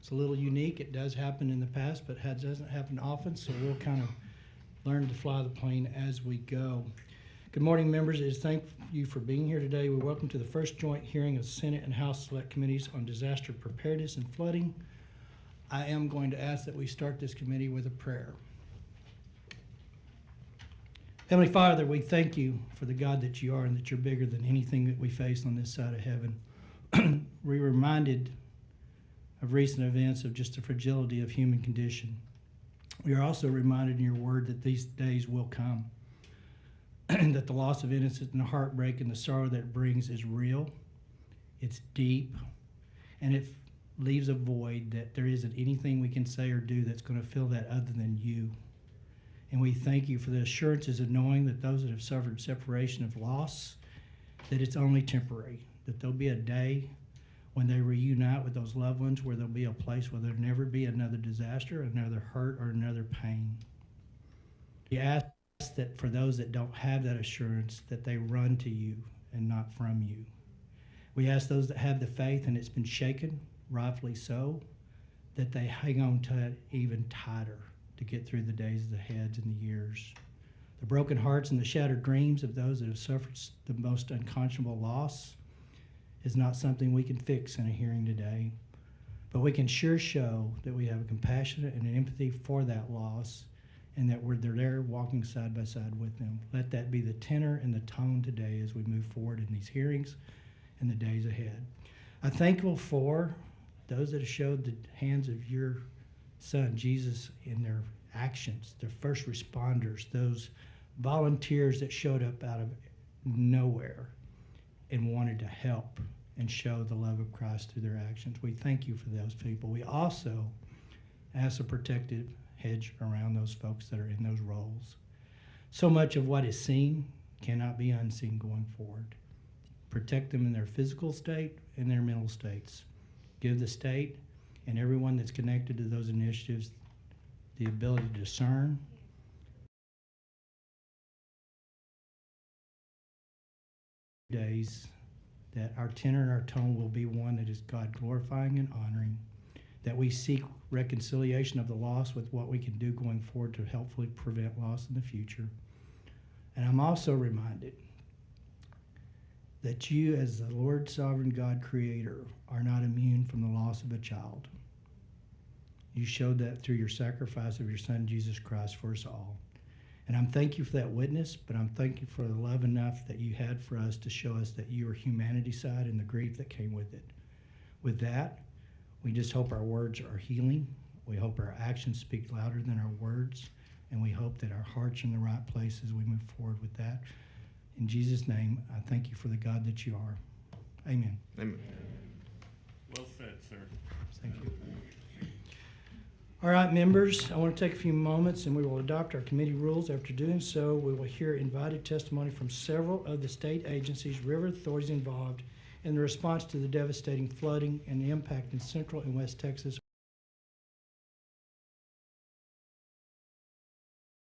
It's a little unique. It does happen in the past, but it doesn't happen often, so we'll kind of learn to fly the plane as we go. Good morning, members. It is thank you for being here today. We welcome to the first joint hearing of Senate and House Select Committees on Disaster Preparedness and Flooding. I am going to ask that we start this committee with a prayer. Heavenly Father, we thank you for the God that you are and that you're bigger than anything that we face on this side of heaven. We're reminded of recent events of just the fragility of human condition. We are also reminded in your word that these days will come, and that the loss of innocence and the heartbreak and the sorrow that it brings is real, it's deep, and it leaves a void that there isn't anything we can say or do that's going to fill that other than you. And we thank you for the assurances of knowing that those that have suffered separation of loss, that it's only temporary, that there'll be a day when they reunite with those loved ones where there'll be a place where there'll never be another disaster, another hurt, or another pain. We ask that for those that don't have that assurance, that they run to you and not from you. We ask those that have the faith and it's been shaken, rightfully so, that they hang on to it even tighter to get through the days ahead and the years. The broken hearts and the shattered dreams of those that have suffered the most unconscionable loss is not something we can fix in a hearing today, but we can sure show that we have a compassion and an empathy for that loss, and that they're there walking side by side with them. Let that be the tenor and the tone today as we move forward in these hearings and the days ahead. I'm thankful for those that have showed the hands of your Son, Jesus, in their actions, the first responders, those volunteers that showed up out of nowhere and wanted to help and show the love of Christ through their actions. We thank you for those people. We also ask a protective hedge around those folks that are in those roles. So much of what is seen cannot be unseen going forward. Protect them in their physical state and their mental states. Give the state and everyone that's connected to those initiatives the ability to discern, days that our tenor and our tone will be one that is God glorifying and honoring, that we seek reconciliation of the loss with what we can do going forward to helpfully prevent loss in the future. And I'm also reminded that you, as the Lord sovereign God creator, are not immune from the loss of a child. You showed that through your sacrifice of your Son, Jesus Christ, for us all. And I'm thank you for that witness, but I'm thank you for the love enough that you had for us to show us that you are humanity's side and the grief that came with it. With that, we just hope our words are healing. We hope our actions speak louder than our words. And we hope that our hearts are in the right place as we move forward with that. In Jesus' name, I thank you for the God that you are. Amen. Amen. Well said, sir. Thank you. All right, members, I want to take a few moments and we will adopt our committee rules. After doing so, we will hear invited testimony from several of the state agencies, river authorities involved in the response to the devastating flooding and the impact in Central and West Texas.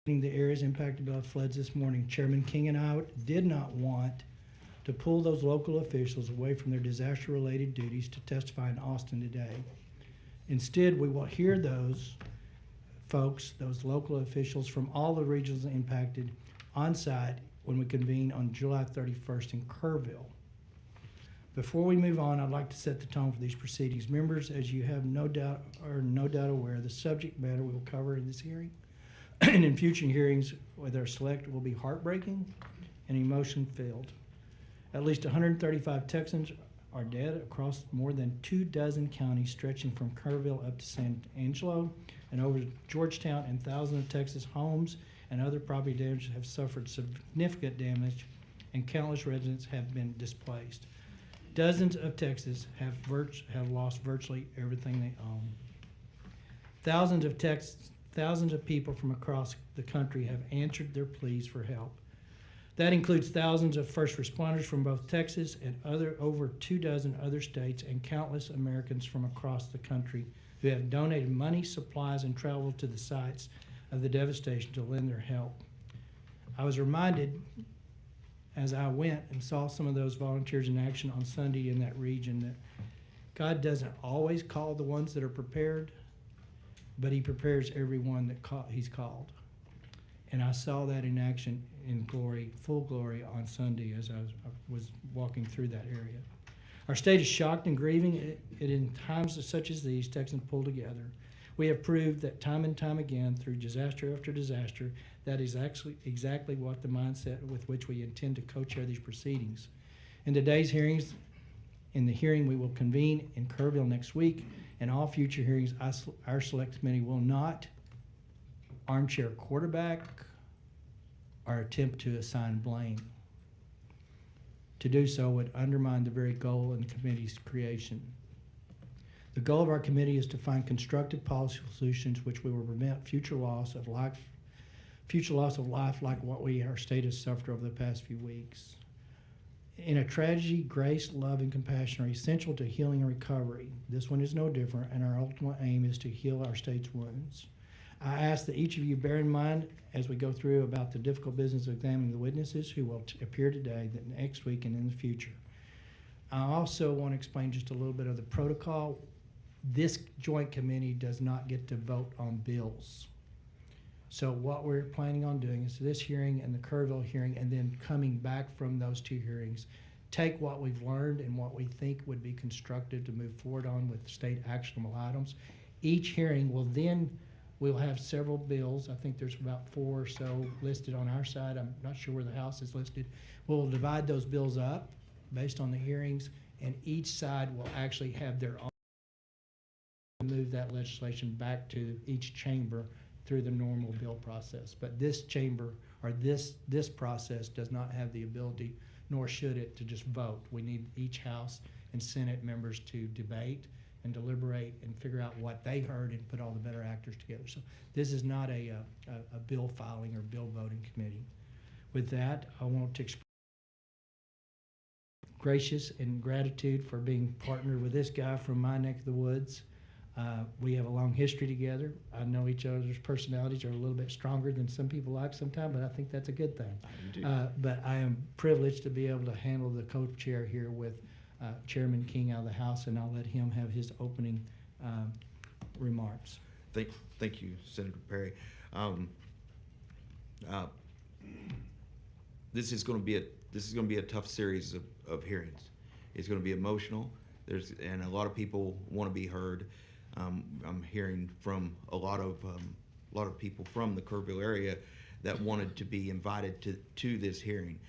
The areas impacted by floods this morning. Chairman King and I did not want to pull those local officials away from their disaster-related duties to testify in Austin today. Instead, we will hear those folks, those local officials from all the regions impacted on site when we convene on July 31st in Kerrville. Before we move on, I'd like to set the tone for these proceedings. Members, as you have no doubt aware, the subject matter we will cover in this hearing and in future hearings with our select will be heartbreaking and emotion-filled. At least 135 Texans are dead across more than 24 counties stretching from Kerrville up to San Angelo and over to Georgetown, and thousands of Texas homes and other property damage have suffered significant damage and countless residents have been displaced. Dozens of Texans have lost virtually everything they own. Thousands of people from across the country have answered their pleas for help. That includes thousands of first responders from both Texas and over 24 other states, and countless Americans from across the country who have donated money, supplies, and traveled to the sites of the devastation to lend their help. I was reminded as I went and saw some of those volunteers in action on Sunday in that region that God doesn't always call the ones that are prepared, but he prepares everyone that he's called. And I saw that in action in glory, full glory on Sunday as I was walking through that area. Our state is shocked and grieving. It in times such as these, Texans pull together. We have proved that time and time again through disaster after disaster, that is actually exactly what the mindset with which we intend to co-chair these proceedings. In today's hearings, in the hearing we will convene in Kerrville next week, and all future hearings, our select committee will not armchair quarterback or attempt to assign blame. To do so would undermine the very goal in the committee's creation. The goal of our committee is to find constructive policy solutions which will prevent future loss of life like what our state has suffered over the past few weeks. In a tragedy, grace, love, and compassion are essential to healing and recovery. This one is no different, and our ultimate aim is to heal our state's wounds. I ask that each of you bear in mind as we go through about the difficult business of examining the witnesses who will appear today, that next week, and in the future. I also want to explain just a little bit of the protocol. This joint committee does not get to vote on bills. So what we're planning on doing is this hearing and the Kerrville hearing, and then coming back from those two hearings, take what we've learned and what we think would be constructive to move forward on with state actionable items. Each hearing will then, we'll have several bills. I think there's about 4 or so listed on our side. I'm not sure where the House is listed. We'll divide those bills up based on the hearings, and each side will actually have their own move that legislation back to each chamber through the normal bill process. But this chamber, or this process, does not have the ability, nor should it, to just vote. We need each House and Senate members to debate and deliberate and figure out what they heard and put all the better actors together. So this is not a bill filing or bill voting committee. With that, I want to express gracious and gratitude for being partnered with this guy from my neck of the woods. We have a long history together. I know each other's personalities are a little bit stronger than some people like sometimes, but I think that's a good thing. But I am privileged to be able to handle the co-chair here with Chairman King out of the House, and I'll let him have his opening remarks. Thank you, Senator Perry. This is going to be a tough series of hearings. It's going to be emotional. And a lot of people want to be heard. I'm hearing from a lot of people from the Kerrville area that wanted to be invited to this hearing.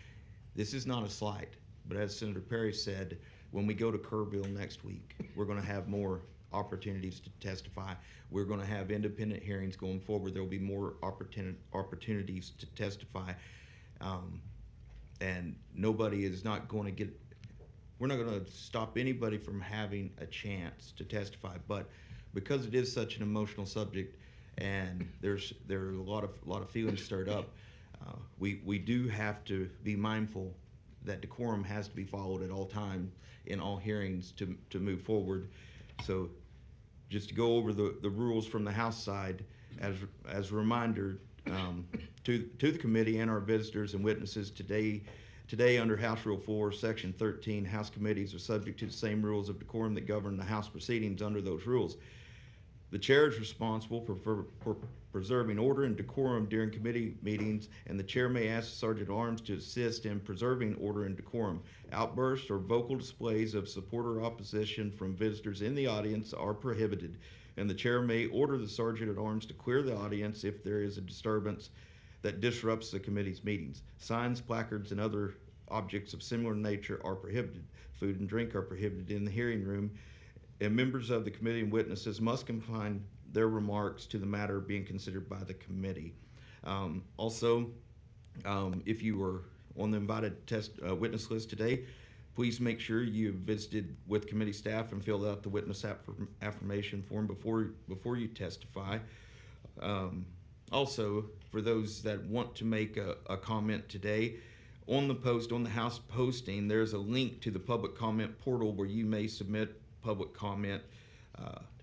This is not a slight, but as Senator Perry said, when we go to Kerrville next week, we're going to have more opportunities to testify. We're going to have independent hearings going forward. There will be more opportunities to testify, and nobody is not going to get. We're not going to stop anybody from having a chance to testify, but because it is such an emotional subject, and there are a lot of feelings stirred up, we do have to be mindful that decorum has to be followed at all times in all hearings to move forward. So, just to go over the rules from the House side, as a reminder to the committee and our visitors and witnesses today. Today, under House Rule 4, Section 13, House committees are subject to the same rules of decorum that govern the House proceedings under those rules. The chair is responsible for preserving order and decorum during committee meetings, and the chair may ask the Sergeant at Arms to assist in preserving order and decorum. Outbursts or vocal displays of support or opposition from visitors in the audience are prohibited, and the chair may order the Sergeant at Arms to clear the audience if there is a disturbance that disrupts the committee's meetings. Signs, placards, and other objects of similar nature are prohibited. Food and drink are prohibited in the hearing room, and members of the committee and witnesses must confine their remarks to the matter being considered by the committee. Also, if you were on the invited witness list today, please make sure you visited with committee staff and filled out the witness affirmation form before you testify. Also, for those that want to make a comment today, on the House posting, there's a link to the public comment portal where you may submit public comment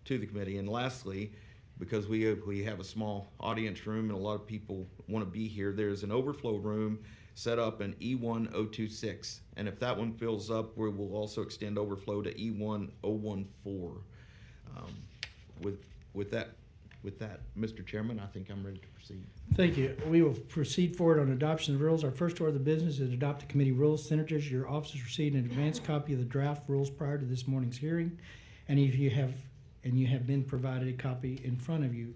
to the committee. And lastly, because we have a small audience room and a lot of people want to be here, there's an overflow room set up in E1026. And if that one fills up, we will also extend overflow to E1014. With that, Mr. Chairman, I think I'm ready to proceed. Thank you. We will proceed forward on adoption of rules. Our first order of business is to adopt the committee rules. Senators, your officers received an advance copy of the draft rules prior to this morning's hearing, and you have been provided a copy in front of you.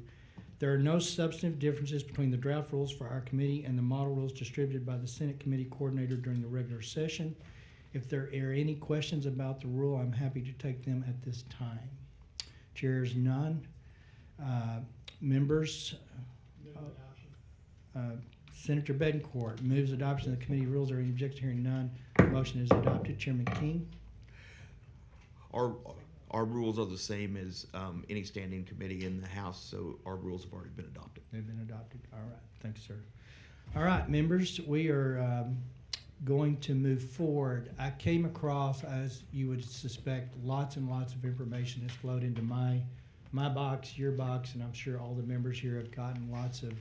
There are no substantive differences between the draft rules for our committee and the model rules distributed by the Senate Committee Coordinator during the regular session. If there are any questions about the rule, I'm happy to take them at this time. Chair is none. Members, Senator Betancourt moves adoption of the committee rules. Are any objections? Hearing none, the motion is adopted. Chairman King. Our rules are the same as any standing committee in the House, so our rules have already been adopted. They've been adopted. All right. Thanks, sir. All right, members, we are going to move forward. I came across, as you would suspect, lots and lots of information has flowed into my box, your box, and I'm sure all the members here have gotten lots of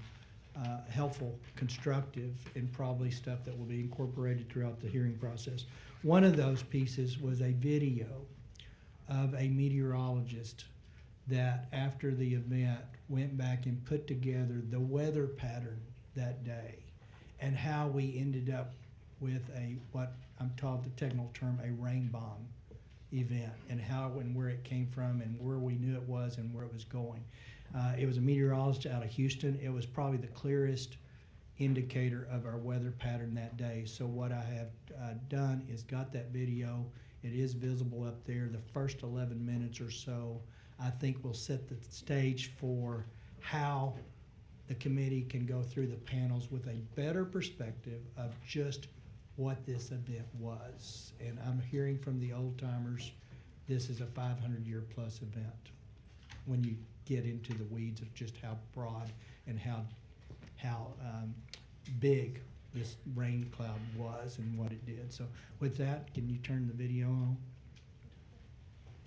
helpful, constructive, and probably stuff that will be incorporated throughout the hearing process. One of those pieces was a video of a meteorologist that after the event went back and put together the weather pattern that day and how we ended up with what I'm told the technical term, a rain bomb event, and how and where it came from and where we knew it was and where it was going. It was a meteorologist out of Houston. It was probably the clearest indicator of our weather pattern that day. So what I have done is got that video. It is visible up there. The first 11 minutes or so, I think, will set the stage for how the committee can go through the panels with a better perspective of just what this event was. And I'm hearing from the old timers, this is a 500-year plus event when you get into the weeds of just how broad and how big this rain cloud was and what it did. So with that, can you turn the video on?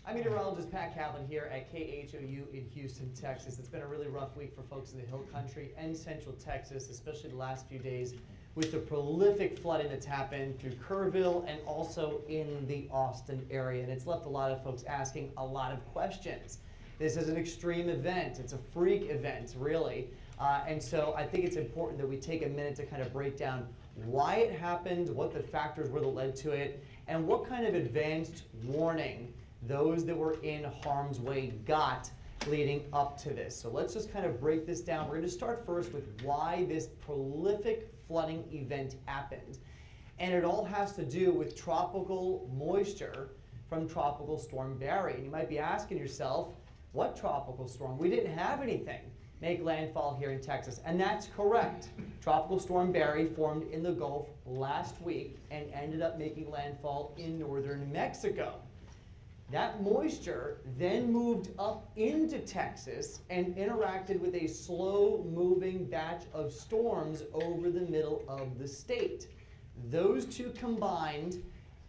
I'm meteorologist Pat Kaplan here at KHOU in Houston, Texas. It's been a really rough week for folks in the Hill Country and Central Texas, especially the last few days with the prolific flooding that's happened through Kerrville and also in the Austin area. And it's left a lot of folks asking a lot of questions. This is an extreme event. It's a freak event, really. And so I think it's important that we take a minute to kind of break down why it happened, what the factors were that led to it, and what kind of advanced warning those that were in harm's way got leading up to this. So let's just kind of break this down. We're going to start first with why this prolific flooding event happened. And it all has to do with tropical moisture from Tropical Storm Barry. And you might be asking yourself, what tropical storm? We didn't have anything make landfall here in Texas, and that's correct. Tropical Storm Barry formed in the Gulf last week and ended up making landfall in northern Mexico. That moisture then moved up into Texas and interacted with a slow-moving batch of storms over the middle of the state. Those two combined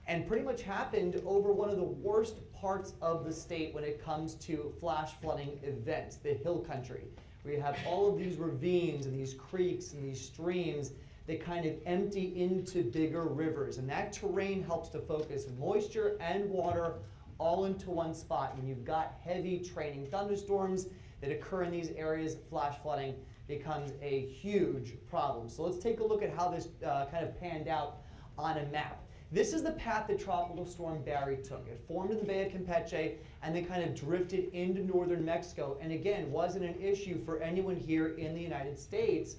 and pretty much happened over one of the worst parts of the state when it comes to flash flooding events, the Hill Country, where you have all of these ravines and these creeks and these streams that kind of empty into bigger rivers. And that terrain helps to focus moisture and water all into one spot. When you've got heavy training thunderstorms that occur in these areas, flash flooding becomes a huge problem. So let's take a look at how this kind of panned out on a map. This is the path that Tropical Storm Barry took. It formed in the Bay of Campeche and then kind of drifted into northern Mexico, and again, wasn't an issue for anyone here in the United States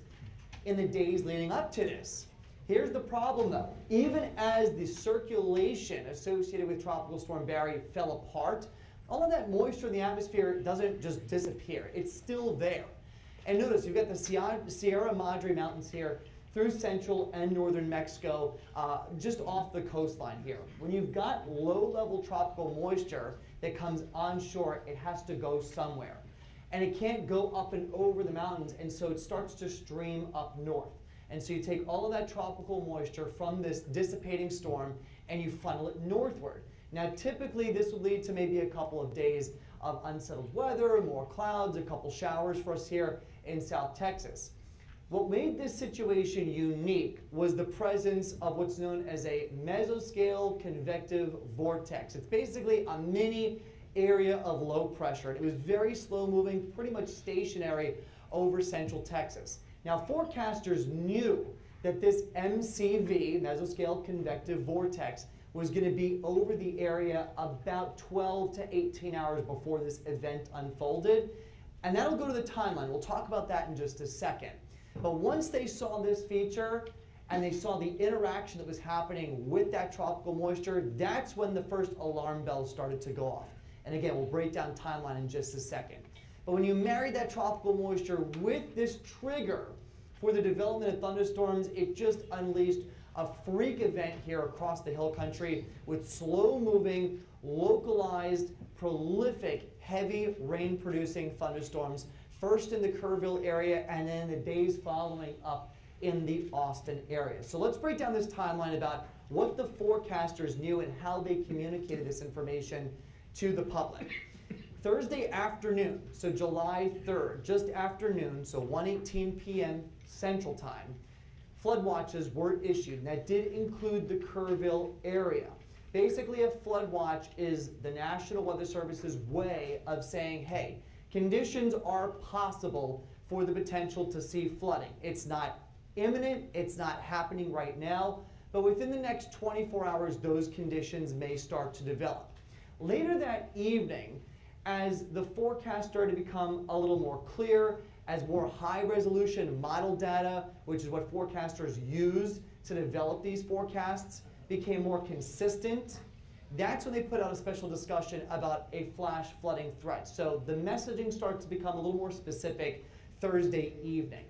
in the days leading up to this. Here's the problem though. Even as the circulation associated with Tropical Storm Barry fell apart, all of that moisture in the atmosphere doesn't just disappear. It's still there. And notice, you've got the Sierra Madre Mountains here through central and northern Mexico, just off the coastline here. When you've got low-level tropical moisture that comes onshore, it has to go somewhere. And it can't go up and over the mountains, and so it starts to stream up north. And so you take all of that tropical moisture from this dissipating storm and you funnel it northward. Now typically this would lead to maybe a couple of days of unsettled weather, more clouds, a couple showers for us here in South Texas. What made this situation unique was the presence of what's known as a mesoscale convective vortex. It's basically a mini area of low pressure. It was very slow moving, pretty much stationary over central Texas. Now, forecasters knew that this MCV, mesoscale convective vortex, was going to be over the area about 12 to 18 hours before this event unfolded. And that'll go to the timeline. We'll talk about that in just a second. But once they saw this feature and they saw the interaction that was happening with that tropical moisture, that's when the first alarm bells started to go off. And again, we'll break down timeline in just a second. But when you marry that tropical moisture with this trigger for the development of thunderstorms, it just unleashed a freak event here across the hill country with slow-moving, localized, prolific, heavy rain-producing thunderstorms, first in the Kerrville area and then in the days following up in the Austin area. So let's break down this timeline about what the forecasters knew and how they communicated this information to the public. Thursday afternoon, so July 3rd, just afternoon, so 1:18 p.m. Central Time, flood watches were issued, and that did include the Kerrville area. Basically, a flood watch is the National Weather Service's way of saying, hey, conditions are possible for the potential to see flooding. It's not imminent, it's not happening right now, but within the next 24 hours, those conditions may start to develop. Later that evening, as the forecast started to become a little more clear, as more high-resolution model data, which is what forecasters use to develop these forecasts, became more consistent, that's when they put out a special discussion about a flash flooding threat. So the messaging starts to become a little more specific Thursday evening.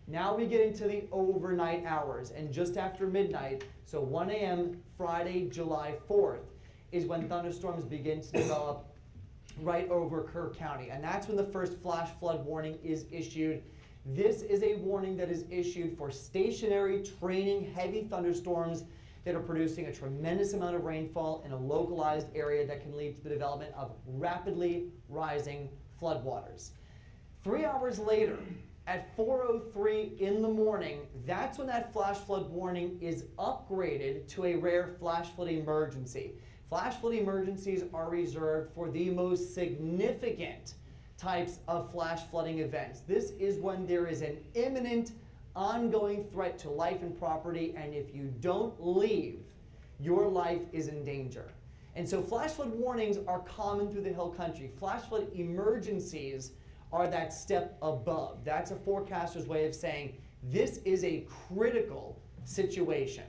Now we get into the overnight hours, and just after midnight, so 1 a.m. Friday, July 4th, is when thunderstorms begin to develop right over Kerr County. And that's when the first flash flood warning is issued. This is a warning that is issued for stationary, training, heavy thunderstorms that are producing a tremendous amount of rainfall in a localized area that can lead to the development of rapidly rising floodwaters. 3 hours later, at 4:03 in the morning, that's when that flash flood warning is upgraded to a rare flash flood emergency. Flash flood emergencies are reserved for the most significant types of flash flooding events. This is when there is an imminent, ongoing threat to life and property, and if you don't leave, your life is in danger. And so flash flood warnings are common through the hill country. Flash flood emergencies are that step above. That's a forecaster's way of saying this is a critical situation.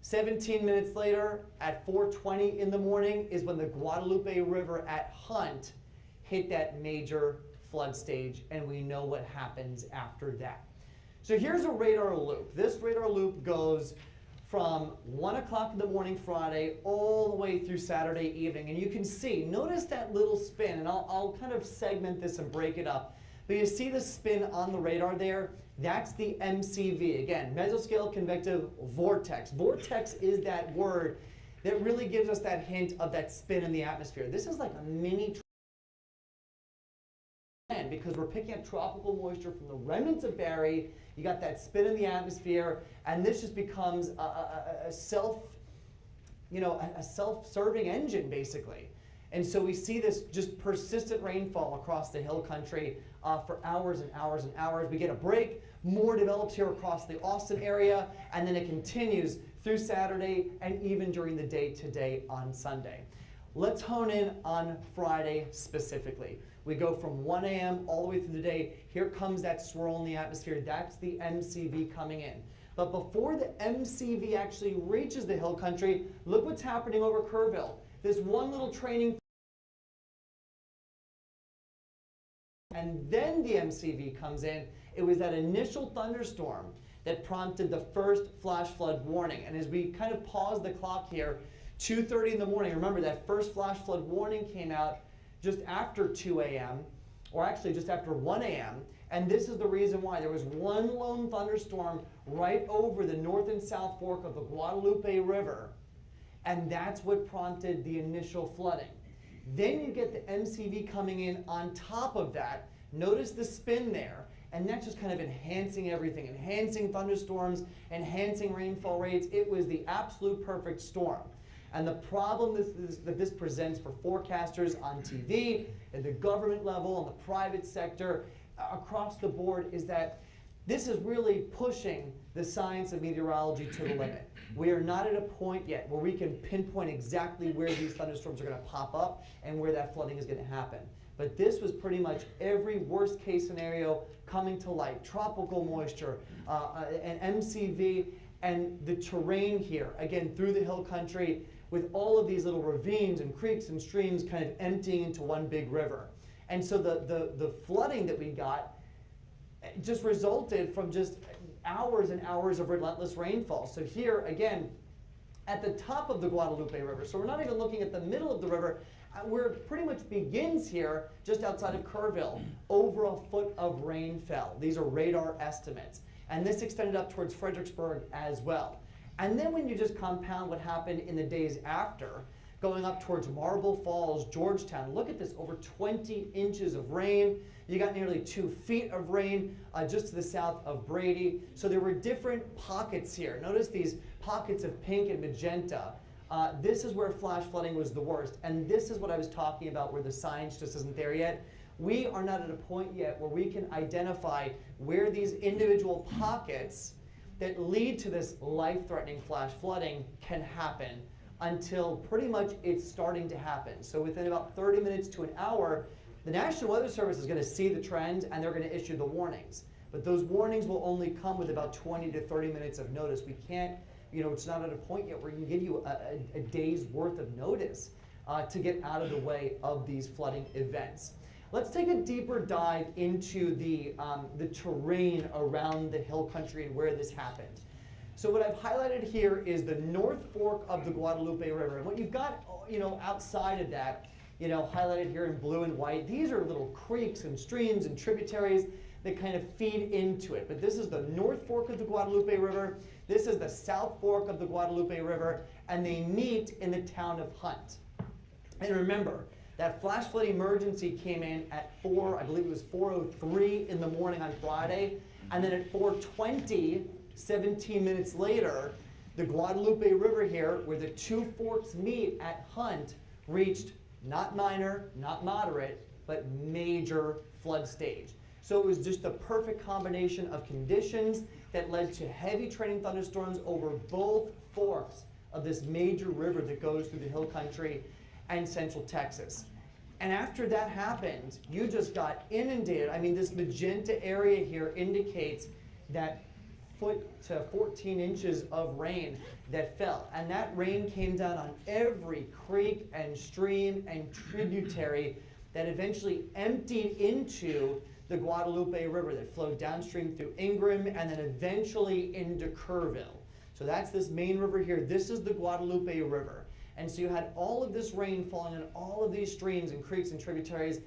17 minutes later, at 4:20 in the morning, is when the Guadalupe River at Hunt hit that major flood stage, and we know what happens after that. So here's a radar loop. This radar loop goes from 1 o'clock in the morning Friday all the way through Saturday evening. And you can see, notice that little spin, and I'll kind of segment this and break it up. But you see the spin on the radar there? That's the MCV. Again, mesoscale convective vortex. Vortex is that word that really gives us that hint of that spin in the atmosphere. This is like a mini trend because we're picking up tropical moisture from the remnants of Barry. You got that spin in the atmosphere, and this just becomes a self-serving engine, basically. And so we see this just persistent rainfall across the hill country for hours and hours and hours. We get a break, more develops here across the Austin area, and then it continues through Saturday and even during the day today on Sunday. Let's hone in on Friday specifically. We go from 1 a.m. all the way through the day. Here comes that swirl in the atmosphere. That's the MCV coming in. But before the MCV actually reaches the hill country, look what's happening over Kerrville. This one little training, and then the MCV comes in. It was that initial thunderstorm that prompted the first flash flood warning. And as we kind of pause the clock here, 2:30 in the morning, remember that first flash flood warning came out just after 2 a.m., or actually just after 1 a.m., and this is the reason why. There was one lone thunderstorm right over the north and south fork of the Guadalupe River, and that's what prompted the initial flooding. Then you get the MCV coming in on top of that. Notice the spin there. And that's just kind of enhancing everything, enhancing thunderstorms, enhancing rainfall rates. It was the absolute perfect storm. And the problem that this presents for forecasters on TV, at the government level, on the private sector, across the board, is that this is really pushing the science of meteorology to the limit. We are not at a point yet where we can pinpoint exactly where these thunderstorms are going to pop up and where that flooding is going to happen. But this was pretty much every worst case scenario coming to light. Tropical moisture, an MCV, and the terrain here, again, through the hill country, with all of these little ravines and creeks and streams kind of emptying into one big river. And so the flooding that we got just resulted from just hours and hours of relentless rainfall. So here, again, at the top of the Guadalupe River, so we're not even looking at the middle of the river, where it pretty much begins here, just outside of Kerrville, over a foot of rain fell. These are radar estimates. And this extended up towards Fredericksburg as well. And then when you just compound what happened in the days after, going up towards Marble Falls, Georgetown, look at this, over 20 inches of rain. You got nearly 2 feet of rain just to the south of Brady. So there were different pockets here. Notice these pockets of pink and magenta. This is where flash flooding was the worst. And this is what I was talking about, where the science just isn't there yet. We are not at a point yet where we can identify where these individual pockets that lead to this life-threatening flash flooding can happen until pretty much it's starting to happen. So within about 30 minutes to an hour, the National Weather Service is going to see the trend and they're going to issue the warnings. But those warnings will only come with about 20 to 30 minutes of notice. We can't, it's not at a point yet where we can give you a day's worth of notice to get out of the way of these flooding events. Let's take a deeper dive into the terrain around the hill country and where this happened. So what I've highlighted here is the North Fork of the Guadalupe River. And what you've got, outside of that, highlighted here in blue and white, these are little creeks and streams and tributaries that kind of feed into it. But this is the North Fork of the Guadalupe River. This is the South Fork of the Guadalupe River. And they meet in the town of Hunt. And remember, that flash flood emergency came in at I believe it was 4:03 in the morning on Friday. And then at 4:20, 17 minutes later, the Guadalupe River here, where the two forks meet at Hunt, reached not minor, not moderate, but major flood stage. So it was just the perfect combination of conditions that led to heavy training thunderstorms over both forks of this major river that goes through the hill country and central Texas. And after that happened, you just got inundated. I mean, this magenta area here indicates that foot to 14 inches of rain that fell. And that rain came down on every creek and stream and tributary that eventually emptied into the Guadalupe River that flowed downstream through Ingram and then eventually into Kerrville. So that's this main river here. This is the Guadalupe River. And so you had all of this rain falling on all of these streams and creeks and tributaries,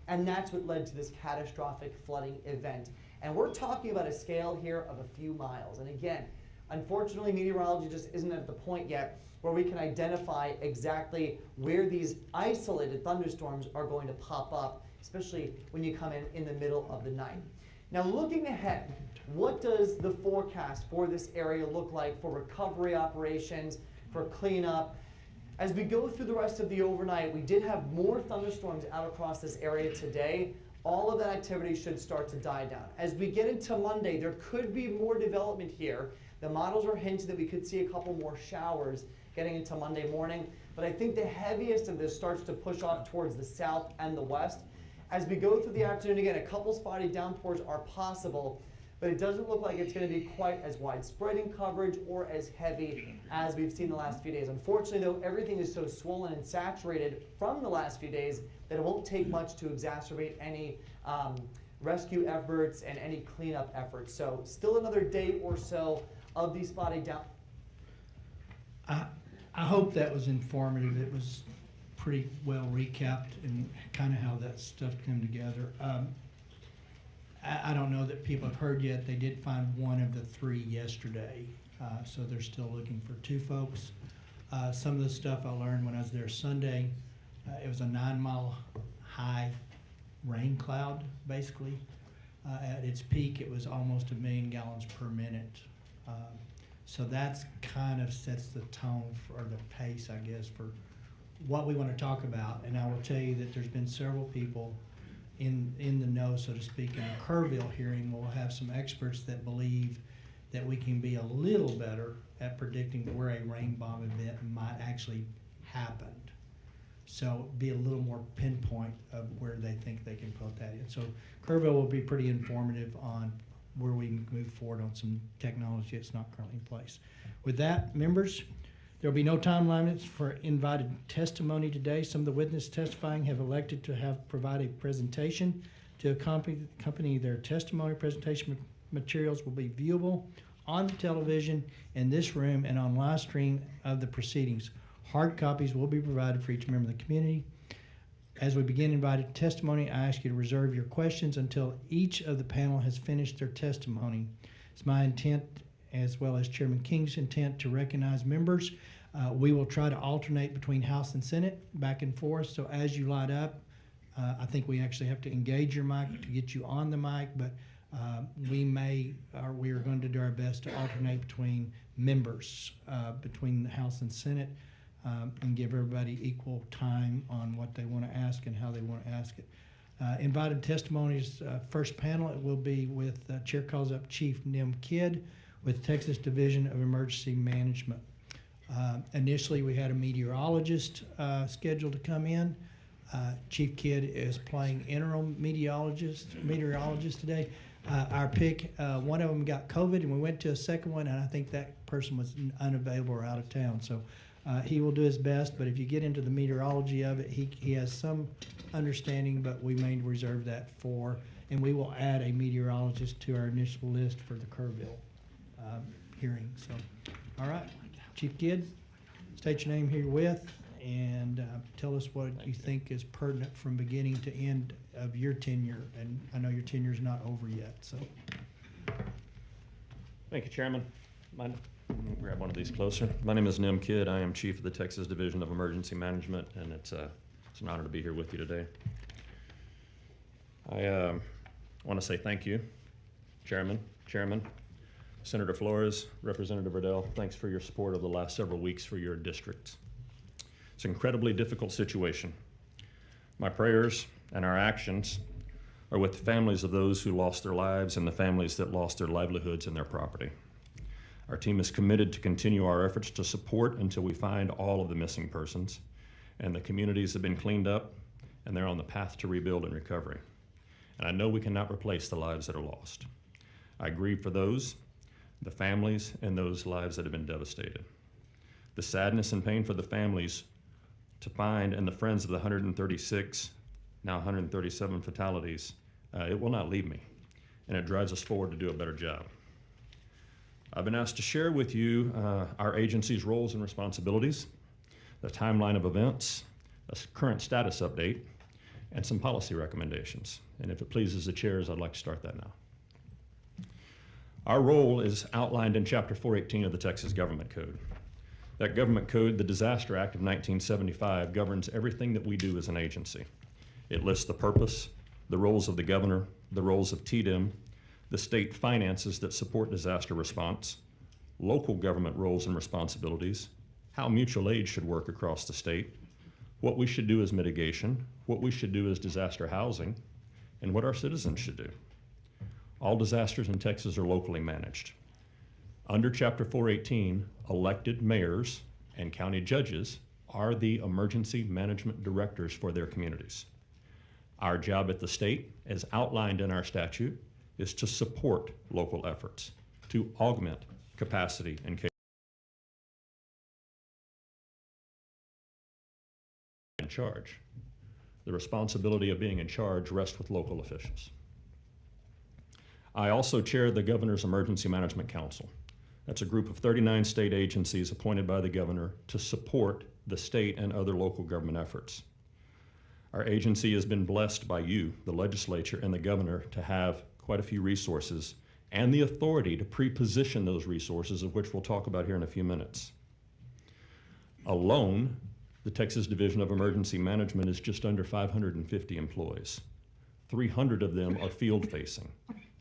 and that's what led to this catastrophic flooding event. And we're talking about a scale here of a few miles. And again, unfortunately, meteorology just isn't at the point yet where we can identify exactly where these isolated thunderstorms are going to pop up, especially when you come in the middle of the night. Now, looking ahead, what does the forecast for this area look like for recovery operations, for cleanup? As we go through the rest of the overnight, we did have more thunderstorms out across this area today. All of that activity should start to die down. As we get into Monday, there could be more development here. The models are hinting that we could see a couple more showers getting into Monday morning. But I think the heaviest of this starts to push off towards the south and the west. As we go through the afternoon, again, a couple spotty downpours are possible, but it doesn't look like it's going to be quite as widespread in coverage or as heavy as we've seen the last few days. Unfortunately, though, everything is so swollen and saturated from the last few days that it won't take much to exacerbate any rescue efforts and any cleanup efforts. So still another day or so of these spotty down. I hope that was informative. It was pretty well recapped and kind of how that stuff came together. I don't know that people have heard yet. They did find one of the three yesterday, so they're still looking for two folks. Some of the stuff I learned when I was there Sunday It was a 9-mile high rain cloud, basically. At its peak, it was almost 1 million gallons per minute. So that's kind of sets the tone or the pace, I guess, for what we want to talk about. And I will tell you that there's been several people in the know, so to speak. In the Kerrville hearing, we'll have some experts that believe that we can be a little better at predicting where a rain bomb event might actually happen. So be a little more pinpoint of where they think they can put that in. So Kerrville will be pretty informative on where we can move forward on some technology that's not currently in place. With that, members, there will be no time limits for invited testimony today. Some of the witnesses testifying have elected to provide a presentation to accompany their testimony. Presentation materials will be viewable on the television in this room and on live stream of the proceedings. Hard copies will be provided for each member of the community. As we begin invited testimony, I ask you to reserve your questions until each of the panel has finished their testimony. It's my intent, as well as Chairman King's intent, to recognize members. We will try to alternate between House and Senate, back and forth. So as you light up, I think we actually have to engage your mic to get you on the mic, but we are going to do our best to alternate between members, between the House and Senate, and give everybody equal time on what they want to ask and how they want to ask it. Invited testimonies, first panel, it will be with Chair calls up Chief Nim Kidd with Texas Division of Emergency Management. Initially, we had a meteorologist scheduled to come in. Chief Kidd is playing interim meteorologist today. Our pick, one of them got COVID, and we went to a second one, and I think that person was unavailable or out of town. So he will do his best, but if you get into the meteorology of it, he has some understanding, but we may reserve that for, and we will add a meteorologist to our initial list for the Kerrville hearing. So, all right, Chief Kidd, state your name herewith, and tell us what you think is pertinent from beginning to end of your tenure. And I know your tenure is not over yet, so. Thank you, Chairman. Let me grab one of these closer. My name is Nim Kidd. I am Chief of the Texas Division of Emergency Management, and it's an honor to be here with you today. I want to say thank you, Chairman, Senator Flores, Representative Riddell. Thanks for your support over the last several weeks for your districts. It's an incredibly difficult situation. My prayers and our actions are with the families of those who lost their lives and the families that lost their livelihoods and their property. Our team is committed to continue our efforts to support until we find all of the missing persons, and the communities have been cleaned up and they're on the path to rebuild and recovery. And I know we cannot replace the lives that are lost. I grieve for those, the families, and those lives that have been devastated. The sadness and pain for the families to find and the friends of the 136, now 137 fatalities, it will not leave me, and it drives us forward to do a better job. I've been asked to share with you our agency's roles and responsibilities, the timeline of events, a current status update, and some policy recommendations. And if it pleases the chairs, I'd like to start that now. Our role is outlined in Chapter 418 of the Texas Government Code. That government code, the Disaster Act of 1975, governs everything that we do as an agency. It lists the purpose, the roles of the governor, the roles of TDIM, the state finances that support disaster response, local government roles and responsibilities, how mutual aid should work across the state, what we should do as mitigation, what we should do as disaster housing, and what our citizens should do. All disasters in Texas are locally managed. Under Chapter 418, elected mayors and county judges are the emergency management directors for their communities. Our job at the state, as outlined in our statute, is to support local efforts, to augment capacity and capability. In charge. The responsibility of being in charge rests with local officials. I also chair the Governor's Emergency Management Council. That's a group of 39 state agencies appointed by the governor to support the state and other local government efforts. Our agency has been blessed by you, the legislature, and the governor to have quite a few resources and the authority to pre-position those resources, of which we'll talk about here in a few minutes. Alone, The Texas Division of Emergency Management is just under 550 employees. 300 of them are field-facing.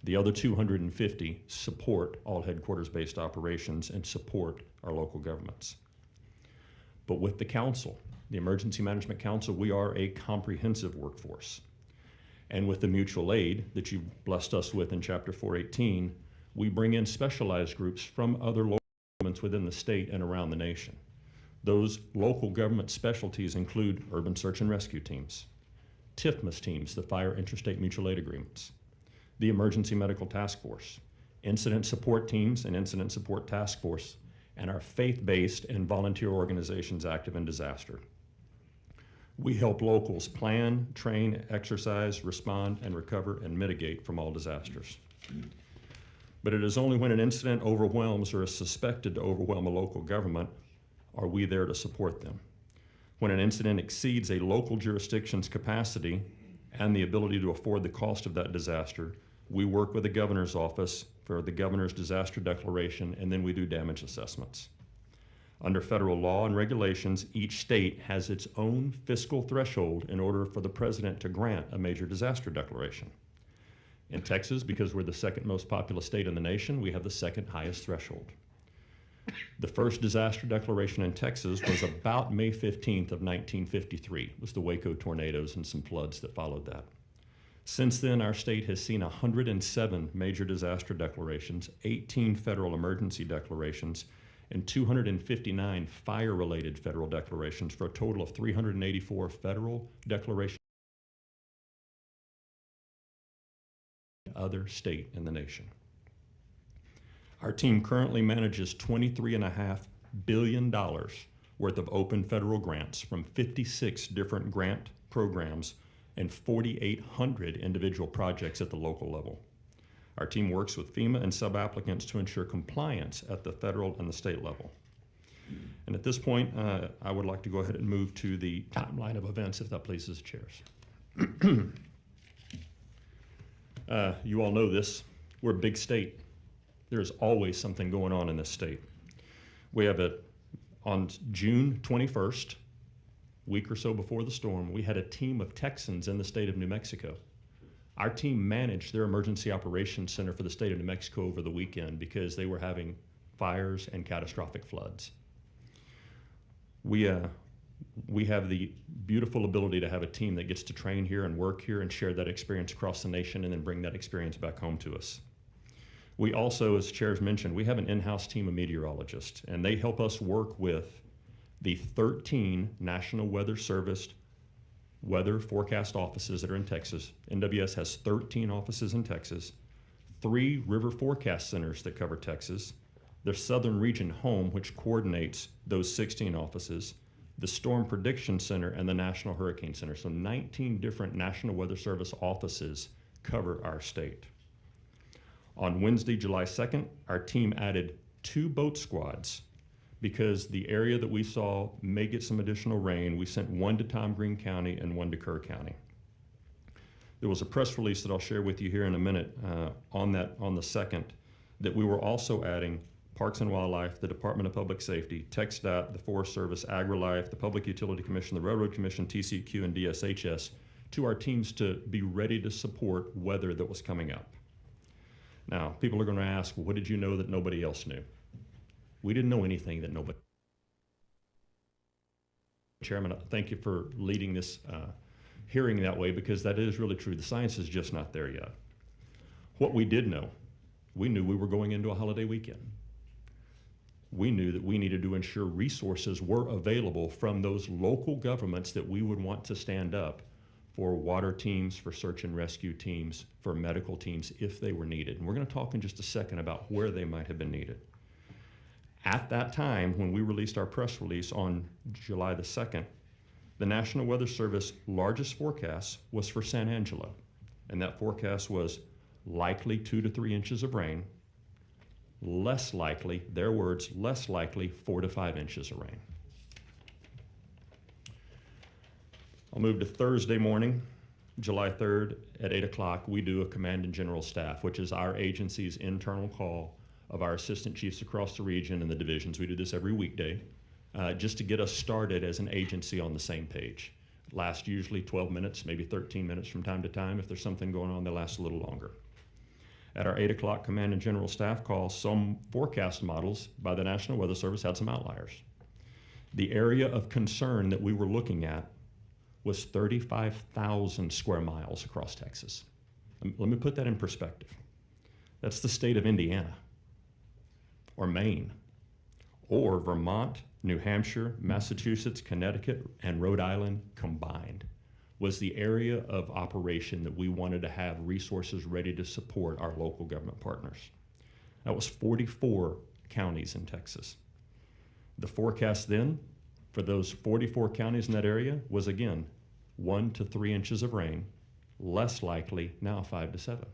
The other 250 support all headquarters-based operations and support our local governments. But with the council, the Emergency Management Council, we are a comprehensive workforce. And with the mutual aid that you blessed us with in Chapter 418, we bring in specialized groups from other local governments within the state and around the nation. Those local government specialties include urban search and rescue teams, TIFMAS teams, the Fire Interstate Mutual Aid Agreements, the Emergency Medical Task Force, incident support teams and incident support task force, and our faith-based and volunteer organizations active in disaster. We help locals plan, train, exercise, respond, and recover and mitigate from all disasters. But it is only when an incident overwhelms or is suspected to overwhelm a local government are we there to support them. When an incident exceeds a local jurisdiction's capacity and the ability to afford the cost of that disaster, we work with the governor's office for the governor's disaster declaration, and then we do damage assessments. Under federal law and regulations, each state has its own fiscal threshold in order for the president to grant a major disaster declaration. In Texas, because we're the second most populous state in the nation, we have the second highest threshold. The first disaster declaration in Texas was about May 15th of 1953. It was the Waco tornadoes and some floods that followed that. Since then, our state has seen 107 major disaster declarations, 18 federal emergency declarations, and 259 fire-related federal declarations for a total of 384 federal declarations in other state in the nation. Our team currently manages $23.5 billion worth of open federal grants from 56 different grant programs and 4,800 individual projects at the local level. Our team works with FEMA and sub-applicants to ensure compliance at the federal and the state level. And at this point, I would like to go ahead and move to the timeline of events, if that pleases the chairs. You all know this. We're a big state. There's always something going on in this state. We have on June 21st, a week or so before the storm, we had a team of Texans in the state of New Mexico. Our team managed their emergency operations center for the state of New Mexico over the weekend because they were having fires and catastrophic floods. We have the beautiful ability to have a team that gets to train here and work here and share that experience across the nation and then bring that experience back home to us. We also, as chairs mentioned, we have an in-house team of meteorologists, and they help us work with the 13 National Weather Service weather forecast offices that are in Texas. NWS has 13 offices in Texas, 3 river forecast centers that cover Texas, the Southern Region Home, which coordinates those 16 offices, the Storm Prediction Center, and the National Hurricane Center. So 19 different National Weather Service offices cover our state. On Wednesday, July 2nd, our team added 2 boat squads because the area that we saw may get some additional rain. We sent 1 to Tom Green County and 1 to Kerr County. There was a press release that I'll share with you here in a minute on the 2nd that we were also adding Parks and Wildlife, the Department of Public Safety, TxDOT, the Forest Service, AgriLife, the Public Utility Commission, the Railroad Commission, TCEQ, and DSHS to our teams to be ready to support weather that was coming up. Now, people are going to ask, well, what did you know that nobody else knew? We didn't know anything that nobody. Chairman, thank you for leading this hearing that way, because that is really true. The science is just not there yet. What we did know, we knew we were going into a holiday weekend. We knew that we needed to ensure resources were available from those local governments that we would want to stand up for water teams, for search and rescue teams, for medical teams if they were needed. And we're going to talk in just a second about where they might have been needed. At that time, when we released our press release on July the 2nd, the National Weather Service largest forecast was for San Angelo. And that forecast was likely 2 to 3 inches of rain, less likely, their words, less likely 4 to 5 inches of rain. I'll move to Thursday morning, July 3rd at 8 o'clock. We do a Command and General Staff, which is our agency's internal call of our assistant chiefs across the region and the divisions. We do this every weekday. just to get us started as an agency on the same page. Last usually 12 minutes, maybe 13 minutes from time to time. If there's something going on, they last a little longer. At our 8 o'clock Command and General Staff call, some forecast models by the National Weather Service had some outliers. The area of concern that we were looking at was 35,000 square miles across Texas. Let me put that in perspective. That's the state of Indiana, or Maine, or Vermont, New Hampshire, Massachusetts, Connecticut, and Rhode Island combined was the area of operation that we wanted to have resources ready to support our local government partners. That was 44 counties in Texas. The forecast then for those 44 counties in that area was, again, 1 to 3 inches of rain, less likely now 5 to 7.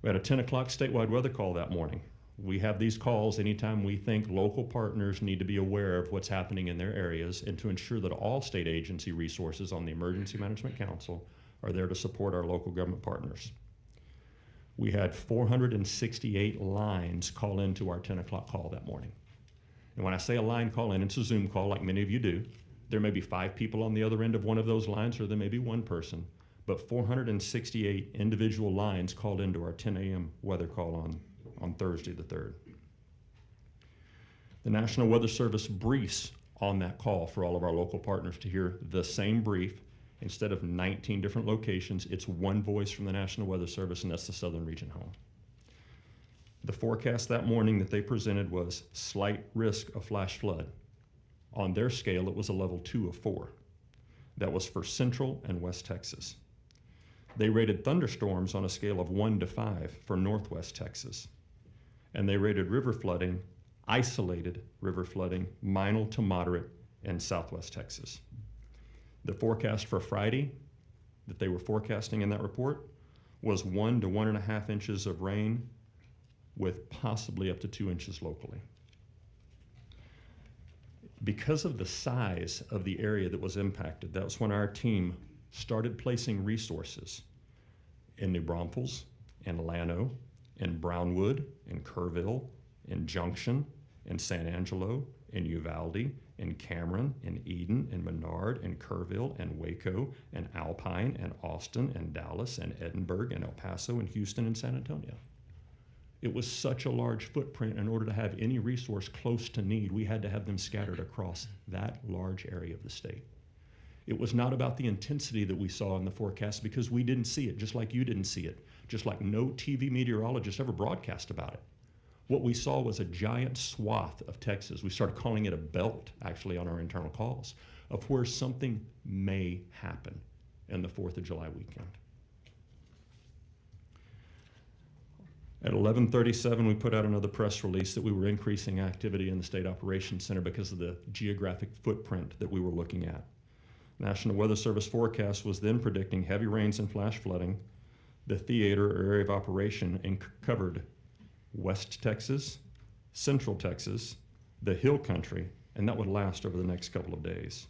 We had a 10 o'clock statewide weather call that morning. We have these calls anytime we think local partners need to be aware of what's happening in their areas and to ensure that all state agency resources on the Emergency Management Council are there to support our local government partners. We had 468 lines call into our 10 o'clock call that morning. And when I say a line call in, it's a Zoom call like many of you do. There may be 5 people on the other end of one of those lines, or there may be 1 person, but 468 individual lines called into our 10 a.m. weather call on Thursday the 3rd. The National Weather Service briefs on that call for all of our local partners to hear the same brief. Instead of 19 different locations, it's one voice from the National Weather Service, and that's the Southern Region Home. The forecast that morning that they presented was slight risk of flash flood. On their scale, it was a level 2 of 4. That was for Central and West Texas. They rated thunderstorms on a scale of 1 to 5 for Northwest Texas. And they rated river flooding, isolated river flooding, minor to moderate in Southwest Texas. The forecast for Friday that they were forecasting in that report was 1 to 1.5 inches of rain with possibly up to 2 inches locally. Because of the size of the area that was impacted, that was when our team started placing resources in New Braunfels, in Llano, in Brownwood, in Kerrville, in Junction, in San Angelo, in Uvalde, in Cameron, in Eden, in Menard, in Kerrville, and Waco, and Alpine, and Austin, and Dallas, and Edinburgh, and El Paso, and Houston, and San Antonio. It was such a large footprint. In order to have any resource close to need, we had to have them scattered across that large area of the state. It was not about the intensity that we saw in the forecast because we didn't see it, just like you didn't see it, just like no TV meteorologist ever broadcast about it. What we saw was a giant swath of Texas. We started calling it a belt, actually, on our internal calls, of where something may happen in the 4th of July weekend. At 11:37, we put out another press release that we were increasing activity in the State Operations Center because of the geographic footprint that we were looking at. National Weather Service forecast was then predicting heavy rains and flash flooding. The theater or area of operation covered West Texas, Central Texas, the Hill Country, and that would last over the next couple of days.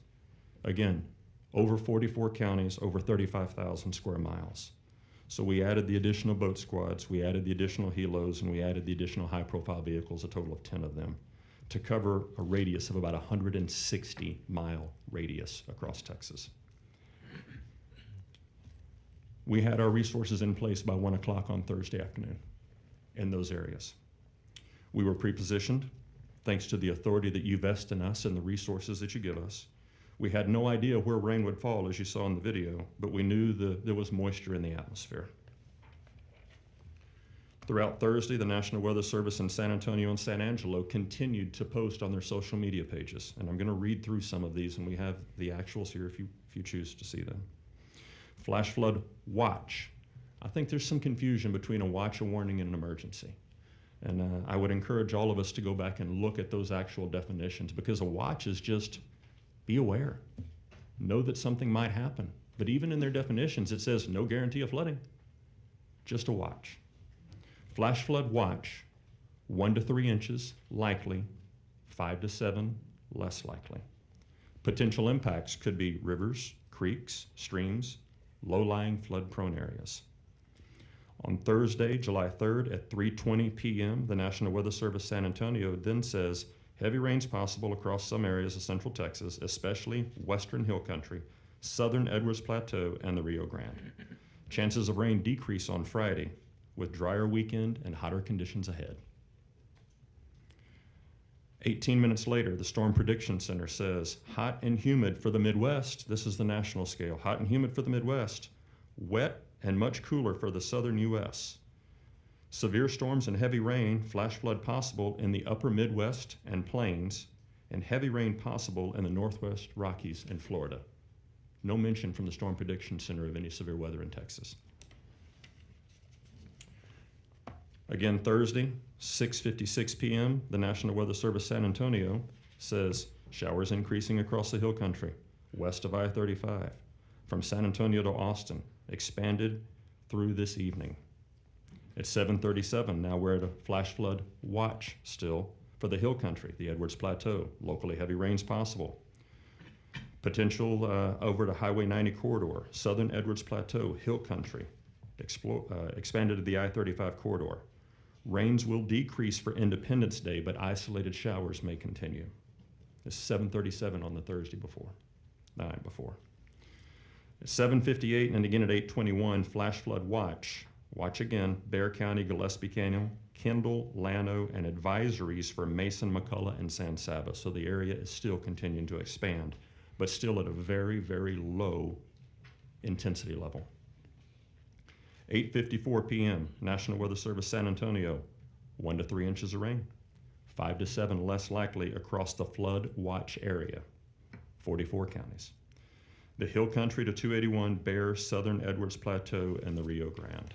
Again, over 44 counties, over 35,000 square miles. So we added the additional boat squads, we added the additional helos, and we added the additional high-profile vehicles, a total of 10 of them, to cover a radius of about 160-mile radius across Texas. We had our resources in place by 1 o'clock on Thursday afternoon in those areas. We were pre-positioned, thanks to the authority that you vest in us and the resources that you give us. We had no idea where rain would fall, as you saw in the video, but we knew there was moisture in the atmosphere. Throughout Thursday, the National Weather Service in San Antonio and San Angelo continued to post on their social media pages. And I'm going to read through some of these, and we have the actuals here if you choose to see them. Flash flood watch. I think there's some confusion between a watch, a warning, and an emergency. And I would encourage all of us to go back and look at those actual definitions, because a watch is just be aware. Know that something might happen. But even in their definitions, it says no guarantee of flooding, just a watch. Flash flood watch, 1 to 3 inches, likely, 5 to 7, less likely. Potential impacts could be rivers, creeks, streams, low-lying flood-prone areas. On Thursday, July 3rd at 3:20 p.m., the National Weather Service San Antonio then says Heavy rains possible across some areas of central Texas, especially western hill country, southern Edwards Plateau, and the Rio Grande. Chances of rain decrease on Friday, with drier weekend and hotter conditions ahead. 18 minutes later, the Storm Prediction Center says, hot and humid for the Midwest. This is the national scale. Hot and humid for the Midwest. Wet and much cooler for the southern U.S. Severe storms and heavy rain, flash flood possible in the upper Midwest and plains, and heavy rain possible in the Northwest Rockies and Florida. No mention from the Storm Prediction Center of any severe weather in Texas. Again, Thursday, 6:56 p.m., the National Weather Service San Antonio says showers increasing across the hill country, west of I-35, from San Antonio to Austin, expanded through this evening. At 7:37, now we're at a flash flood watch still for the hill country, the Edwards Plateau, locally heavy rains possible. Potential over to Highway 90 corridor, southern Edwards Plateau, hill country, expanded to the I-35 corridor. Rains will decrease for Independence Day, but isolated showers may continue. It's 7:37 on the Thursday before, the night before. At 7:58 and again at 8:21, flash flood watch. Watch again, Bexar County, Gillespie Canyon, Kendall, Llano, and advisories for Mason, McCullough, and San Saba. So the area is still continuing to expand, but still at a very, very low intensity level. 8:54 p.m., National Weather Service San Antonio, 1 to 3 inches of rain, 5 to 7 less likely across the flood watch area, 44 counties. The hill country to 281, Bexar, southern Edwards Plateau, and the Rio Grande.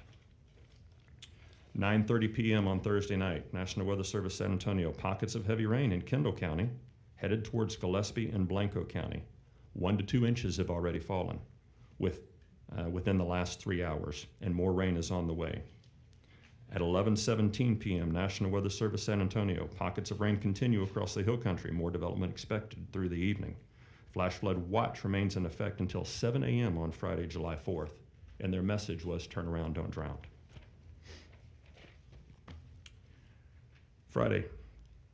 9:30 p.m. on Thursday night, National Weather Service San Antonio, pockets of heavy rain in Kendall County, headed towards Gillespie and Blanco County. 1 to 2 inches have already fallen within the last 3 hours, and more rain is on the way. At 11:17 p.m., National Weather Service San Antonio, pockets of rain continue across the hill country, more development expected through the evening. Flash flood watch remains in effect until 7 a.m. on Friday, July 4th, and their message was turn around, don't drown. Friday,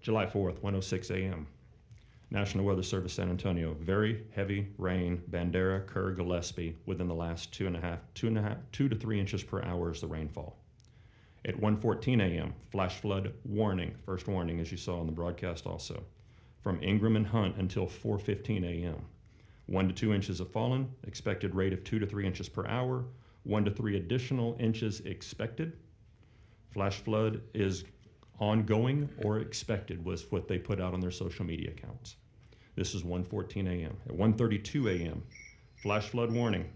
July 4th, 1:06 a.m. National Weather Service San Antonio, very heavy rain, Bandera, Kerr, Gillespie, within the last 2 to 3 inches per hour is the rainfall. At 1:14 a.m., flash flood warning, first warning as you saw on the broadcast also, from Ingram and Hunt until 4:15 a.m. 1 to 2 inches have fallen, expected rate of 2 to 3 inches per hour, 1 to 3 additional inches expected. Flash flood is ongoing or expected was what they put out on their social media accounts. This is 1:14 a.m. At 1:32 a.m., flash flood warning.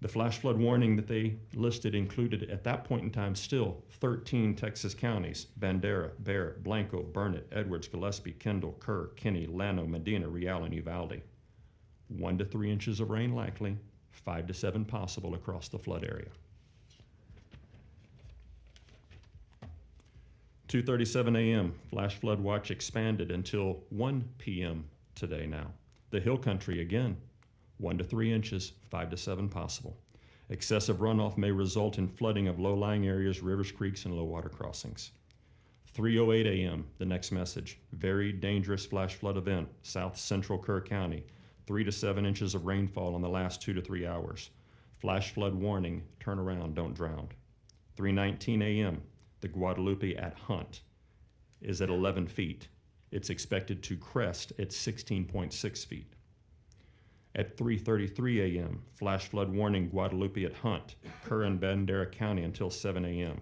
The flash flood warning that they listed included at that point in time still 13 Texas counties: Bandera, Bexar, Blanco, Burnett, Edwards, Gillespie, Kendall, Kerr, Kinney, Llano, Medina, Real, and Uvalde. 1 to 3 inches of rain likely, 5 to 7 possible across the flood area. 2:37 a.m., flash flood watch expanded until 1 p.m. today now. The hill country again, 1 to 3 inches, 5 to 7 possible. Excessive runoff may result in flooding of low-lying areas, rivers, creeks, and low water crossings. 3:08 a.m., the next message, very dangerous flash flood event, south central Kerr County, 3 to 7 inches of rainfall in the last 2 to 3 hours. Flash flood warning, turn around, don't drown. 3:19 a.m., the Guadalupe at Hunt is at 11 feet. It's expected to crest at 16.6 feet. At 3:33 a.m., flash flood warning, Guadalupe at Hunt, Kerr and Bandera County until 7 a.m.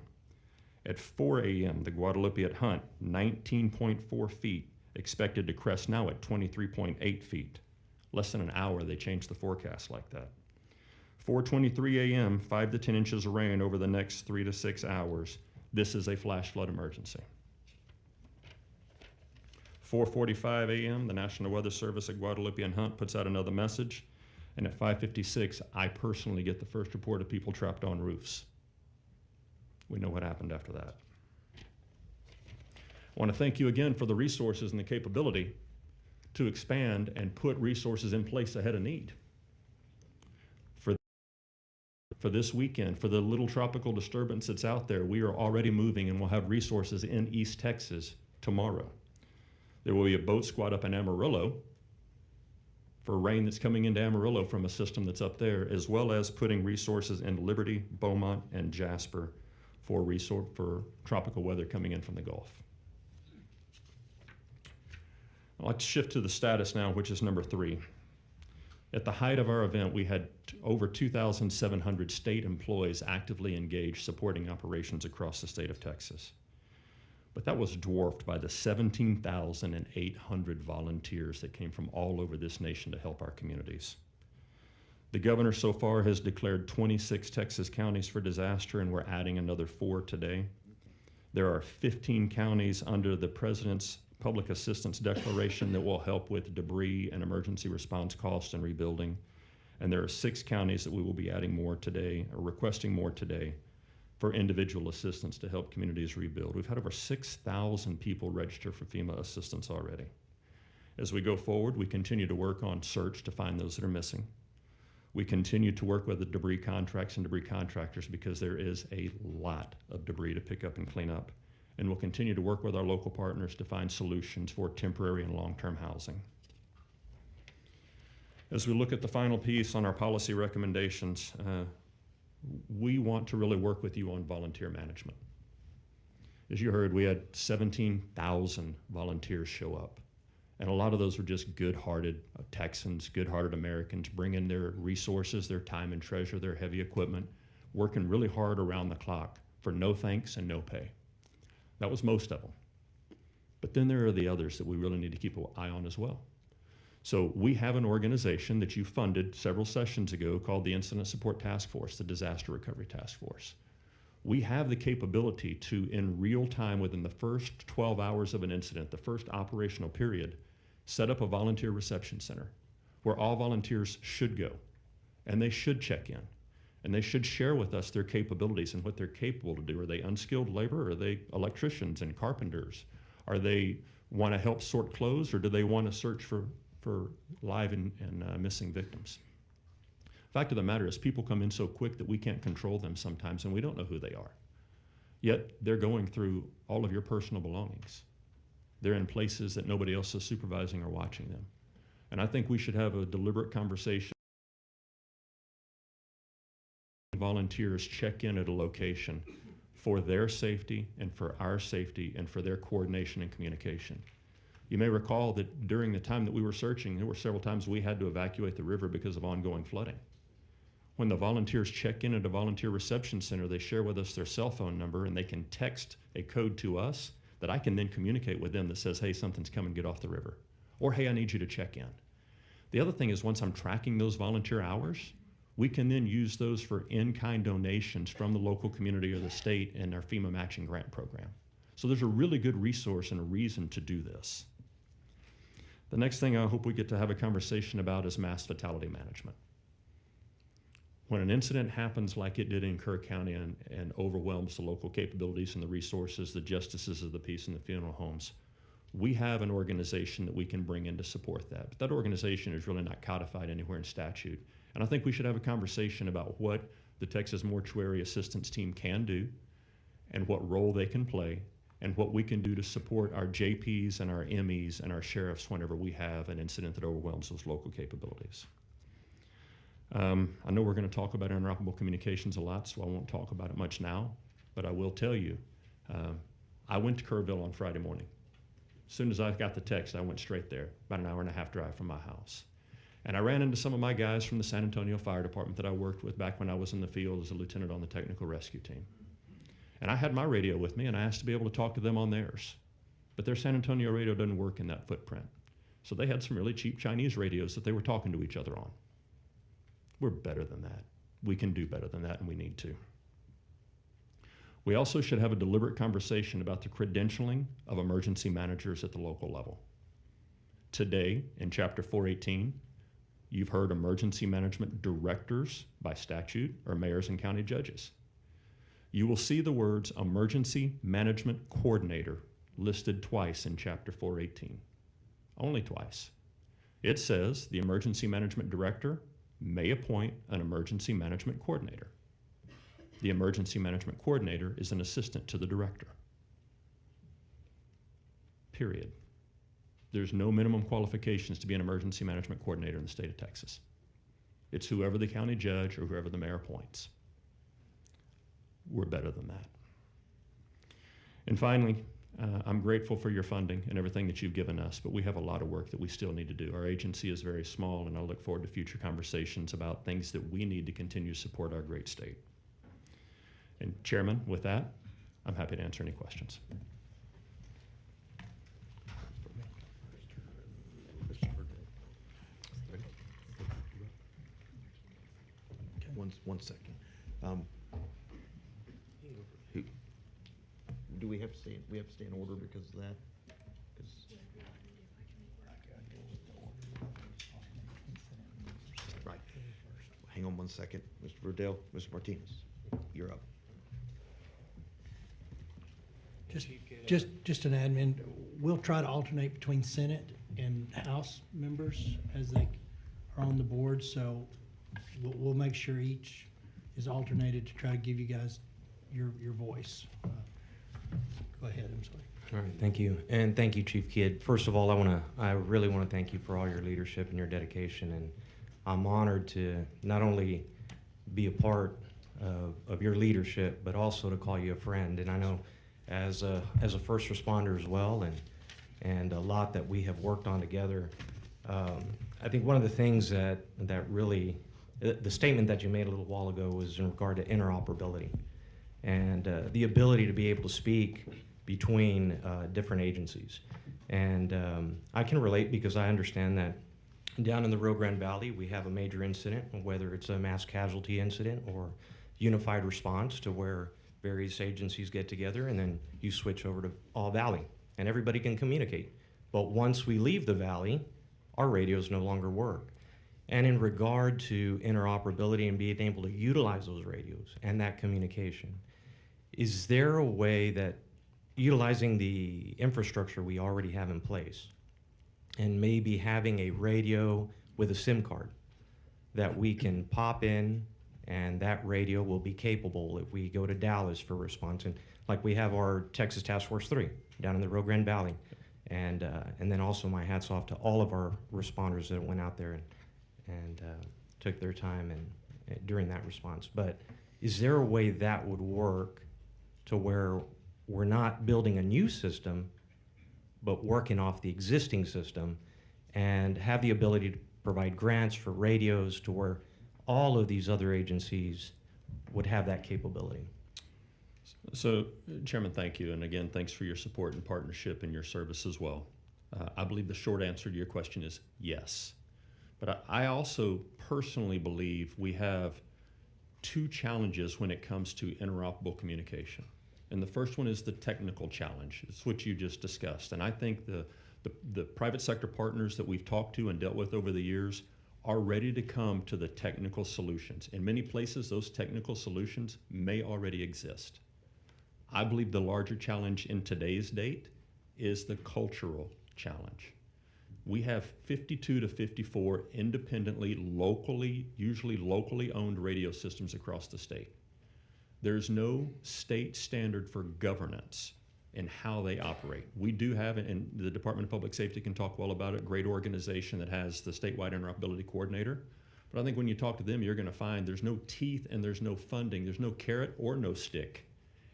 At 4 a.m., the Guadalupe at Hunt, 19.4 feet, expected to crest now at 23.8 feet. Less than an hour, they changed the forecast like that. 4:23 a.m., 5 to 10 inches of rain over the next 3 to 6 hours. This is a flash flood emergency. 4:45 a.m., the National Weather Service at Guadalupe and Hunt puts out another message. And at 5:56, I personally get the first report of people trapped on roofs. We know what happened after that. I want to thank you again for the resources and the capability to expand and put resources in place ahead of need. For for this weekend, for the little tropical disturbance that's out there, we are already moving and we'll have resources in East Texas tomorrow. There will be a boat squad up in Amarillo for rain that's coming into Amarillo from a system that's up there, as well as putting resources in Liberty, Beaumont, and Jasper for tropical weather coming in from the Gulf. I'd like to shift to the status now, which is number 3. At the height of our event, we had over 2,700 state employees actively engaged supporting operations across the state of Texas. But that was dwarfed by the 17,800 volunteers that came from all over this nation to help our communities. The governor so far has declared 26 Texas counties for disaster, and we're adding another 4 today. There are 15 counties under the President's Public Assistance Declaration that will help with debris and emergency response costs and rebuilding. And there are 6 counties that we will be adding more today, or requesting more today, for individual assistance to help communities rebuild. We've had over 6,000 people register for FEMA assistance already. As we go forward, we continue to work on search to find those that are missing. We continue to work with the debris contracts and debris contractors because there is a lot of debris to pick up and clean up. And we'll continue to work with our local partners to find solutions for temporary and long-term housing. As we look at the final piece on our policy recommendations, we want to really work with you on volunteer management. As you heard, we had 17,000 volunteers show up. And a lot of those were just good-hearted Texans, good-hearted Americans, bringing their resources, their time and treasure, their heavy equipment, working really hard around the clock for no thanks and no pay. That was most of them. But then there are the others that we really need to keep an eye on as well. So we have an organization that you funded several sessions ago called the Incident Support Task Force, the Disaster Recovery Task Force. We have the capability to, in real time, within the first 12 hours of an incident, the first operational period, set up a volunteer reception center where all volunteers should go, and they should check in. And they should share with us their capabilities and what they're capable to do. Are they unskilled labor? Are they electricians and carpenters? Are they want to help sort clothes, or do they want to search for live and missing victims? Fact of the matter is, people come in so quick that we can't control them sometimes, and we don't know who they are. Yet they're going through all of your personal belongings. They're in places that nobody else is supervising or watching them. And I think we should have a deliberate conversation. Volunteers check in at a location for their safety and for our safety and for their coordination and communication. You may recall that during the time that we were searching, there were several times we had to evacuate the river because of ongoing flooding. When the volunteers check in at a volunteer reception center, they share with us their cell phone number, and they can text a code to us that I can then communicate with them that says, hey, something's coming, get off the river. Or, hey, I need you to check in. The other thing is, once I'm tracking those volunteer hours, we can then use those for in-kind donations from the local community or the state in our FEMA matching grant program. So there's a really good resource and a reason to do this. The next thing I hope we get to have a conversation about is mass fatality management. When an incident happens like it did in Kerr County and overwhelms the local capabilities and the resources, the justices of the peace and the funeral homes, we have an organization that we can bring in to support that. But that organization is really not codified anywhere in statute. And I think we should have a conversation about what the Texas Mortuary Assistance Team can do and what role they can play and what we can do to support our JPs and our MEs and our sheriffs whenever we have an incident that overwhelms those local capabilities. I know we're going to talk about interoperable communications a lot, so I won't talk about it much now, but I will tell you, I went to Kerrville on Friday morning. As soon as I got the text, I went straight there, about an hour and a half drive from my house. And I ran into some of my guys from the San Antonio Fire Department that I worked with back when I was in the field as a lieutenant on the technical rescue team. And I had my radio with me, and I asked to be able to talk to them on theirs. But their San Antonio radio doesn't work in that footprint. So they had some really cheap Chinese radios that they were talking to each other on. We're better than that. We can do better than that, and we need to. We also should have a deliberate conversation about the credentialing of emergency managers at the local level. Today, in Chapter 418, you've heard emergency management directors by statute are mayors and county judges. You will see the words emergency management coordinator listed twice in Chapter 418, only twice. It says the emergency management director may appoint an emergency management coordinator. The emergency management coordinator is an assistant to the director. Period. There's no minimum qualifications to be an emergency management coordinator in the state of Texas. It's whoever the county judge or whoever the mayor appoints. We're better than that. And finally, I'm grateful for your funding and everything that you've given us, but we have a lot of work that we still need to do. Our agency is very small, and I look forward to future conversations about things that we need to continue to support our great state. And Chairman, with that, I'm happy to answer any questions. One second. Who, do we have to stay? We have to stay in order because of that. 'Cause- right. Hang on one second, Mr. Verdell, Mr. Martinez, you're up. Just an admin, we'll try to alternate between Senate and House members as they are on the board, so we'll make sure each is alternated to try to give you guys your voice. Go ahead, I'm sorry. All right, thank you, and thank you, Chief Kidd. First of all, I really want to thank you for all your leadership and your dedication, and I'm honored to not only be a part of your leadership, but also to call you a friend. And I know as a first responder as well, and a lot that we have worked on together. I think one of the things that really, the statement that you made a little while ago was in regard to interoperability and the ability to be able to speak between different agencies. And I can relate because I understand that down in the Rio Grande Valley, we have a major incident, whether it's a mass casualty incident or unified response, to where various agencies get together and then you switch over to all valley and everybody can communicate. But once we leave the valley, our radios no longer work. And in regard to interoperability and being able to utilize those radios and that communication, is there a way that utilizing the infrastructure we already have in place and maybe having a radio with a SIM card that we can pop in and that radio will be capable if we go to Dallas for response? And like we have our Texas Task Force 3 down in the Rio Grande Valley. And then also my hats off to all of our responders that went out there and took their time and during that response. But is there a way that would work to where we're not building a new system, but working off the existing system and have the ability to provide grants for radios to where all of these other agencies would have that capability? So, Chairman, thank you. And again, thanks for your support and partnership and your service as well. I believe the short answer to your question is yes. But I also personally believe we have two challenges when it comes to interoperable communication. And the first one is the technical challenge. It's what you just discussed. And I think the private sector partners that we've talked to and dealt with over the years are ready to come to the technical solutions. In many places, those technical solutions may already exist. I believe the larger challenge in today's date is the cultural challenge. We have 52 to 54 independently, usually locally owned radio systems across the state. There's no state standard for governance in how they operate. We do have, and the Department of Public Safety can talk well about it, a great organization that has the statewide interoperability coordinator. But I think when you talk to them, you're going to find there's no teeth and there's no funding. There's no carrot or no stick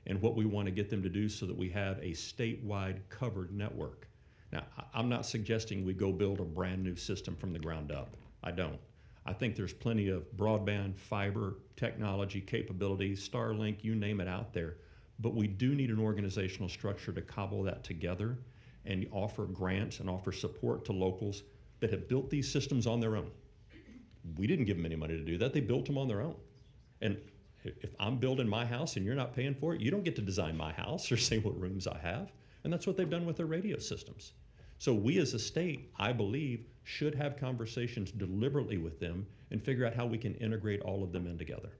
in what we want to get them to do so that we have a statewide covered network. Now, I'm not suggesting we go build a brand new system from the ground up. I don't. I think there's plenty of broadband, fiber, technology, capabilities, Starlink, you name it out there. But we do need an organizational structure to cobble that together and offer grants and offer support to locals that have built these systems on their own. We didn't give them any money to do that. They built them on their own. And if I'm building my house and you're not paying for it, you don't get to design my house or say what rooms I have. And that's what they've done with their radio systems. So we as a state, I believe, should have conversations deliberately with them and figure out how we can integrate all of them in together.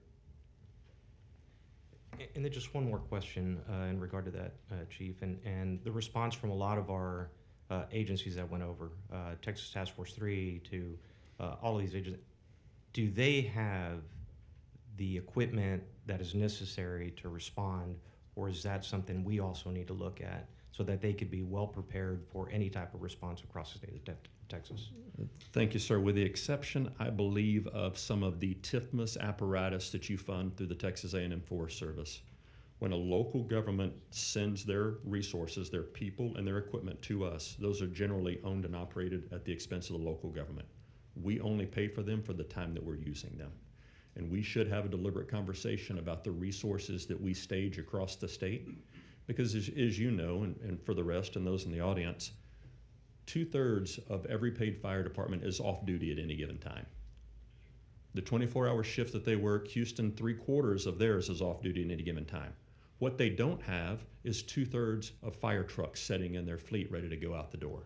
And then just one more question in regard to that, Chief, and the response from a lot of our agencies that went over, Texas Task Force 3 to all of these agencies, do they have the equipment that is necessary to respond, or is that something we also need to look at so that they could be well prepared for any type of response across the state of Texas? Thank you, sir. With the exception, I believe, of some of the TIFMAS apparatus that you fund through the Texas A&M Forest Service, when a local government sends their resources, their people and their equipment to us, those are generally owned and operated at the expense of the local government. We only pay for them for the time that we're using them. And we should have a deliberate conversation about the resources that we stage across the state. Because as you know, and for the rest and those in the audience, 2/3 of every paid fire department is off duty at any given time. The 24-hour shift that they work, Houston, 3/4 of theirs is off duty at any given time. What they don't have is 2/3 of fire trucks sitting in their fleet ready to go out the door.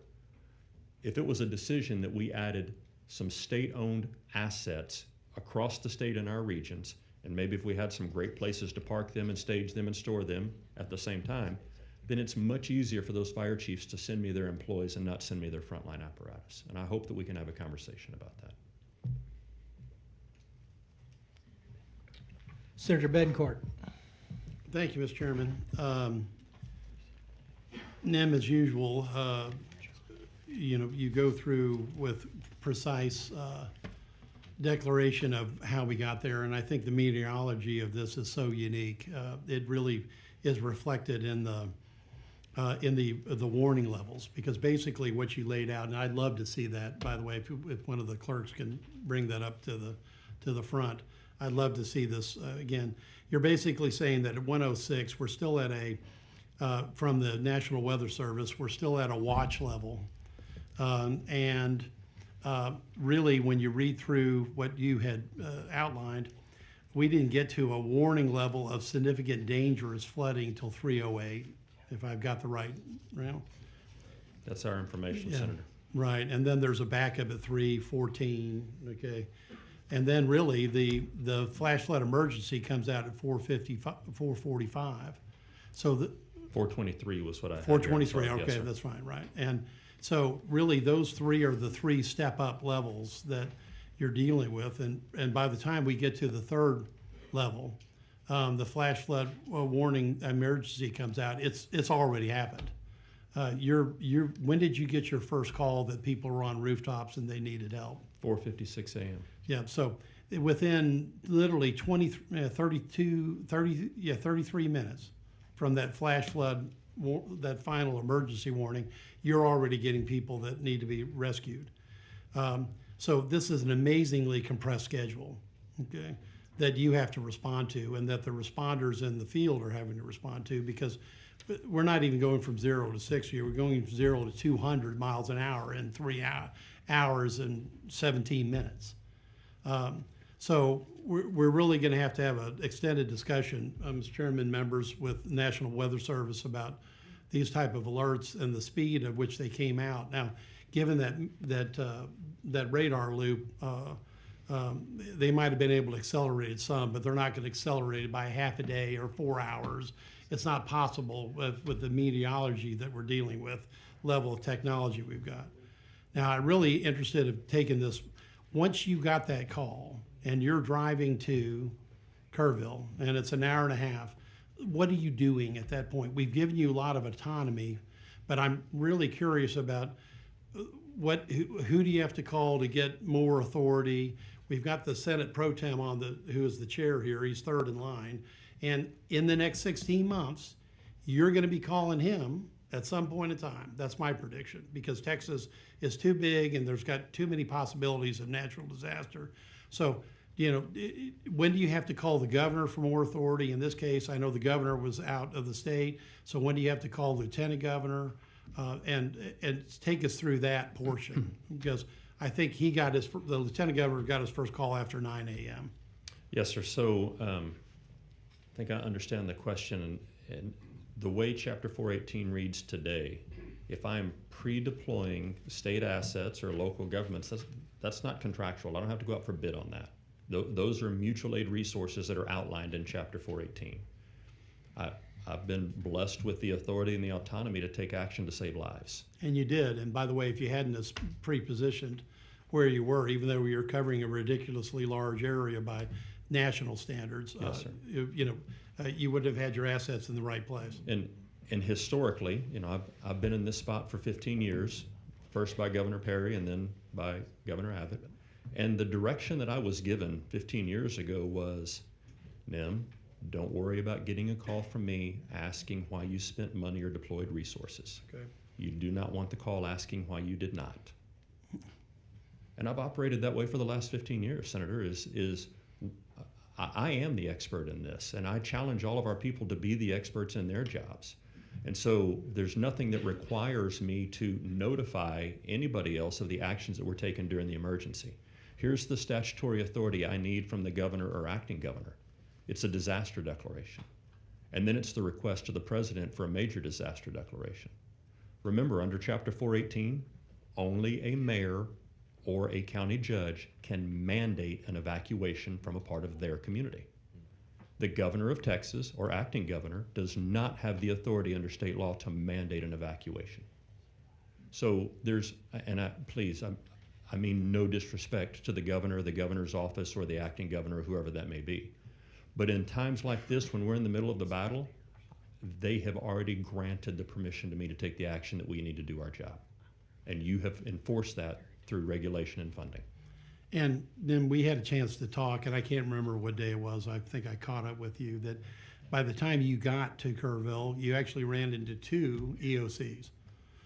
If it was a decision that we added some state-owned assets across the state in our regions, and maybe if we had some great places to park them and stage them and store them at the same time, then it's much easier for those fire chiefs to send me their employees and not send me their frontline apparatus. And I hope that we can have a conversation about that. Senator Bedencourt. Thank you, Mr. Chairman. NEM, as usual, you go through with precise declaration of how we got there, and I think the meteorology of this is so unique. It really is reflected in the warning levels, because basically what you laid out, and I'd love to see that, by the way, if one of the clerks can bring that up to the front. I'd love to see this again. You're basically saying that at 106, we're still at from the National Weather Service, we're still at a watch level. Really, when you read through what you had outlined, we didn't get to a warning level of significant dangerous flooding until 3:08, if I've got the right, That's our information, Yeah. Senator. Right, and then there's a backup at 3:14, okay? And then really, the flash flood emergency comes out at 4:45. So the 423 was what I had. 423, here. Sorry. Yes, okay, sir. that's fine, right. And so really, those three are the three step-up levels that you're dealing with. And by the time we get to the third level, the flash flood warning emergency comes out, it's already happened. When did you get your first call that people were on rooftops and they needed help? 4:56 a.m. Yeah, so within literally 33 minutes from that flash flood, that final emergency warning, you're already getting people that need to be rescued. So this is an amazingly compressed schedule, okay, that you have to respond to, and that the responders in the field are having to respond to, because we're not even going from 0 to 60. We're going from 0 to 200 miles an hour in 3 hours and 17 minutes. So we're really going to have an extended discussion, Mr. Chairman, members, with National Weather Service about these type of alerts and the speed at which they came out. Now, given that radar loop, they might have been able to accelerate it some, but they're not going to accelerate it by half a day or 4 hours. It's not possible with the meteorology that we're dealing with, level of technology we've got. Now, I'm really interested in taking this. Once you got that call and you're driving to Kerrville and it's an hour and a half, what are you doing at that point? We've given you a lot of autonomy, but I'm really curious about who do you have to call to get more authority? We've got the Senate Pro Tem who is the chair here. He's third in line. And in the next 16 months, you're going to be calling him at some point in time. That's my prediction, because Texas is too big and there's got too many possibilities of natural disaster. So, when do you have to call the governor for more authority? In this case, I know the governor was out of the state. So when do you have to call the lieutenant governor? And take us through that portion, because I think the lieutenant governor got his first call after 9 a.m. Yes, sir. So I think I understand the question, and the way Chapter 418 reads today, if I'm pre-deploying state assets or local governments, that's not contractual. I don't have to go out for bid on that. Those are mutual aid resources that are outlined in Chapter 418. I've been blessed with the authority and the autonomy to take action to save lives. And you did. And by the way, if you hadn't pre-positioned where you were, even though you're covering a ridiculously large area by national standards, Yes, sir. you would have had your assets in the right place. And historically, I've been in this spot for 15 years, first by Governor Perry and then by Governor Abbott. And the direction that I was given 15 years ago was, Nim, don't worry about getting a call from me asking why you spent money or deployed resources. Okay. You do not want the call asking why you did not. And I've operated that way for the last 15 years, Senator, I am the expert in this, and I challenge all of our people to be the experts in their jobs. And so there's nothing that requires me to notify anybody else of the actions that were taken during the emergency. Here's the statutory authority I need from the governor or acting governor. It's a disaster declaration. And then it's the request to the president for a major disaster declaration. Remember, under Chapter 418, only a mayor or a county judge can mandate an evacuation from a part of their community. The governor of Texas or acting governor does not have the authority under state law to mandate an evacuation. So there's, and I mean no disrespect to the governor, the governor's office, or the acting governor, whoever that may be. But in times like this, when we're in the middle of the battle, they have already granted the permission to me to take the action that we need to do our job. And you have enforced that through regulation and funding. And then we had a chance to talk, and I can't remember what day it was. I think I caught up with you that by the time you got to Kerrville, you actually ran into two EOCs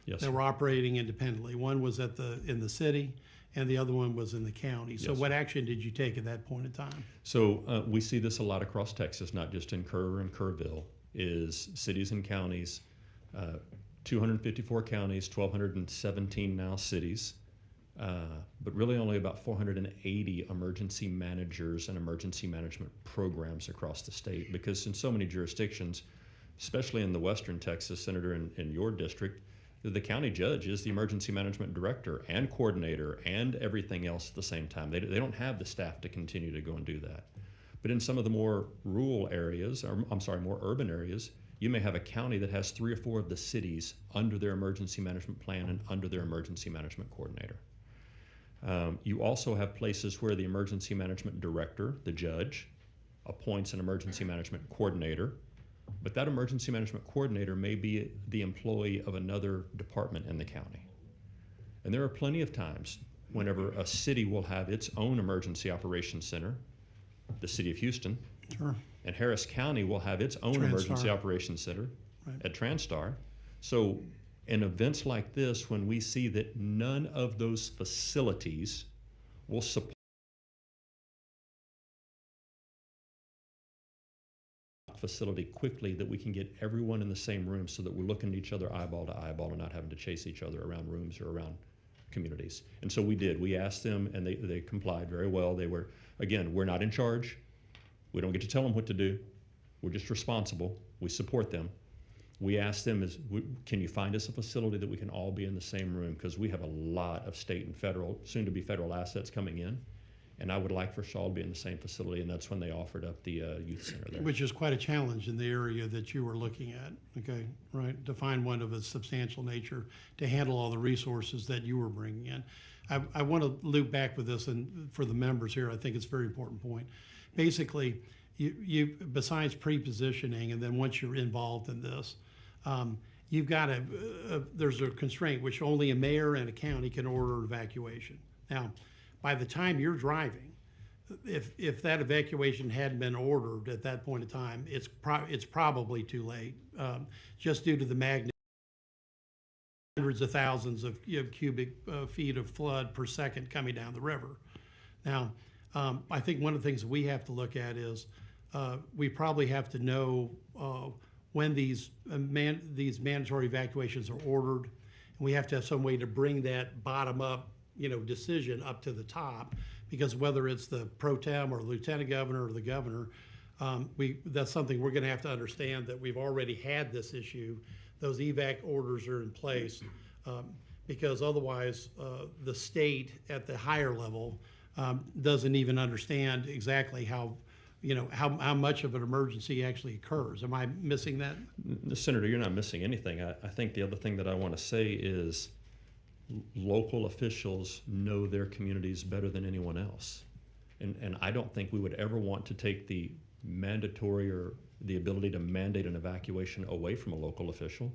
Yes, that sir. were operating independently. One was in the city, and the other one was in the county. So Yes, what sir. action did you take at that point in time? So we see this a lot across Texas, not just in Kerr and Kerrville, is cities and counties, 254 counties, 1,217 now cities, but really only about 480 emergency managers and emergency management programs across the state, because in so many jurisdictions, especially in the western Texas, Senator, in your district, the county judge is the emergency management director and coordinator and everything else at the same time. They don't have the staff to continue to go and do that. But in some of the more rural areas, or I'm sorry, more urban areas, you may have a county that has 3 or 4 of the cities under their emergency management plan and under their emergency management coordinator. You also have places where the emergency management director, the judge, appoints an emergency management coordinator, but that emergency management coordinator may be the employee of another department in the county. And there are plenty of times whenever a city will have its own emergency operations center, the city of Houston, Sure. and Harris County will have its own Transtar. emergency operations center Right. at Transtar. So in events like this, when we see that none of those facilities will support facility quickly, that we can get everyone in the same room so that we're looking at each other eyeball to eyeball and not having to chase each other around rooms or around communities. And so we did. We asked them, and they complied very well. They were, again, we're not in charge. We don't get to tell them what to do. We're just responsible. We support them. We asked them, can you find us a facility that we can all be in the same room? Because we have a lot of state and federal, soon to be federal assets coming in. And I would like for Shaw to be in the same facility, and that's when they offered up the youth center there. Which is quite a challenge in the area that you were looking at, okay, right? To find one of a substantial nature to handle all the resources that you were bringing in. I want to loop back with this, and for the members here, I think it's a very important point. Basically, you besides pre-positioning, and then once you're involved in this, you've got there's a constraint which only a mayor and a county can order evacuation. Now, by the time you're driving, if that evacuation hadn't been ordered at that point in time, it's probably too late, just due to the magnitude, hundreds of thousands of cubic feet of flood per second coming down the river. Now, I think one of the things we have to look at is we probably have to know when these mandatory evacuations are ordered, and we have to have some way to bring that bottom up decision up to the top, because whether it's the pro tem or lieutenant governor or the governor, that's something we're going to have to understand, that we've already had this issue. Those evac orders are in place, because otherwise the state at the higher level doesn't even understand exactly how much of an emergency actually occurs. Am I missing that? Senator, you're not missing anything. I think the other thing that I want to say is local officials know their communities better than anyone else. And I don't think we would ever want to take the mandatory or the ability to mandate an evacuation away from a local official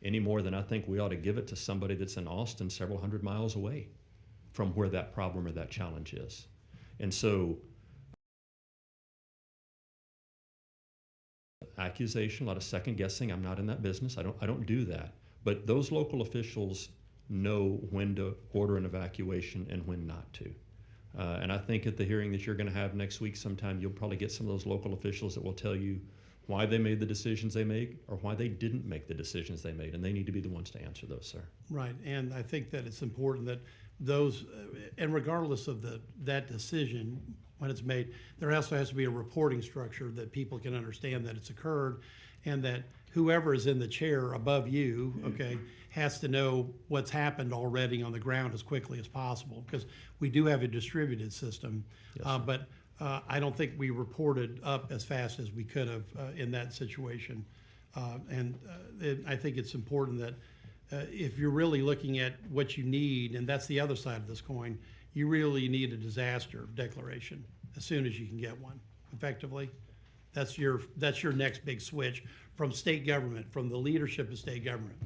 any more than I think we ought to give it to somebody that's in Austin several hundred miles away from where that problem or that challenge is. And so accusation, a lot of second guessing, I'm not in that business. I don't do that. But those local officials know when to order an evacuation and when not to. And I think at the hearing that you're going to have next week sometime, you'll probably get some of those local officials that will tell you why they made the decisions they made or why they didn't make the decisions they made. And they need to be the ones to answer those, sir. Right, and I think that it's important that those, and regardless of that decision, when it's made, there also has to be a reporting structure that people can understand that it's occurred, and that whoever is in the chair above you, okay, has to know what's happened already on the ground as quickly as possible, because we do have a distributed system. Yes, But I don't think we reported up as fast as we could have in that situation. I think it's important that if you're really looking at what you need, and that's the other side of this coin, you really need a disaster declaration as soon as you can get one, effectively. That's your next big switch from state government, from the leadership of state government.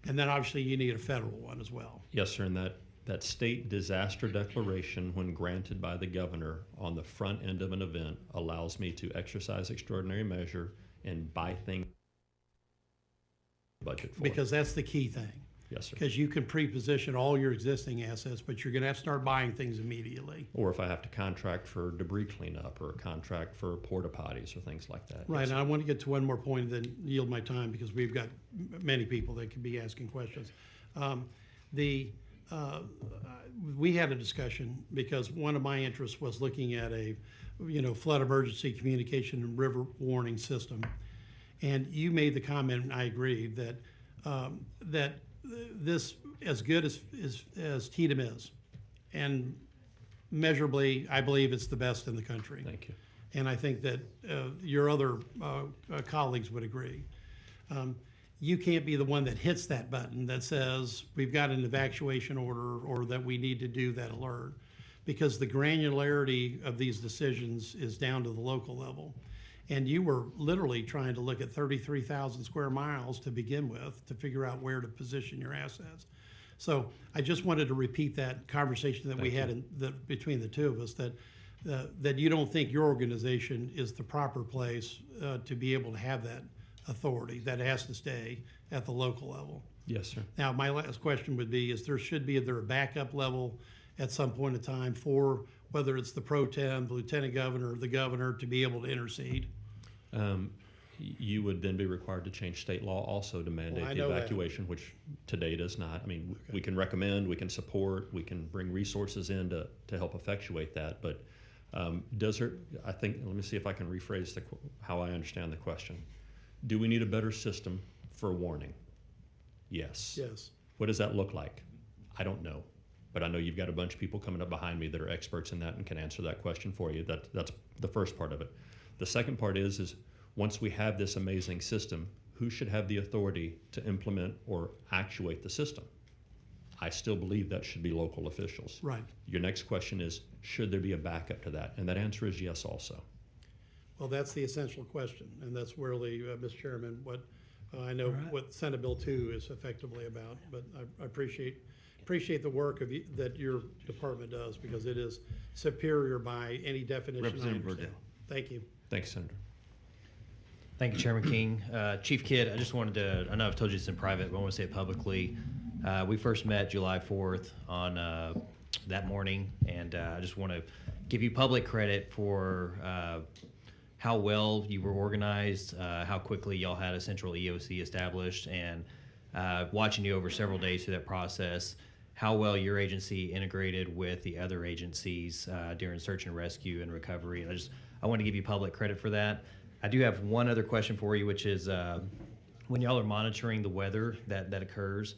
And then obviously you need a federal one as well. Yes, sir, and that state disaster declaration, when granted by the governor on the front end of an event, allows me to exercise extraordinary measure and buy things budget for. Because that's the key thing. Yes, sir. Because you can pre-position all your existing assets, but you're gonna have to start buying things immediately. Or if I have to contract for debris cleanup or contract for porta potties or things like that. Right, Yes, and I want to get to one more point and then yield my time because we've got many people that could be asking questions. We had a discussion because one of my interests was looking at a, flood emergency communication and river warning system. And you made the comment, and I agreed, that this, as good as TDM is, and measurably, I believe it's the best in the country. Thank you. And I think that your other colleagues would agree. You can't be the one that hits that button that says we've got an evacuation order or that we need to do that alert, because the granularity of these decisions is down to the local level. And you were literally trying to look at 33,000 square miles to begin with to figure out where to position your assets. So I just wanted to repeat that conversation that we had between the two of us, that you don't think your organization is the proper place to be able to have that authority, that it has to stay at the local level. Yes, sir. Now, my last question would be, is there a backup level at some point in time for whether it's the pro tem, the lieutenant governor, or the governor to be able to intercede? You would then be required to change state law also to mandate Well, I the know that. evacuation, which today does not. I mean, we can recommend, we can support, we can bring resources in to help effectuate that. But I think, let me see if I can rephrase how I understand the question. Do we need a better system for warning? Yes. Yes. What does that look like? I don't know. But I know you've got a bunch of people coming up behind me that are experts in that and can answer that question for you. That's the first part of it. The second part is once we have this amazing system, who should have the authority to implement or actuate the system? I still believe that should be local officials. Right. Your next question is, should there be a backup to that? And that answer is yes also. Well, that's the essential question, and that's really, Mr. Chairman, what I know what Senate Bill 2 is effectively about. But I appreciate the work that your department does, because it is superior by any definition I Representative understand. Thank you. Thanks, Senator. Thank you, Chairman King. Chief Kidd, I just wanted to, I know I've told you this in private, but I want to say it publicly. We first met July 4th on that morning, and I just want to give you public credit for how well you were organized, how quickly y'all had a central EOC established, and watching you over several days through that process, how well your agency integrated with the other agencies during search and rescue and recovery. And I want to give you public credit for that. I do have one other question for you, which is when y'all are monitoring the weather that occurs,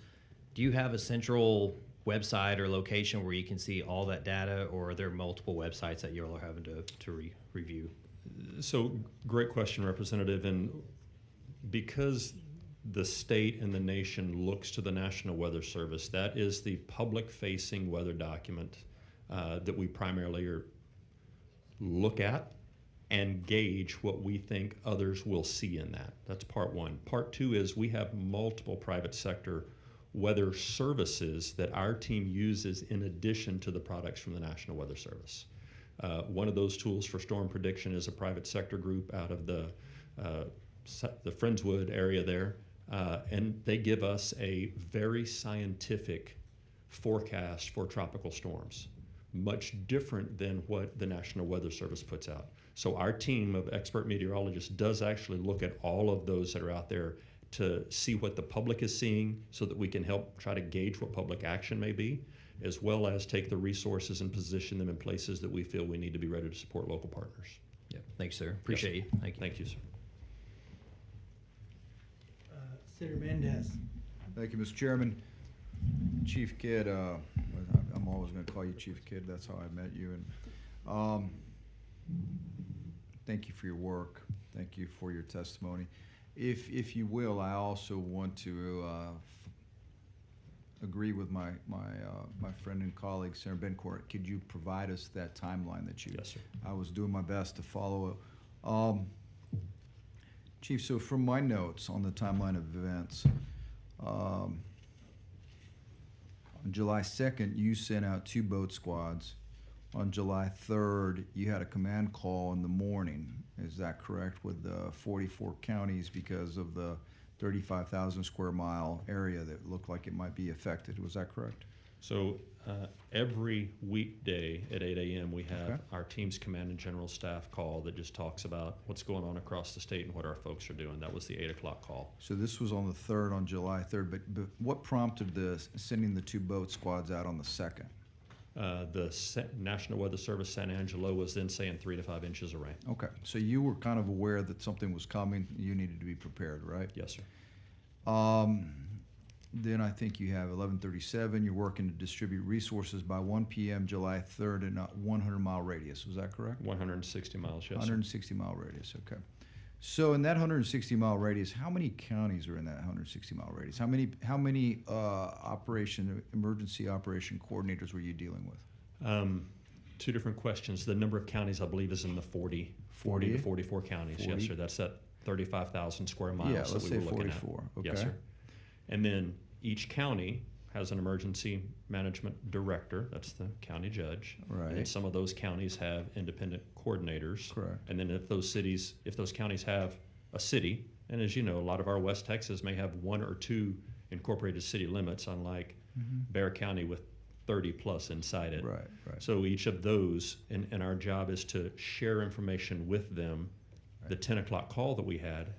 do you have a central website or location where you can see all that data, or are there multiple websites that y'all are having to review? So great question, Representative. And because the state and the nation looks to the National Weather Service, that is the public-facing weather document that we primarily are look at and gauge what we think others will see in that. That's part one. Part two is we have multiple private sector weather services that our team uses in addition to the products from the National Weather Service. One of those tools for storm prediction is a private sector group out of the Friendswood area there, and they give us a very scientific forecast for tropical storms, much different than what the National Weather Service puts out. So our team of expert meteorologists does actually look at all of those that are out there to see what the public is seeing so that we can help try to gauge what public action may be, as well as take the resources and position them in places that we feel we need to be ready to support local partners. Yeah, thanks, sir. Appreciate you. Thank you. Thank you, sir. Senator Mendez. Thank you, Mr. Chairman. Chief Kidd, I'm always going to call you Chief Kidd. That's how I met you. And thank you for your work. Thank you for your testimony. If you will, I also want to agree with my friend and colleague, Senator Bencourt. Could you provide us that timeline that you? Yes, sir. I was doing my best to follow it. Chief, so from my notes on the timeline of events, on July 2nd, you sent out 2 boat squads. On July 3rd, you had a command call in the morning. Is that correct, with the 44 counties because of the 35,000 square mile area that looked like it might be affected? Was that correct? So every weekday at 8 a.m. we have Okay. our team's command and general staff call that just talks about what's going on across the state and what our folks are doing. That was the 8 o'clock call. So this was on the 3rd, on July 3rd, but what prompted sending the 2 boat squads out on the 2nd? National Weather Service San Angelo was then saying 3 to 5 inches of rain. Okay, so you were kind of aware that something was coming, you needed to be prepared, right? Yes, sir. Then I think you have 1137, you're working to distribute resources by 1 p.m. July 3rd in a 100-mile radius, was that correct? 160 miles, yes, sir. 160-mile radius, okay. So in that 160-mile radius, how many counties are in that 160-mile radius? How many emergency operation coordinators were you dealing with? 2 different questions. The number of counties, I believe, is in the 40 to 44 counties. 40? Yes, sir. That's that 35,000 square miles Yeah, that let's we say were looking 44, at. Yes, okay. sir. And then each county has an emergency management director. That's the county judge. Right. And some of those counties have independent coordinators. Correct. And then if those counties have a city, and as you know, a lot of our West Texas may have 1 or 2 incorporated city limits, unlike Bexar County with 30 plus inside it. Right, right. So each of those, and our job is to share information with them. The 10 o'clock call that we had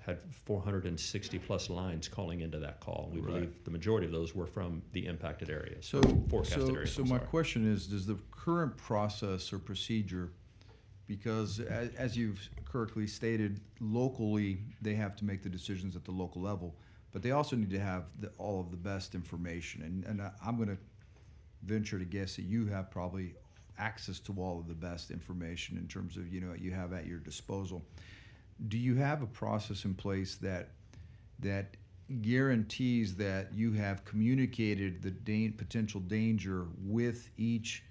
460 plus lines calling into that call. We Right. believe the majority of those were from the impacted areas, So, forecasted areas. so I'm my sorry. question is, does the current process or procedure, because as you've correctly stated, locally, they have to make the decisions at the local level, but they also need to have all of the best information. And I'm going to venture to guess that you have probably access to all of the best information in terms of, you have at your disposal. Do you have a process in place that guarantees that you have communicated the potential danger with each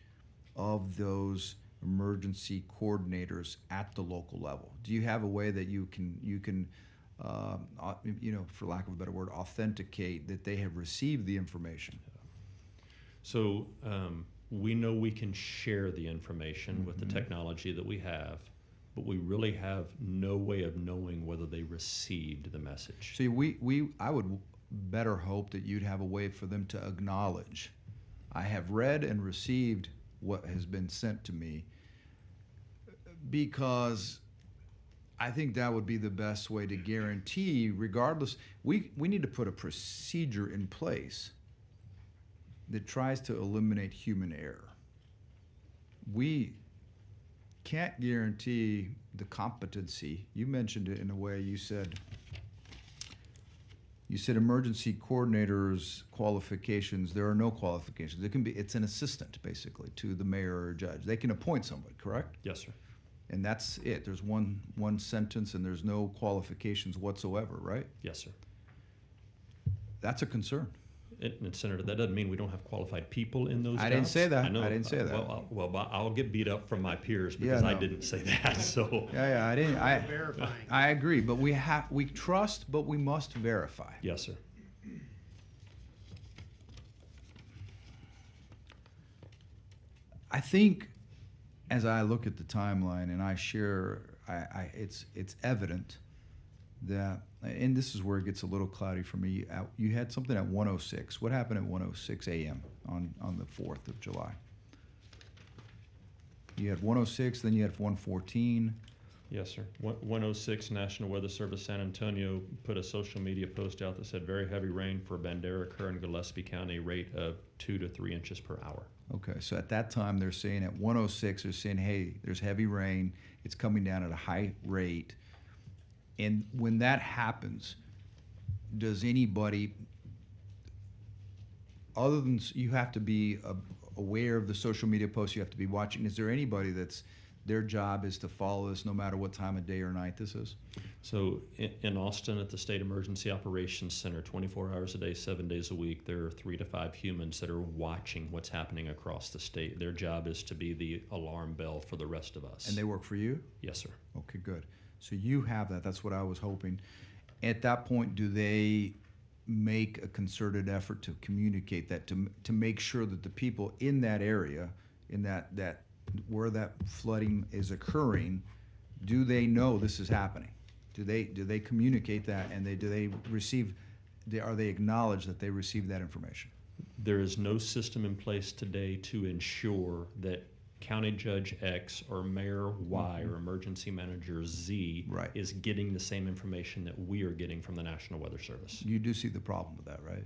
of those emergency coordinators at the local level? Do you have a way that you can for lack of a better word, authenticate that they have received the information? So we know we can share the information with the technology that we have, but we really have no way of knowing whether they received the message. See, I would better hope that you'd have a way for them to acknowledge, I have read and received what has been sent to me, because I think that would be the best way to guarantee, regardless, we need to put a procedure in place that tries to eliminate human error. We can't guarantee the competency. You mentioned it in a way. You said emergency coordinators qualifications. There are no qualifications. It's an assistant basically to the mayor or judge. They can appoint somebody, correct? Yes, sir. And that's it. There's one sentence and there's no qualifications whatsoever, right? Yes, sir. That's a concern. and Senator, that doesn't mean we don't have qualified people in those jobs. I didn't say that. I know. I didn't say that. Well, I'll get beat up from my peers because Yeah, I no. didn't say that. So Yeah, I didn't. Verifying. I agree, but we trust, but we must verify. yes, sir. I think, as I look at the timeline and I share, it's evident that, and this is where it gets a little cloudy for me. You had something at 1:06. What happened at 1:06 a.m. on the 4th of July? You had 1:06, then you had 1:14. Yes, sir. 106 National Weather Service San Antonio put a social media post out that said very heavy rain for Bandera, Kerr, and Gillespie County, rate of 2 to 3 inches per hour. Okay, so at that time they're saying at 1:06 they're saying, hey, there's heavy rain. It's coming down at a high rate. And when that happens, does anybody, other than you have to be aware of the social media posts, you have to be watching, is there anybody that's their job is to follow this no matter what time of day or night this is? So in Austin at the State Emergency Operations Center, 24 hours a day, 7 days a week, there are 3 to 5 humans that are watching what's happening across the state. Their job is to be the alarm bell for the rest of us. And they work for you? Yes, sir. Okay, good. So you have that. That's what I was hoping. At that point, do they make a concerted effort to communicate that, to make sure that the people in that area, in that where that flooding is occurring, do they know this is happening? Do they communicate that, and are they acknowledge that they received that information? There is no system in place today to ensure that County Judge X or Mayor Y or Emergency Manager Z Right. is getting the same information that we are getting from the National Weather Service. You do see the problem with that, right?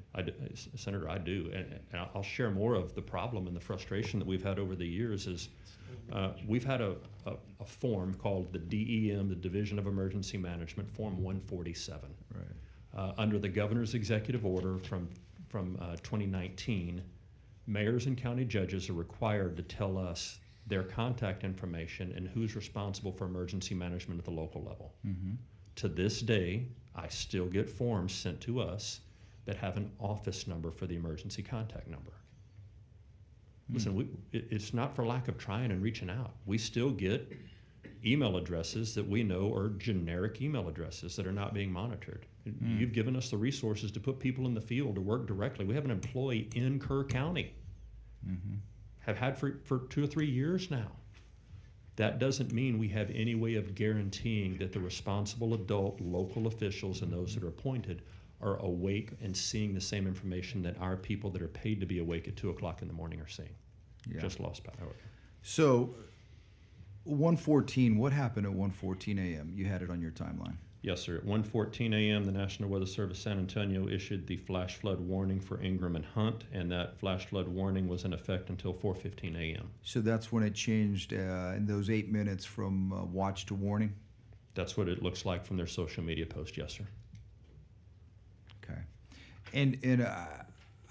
Senator, I do, and I'll share more of the problem and the frustration that we've had over the years is we've had a form called the DEM, the Division of Emergency Management, Form 147. Right. Under the governor's executive order from 2019, mayors and county judges are required to tell us their contact information and who's responsible for emergency management at the local level. Mm-hmm. To this day, I still get forms sent to us that have an office number for the emergency contact number. Listen, it's not for lack of trying and reaching out. We still get email addresses that we know are generic email addresses that are not being monitored. You've given us the resources to put people in the field to work directly. We have an employee in Kerr County, have had for 2 or 3 years now. That doesn't mean we have any way of guaranteeing that the responsible adult local officials and those that are appointed are awake and seeing the same information that our people that are paid to be awake at 2 o'clock in the morning are seeing. Yeah. Just lost power. So 1:14, what happened at 1:14 a.m.? You had it on your timeline. Yes, sir. At 1:14 a.m., the National Weather Service San Antonio issued the flash flood warning for Ingram and Hunt, and that flash flood warning was in effect until 4:15 a.m. So that's when it changed in those 8 minutes from watch to warning? That's what it looks like from their social media post, yes, sir. Okay. And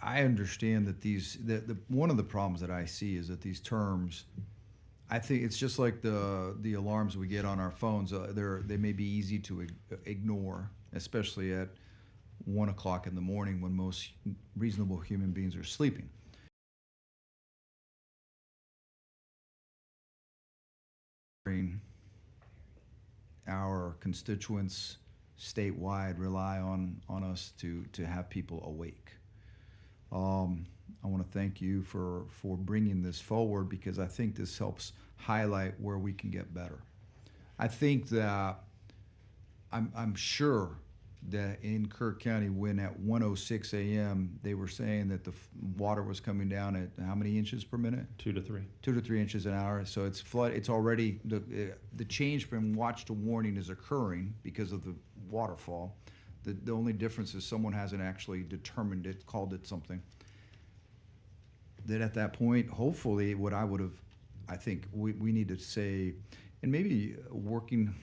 I understand that the one of the problems that I see is that these terms, I think it's just like the alarms we get on our phones. They may be easy to ignore, especially at 1 o'clock in the morning when most reasonable human beings are sleeping. Our constituents statewide rely on us to have people awake. I want to thank you for bringing this forward, because I think this helps highlight where we can get better. I think that I'm sure that in Kerr County, when at 1:06 a.m. they were saying that the water was coming down at how many inches per minute? 2 to 3. 2 to 3 inches an hour. So it's flood. It's already the change from watch to warning is occurring because of the waterfall. The only difference is someone hasn't actually determined it, called it something. That at that point, hopefully, what I think we need to say, and maybe working.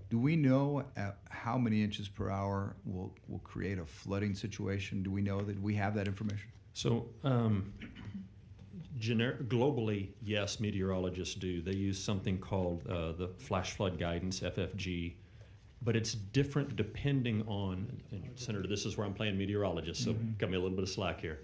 Do we know at how many inches per hour will create a flooding situation? Do we know that we have that information? So globally, yes, meteorologists do. They use something called the Flash Flood Guidance, FFG. but it's different depending on, and Senator, this is where I'm playing meteorologist, so cut me a little bit of slack here.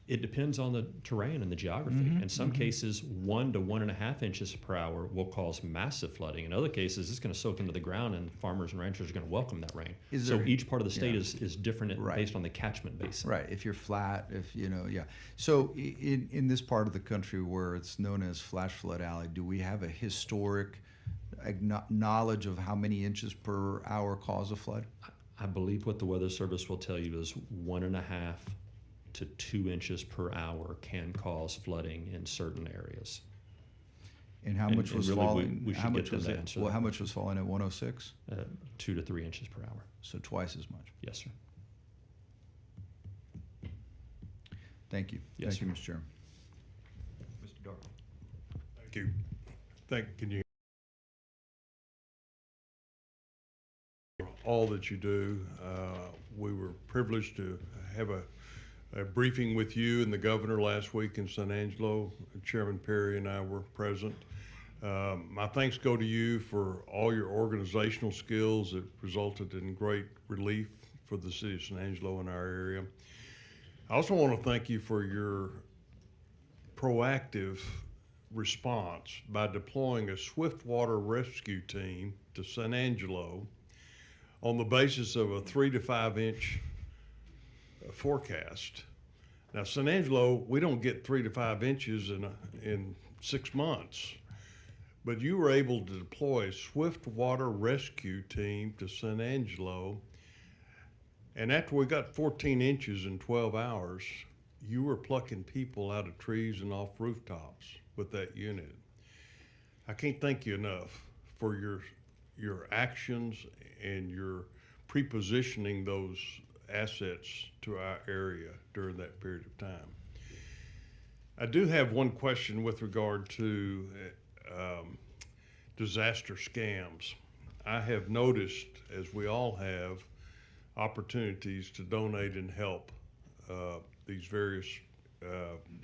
It depends on the terrain and the geography. In some cases, 1 to 1.5 inches per hour will cause massive flooding. In other cases, it's going to soak into the ground, and farmers and ranchers are going to welcome that rain. So each part of the state is different based on the catchment basin. Right. If you're flat, So in this part of the country where it's known as Flash Flood Alley, do we have a historic knowledge of how many inches per hour cause a flood? I believe what the Weather Service will tell you is 1.5 to 2 inches per hour can cause flooding in certain areas. And how much was really falling? we should How get much them was to it? answer Well, that. how much was falling at 106? 2 to 3 inches per hour. So twice as much. Yes, sir. Thank you. Yes, Thank you, sir. Mr. Chairman. Mr. Dark. Thank you. Can you all that you do? We were privileged to have a briefing with you and the governor last week in San Angelo. Chairman Perry and I were present. My thanks go to you for all your organizational skills that resulted in great relief for the city of San Angelo and our area. I also want to thank you for your proactive response by deploying a swiftwater rescue team to San Angelo on the basis of a 3 to 5 inch forecast. Now, San Angelo, we don't get 3 to 5 inches in 6 months, but you were able to deploy a swiftwater rescue team to San Angelo, and after we got 14 inches in 12 hours, you were plucking people out of trees and off rooftops with that unit. I can't thank you enough for your actions and your pre-positioning those assets to our area during that period of time. I do have one question with regard to disaster scams. I have noticed, as we all have, opportunities to donate and help these various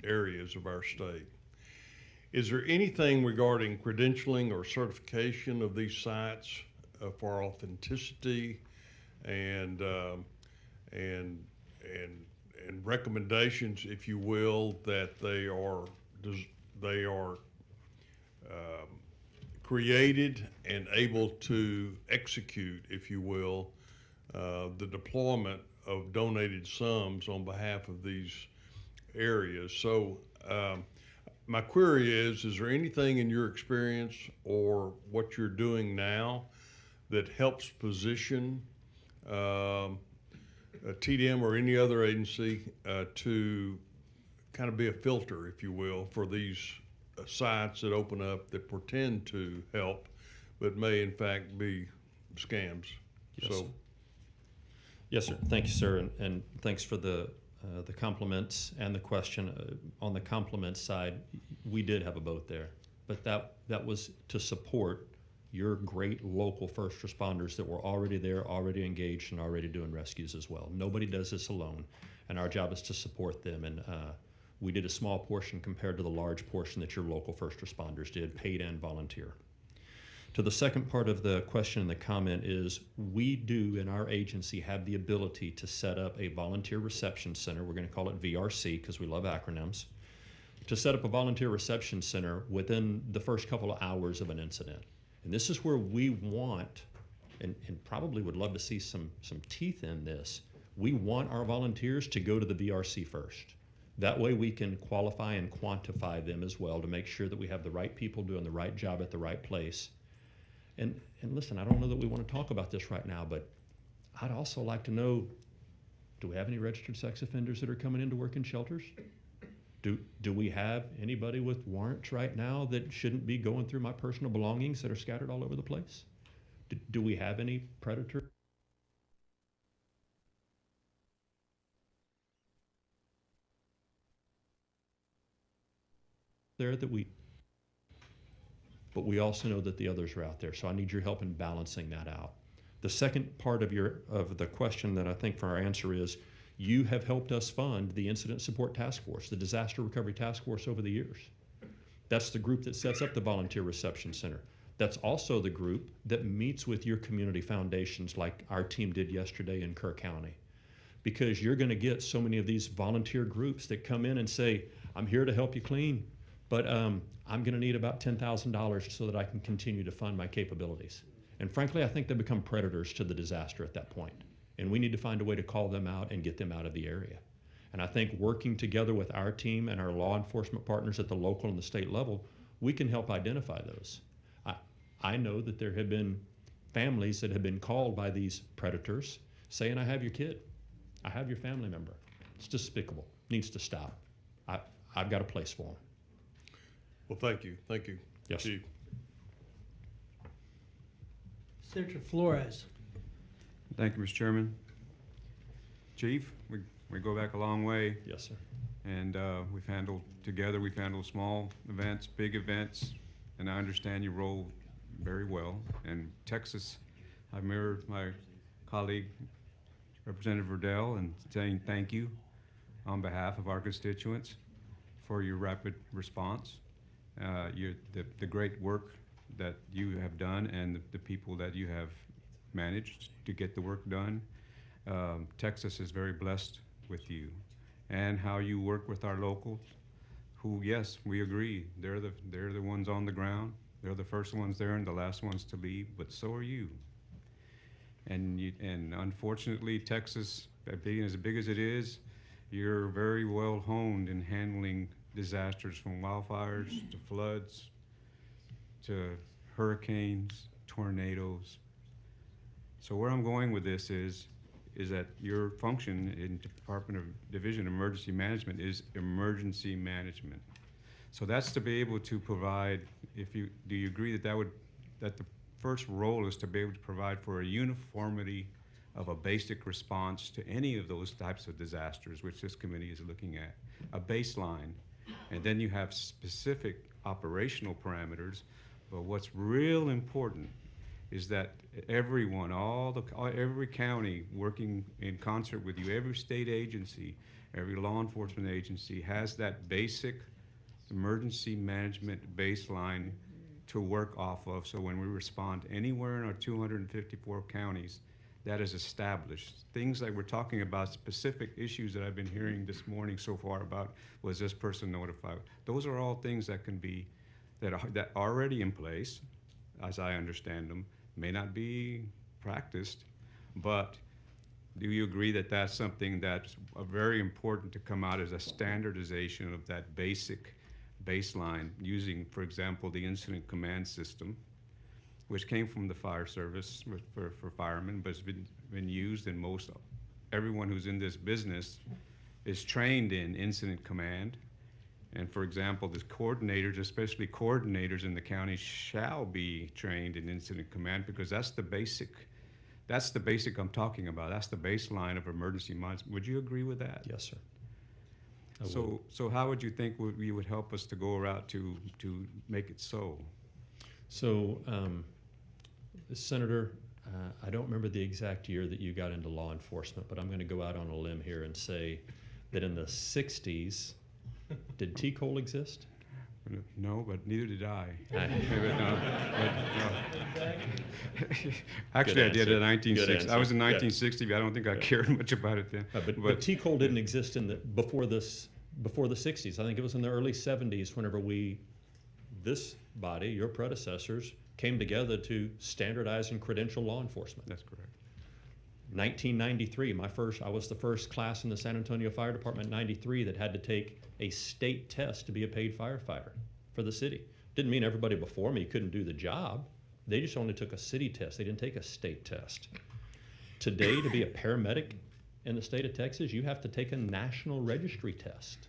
areas of our state. Is there anything regarding credentialing or certification of these sites for authenticity and recommendations, if you will, that they are created and able to execute, if you will, the deployment of donated sums on behalf of these areas? So my query is there anything in your experience or what you're doing now that helps position TDM or any other agency to kind of be a filter, if you will, for these sites that open up that pretend to help but may in fact be scams? Yes, sir. Yes, sir. Thank you, sir, and thanks for the compliments and the question. On the compliments side, we did have a boat there, but that was to support your great local first responders that were already there, already engaged, and already doing rescues as well. Nobody does this alone, and our job is to support them. And we did a small portion compared to the large portion that your local first responders did, paid and volunteer. To the second part of the question and the comment is, we do in our agency have the ability to set up a volunteer reception center. We're going to call it VRC because we love acronyms. To set up a volunteer reception center within the first couple of hours of an incident. And this is where we want, and probably would love to see some teeth in this, we want our volunteers to go to the VRC first. That way we can qualify and quantify them as well to make sure that we have the right people doing the right job at the right place. And listen, I don't know that we want to talk about this right now, but I'd also like to know, do we have any registered sex offenders that are coming in to work in shelters? Do we have anybody with warrants right now that shouldn't be going through my personal belongings that are scattered all over the place? Do we have any predators there that but we also know that the others are out there. So I need your help in balancing that out. The second part of the question that I think for our answer is, you have helped us fund the Incident Support Task Force, the Disaster Recovery Task Force over the years. That's the group that sets up the Volunteer Reception Center. That's also the group that meets with your community foundations like our team did yesterday in Kerr County. Because you're going to get so many of these volunteer groups that come in and say, I'm here to help you clean, but I'm going to need about $10,000 so that I can continue to fund my capabilities. And frankly, I think they become predators to the disaster at that point. And we need to find a way to call them out and get them out of the area. And I think working together with our team and our law enforcement partners at the local and the state level, we can help identify those. I know that there have been families that have been called by these predators saying, I have your kid. I have your family member. It's despicable. Needs to stop. I've got a place for them. Well, thank you. Thank you, Yes. Chief. Senator Flores. Thank you, Mr. Chairman. Chief, we go back a long way, Yes, sir. and we've handled small events, big events, and I understand your role very well. And Texas, I mirrored my colleague, Representative Verdell, and saying thank you on behalf of our constituents for your rapid response, the great work that you have done, and the people that you have managed to get the work done. Texas is very blessed with you, and how you work with our locals, who, yes, we agree, they're the ones on the ground. They're the first ones there and the last ones to leave, but so are you. And unfortunately, Texas, being as big as it is, you're very well honed in handling disasters, from wildfires to floods to hurricanes, tornadoes. So where I'm going with this is that your function in Department of Division of Emergency Management is emergency management. So that's to be able to provide, do you agree that the first role is to be able to provide for a uniformity of a basic response to any of those types of disasters, which this committee is looking at, a baseline, and then you have specific operational parameters. But what's real important is that everyone, every county working in concert with you, every state agency, every law enforcement agency has that basic emergency management baseline to work off of. So when we respond anywhere in our 254 counties, that is established. Things like we're talking about, specific issues that I've been hearing this morning so far about, was this person notified? Those are all things that can be, that are already in place, as I understand them, may not be practiced, but do you agree that that's something that's very important to come out as a standardization of that basic baseline, using, for example, the incident command system, which came from the fire service for firemen, but it's been used in most, everyone who's in this business is trained in incident command. And for example, the coordinators, especially coordinators in the county, shall be trained in incident command, because that's the basic I'm talking about. That's the baseline of emergency management. Would you agree with that? Yes, sir. So how would you think you would help us to go around to make it so? So, Senator, I don't remember the exact year that you got into law enforcement, but I'm going to go out on a limb here and say that in the 60s, did T-Cole exist? No, but neither did I. Good Actually, I did answer. in 1960. Good I was in answer. 1960, but I don't think I cared much about it then. But T-Cole didn't exist before the 60s. I think it was in the early 70s whenever this body, your predecessors, came together to standardize and credential law enforcement. That's correct. 1993, I was the first class in the San Antonio Fire Department in 93 that had to take a state test to be a paid firefighter for the city. Didn't mean everybody before me couldn't do the job. They just only took a city test. They didn't take a state test. Today, to be a paramedic in the state of Texas, you have to take a national registry test.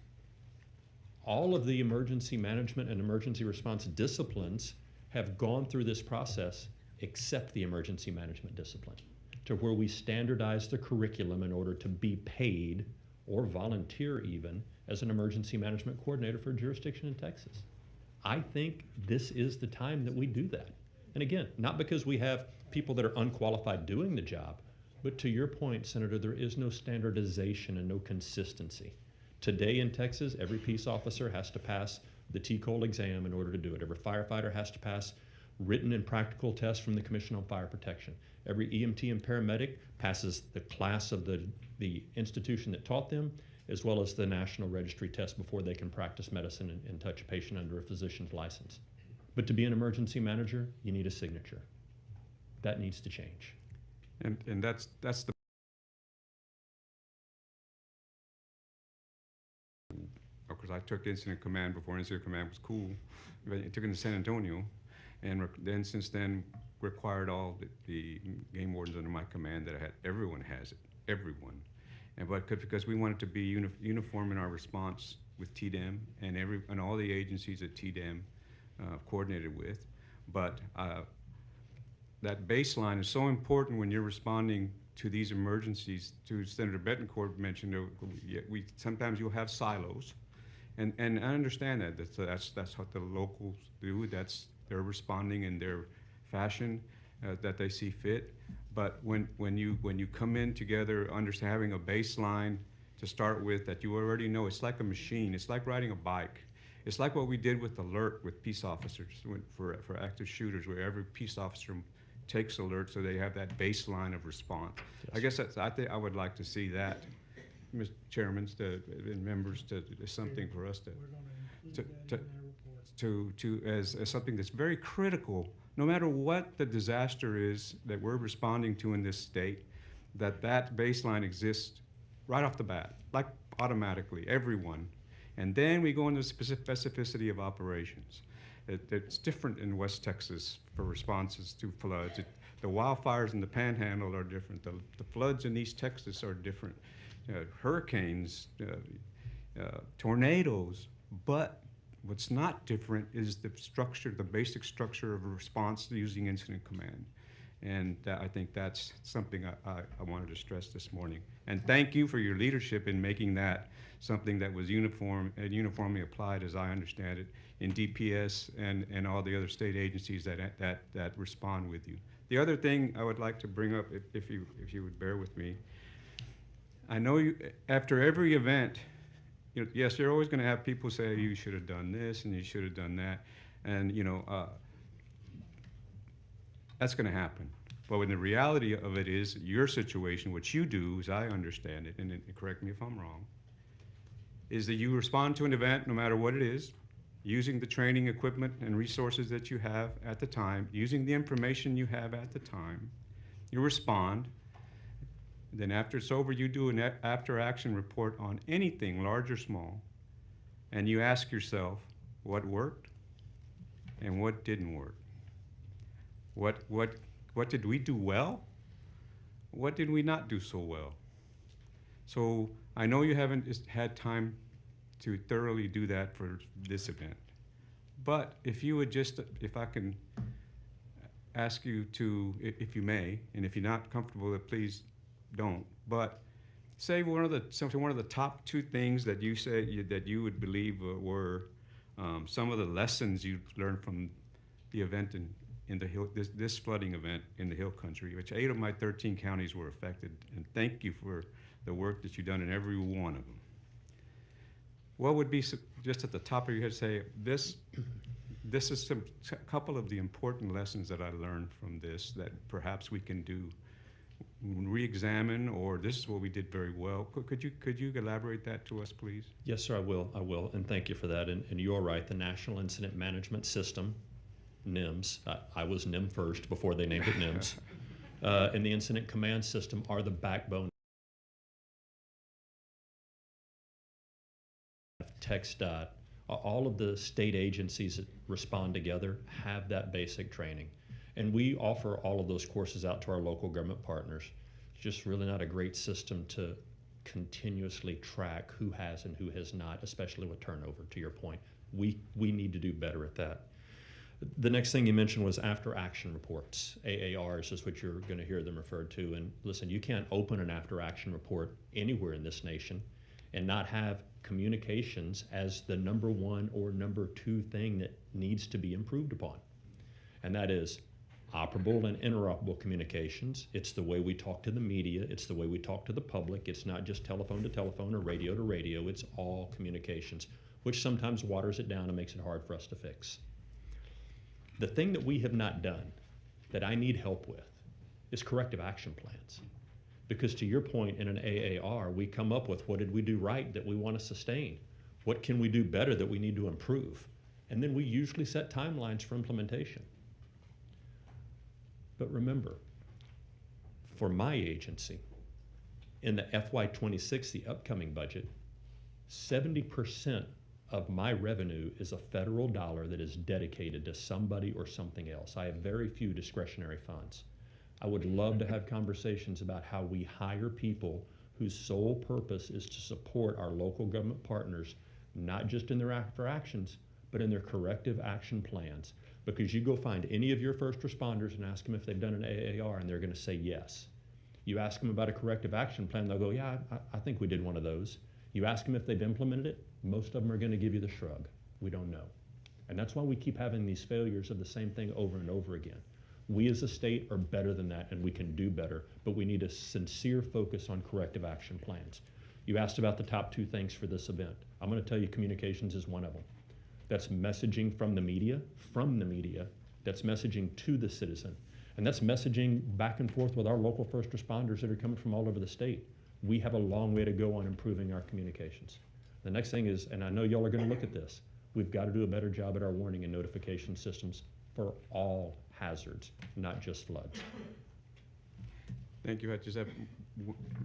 All of the emergency management and emergency response disciplines have gone through this process except the emergency management discipline, to where we standardize the curriculum in order to be paid or volunteer even as an emergency management coordinator for a jurisdiction in Texas. I think this is the time that we do that. And again, not because we have people that are unqualified doing the job, but to your point, Senator, there is no standardization and no consistency. Today in Texas, every peace officer has to pass the T-Cole exam in order to do it. Every firefighter has to pass written and practical tests from the Commission on Fire Protection. Every EMT and paramedic passes the class of the institution that taught them, as well as the National Registry test before they can practice medicine and touch a patient under a physician's license. But to be an emergency manager, you need a signature. That needs to change. And that's the because I took incident command before incident command was cool. I took it in San Antonio, and then since then required all the game wardens under my command that I had. Everyone has it, everyone. But because we wanted to be uniform in our response with TDEM and all the agencies that TDEM coordinated with. But that baseline is so important when you're responding to these emergencies. To Senator Betancourt mentioned, sometimes you'll have silos, and I understand that. That's what the locals do. They're responding in their fashion that they see fit. But when you come in together, having a baseline to start with that you already know, it's like a machine. It's like riding a bike. It's like what we did with Alert with peace officers for active shooters, where every peace officer takes Alert so they have that baseline of response. Yes. I guess I think I would like to see that, Mr. Chairman, and members, something for us as something that's very critical. No matter what the disaster is that we're responding to in this state, that baseline exists right off the bat, like automatically, everyone. And then we go into the specificity of operations. It's different in West Texas for responses to floods. The wildfires in the Panhandle are different. The floods in East Texas are different. Hurricanes, tornadoes, but what's not different is the structure, the basic structure of a response using incident command. And I think that's something I wanted to stress this morning. And thank you for your leadership in making that something that was uniform and uniformly applied, as I understand it, in DPS and all the other state agencies that respond with you. The other thing I would like to bring up, if you would bear with me, I know after every event, yes, you're always going to have people say you should have done this and you should have done that, and that's going to happen. But when the reality of it is, your situation, what you do, as I understand it, and correct me if I'm wrong, is that you respond to an event, no matter what it is, using the training, equipment, and resources that you have at the time, using the information you have at the time. You respond. Then after it's over, you do an after-action report on anything, large or small, and you ask yourself, what worked and what didn't work? What did we do well? What did we not do so well? So I know you haven't had time to thoroughly do that for this event, but if you would if I can ask you to, if you may, and if you're not comfortable, please don't, but say one of the top two things that you say that you would believe were some of the lessons you learned from the event in the Hill, this flooding event in the Hill Country, which 8 of my 13 counties were affected, and thank you for the work that you've done in every one of them. What would be, just at the top of your head, say, this is a couple of the important lessons that I learned from this that perhaps we can do, re-examine, or this is what we did very well. Could you elaborate that to us, please? Yes, sir, I will, and thank you for that. And you're right, the National Incident Management System, NIMS, I was NIM first before they named it NIMS, and the Incident Command System are the backbone. TxDOT, all of the state agencies that respond together have that basic training. And we offer all of those courses out to our local government partners. It's just really not a great system to continuously track who has and who has not, especially with turnover, to your point. We need to do better at that. The next thing you mentioned was after-action reports. AARs is what you're going to hear them referred to. And listen, you can't open an after-action report anywhere in this nation and not have communications as the number one or number two thing that needs to be improved upon. And that is operable and interoperable communications. It's the way we talk to the media. It's the way we talk to the public. It's not just telephone to telephone or radio to radio. It's all communications, which sometimes waters it down and makes it hard for us to fix. The thing that we have not done, that I need help with, is corrective action plans. Because to your point, in an AAR, we come up with what did we do right that we want to sustain? What can we do better that we need to improve? And then we usually set timelines for implementation. But remember, for my agency, in the FY26, the upcoming budget, 70% of my revenue is a federal dollar that is dedicated to somebody or something else. I have very few discretionary funds. I would love to have conversations about how we hire people whose sole purpose is to support our local government partners, not just in their after actions, but in their corrective action plans. Because you go find any of your first responders and ask them if they've done an AAR, and they're going to say yes. You ask them about a corrective action plan, they'll go, yeah, I think we did one of those. You ask them if they've implemented it, most of them are going to give you the shrug. We don't know. And that's why we keep having these failures of the same thing over and over again. We as a state are better than that, and we can do better, but we need a sincere focus on corrective action plans. You asked about the top 2 things for this event. I'm going to tell you communications is one of them. That's messaging from the media, that's messaging to the citizen. And that's messaging back and forth with our local first responders that are coming from all over the state. We have a long way to go on improving our communications. The next thing is, and I know y'all are going to look at this, we've got to do a better job at our warning and notification systems for all hazards, not just floods. Thank you. I just have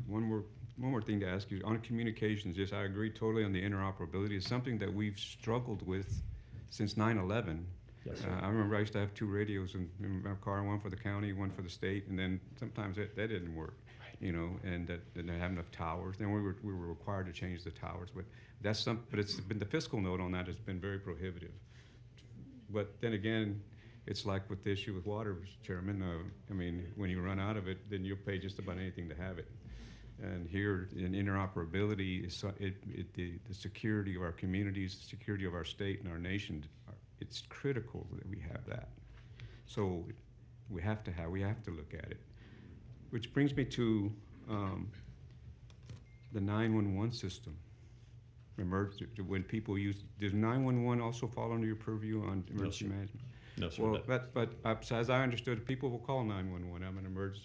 one more thing to ask you. On communications, yes, I agree totally on the interoperability. It's something that we've struggled with since 9/11. Yes, sir. I remember I used to have 2 radios in my car, one for the county, one for the state, and then sometimes that didn't work, you know, and that didn't have enough towers. Then we were required to change the towers, but it's been the fiscal note on that has been very prohibitive. But then again, it's like with the issue with water, Chairman. I mean, when you run out of it, then you'll pay just about anything to have it. And here in interoperability, the security of our communities, the security of our state and our nation, it's critical that we have that. So we have to look at it. Which brings me to the 911 system. When people use, does 911 also fall under your purview on emergency management? No, sir. Well, but as I understood, people will call 911. I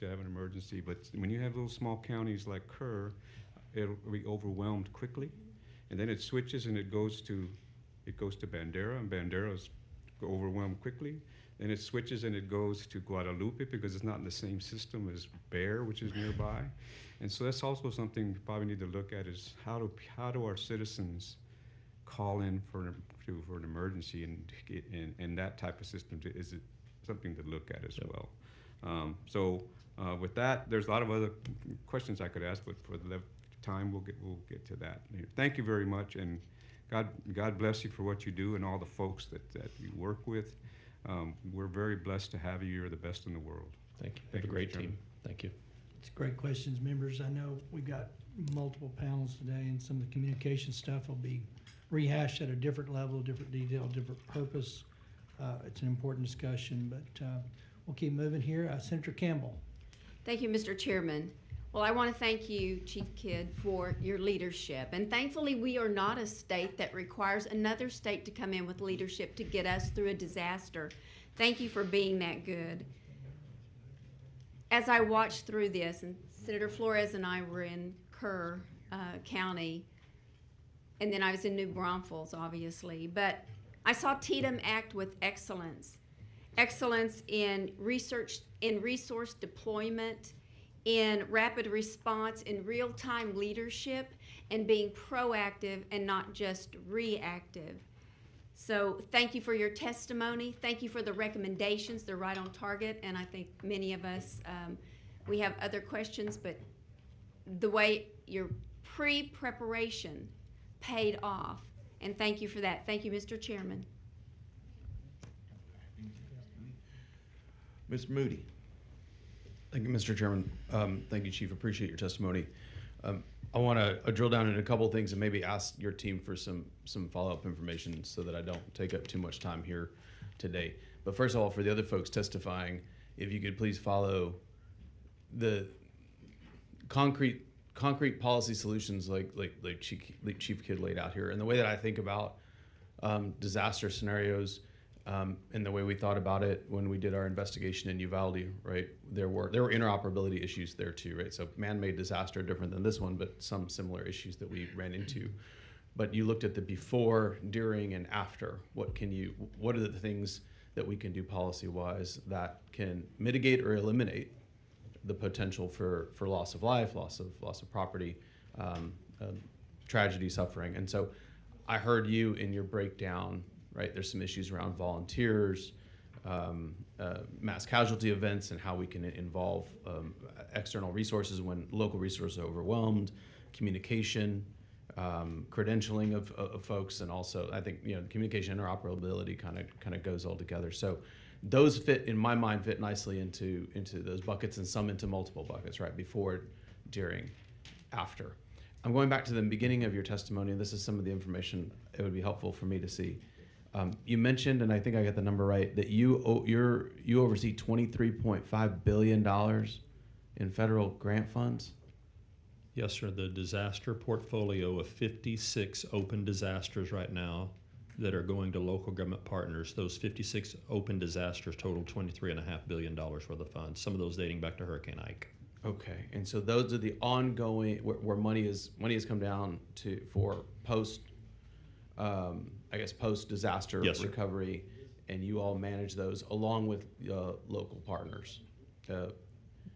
have an emergency. But when you have little small counties like Kerr, it'll be overwhelmed quickly, and then it switches and it goes to Bandera, and Bandera's overwhelmed quickly. Then it switches and it goes to Guadalupe because it's not in the same system as Bear, which is nearby. And so that's also something we probably need to look at is how do our citizens call in for an emergency, and that type of system is it something to look at as well. With that, there's a lot of other questions I could ask, but for the time we'll get to that. Thank you very much, and God bless you for what you do and all the folks that you work with. We're very blessed to have you. You're the best in the world. Thank you. Have a great team. Thank you. It's great questions, members. I know we've got multiple panels today, and some of the communication stuff will be rehashed at a different level, different detail, different purpose. It's an important discussion, but we'll keep moving here. Senator Campbell. Thank you, Mr. Chairman. Well, I want to thank you, Chief Kidd, for your leadership. And thankfully, we are not a state that requires another state to come in with leadership to get us through a disaster. Thank you for being that good. As I watched through this, and Senator Flores and I were in Kerr County, and then I was in New Braunfels, obviously, but I saw Tatum act with excellence. Excellence in research, in resource deployment, in rapid response, in real-time leadership, and being proactive and not just reactive. So thank you for your testimony. Thank you for the recommendations. They're right on target, and I think many of us, we have other questions, but the way your pre-preparation paid off, and thank you for that. Thank you, Mr. Chairman. Mr. Moody. Thank you, Mr. Chairman. Thank you, Chief. Appreciate your testimony. I want to drill down into a couple of things and maybe ask your team for some follow-up information so that I don't take up too much time here today. But first of all, for the other folks testifying, if you could please follow the concrete policy solutions like Chief Kidd laid out here. And the way that I think about disaster scenarios, in the way we thought about it when we did our investigation in Uvalde, right? There were interoperability issues there too, right? So man-made disaster different than this one, but some similar issues that we ran into. But you looked at the before, during, and after. What are the things that we can do policy-wise that can mitigate or eliminate the potential for loss of life, loss of property, tragedy, suffering? And so I heard you in your breakdown, right? There's some issues around volunteers, mass casualty events, and how we can involve external resources when local resources are overwhelmed, communication, credentialing of folks, and also I think communication interoperability kind of goes all together. So those in my mind fit nicely into those buckets, and some into multiple buckets, right? Before, during, after. I'm going back to the beginning of your testimony, and this is some of the information it would be helpful for me to see. You mentioned, and I think I got the number right, that you oversee $23.5 billion in federal grant funds. Yes, sir. The disaster portfolio of 56 open disasters right now that are going to local government partners. Those 56 open disasters total $23.5 billion worth of funds. Some of those dating back to Hurricane Ike. Okay, and so those are the ongoing where money has come down for post disaster Yes, sir. recovery, and you all manage those along with local partners.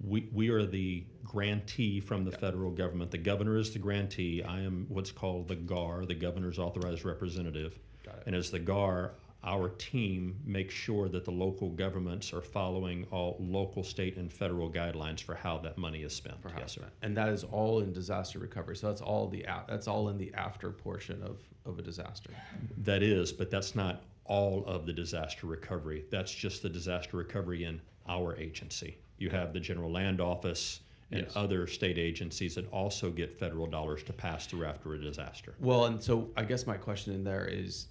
We are the grantee from the federal government. The governor is the grantee. I am what's called the GAR, the governor's authorized representative. Got it. And as the GAR, our team makes sure that the local governments are following all local, state, and federal guidelines for how that money is spent. Yes, sir. And that is all in disaster recovery. So that's all in the after portion of a disaster. That is, but that's not all of the disaster recovery. That's just the disaster recovery in our agency. You have the General Land Office and Yes. other state agencies that also get federal dollars to pass through after a disaster. Well, and so I guess my question in there is,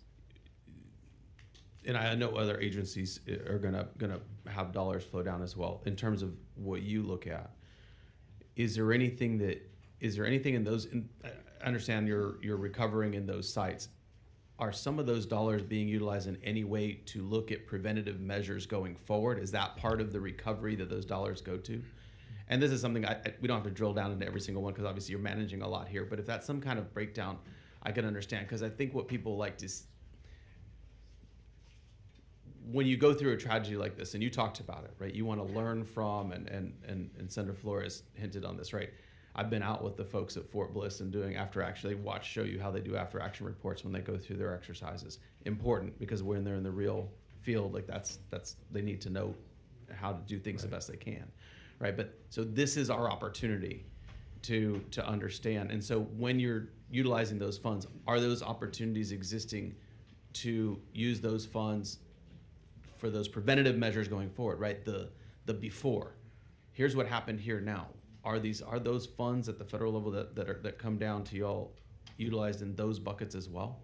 and I know other agencies are gonna have dollars flow down as well. In terms of what you look at, is there anything in those? I understand you're recovering in those sites. Are some of those dollars being utilized in any way to look at preventative measures going forward? Is that part of the recovery that those dollars go to? And this is something we don't have to drill down into every single one because obviously you're managing a lot here. But if that's some kind of breakdown, I can understand, because I think what people like to when you go through a tragedy like this, and you talked about it, right? You want to learn from, and Senator Flores hinted on this, right? I've been out with the folks at Fort Bliss and doing after action. They show you how they do after action reports when they go through their exercises. Important, because when they're in the real field, like that's they need to know how to do things the best they can, right? But so this is our opportunity to understand. And so when you're utilizing those funds, are those opportunities existing to use those funds for those preventative measures going forward, right? The before. Here's what happened here now. Are those funds at the federal level that come down to y'all utilized in those buckets as well?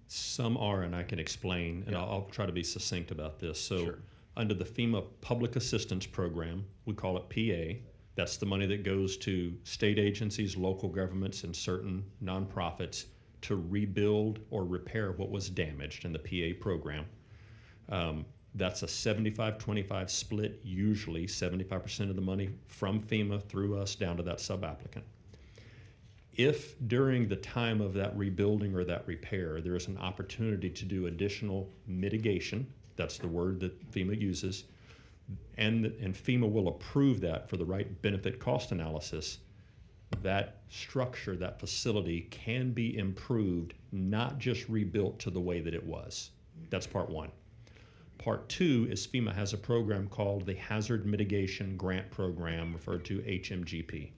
Some are, and I can explain, and Yeah. I'll try to be succinct about this. So Sure. under the FEMA Public Assistance Program, we call it PA. That's the money that goes to state agencies, local governments, and certain nonprofits to rebuild or repair what was damaged in the PA program. That's a 75-25 split, usually 75% of the money from FEMA through us down to that sub-applicant. If during the time of that rebuilding or that repair, there is an opportunity to do additional mitigation, that's the word that FEMA uses, and FEMA will approve that for the right benefit cost analysis, that structure, that facility can be improved, not just rebuilt to the way that it was. That's part one. Part two is FEMA has a program called the Hazard Mitigation Grant Program, referred to HMGP.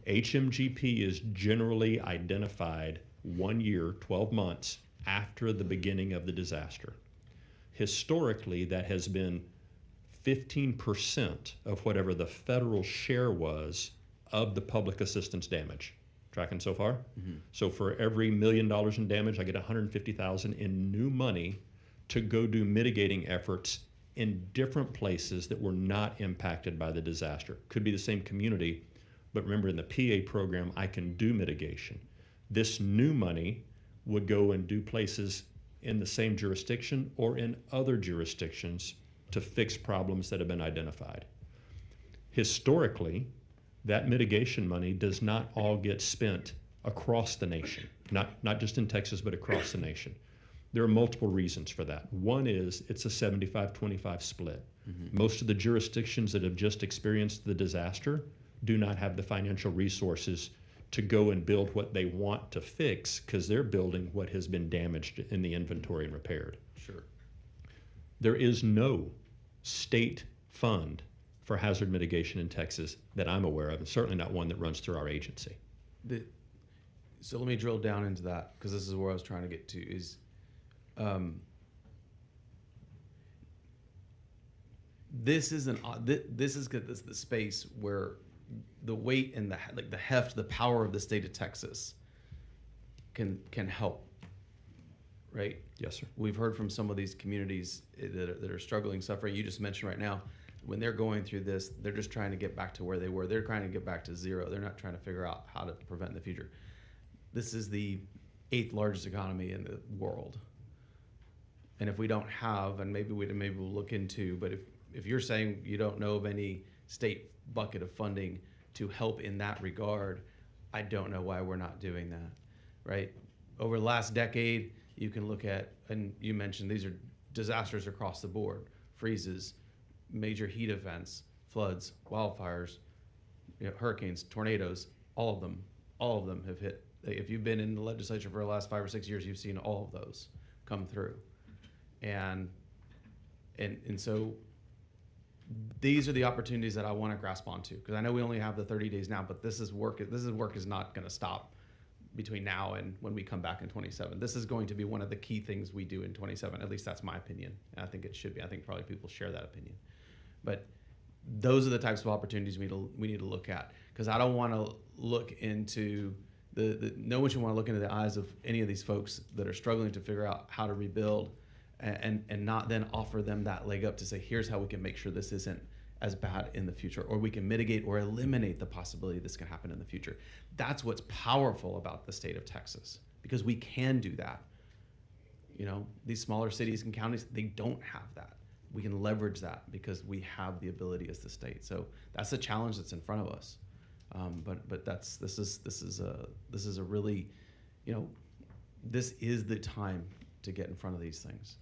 HMGP is generally identified 1 year, 12 months after the beginning of the disaster. Historically, that has been 15% of whatever the federal share was of the public assistance damage. Tracking so far? Mm-hmm. So for every $1 million in damage, I get $150,000 in new money to go do mitigating efforts in different places that were not impacted by the disaster. Could be the same community, but remember in the PA program, I can do mitigation. This new money would go and do places in the same jurisdiction or in other jurisdictions to fix problems that have been identified. Historically, that mitigation money does not all get spent across the nation, not just in Texas, but across the nation. There are multiple reasons for that. One is it's a 75-25 split. Most of the jurisdictions that have just experienced the disaster do not have the financial resources to go and build what they want to fix because they're building what has been damaged in the inventory and repaired. Sure. There is no state fund for hazard mitigation in Texas that I'm aware of, and certainly not one that runs through our agency. So let me drill down into that, because this is where I was trying to get to, is this is the space where the weight and the heft, the power of the state of Texas can help, right? Yes, sir. We've heard from some of these communities that are struggling, suffering. You just mentioned right now, when they're going through this, they're just trying to get back to where they were. They're trying to get back to zero. They're not trying to figure out how to prevent in the future. This is the 8th largest economy in the world. And if we don't have, and maybe we'll look into, but if you're saying you don't know of any state bucket of funding to help in that regard, I don't know why we're not doing that, right? Over the last decade, you can look at, and you mentioned these are disasters across the board, freezes, major heat events, floods, wildfires, hurricanes, tornadoes, all of them have hit. If you've been in the legislature for the last 5 or 6 years, you've seen all of those come through. And so these are the opportunities that I want to grasp onto, because I know we only have the 30 days now, but this work is not going to stop between now and when we come back in 27. This is going to be one of the key things we do in 27. At least that's my opinion. And I think it should be. I think probably people share that opinion. But those are the types of opportunities we need to look at, because I don't want to look into no one should want to look into the eyes of any of these folks that are struggling to figure out how to rebuild and not then offer them that leg up to say, here's how we can make sure this isn't as bad in the future, or we can mitigate or eliminate the possibility this can happen in the future. That's what's powerful about the state of Texas, because we can do that. These smaller cities and counties, they don't have that. We can leverage that because we have the ability as the state. So that's a challenge that's in front of us. But this is a really, this is the time to get in front of these things.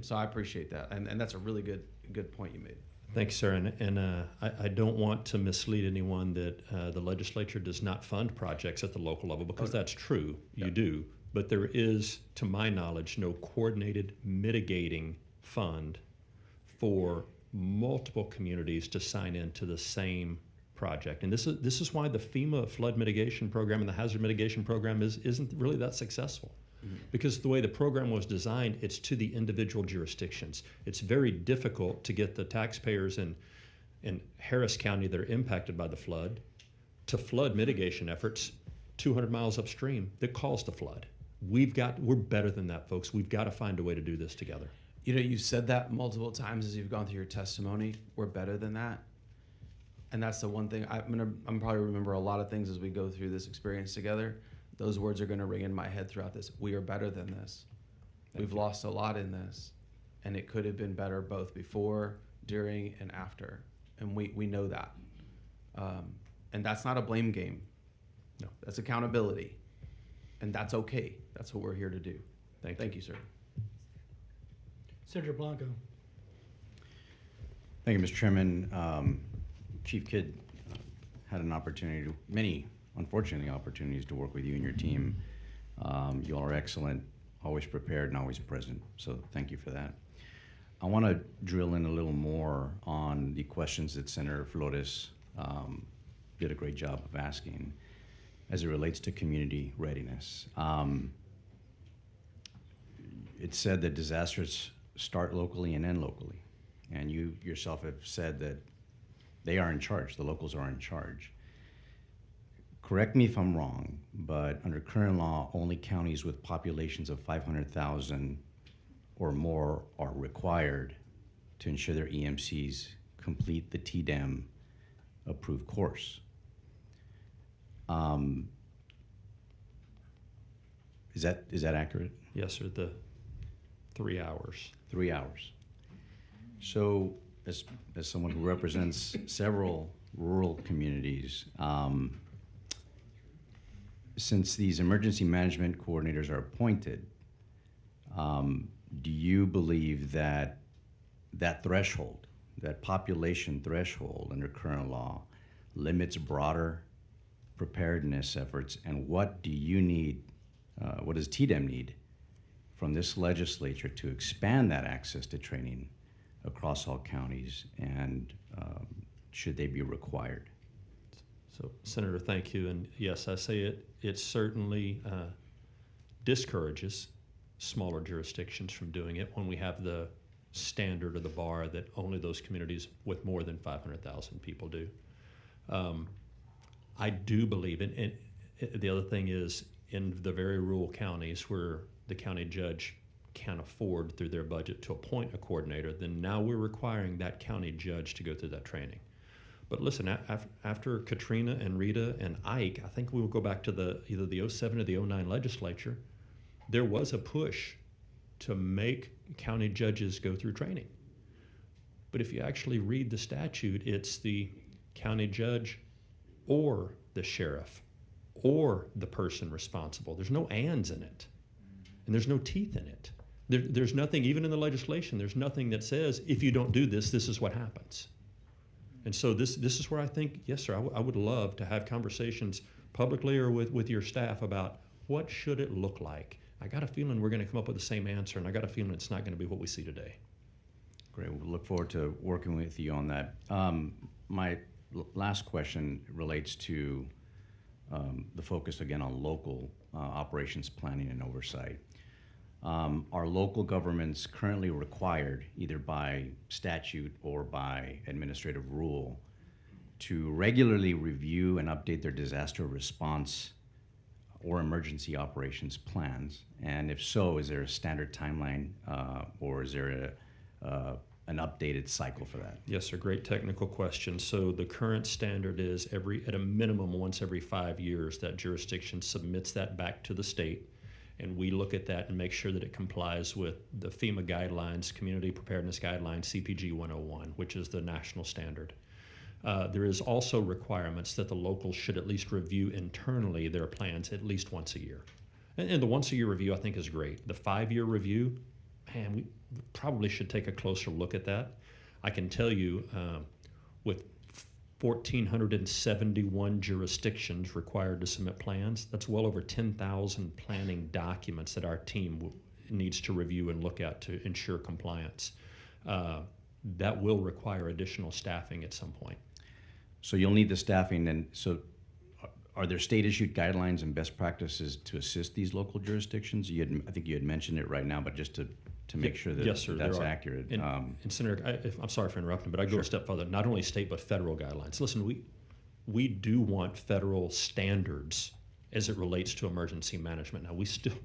So I appreciate that, and that's a really good point you made. Thanks, sir. And I don't want to mislead anyone that the legislature does not fund projects at the local level, because that's true. You do. But there is, to my knowledge, no coordinated mitigating fund for multiple communities to sign into the same project. And this is why the FEMA flood mitigation program and the hazard mitigation program isn't really that successful. Because the way the program was designed, it's to the individual jurisdictions. It's very difficult to get the taxpayers in Harris County that are impacted by the flood to flood mitigation efforts 200 miles upstream that caused the flood. We're better than that, folks. We've got to find a way to do this together. You've said that multiple times as you've gone through your testimony. We're better than that. And that's the one thing I'm probably remember a lot of things as we go through this experience together. Those words are going to ring in my head throughout this. We are better than this. We've lost a lot in this, and it could have been better both before, during, and after. And we know that. And that's not a blame game. No. That's accountability. And that's okay. That's what we're here to do. Thank you, sir. Senator Blanco. Thank you, Mr. Chairman. Chief Kidd had an opportunity many unfortunately opportunities to work with you and your team. You all are excellent, always prepared and always present. So thank you for that. I want to drill in a little more on the questions that Senator Flores did a great job of asking as it relates to community readiness. It's said that disasters start locally and end locally. And you yourself have said that they are in charge, the locals are in charge. Correct me if I'm wrong, but under current law, only counties with populations of 500,000 or more are required to ensure their EMCs complete the TDEM approved course. Is that accurate? Yes, sir. 3 hours. 3 hours. So, as someone who represents several rural communities, since these emergency management coordinators are appointed, do you believe that that threshold, that population threshold under current law, limits broader preparedness efforts? And what do you need, what does TDEM need from this legislature to expand that access to training across all counties, and should they be required? So, Senator, thank you. And yes, I say it certainly discourages smaller jurisdictions from doing it when we have the standard or the bar that only those communities with more than 500,000 people do. I do believe, and the other thing is, in the very rural counties where the county judge can't afford through their budget to appoint a coordinator, then now we're requiring that county judge to go through that training. But listen, after Katrina and Rita and Ike, I think we will go back to either the 07 or the 09 legislature. There was a push to make county judges go through training. But if you actually read the statute, it's the county judge or the sheriff or the person responsible. There's no ands in it, and there's no teeth in it. There's nothing, even in the legislation, there's nothing that says, if you don't do this, this is what happens. And so this is where I think, yes, sir, I would love to have conversations publicly or with your staff about what should it look like. I got a feeling we're going to come up with the same answer, and I got a feeling it's not going to be what we see today. Great. We'll look forward to working with you on that. My last question relates to the focus again on local operations planning and oversight. Are local governments currently required, either by statute or by administrative rule, to regularly review and update their disaster response or emergency operations plans? And if so, is there a standard timeline or is there an updated cycle for that? Yes, sir. Great technical question. So the current standard is at a minimum once every 5 years, that jurisdiction submits that back to the state, and we look at that and make sure that it complies with the FEMA guidelines, Community Preparedness Guidelines, CPG 101, which is the national standard. There is also requirements that the locals should at least review internally their plans at least once a year. And the once a year review I think is great. The 5-year review, man, we probably should take a closer look at that. I can tell you with 1,471 jurisdictions required to submit plans, that's well over 10,000 planning documents that our team needs to review and look at to ensure compliance. That will require additional staffing at some point. So you'll need the staffing, and so are there state-issued guidelines and best practices to assist these local jurisdictions? I think you had mentioned it right now, but just to make sure that yes, sir, that's accurate. And Senator, I'm sorry for interrupting, but I go a step further. Not only state, but federal guidelines. Listen, we do want federal standards as it relates to emergency management. Now,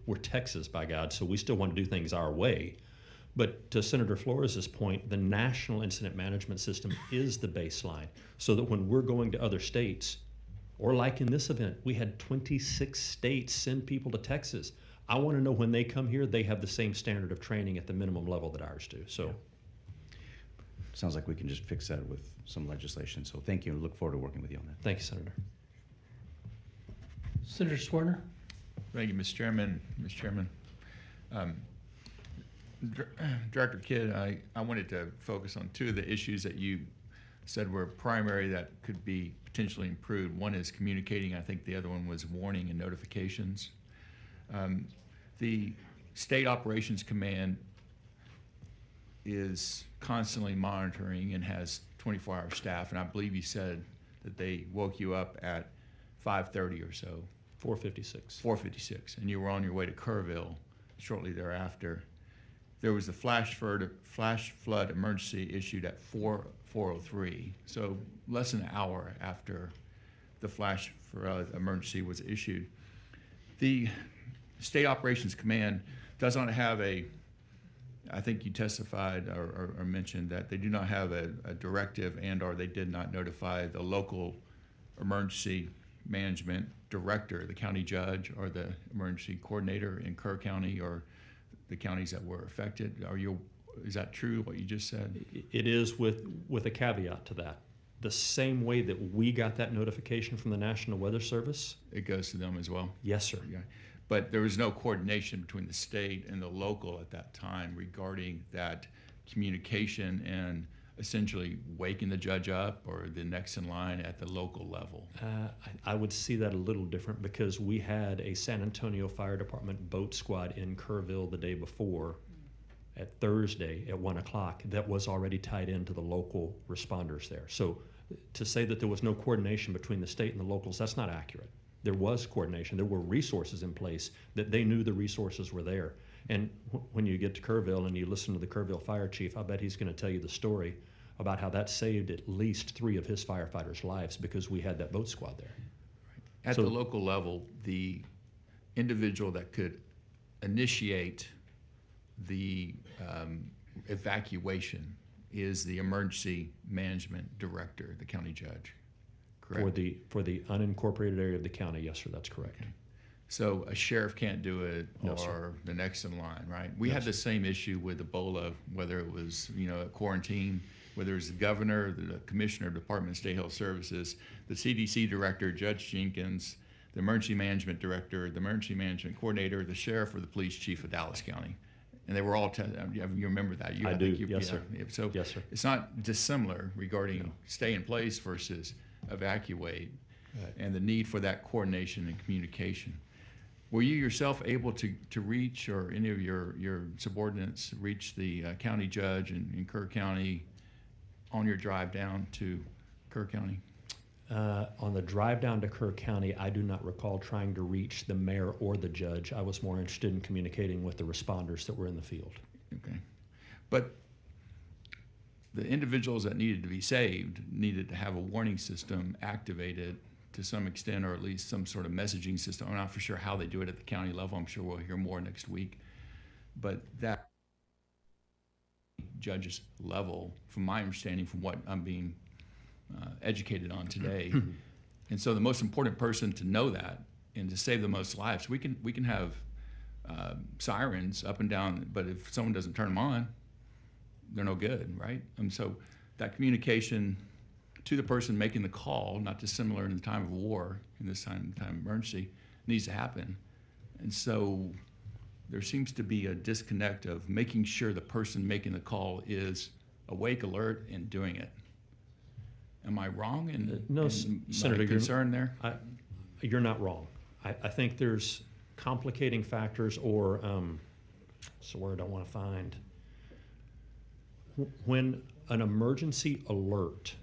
we're Texas, by God, so we still want to do things our way. But to Senator Flores' point, the National Incident Management System is the baseline, so that when we're going to other states, or like in this event, we had 26 states send people to Texas. I want to know when they come here, they have the same standard of training at the minimum level that ours do. So, sounds like we can just fix that with some legislation. So thank you, and look forward to working with you on that. Thank you, Senator. Senator Swerner. Thank you, Mr. Chairman. Mr. Chairman, Director Kidd, I wanted to focus on two of the issues that you said were primary that could be potentially improved. One is communicating. I think the other one was warning and notifications. The State Operations Command is constantly monitoring and has 24-hour staff, and I believe you said that they woke you up at 5:30 or so. 4:56. 4:56, and you were on your way to Kerrville shortly thereafter. There was a flash flood emergency issued at 4:03, so less than an hour after the flash flood emergency was issued. The State Operations Command does not have I think you testified or mentioned that they do not have a directive or they did not notify the local emergency management director, the county judge, or the emergency coordinator in Kerr County, or the counties that were affected. Is that true, what you just said? It is with a caveat to that. The same way that we got that notification from the National Weather Service. It goes to them as well? Yes, sir. Yeah. But there was no coordination between the state and the local at that time regarding that communication and essentially waking the judge up or the next in line at the local level. I would see that a little different because we had a San Antonio Fire Department boat squad in Kerrville the day before at Thursday at 1 o'clock that was already tied into the local responders there. So to say that there was no coordination between the state and the locals, that's not accurate. There was coordination. There were resources in place that they knew the resources were there. And when you get to Kerrville and you listen to the Kerrville fire chief, I bet he's going to tell you the story about how that saved at least 3 of his firefighters' lives because we had that boat squad there. At the local level, the individual that could initiate the evacuation is the emergency management director, the county judge, correct? For the unincorporated area of the county, yes, sir, that's correct. Okay. So a sheriff can't do it, No, or sir. the next in line, right? We No, had sir. the same issue with Ebola, whether it was, a quarantine, whether it was the governor, the commissioner of Department of State Health Services, the CDC director, Judge Jenkins, the emergency management director, the emergency management coordinator, the sheriff, or the police chief of Dallas County. And they were all, you remember that? I do, yes, sir. So Yes, sir. it's not dissimilar regarding stay in place versus evacuate, and the need for that coordination and communication. Were you yourself able to reach, or any of your subordinates reach the county judge in Kerr County on your drive down to Kerr County? On the drive down to Kerr County, I do not recall trying to reach the mayor or the judge. I was more interested in communicating with the responders that were in the field. Okay. But the individuals that needed to be saved needed to have a warning system activated to some extent, or at least some sort of messaging system. I'm not for sure how they do it at the county level. I'm sure we'll hear more next week. But that judge's level, from my understanding, from what I'm being educated on today. And so the most important person to know that and to save the most lives, we can have sirens up and down, but if someone doesn't turn them on, they're no good, right? And so that communication to the person making the call, not dissimilar in the time of war, in this time of emergency, needs to happen. And so there seems to be a disconnect of making sure the person making the call is awake, alert, and doing it. Am I wrong in, No, Senator, my concern there? You're not wrong. I think there's complicating factors, or it's a word I want to find. When an emergency alert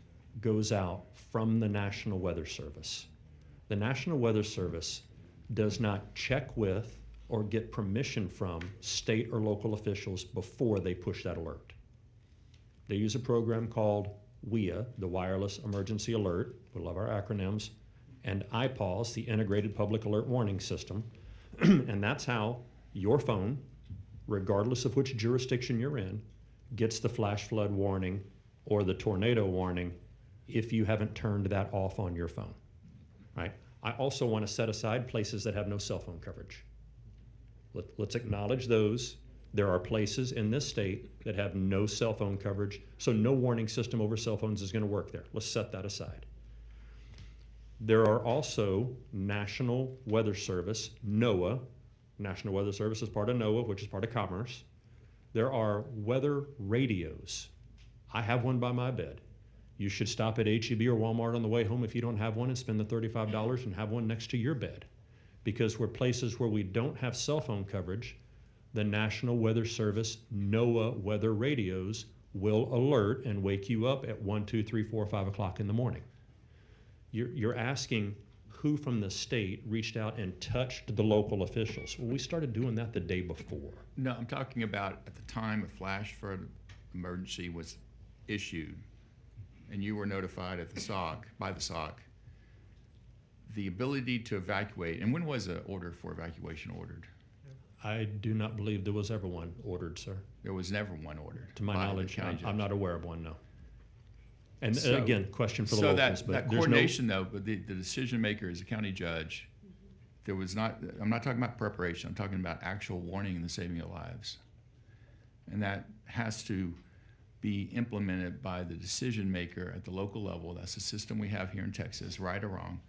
goes out from the National Weather Service, the National Weather Service does not check with or get permission from state or local officials before they push that alert. They use a program called WEA, the Wireless Emergency Alert, we love our acronyms, and IPAWS, the Integrated Public Alert Warning System. And that's how your phone, regardless of which jurisdiction you're in, gets the flash flood warning or the tornado warning if you haven't turned that off on your phone, right? I also want to set aside places that have no cell phone coverage. Let's acknowledge those. There are places in this state that have no cell phone coverage, so no warning system over cell phones is going to work there. Let's set that aside. There are also National Weather Service, NOAA. National Weather Service is part of NOAA, which is part of Commerce. There are weather radios. I have one by my bed. You should stop at H-E-B or Walmart on the way home if you don't have one and spend the $35 and have one next to your bed. Because we're places where we don't have cell phone coverage, the National Weather Service NOAA weather radios will alert and wake you up at 1, 2, 3, 4, 5 o'clock in the morning. You're asking who from the state reached out and touched the local officials. Well, we started doing that the day before. No, I'm talking about at the time a flash flood emergency was issued and you were notified at the SOC, by the SOC, the ability to evacuate. And when was the order for evacuation ordered? I do not believe there was ever one ordered, sir. There was never one ordered. To my by the knowledge, county I'm judge. not aware of one, no. And So- again, question for the so locals, that but there's coordination though, but the decision maker is the county judge, there was not, I'm not talking about preparation, I'm talking about actual warning and the saving of lives. And that has to be implemented by the decision maker at the local level. That's the system we have here in Texas, right or wrong.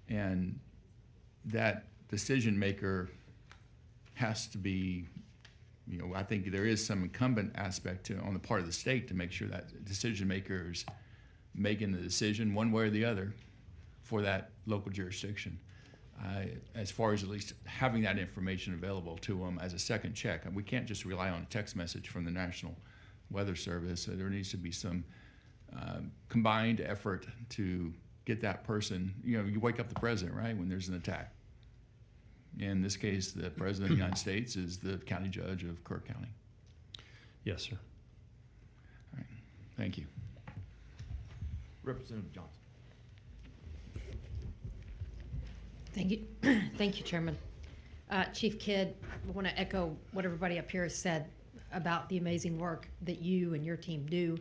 And that decision maker has to be, I think there is some incumbent aspect on the part of the state to make sure that decision maker is making the decision one way or the other for that local jurisdiction. As far as at least having that information available to them as a second check. And we can't just rely on a text message from the National Weather Service. There needs to be some combined effort to get that person, you wake up the president, right, when there's an attack. In this case, the President of the United States is the county judge of Kirk County. Yes, sir. All right. Thank you. Representative Johnson. Thank you. Thank you, Chairman. Chief Kidd, I want to echo what everybody up here has said about the amazing work that you and your team do.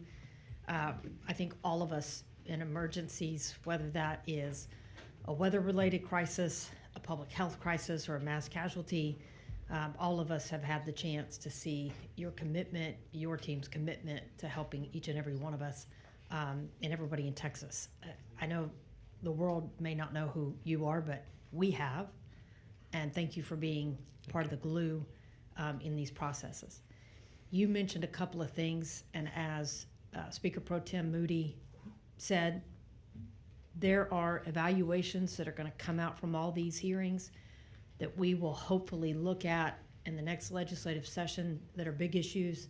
I think all of us in emergencies, whether that is a weather-related crisis, a public health crisis, or a mass casualty, all of us have had the chance to see your commitment, your team's commitment to helping each and every one of us and everybody in Texas. I know the world may not know who you are, but we have, and thank you for being part of the glue in these processes. You mentioned a couple of things, and as Speaker Pro Tem Moody said, there are evaluations that are going to come out from all these hearings that we will hopefully look at in the next legislative session that are big issues,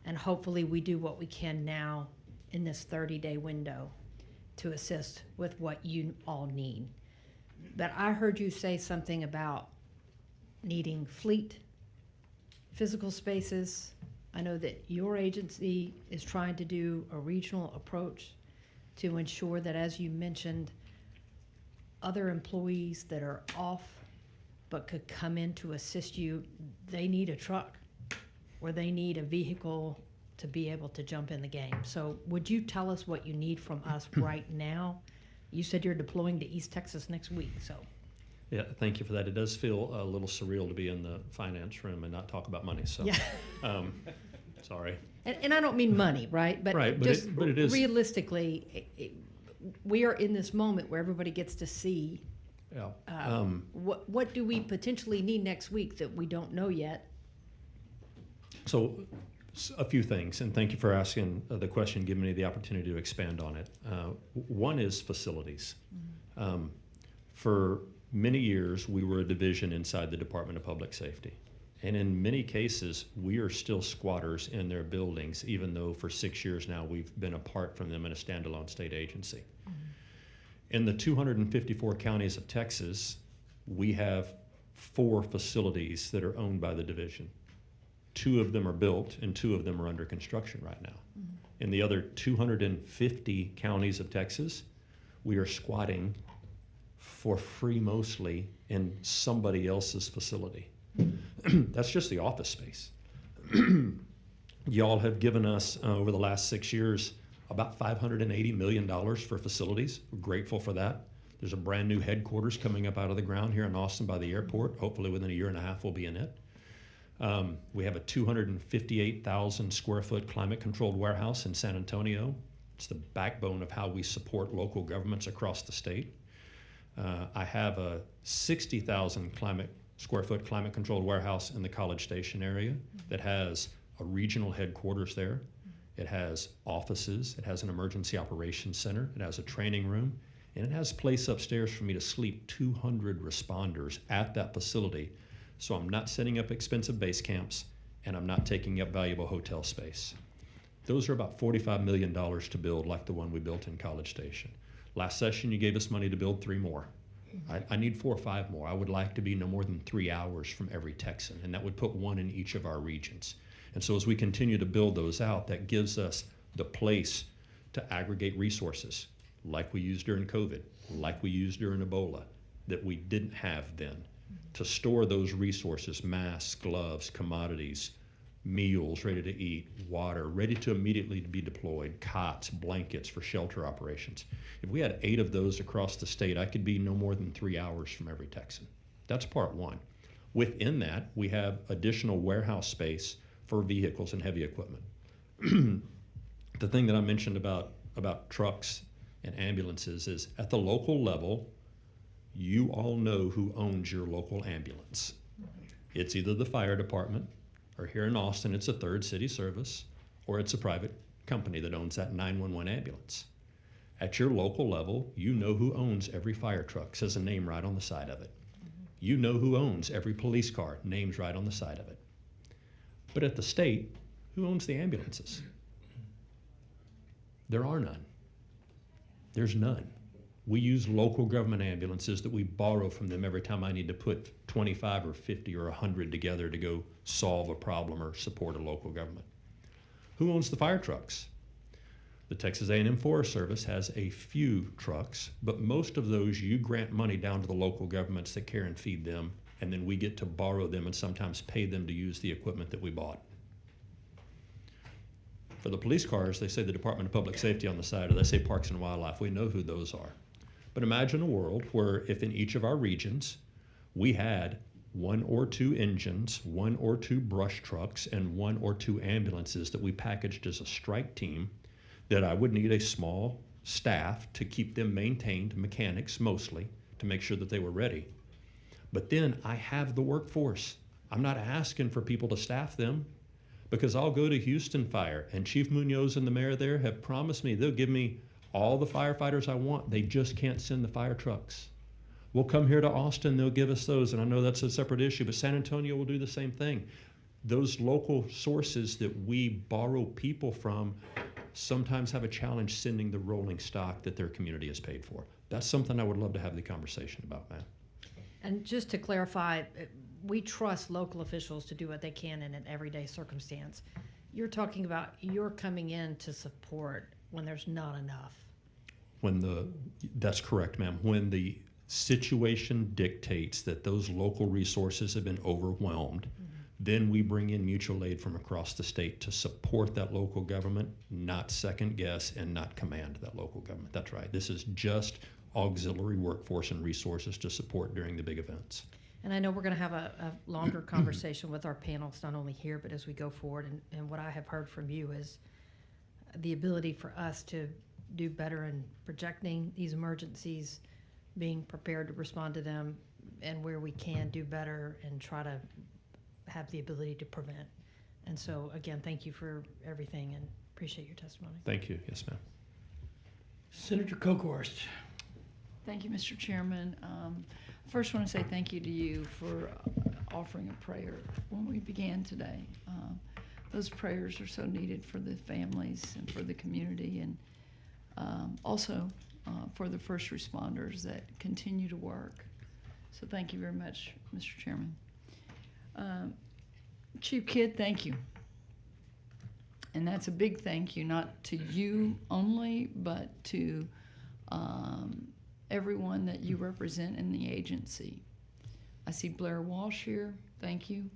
and hopefully we do what we can now in this 30-day window to assist with what you all need. But I heard you say something about needing fleet, physical spaces. I know that your agency is trying to do a regional approach to ensure that, as you mentioned, other employees that are off but could come in to assist you, they need a truck or they need a vehicle to be able to jump in the game. So would you tell us what you need from us right now? You said you're deploying to East Texas next week, so. Yeah, thank you for that. It does feel a little surreal to be in the finance room and not talk about money, so, yeah. Sorry. And I don't mean money, right? But right, just but it is. Realistically, we are in this moment where everybody gets to see Yeah. what do we potentially need next week that we don't know yet. So a few things, and thank you for asking the question, giving me the opportunity to expand on it. One is facilities. For many years, we were a division inside the Department of Public Safety. And in many cases, we are still squatters in their buildings, even though for 6 years now we've been apart from them in a standalone state agency. In the 254 counties of Texas, we have 4 facilities that are owned by the division. 2 of them are built and 2 of them are under construction right now. In the other 250 counties of Texas, we are squatting for free mostly in somebody else's facility. That's just the office space. Y'all have given us over the last 6 years about $580 million for facilities. We're grateful for that. There's a brand new headquarters coming up out of the ground here in Austin by the airport. Hopefully within a year and a half we'll be in it. We have a 258,000 square foot climate controlled warehouse in San Antonio. It's the backbone of how we support local governments across the state. I have a 60,000 square foot climate controlled warehouse in the College Station area that has a regional headquarters there. It has offices, it has an emergency operations center, it has a training room, and it has a place upstairs for me to sleep 200 responders at that facility. So I'm not setting up expensive base camps and I'm not taking up valuable hotel space. Those are about $45 million to build, like the one we built in College Station. Last session, you gave us money to build 3 more. I need 4 or 5 more. I would like to be no more than 3 hours from every Texan, and that would put 1 in each of our regions. And so as we continue to build those out, that gives us the place to aggregate resources, like we used during COVID, like we used during Ebola, that we didn't have then, to store those resources, masks, gloves, commodities, meals ready to eat, water ready to immediately be deployed, cots, blankets for shelter operations. If we had 8 of those across the state, I could be no more than 3 hours from every Texan. That's part one. Within that, we have additional warehouse space for vehicles and heavy equipment. The thing that I mentioned about trucks and ambulances is at the local level, you all know who owns your local ambulance. It's either the fire department, or here in Austin, it's a Third City Service, or it's a private company that owns that 911 ambulance. At your local level, you know who owns every fire truck, says a name right on the side of it. You know who owns every police car, names right on the side of it. But at the state, who owns the ambulances? There are none. There's none. We use local government ambulances that we borrow from them every time I need to put 25 or 50 or 100 together to go solve a problem or support a local government. Who owns the fire trucks? The Texas A&M Forest Service has a few trucks, but most of those you grant money down to the local governments that care and feed them, and then we get to borrow them and sometimes pay them to use the equipment that we bought. For the police cars, they say the Department of Public Safety on the side, or they say Parks and Wildlife. We know who those are. But imagine a world where if in each of our regions we had 1 or 2 engines, 1 or 2 brush trucks, and 1 or 2 ambulances that we packaged as a strike team, that I would need a small staff to keep them maintained, mechanics mostly, to make sure that they were ready. But then I have the workforce. I'm not asking for people to staff them, because I'll go to Houston Fire, and Chief Munoz and the mayor there have promised me they'll give me all the firefighters I want. They just can't send the fire trucks. We'll come here to Austin, they'll give us those, and I know that's a separate issue, but San Antonio will do the same thing. Those local sources that we borrow people from sometimes have a challenge sending the rolling stock that their community has paid for. That's something I would love to have the conversation about, man. And just to clarify, we trust local officials to do what they can in an everyday circumstance. You're talking about you're coming in to support when there's not enough. That's correct, ma'am. When the situation dictates that those local resources have been overwhelmed, then we bring in mutual aid from across the state to support that local government, not second guess and not command that local government. That's right. This is just auxiliary workforce and resources to support during the big events. And I know we're going to have a longer conversation with our panels, not only here, but as we go forward. And what I have heard from you is the ability for us to do better in projecting these emergencies, being prepared to respond to them, and where we can do better and try to have the ability to prevent. And so, again, thank you for everything and appreciate your testimony. Thank you. Yes, ma'am. Senator Kokhorst. Thank you, Mr. Chairman. First, I want to say thank you to you for offering a prayer when we began today. Those prayers are so needed for the families and for the community, and also for the first responders that continue to work. So thank you very much, Mr. Chairman. Chief Kidd, thank you. And that's a big thank you, not to you only, but to everyone that you represent in the agency. I see Blair Walsh here, thank you.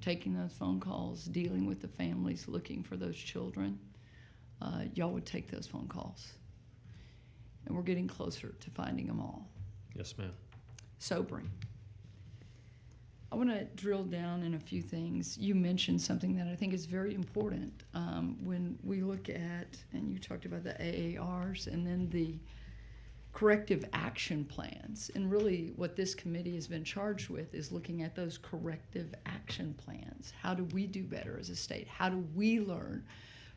Taking those phone calls, dealing with the families, looking for those children. Y'all would take those phone calls. And we're getting closer to finding them all. Yes, ma'am. Sobering. I want to drill down in a few things. You mentioned something that I think is very important when we look at, and you talked about the AARs and then the corrective action plans. And really what this committee has been charged with is looking at those corrective action plans. How do we do better as a state? How do we learn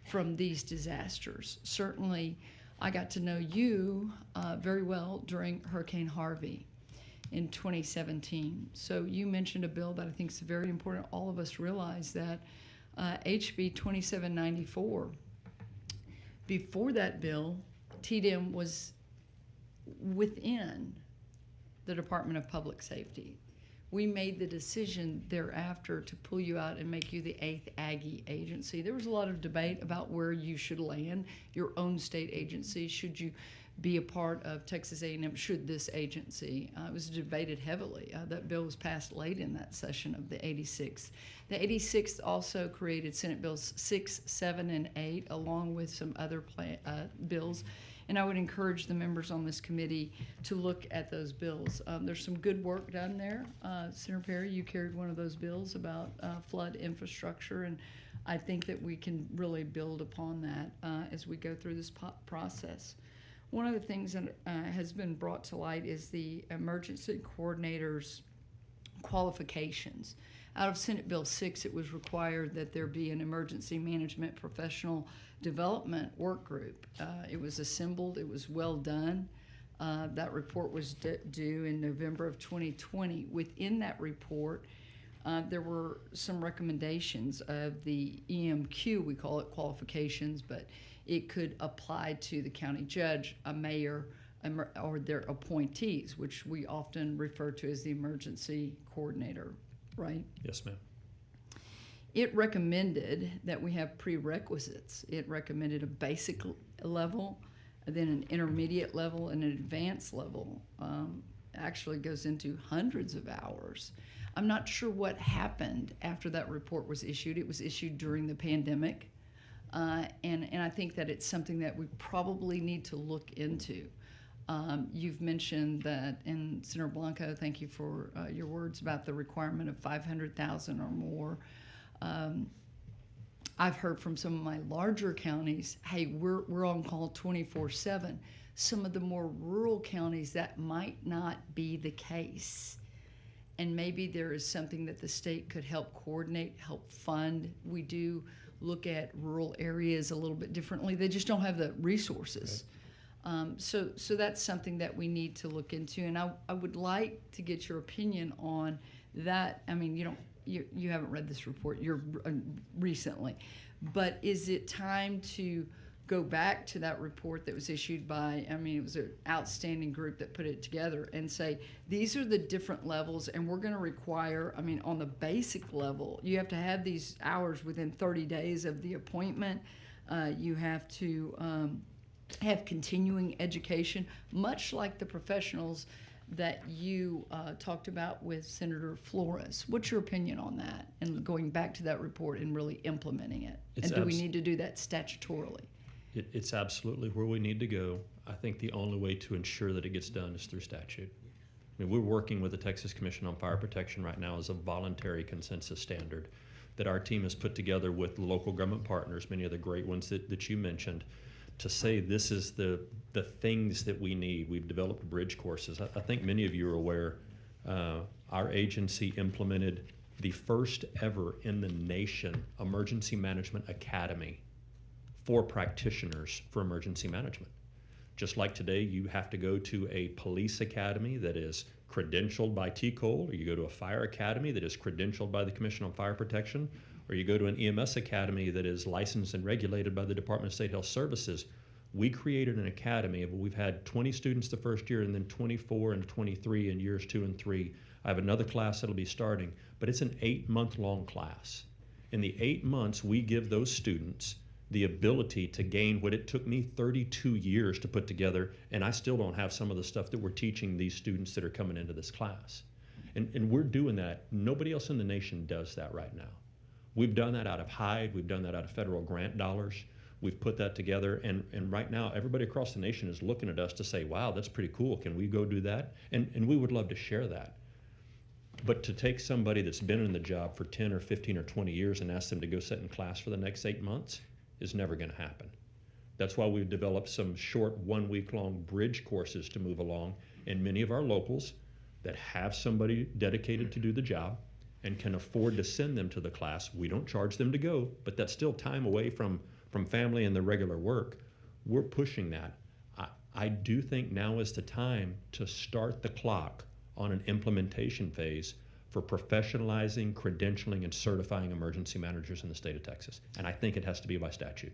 from these disasters? Certainly, I got to know you very well during Hurricane Harvey in 2017. So you mentioned a bill that I think is very important. All of us realize that HB 2794, before that bill, TDM was within the Department of Public Safety. We made the decision thereafter to pull you out and make you the 8th Aggie agency. There was a lot of debate about where you should land, your own state agency. Should you be a part of Texas A&M should this agency. It was debated heavily. That bill was passed late in that session of the 86th. The 86th also created Senate Bills 6, 7, and 8, along with some other bills. And I would encourage the members on this committee to look at those bills. There's some good work done there. Senator Perry, you carried one of those bills about flood infrastructure, and I think that we can really build upon that as we go through this process. One of the things that has been brought to light is the emergency coordinator's qualifications. Out of Senate Bill 6, it was required that there be an emergency management professional development work group. It was assembled, it was well done. That report was due in November of 2020. Within that report, there were some recommendations of the EMQ, we call it qualifications, but it could apply to the county judge, a mayor, or their appointees, which we often refer to as the emergency coordinator, right? Yes, ma'am. It recommended that we have prerequisites. It recommended a basic level, then an intermediate level, and an advanced level. Actually goes into hundreds of hours. I'm not sure what happened after that report was issued. It was issued during the pandemic. And I think that it's something that we probably need to look into. You've mentioned that, and Senator Blanco, thank you for your words about the requirement of 500,000 or more. I've heard from some of my larger counties, hey, we're on call 24/7. Some of the more rural counties, that might not be the case. And maybe there is something that the state could help coordinate, help fund. We do look at rural areas a little bit differently. They just don't have the resources. Right. So that's something that we need to look into. And I would like to get your opinion on that. I mean, you haven't read this report recently, but is it time to go back to that report that was issued by, it was an outstanding group that put it together, and say, these are the different levels, and we're going to require, on the basic level, you have to have these hours within 30 days of the appointment. You have to have continuing education, much like the professionals that you talked about with Senator Flores. What's your opinion on that, and going back to that report and really implementing it? And do we need to do that statutorily? It's absolutely where we need to go. I think the only way to ensure that it gets done is through statute. We're working with the Texas Commission on Fire Protection right now as a voluntary consensus standard that our team has put together with local government partners, many of the great ones that you mentioned, to say this is the things that we need. We've developed bridge courses. I think many of you are aware our agency implemented the first ever in the nation Emergency Management Academy for practitioners for emergency management. Just like today, you have to go to a police academy that is credentialed by TCOL, or you go to a fire academy that is credentialed by the Commission on Fire Protection, or you go to an EMS academy that is licensed and regulated by the Department of State Health Services. We created an academy. We've had 20 students the first year, and then 24 and 23 in years 2 and 3. I have another class that'll be starting, but it's an 8-month-long class. In the 8 months, we give those students the ability to gain what it took me 32 years to put together, and I still don't have some of the stuff that we're teaching these students that are coming into this class. And we're doing that. Nobody else in the nation does that right now. We've done that out of HIDE. We've done that out of federal grant dollars. We've put that together, and right now everybody across the nation is looking at us to say, wow, that's pretty cool. Can we go do that? And we would love to share that. But to take somebody that's been in the job for 10 or 15 or 20 years and ask them to go sit in class for the next 8 months is never going to happen. That's why we've developed some short 1-week-long bridge courses to move along, and many of our locals that have somebody dedicated to do the job and can afford to send them to the class. We don't charge them to go, but that's still time away from family and their regular work. We're pushing that. I do think now is the time to start the clock on an implementation phase for professionalizing, credentialing, and certifying emergency managers in the state of Texas. And I think it has to be by statute.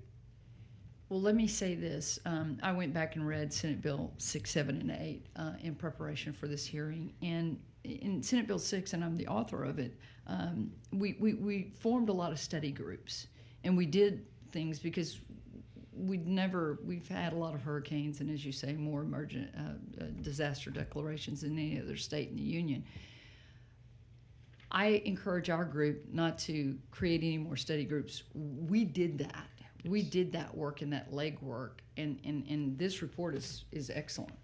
Well, let me say this. I went back and read Senate Bill 6, 7, and 8 in preparation for this hearing. And in Senate Bill 6, and I'm the author of it, we formed a lot of study groups. And we did things because we've had a lot of hurricanes, and as you say, more emergent disaster declarations than any other state in the union. I encourage our group not to create any more study groups. We did that. We did that work and that legwork, and this report is excellent.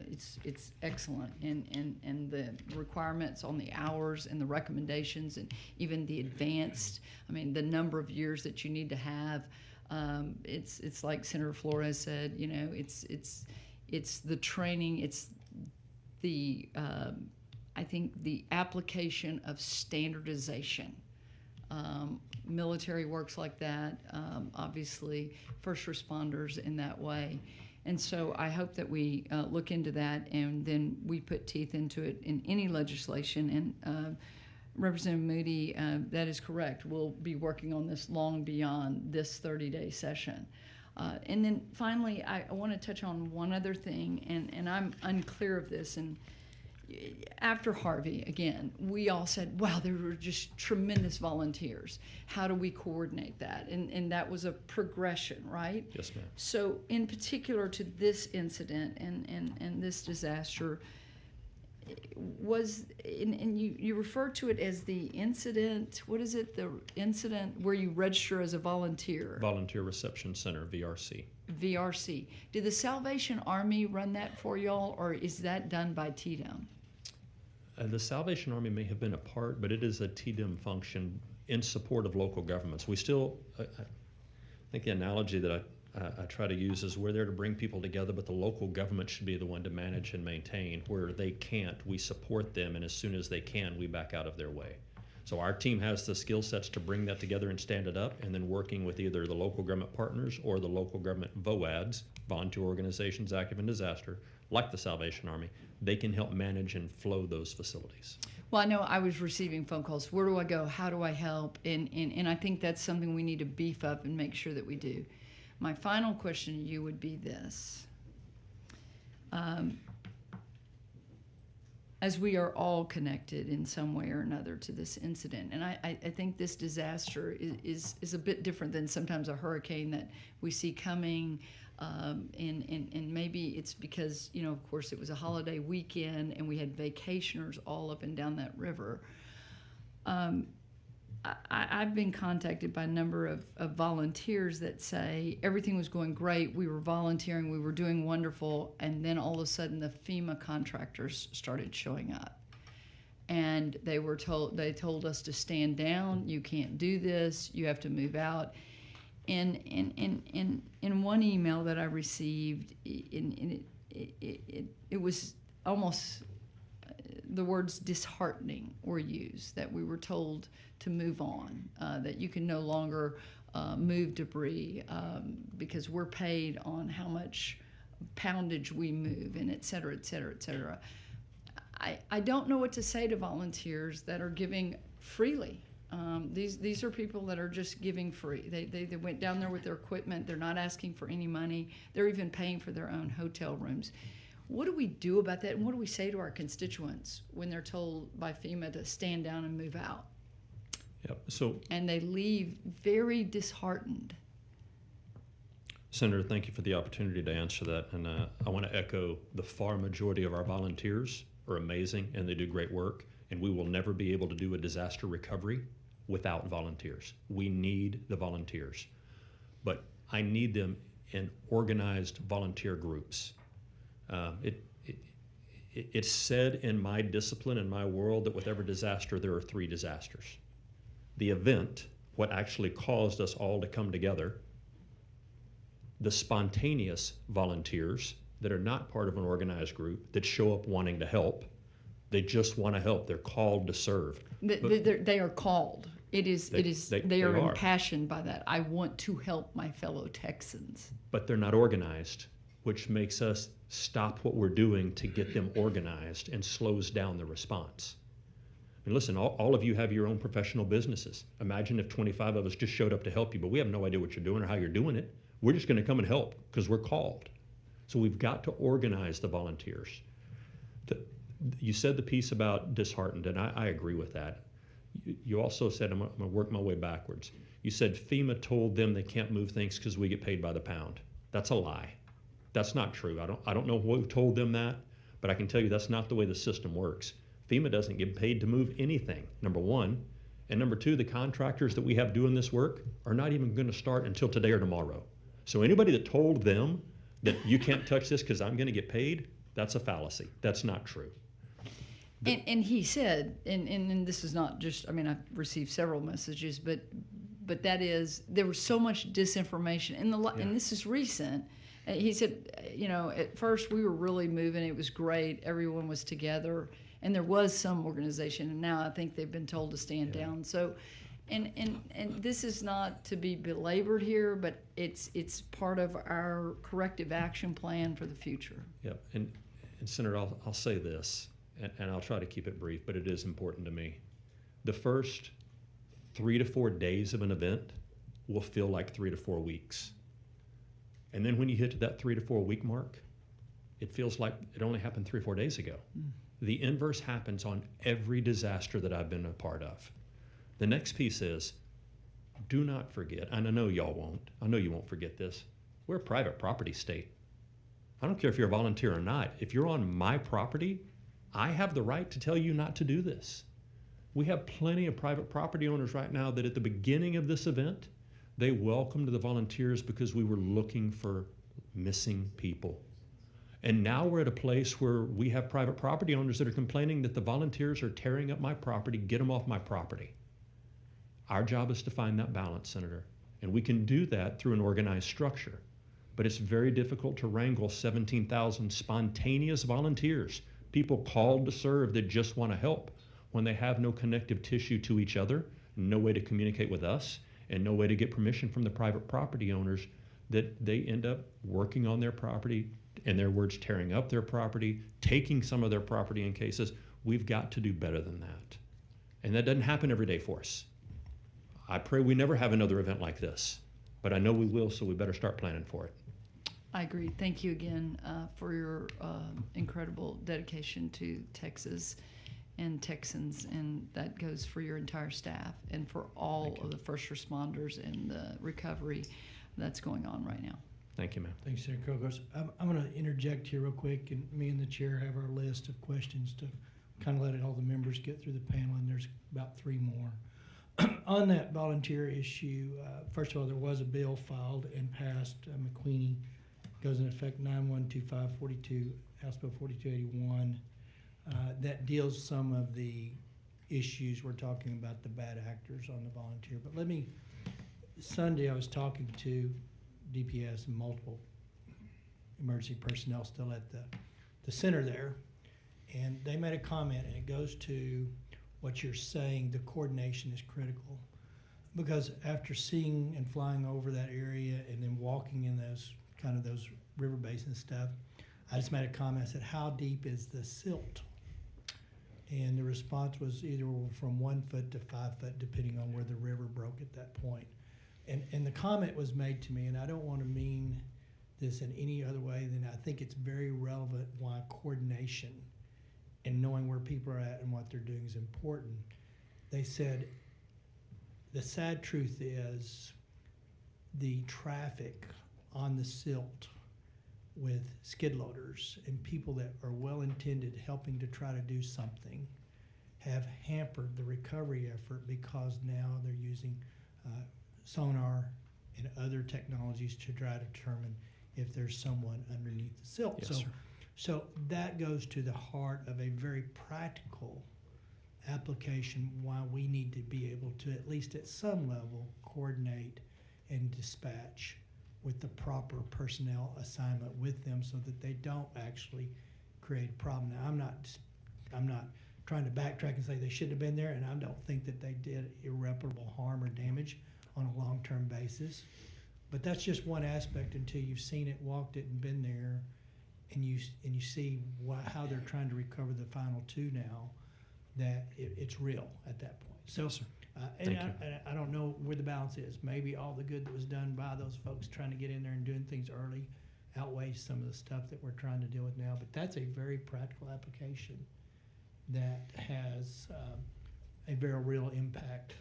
It's excellent, and the requirements on the hours and the recommendations and even the advanced. I mean, the number of years that you need to have. It's like Senator Flores said. You know, it's the training. It's the I think the application of standardization. Military works like that. Obviously, first responders in that way. And so I hope that we look into that, and then we put teeth into it in any legislation. And Representative Moody, that is correct. We'll be working on this long beyond this 30-day session. And then finally, I want to touch on one other thing, and I'm unclear of this. And after Harvey, again, we all said, wow, there were just tremendous volunteers. How do we coordinate that? And that was a progression, right? Yes, ma'am. So in particular to this incident and this disaster, was, and you refer to it as the incident, what is it, the incident where you register as a volunteer? Volunteer Reception Center, VRC. VRC. Did the Salvation Army run that for y'all, or is that done by TDM? The Salvation Army may have been a part, but it is a TDM function in support of local governments. We still, I think the analogy that I try to use is we're there to bring people together, but the local government should be the one to manage and maintain. Where they can't, we support them, and as soon as they can, we back out of their way. So our team has the skill sets to bring that together and stand it up, and then working with either the local government partners or the local government VOADs, volunteer organizations active in disaster, like the Salvation Army, they can help manage and flow those facilities. Well, I know I was receiving phone calls. Where do I go? How do I help? And I think that's something we need to beef up and make sure that we do. My final question to you would be this. As we are all connected in some way or another to this incident, and I think this disaster is a bit different than sometimes a hurricane that we see coming, and maybe it's because, you know, of course it was a holiday weekend and we had vacationers all up and down that river. I've been contacted by a number of volunteers that say everything was going great, we were volunteering, we were doing wonderful, and then all of a sudden the FEMA contractors started showing up. And they told us to stand down, you can't do this, you have to move out. And in one email that I received, it was almost, the words disheartening were used, that we were told to move on, that you can no longer move debris because we're paid on how much poundage we move, and et cetera, et cetera, et cetera. I don't know what to say to volunteers that are giving freely. These are people that are just giving free. They went down there with their equipment. They're not asking for any money. They're even paying for their own hotel rooms. What do we do about that, and what do we say to our constituents when they're told by FEMA to stand down and move out? Yep. So, and they leave very disheartened. Senator, thank you for the opportunity to answer that. And I want to echo, the far majority of our volunteers are amazing and they do great work. And we will never be able to do a disaster recovery without volunteers. We need the volunteers. But I need them in organized volunteer groups. It's said in my discipline, in my world, that with every disaster, there are 3 disasters. The event, what actually caused us all to come together, the spontaneous volunteers that are not part of an organized group, that show up wanting to help. They just want to help. They're called to serve. They are called. They are are impassioned by that. I want to help my fellow Texans. But they're not organized, which makes us stop what we're doing to get them organized and slows down the response. And listen, all of you have your own professional businesses. Imagine if 25 of us just showed up to help you, but we have no idea what you're doing or how you're doing it. We're just going to come and help because we're called. So we've got to organize the volunteers. You said the piece about disheartened, and I agree with that. You also said, I'm going to work my way backwards. You said FEMA told them they can't move things because we get paid by the pound. That's a lie. That's not true. I don't know who told them that, but I can tell you that's not the way the system works. FEMA doesn't get paid to move anything, number one. And number two, the contractors that we have doing this work are not even going to start until today or tomorrow. So anybody that told them that you can't touch this because I'm going to get paid, that's a fallacy. That's not true. And he said, and this is not just, I mean, I've received several messages, but that is, there was so much disinformation, and this is recent. He said, you know, at first we were really moving, it was great, everyone was together, and there was some organization, and now I think they've been told to stand down. So, and this is not to be belabored here, but it's part of our corrective action plan for the future. Yep, and Senator, I'll say this, and I'll try to keep it brief, but it is important to me. The first 3 to 4 days of an event will feel like 3 to 4 weeks. And then when you hit to that 3 to 4 week mark, it feels like it only happened 3 or 4 days ago. The inverse happens on every disaster that I've been a part of. The next piece is, do not forget, and I know y'all won't, I know you won't forget this, we're a private property state. I don't care if you're a volunteer or not. If you're on my property, I have the right to tell you not to do this. We have plenty of private property owners right now that at the beginning of this event, they welcomed the volunteers because we were looking for missing people. And now we're at a place where we have private property owners that are complaining that the volunteers are tearing up my property, get them off my property. Our job is to find that balance, Senator. And we can do that through an organized structure. But it's very difficult to wrangle 17,000 spontaneous volunteers, people called to serve that just want to help, when they have no connective tissue to each other, no way to communicate with us, and no way to get permission from the private property owners, that they end up working on their property, in their words, tearing up their property, taking some of their property in cases. We've got to do better than that. And that doesn't happen every day for us. I pray we never have another event like this, but I know we will, so we better start planning for it. I agree. Thank you again for your incredible dedication to Texas and Texans, and that goes for your entire staff and for all of the first responders and the recovery that's going on right now. Thank you, ma'am. Thanks, Senator Kokos. I'm going to interject here real quick, and me and the chair have our list of questions to kind of let all the members get through the panel, and there's about 3 more. On that volunteer issue, first of all, there was a bill filed and passed. McQueenie goes in effect 912542, House Bill 4281. That deals some of the issues we're talking about, the bad actors on the volunteer. But Sunday I was talking to DPS and multiple emergency personnel still at the center there, and they made a comment, and it goes to what you're saying, the coordination is critical. Because after seeing and flying over that area and then walking in those river basin stuff, I just made a comment. I said, how deep is the silt? And the response was either from 1 foot to 5 foot, depending on where the river broke at that point. And the comment was made to me, and I don't want to mean this in any other way than I think it's very relevant why coordination and knowing where people are at and what they're doing is important. They said, the sad truth is the traffic on the silt with skid loaders and people that are well-intended helping to try to do something have hampered the recovery effort, because now they're using sonar and other technologies to try to determine if there's someone underneath the silt. Yes, sir. So that goes to the heart of a very practical application, why we need to be able to, at least at some level, coordinate and dispatch with the proper personnel assignment with them so that they don't actually create a problem. Now, I'm not trying to backtrack and say they shouldn't have been there, and I don't think that they did irreparable harm or damage on a long-term basis. But that's just one aspect until you've seen it, walked it, and been there, and you see how they're trying to recover the final 2 now, that it's real at that point. So, I don't know where the balance is. Maybe all the good that was done by those folks trying to get in there and doing things early outweighs some of the stuff that we're trying to deal with now. But that's a very practical application that has a very real impact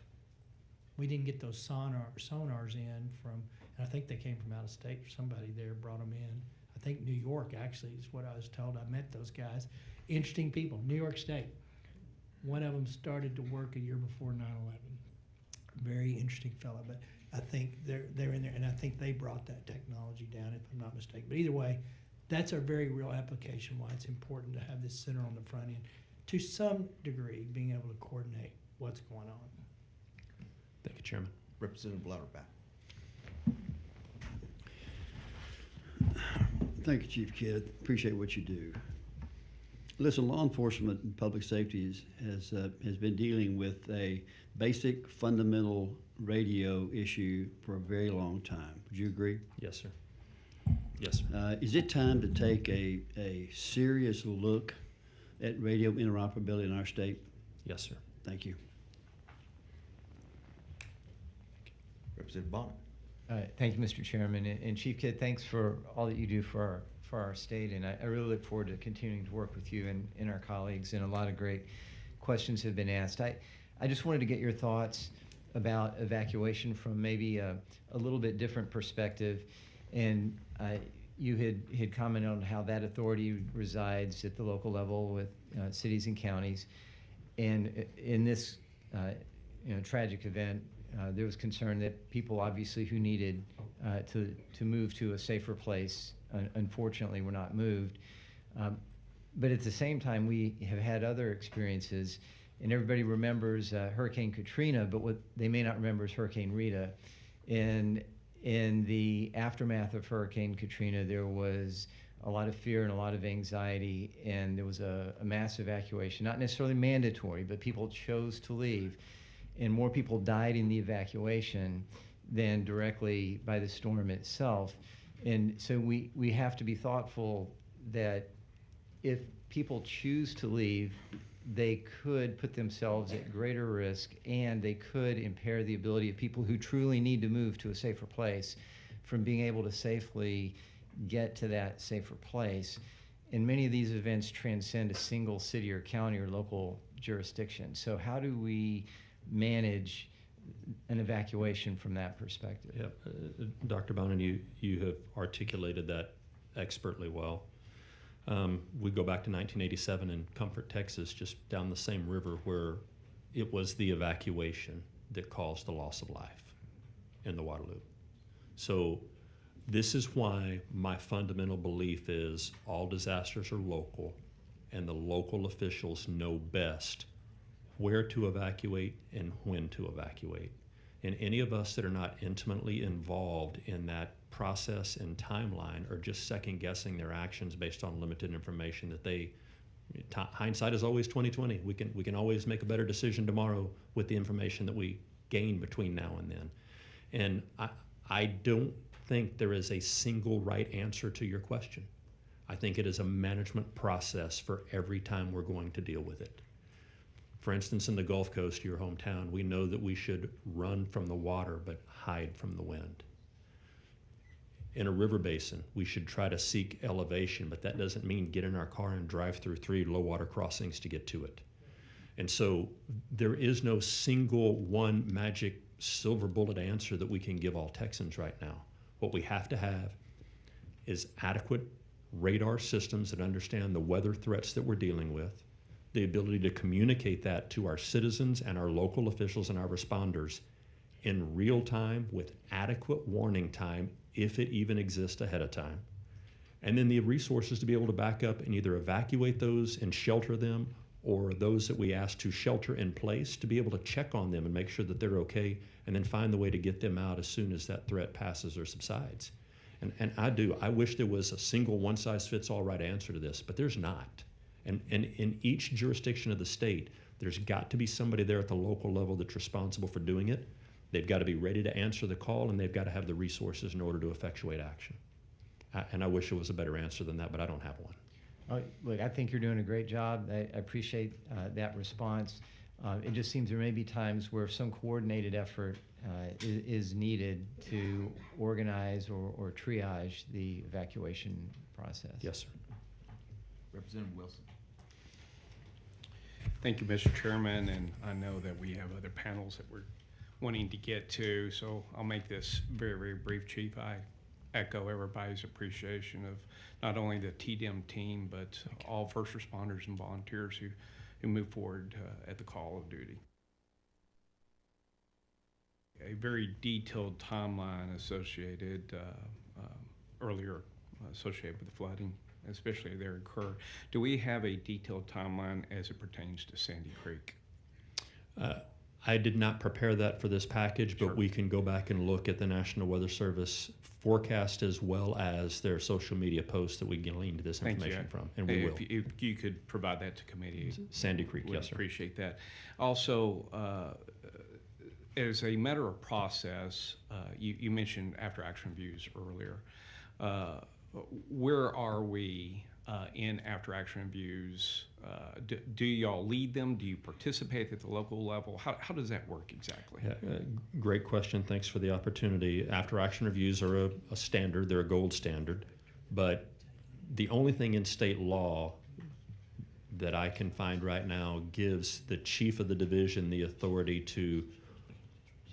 We didn't get those sonars in from, and I think they came from out of state. Somebody there brought them in. I think New York actually is what I was told. I met those guys. Interesting people. New York State. One of them started to work a year before 9/11. Very interesting fellow, but I think they're in there, and I think they brought that technology down, if I'm not mistaken. But either way, that's a very real application why it's important to have this center on the front end. To some degree, being able to coordinate what's going on. Thank you, Chairman. Representative Louderback. Thank you, Chief Kidd. Appreciate what you do. Listen, law enforcement and public safety has been dealing with a basic fundamental radio issue for a very long time. Would you agree? Yes, sir. Yes, sir. Is it time to take a serious look at radio interoperability in our state? Yes, sir. Thank you. Representative Bonner. Thank you, Mr. Chairman. And Chief Kidd, thanks for all that you do for our state. And I really look forward to continuing to work with you and our colleagues. And a lot of great questions have been asked. I just wanted to get your thoughts about evacuation from maybe a little bit different perspective. And you had commented on how that authority resides at the local level with cities and counties. And in this tragic event, there was concern that people obviously who needed to move to a safer place, unfortunately, were not moved. But at the same time, we have had other experiences, and everybody remembers Hurricane Katrina, but what they may not remember is Hurricane Rita. And in the aftermath of Hurricane Katrina, there was a lot of fear and a lot of anxiety, and there was a mass evacuation, not necessarily mandatory, but people chose to leave. And more people died in the evacuation than directly by the storm itself. And so we have to be thoughtful that if people choose to leave, they could put themselves at greater risk, and they could impair the ability of people who truly need to move to a safer place from being able to safely get to that safer place. And many of these events transcend a single city or county or local jurisdiction. So how do we manage an evacuation from that perspective? Yeah, Dr. Bonin, you have articulated that expertly well. We go back to 1987 in Comfort, Texas, just down the same river, where it was the evacuation that caused the loss of life in the Waterloo. So this is why my fundamental belief is all disasters are local, and the local officials know best where to evacuate and when to evacuate. And any of us that are not intimately involved in that process and timeline are just second guessing their actions based on limited information that hindsight is always 20/20. We can always make a better decision tomorrow with the information that we gain between now and then. And I don't think there is a single right answer to your question. I think it is a management process for every time we're going to deal with it. For instance, in the Gulf Coast, your hometown, we know that we should run from the water but hide from the wind. In a river basin, we should try to seek elevation, but that doesn't mean get in our car and drive through 3 low water crossings to get to it. And so there is no single one magic silver bullet answer that we can give all Texans right now. What we have to have is adequate radar systems that understand the weather threats that we're dealing with, the ability to communicate that to our citizens and our local officials and our responders in real time with adequate warning time, if it even exists ahead of time. And then the resources to be able to back up and either evacuate those and shelter them, or those that we ask to shelter in place to be able to check on them and make sure that they're okay, and then find the way to get them out as soon as that threat passes or subsides. And I wish there was a single one-size-fits-all right answer to this, but there's not. And in each jurisdiction of the state, there's got to be somebody there at the local level that's responsible for doing it. They've got to be ready to answer the call, and they've got to have the resources in order to effectuate action. And I wish there was a better answer than that, but I don't have one. Look, I think you're doing a great job. I appreciate that response. It just seems there may be times where some coordinated effort is needed to organize or triage the evacuation process. Yes, sir. Representative Wilson. Thank you, Mr. Chairman, and I know that we have other panels that we're wanting to get to, so I'll make this very, very brief, Chief. I echo everybody's appreciation of not only the TDM team, but all first responders and volunteers who move forward at the call of duty. A very detailed timeline associated earlier associated with the flooding, especially there in Kerr. Do we have a detailed timeline as it pertains to Sandy Creek? I did not prepare that for this package, but we can go back and look at the National Weather Service forecast as well as their social media posts that we gleaned this information from, and we will. If you could provide that to committee. Sandy Creek, yes, sir. Appreciate that. Also, as a matter of process, you mentioned after action reviews earlier. Where are we in after action reviews? Do y'all lead them? Do you participate at the local level? How does that work exactly? Yeah, great question. Thanks for the opportunity. After action reviews are a standard. They're a gold standard. But the only thing in state law that I can find right now gives the chief of the division the authority to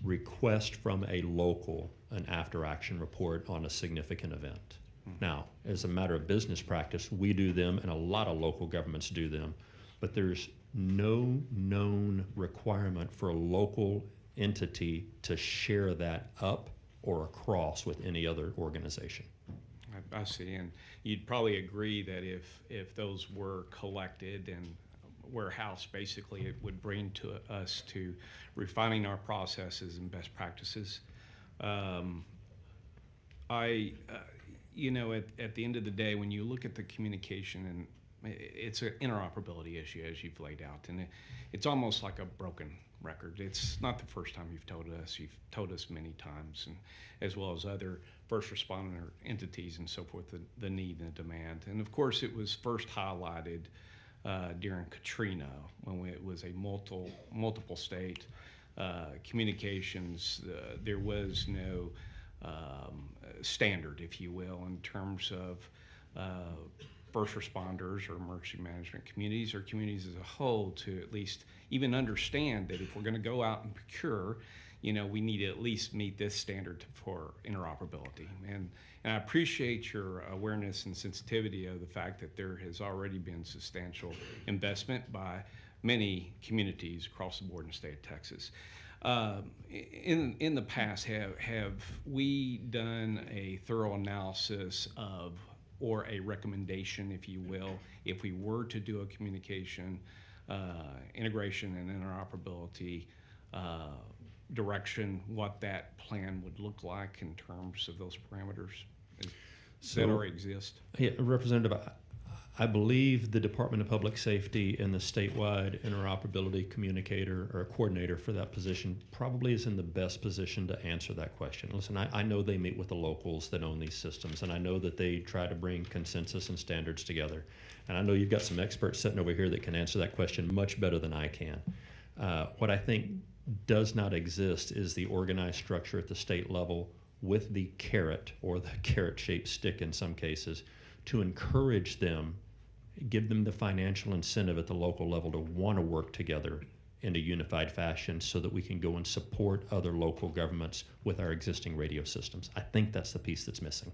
request from a local an after action report on a significant event. Now, as a matter of business practice, we do them and a lot of local governments do them, but there's no known requirement for a local entity to share that up or across with any other organization. I see, and you'd probably agree that if those were collected and warehoused, basically it would bring to us to refining our processes and best practices. You know, at the end of the day, when you look at the communication, and it's an interoperability issue as you've laid out, and it's almost like a broken record. It's not the first time you've told us many times, and as well as other first responder entities and so forth, the need and the demand. And of course, it was first highlighted during Katrina when it was a multiple state communications. There was no standard, if you will, in terms of first responders or emergency management communities or communities as a whole to at least even understand that if we're going to go out and procure, you know, we need to at least meet this standard for interoperability. And I appreciate your awareness and sensitivity of the fact that there has already been substantial investment by many communities across the board in the state of Texas. In the past, have we done a thorough analysis of, or a recommendation, if you will, if we were to do a communication, integration and interoperability direction, what that plan would look like in terms of those parameters that already exist? Yeah, Representative, I believe the Department of Public Safety and the statewide interoperability communicator or coordinator for that position probably is in the best position to answer that question. Listen, I know they meet with the locals that own these systems, and I know that they try to bring consensus and standards together. And I know you've got some experts sitting over here that can answer that question much better than I can. What I think does not exist is the organized structure at the state level with the carrot or the carrot-shaped stick in some cases to encourage them, give them the financial incentive at the local level to want to work together in a unified fashion so that we can go and support other local governments with our existing radio systems. I think that's the piece that's missing.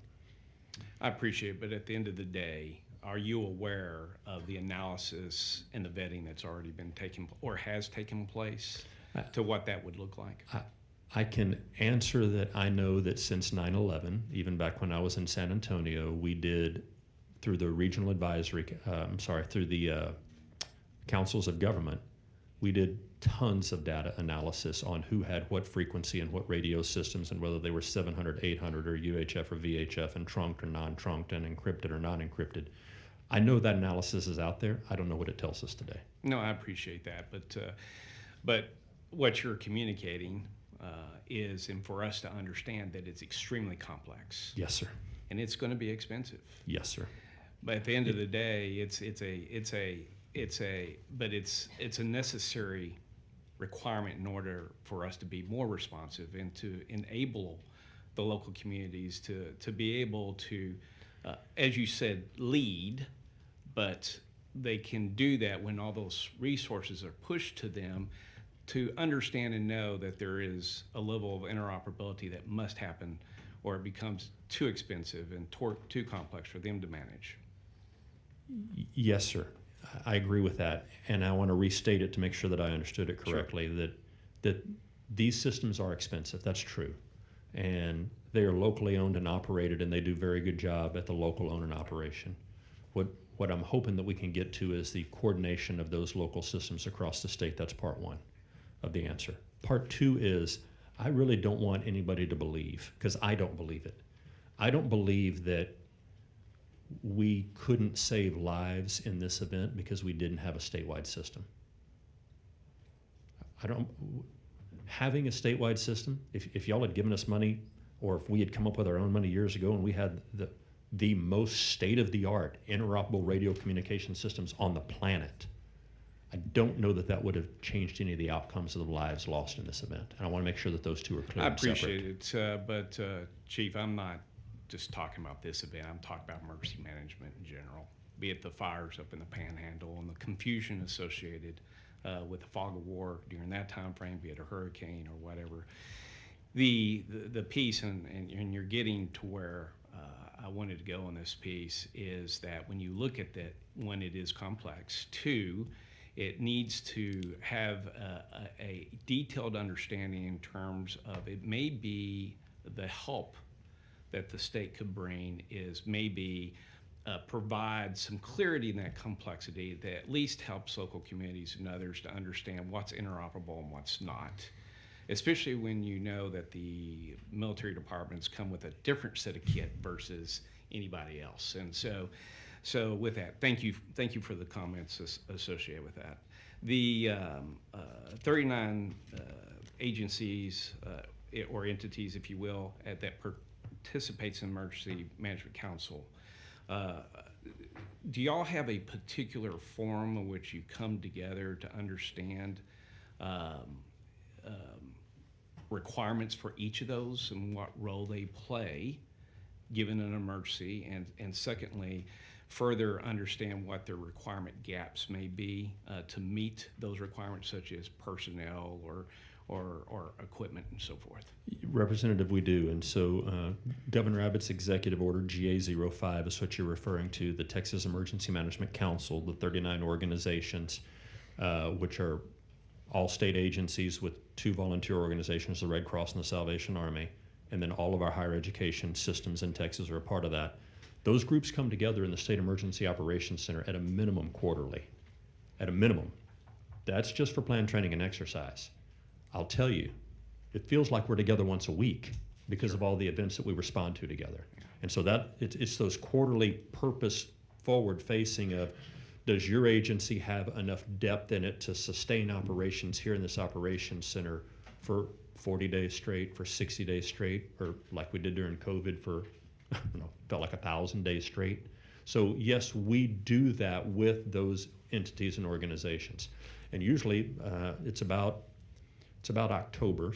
I appreciate it, but at the end of the day, are you aware of the analysis and the vetting that's already been taken or has taken place to what that would look like? I can answer that I know that since 9/11, even back when I was in San Antonio, we did through the regional advisory, through the councils of government, we did tons of data analysis on who had what frequency and what radio systems and whether they were 700, 800, or UHF or VHF and trunked or non-trunked and encrypted or non-encrypted. I know that analysis is out there. I don't know what it tells us today. No, I appreciate that, but what you're communicating is, and for us to understand that it's extremely complex. Yes, sir. And it's going to be expensive. Yes, sir. But at the end of the day, it's a necessary requirement in order for us to be more responsive and to enable the local communities to be able to, as you said, lead, but they can do that when all those resources are pushed to them. to understand and know that there is a level of interoperability that must happen, or it becomes too expensive and too complex for them to manage. Yes, sir. I agree with that, and I want to restate it to make sure that I understood it correctly. Sure. That these systems are expensive. That's true, and they are locally owned and operated, and they do a very good job at the local own and operation. What I'm hoping that we can get to is the coordination of those local systems across the state. That's part one of the answer. Part two is I really don't want anybody to believe, because I don't believe it. I don't believe that we couldn't save lives in this event because we didn't have a statewide system. Having a statewide system, if y'all had given us money, or if we had come up with our own money years ago and we had the most state-of-the-art interoperable radio communication systems on the planet, I don't know that would have changed any of the outcomes of the lives lost in this event. And I want to make sure that those two are clear. I and separate. appreciate it, but Chief, I'm not just talking about this event. I'm talking about emergency management in general, be it the fires up in the Panhandle and the confusion associated with the fog of war during that time frame, be it a hurricane or whatever. The piece, and you're getting to where I wanted to go on this piece, is that when you look at that, when it is complex, two, it needs to have a detailed understanding in terms of, it may be the help that the state could bring is maybe provide some clarity in that complexity that at least helps local communities and others to understand what's interoperable and what's not, especially when you know that the military departments come with a different set of kit versus anybody else. And so with that, thank you for the comments associated with that. The 39 agencies or entities, if you will, that participates in Emergency Management Council, do y'all have a particular forum in which you come together to understand requirements for each of those and what role they play given an emergency, and secondly, further understand what their requirement gaps may be to meet those requirements, such as personnel or equipment and so forth? Representative, we do. And so Governor Abbott's executive order GA05 is what you're referring to, the Texas Emergency Management Council, the 39 organizations, which are all state agencies with 2 volunteer organizations, the Red Cross and the Salvation Army, and then all of our higher education systems in Texas are a part of that. Those groups come together in the State Emergency Operations Center at a minimum quarterly. At a minimum. That's just for plan, training, and exercise. I'll tell you, it feels like we're together once a week because of all the events that we respond to together. And so it's those quarterly purpose forward facing of, does your agency have enough depth in it to sustain operations here in this operations center for 40 days straight, for 60 days straight, or like we did during COVID for, I don't know, felt like 1,000 days straight. So yes, we do that with those entities and organizations. And usually it's about October,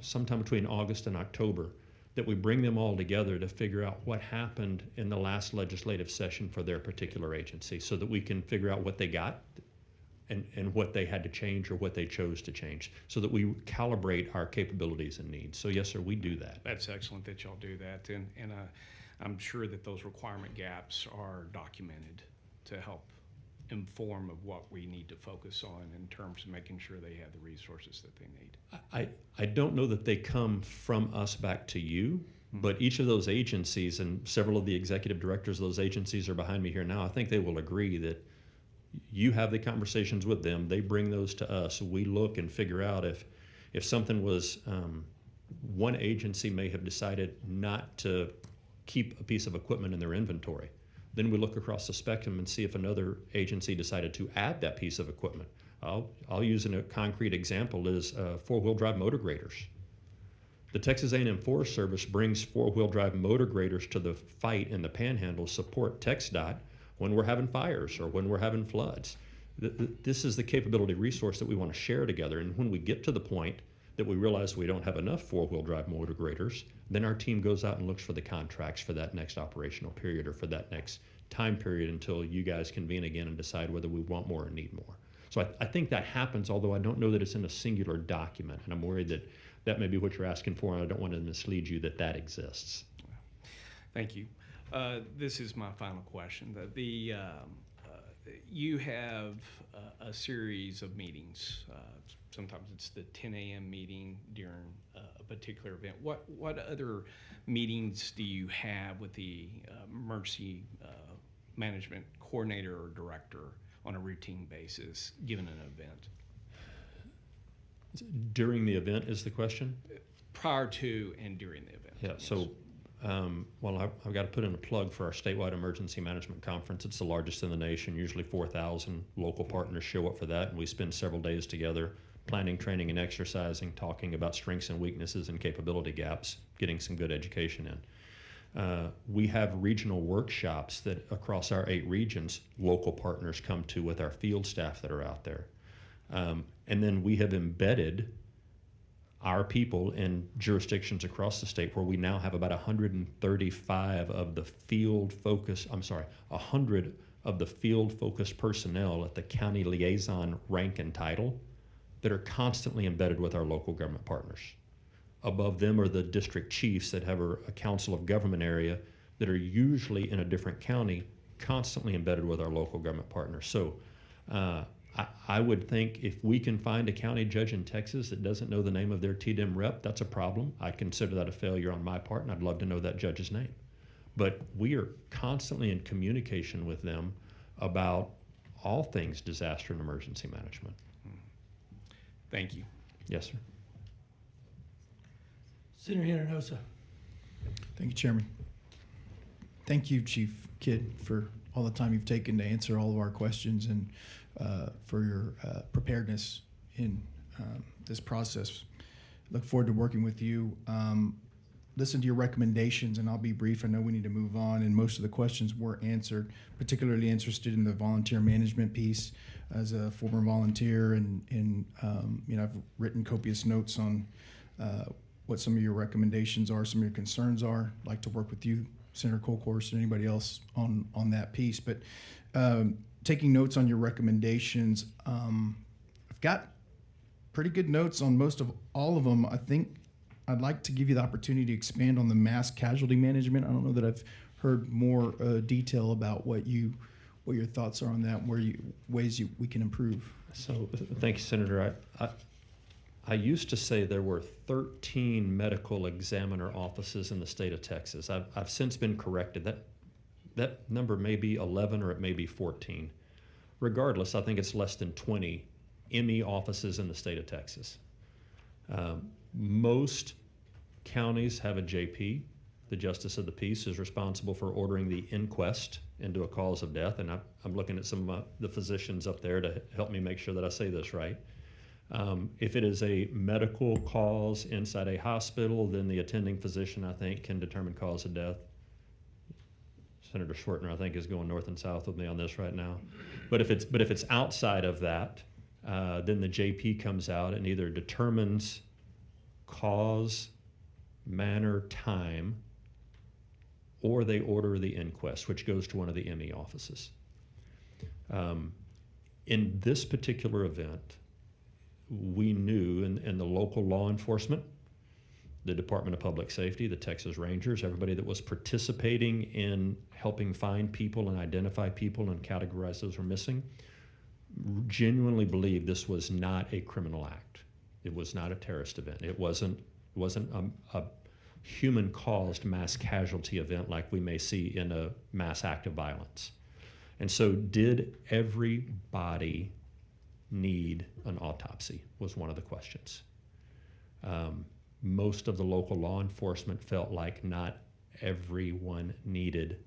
sometime between August and October, that we bring them all together to figure out what happened in the last legislative session for their particular agency, so that we can figure out what they got and what they had to change or what they chose to change, so that we calibrate our capabilities and needs. So yes, sir, we do that. That's excellent that y'all do that, and I'm sure that those requirement gaps are documented to help inform of what we need to focus on in terms of making sure they have the resources that they need. I don't know that they come from us back to you, but each of those agencies, and several of the executive directors of those agencies are behind me here now, I think they will agree that you have the conversations with them, they bring those to us, we look and figure out if something was, one agency may have decided not to keep a piece of equipment in their inventory. Then we look across the spectrum and see if another agency decided to add that piece of equipment. I'll use a concrete example is four-wheel drive motor graders. The Texas A&M Forest Service brings four-wheel drive motor graders to the fight in the Panhandle, support TxDOT when we're having fires or when we're having floods. This is the capability resource that we want to share together. And when we get to the point that we realize we don't have enough four-wheel drive motor graders, then our team goes out and looks for the contracts for that next operational period or for that next time period until you guys convene again and decide whether we want more or need more. So I think that happens, although I don't know that it's in a singular document, and I'm worried that that may be what you're asking for, and I don't want to mislead you that that exists. Thank you. This is my final question. You have a series of meetings. Sometimes it's the 10 a.m. meeting during a particular event. What other meetings do you have with the emergency management coordinator or director on a routine basis, given an event? During the event is the question? Prior to and during the event. Yeah, yes. so I've got to put in a plug for our statewide emergency management conference. It's the largest in the nation. Usually 4,000 local partners show up for that, and we spend several days together planning, training, and exercising, talking about strengths and weaknesses and capability gaps, getting some good education in. We have regional workshops that across our 8 regions, local partners come to with our field staff that are out there. And then we have embedded our people in jurisdictions across the state where we now have about 135 of the field focus, 100 of the field focused personnel at the county liaison rank and title that are constantly embedded with our local government partners. Above them are the district chiefs that have a council of government area that are usually in a different county, constantly embedded with our local government partners. So I would think if we can find a county judge in Texas that doesn't know the name of their TDM rep, that's a problem. I consider that a failure on my part, and I'd love to know that judge's name. But we are constantly in communication with them about all things disaster and emergency management. Thank you. Yes, sir. Senator Hinojosa. Thank you, Chairman. Thank you, Chief Kidd, for all the time you've taken to answer all of our questions and for your preparedness in this process. Look forward to working with you. Listen to your recommendations, and I'll be brief. I know we need to move on, and most of the questions were answered. Particularly interested in the volunteer management piece. As a former volunteer, and I've written copious notes on what some of your recommendations are, some of your concerns are. I'd like to work with you, Senator Colcourse, and anybody else on that piece. But taking notes on your recommendations, I've got pretty good notes on most of all of them. I think I'd like to give you the opportunity to expand on the mass casualty management. I don't know that I've heard more detail about what your thoughts are on that, ways we can improve. So thank you, Senator. I used to say there were 13 medical examiner offices in the state of Texas. I've since been corrected. That number may be 11 or it may be 14. Regardless, I think it's less than 20 ME offices in the state of Texas. Most counties have a JP. The Justice of the Peace is responsible for ordering the inquest into a cause of death, and I'm looking at some of the physicians up there to help me make sure that I say this right. If it is a medical cause inside a hospital, then the attending physician, I think, can determine cause of death. Senator Schwertner, I think, is going north and south with me on this right now. But if it's outside of that, then the JP comes out and either determines cause, manner, time, or they order the inquest, which goes to one of the ME offices. In this particular event, we knew, and the local law enforcement, the Department of Public Safety, the Texas Rangers, everybody that was participating in helping find people and identify people and categorize those who are missing, genuinely believed this was not a criminal act. It was not a terrorist event. It wasn't a human-caused mass casualty event like we may see in a mass act of violence. And so did everybody need an autopsy was one of the questions. Most of the local law enforcement felt like not everyone needed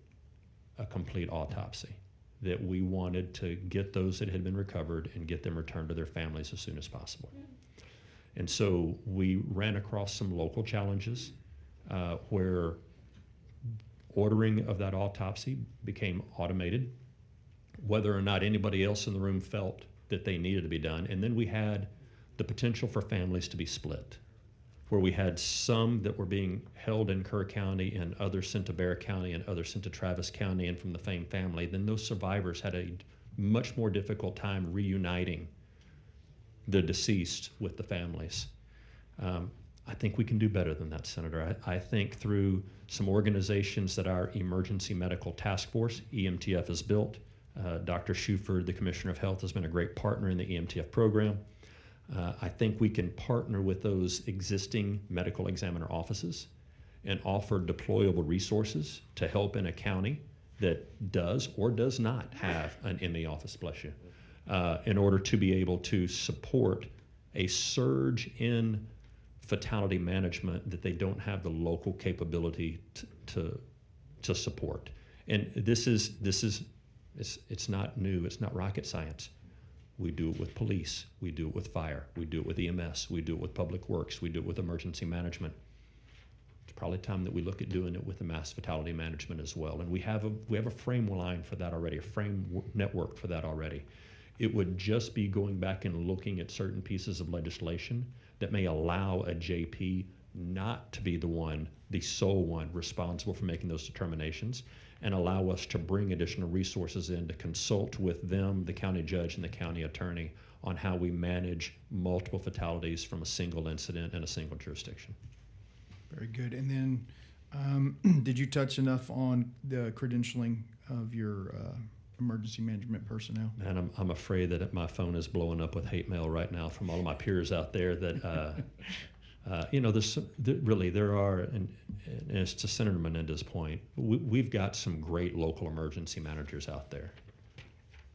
a complete autopsy, that we wanted to get those that had been recovered and get them returned to their families as soon as possible. And so we ran across some local challenges where ordering of that autopsy became automated, whether or not anybody else in the room felt that they needed to be done. And then we had the potential for families to be split, where we had some that were being held in Kerr County and others sent to Bexar County and others sent to Travis County and from the Fame family. Then those survivors had a much more difficult time reuniting the deceased with the families. I think we can do better than that, Senator. I think through some organizations that our Emergency Medical Task Force, EMTF, has built. Dr. Shuford, the Commissioner of Health, has been a great partner in the EMTF program. I think we can partner with those existing medical examiner offices and offer deployable resources to help in a county that does or does not have an ME office, bless you, in order to be able to support a surge in fatality management that they don't have the local capability to support. And it's not new, it's not rocket science. We do it with police, we do it with fire, we do it with EMS, we do it with public works, we do it with emergency management. It's probably time that we look at doing it with the mass fatality management as well. And we have a frame line for that already, a frame network for that already. It would just be going back and looking at certain pieces of legislation that may allow a JP not to be the sole one responsible for making those determinations, and allow us to bring additional resources in to consult with them, the county judge and the county attorney, on how we manage multiple fatalities from a single incident in a single jurisdiction. Very good. And then, did you touch enough on the credentialing of your emergency management personnel? And I'm afraid that my phone is blowing up with hate mail right now from all of my peers out there that, there are, and it's to Senator Menendez's point, we've got some great local emergency managers out there,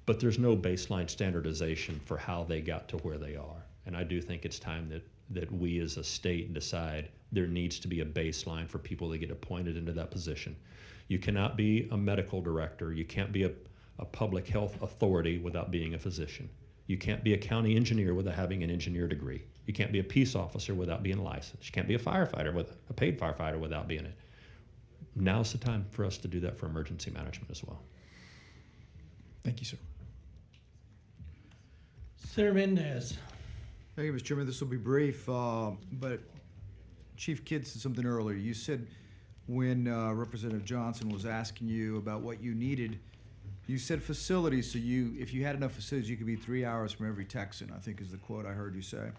but there's no baseline standardization for how they got to where they are. And I do think it's time that we as a state decide there needs to be a baseline for people that get appointed into that position. You cannot be a medical director. You can't be a public health authority without being a physician. You can't be a county engineer without having an engineer degree. You can't be a peace officer without being licensed. You can't be a firefighter, a paid firefighter, without being it. Now's the time for us to do that for emergency management as well. Thank you, sir. Senator Mendez. Thank you, Mr. Chairman. This will be brief, but Chief Kidd said something earlier. You said when Representative Johnson was asking you about what you needed, you said facilities, so if you had enough facilities, you could be 3 hours from every Texan, I think is the quote I heard you say.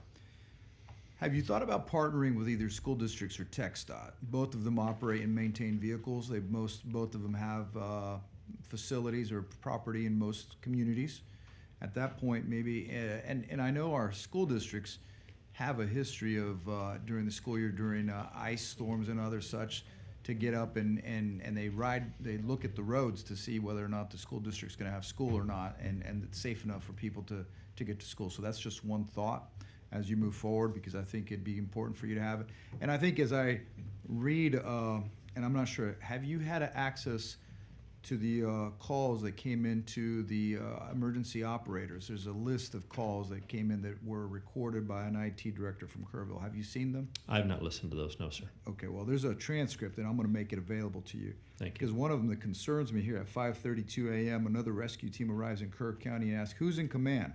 Have you thought about partnering with either school districts or TxDOT? Both of them operate and maintain vehicles. Both of them have facilities or property in most communities. At that point, maybe, and I know our school districts have a history of during the school year, during ice storms and other such, to get up and they look at the roads to see whether or not the school district's going to have school or not, and it's safe enough for people to get to school. So that's just one thought as you move forward, because I think it'd be important for you to have it. And I think as I read, and I'm not sure, have you had access to the calls that came into the emergency operators? There's a list of calls that came in that were recorded by an IT director from Kerrville. Have you seen them? I have not listened to those, no, sir. Okay, well, there's a transcript, and I'm going to make it available to you. Thank you. Because one of them that concerns me here, at 5:32 a.m., another rescue team arrives in Kerr County and asks, who's in command?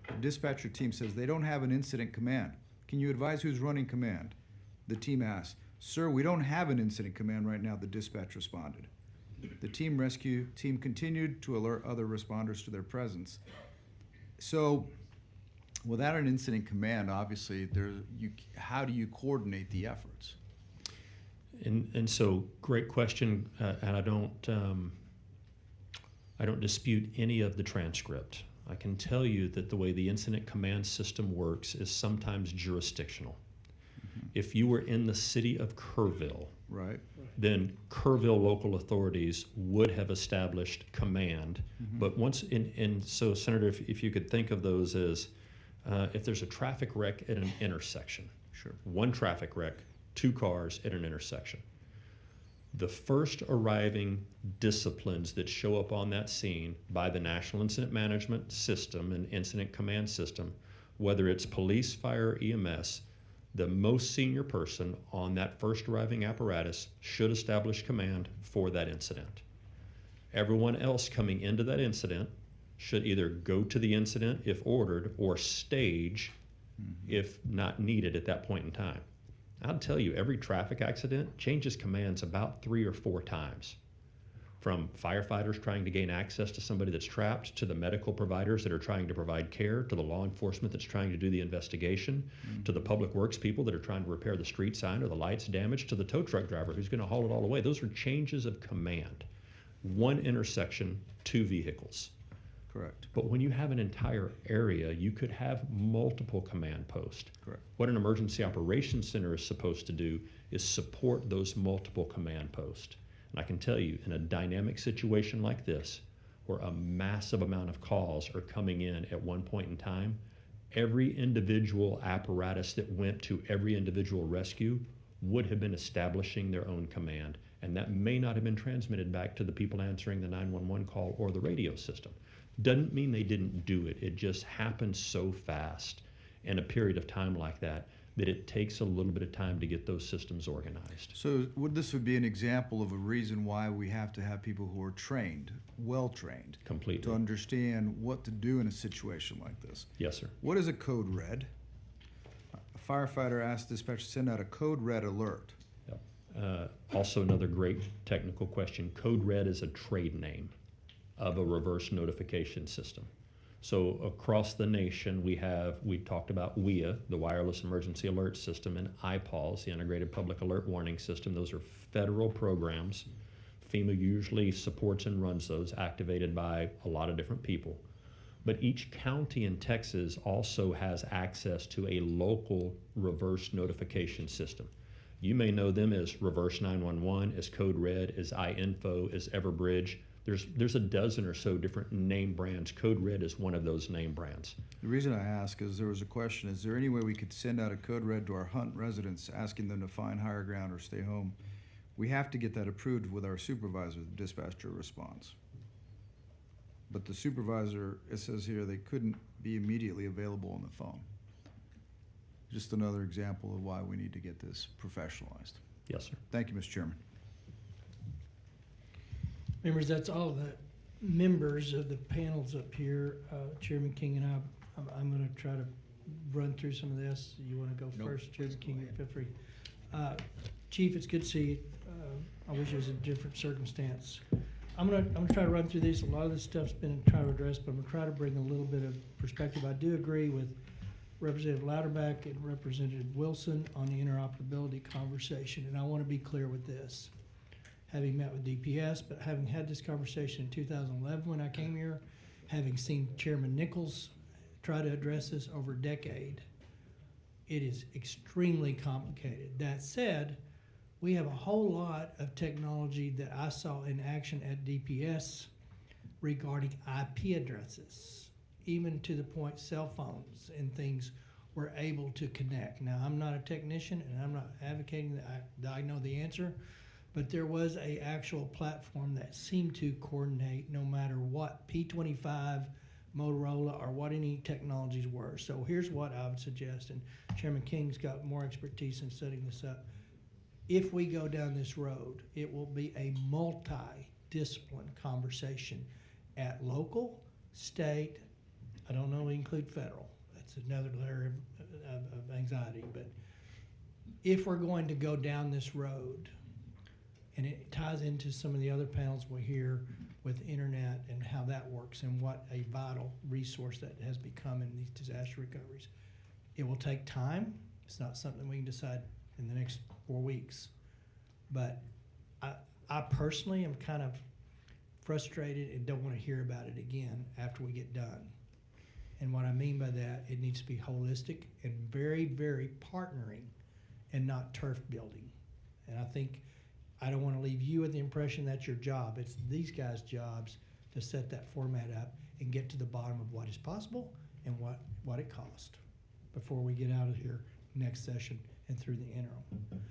The dispatcher team says they don't have an incident command. Can you advise who's running command? The team asks, sir, we don't have an incident command right now, the dispatch responded. The rescue team continued to alert other responders to their presence. So without an incident command, obviously, how do you coordinate the efforts? And so, great question, and I don't dispute any of the transcript. I can tell you that the way the incident command system works is sometimes jurisdictional. Mm-hmm. If you were in the city of Kerrville, right, then Kerrville local authorities would have established command. Mm-hmm. But once, so Senator, if you could think of those as, if there's a traffic wreck at an intersection, sure, one traffic wreck, 2 cars at an intersection. The first arriving disciplines that show up on that scene by the National Incident Management System and Incident Command System, whether it's police, fire, EMS, the most senior person on that first arriving apparatus should establish command for that incident. Everyone else coming into that incident should either go to the incident if ordered or stage if not needed at that point in time. I'll tell you, every traffic accident changes commands about 3 or 4 times. from firefighters trying to gain access to somebody that's trapped, to the medical providers that are trying to provide care, to the law enforcement that's trying to do the investigation, to the public works people that are trying to repair the street sign or the lights damaged, to the tow truck driver who's going to haul it all away. Those are changes of command. One intersection, two vehicles. Correct. But when you have an entire area, you could have multiple command posts. Correct. What an emergency operations center is supposed to do is support those multiple command posts. And I can tell you, in a dynamic situation like this, where a massive amount of calls are coming in at one point in time, every individual apparatus that went to every individual rescue would have been establishing their own command. And that may not have been transmitted back to the people answering the 911 call or the radio system. Doesn't mean they didn't do it. It just happens so fast in a period of time like that that it takes a little bit of time to get those systems organized. So this would be an example of a reason why we have to have people who are trained, well trained, completely, to understand what to do in a situation like this. Yes, sir. What is a code red? A firefighter asked dispatcher to send out a code red alert. Yep. Also another great technical question. Code red is a trade name of a reverse notification system. So across the nation, we talked about WIA, the Wireless Emergency Alert System, and IPAWS, the Integrated Public Alert Warning System. Those are federal programs. FEMA usually supports and runs those, activated by a lot of different people. But each county in Texas also has access to a local reverse notification system. You may know them as Reverse 911, as Code Red, as iInfo, as Everbridge. There's a dozen or so different name brands. Code Red is one of those name brands. The reason I ask is there was a question, is there any way we could send out a code red to our Hunt residents asking them to find higher ground or stay home? We have to get that approved with our supervisor, the dispatcher response. But the supervisor, it says here, they couldn't be immediately available on the phone. Just another example of why we need to get this professionalized. Yes, sir. Thank you, Mr. Chairman. Members, that's all the members of the panels up here. Chairman King and I'm going to try to run through some of this. You want to go first, Chairman King? Feel free. Chief, it's good to see you. I wish it was a different circumstance. I'm gonna try to run through these. A lot of this stuff's been trying to address, but I'm gonna try to bring a little bit of perspective. I do agree with Representative Louderback and Representative Wilson on the interoperability conversation, and I want to be clear with this. Having met with DPS, but having had this conversation in 2011 when I came here, having seen Chairman Nichols try to address this over a decade, it is extremely complicated. That said, we have a whole lot of technology that I saw in action at DPS regarding IP addresses, even to the point cell phones and things were able to connect. Now, I'm not a technician and I'm not advocating that I know the answer, but there was a actual platform that seemed to coordinate no matter what P25, Motorola, or what any technologies were. So here's what I would suggest, and Chairman King's got more expertise in setting this up. If we go down this road, it will be a multi-discipline conversation at local, state, I don't know, include federal. That's another layer of anxiety. But if we're going to go down this road, and it ties into some of the other panels we hear with internet and how that works and what a vital resource that has become in these disaster recoveries. It will take time. It's not something we can decide in the next 4 weeks. But I personally am kind of frustrated and don't want to hear about it again after we get done. And what I mean by that, it needs to be holistic and very, very partnering and not turf building. And I don't want to leave you with the impression that's your job. It's these guys' jobs to set that format up and get to the bottom of what is possible and what it costs before we get out of here next session and through the interim.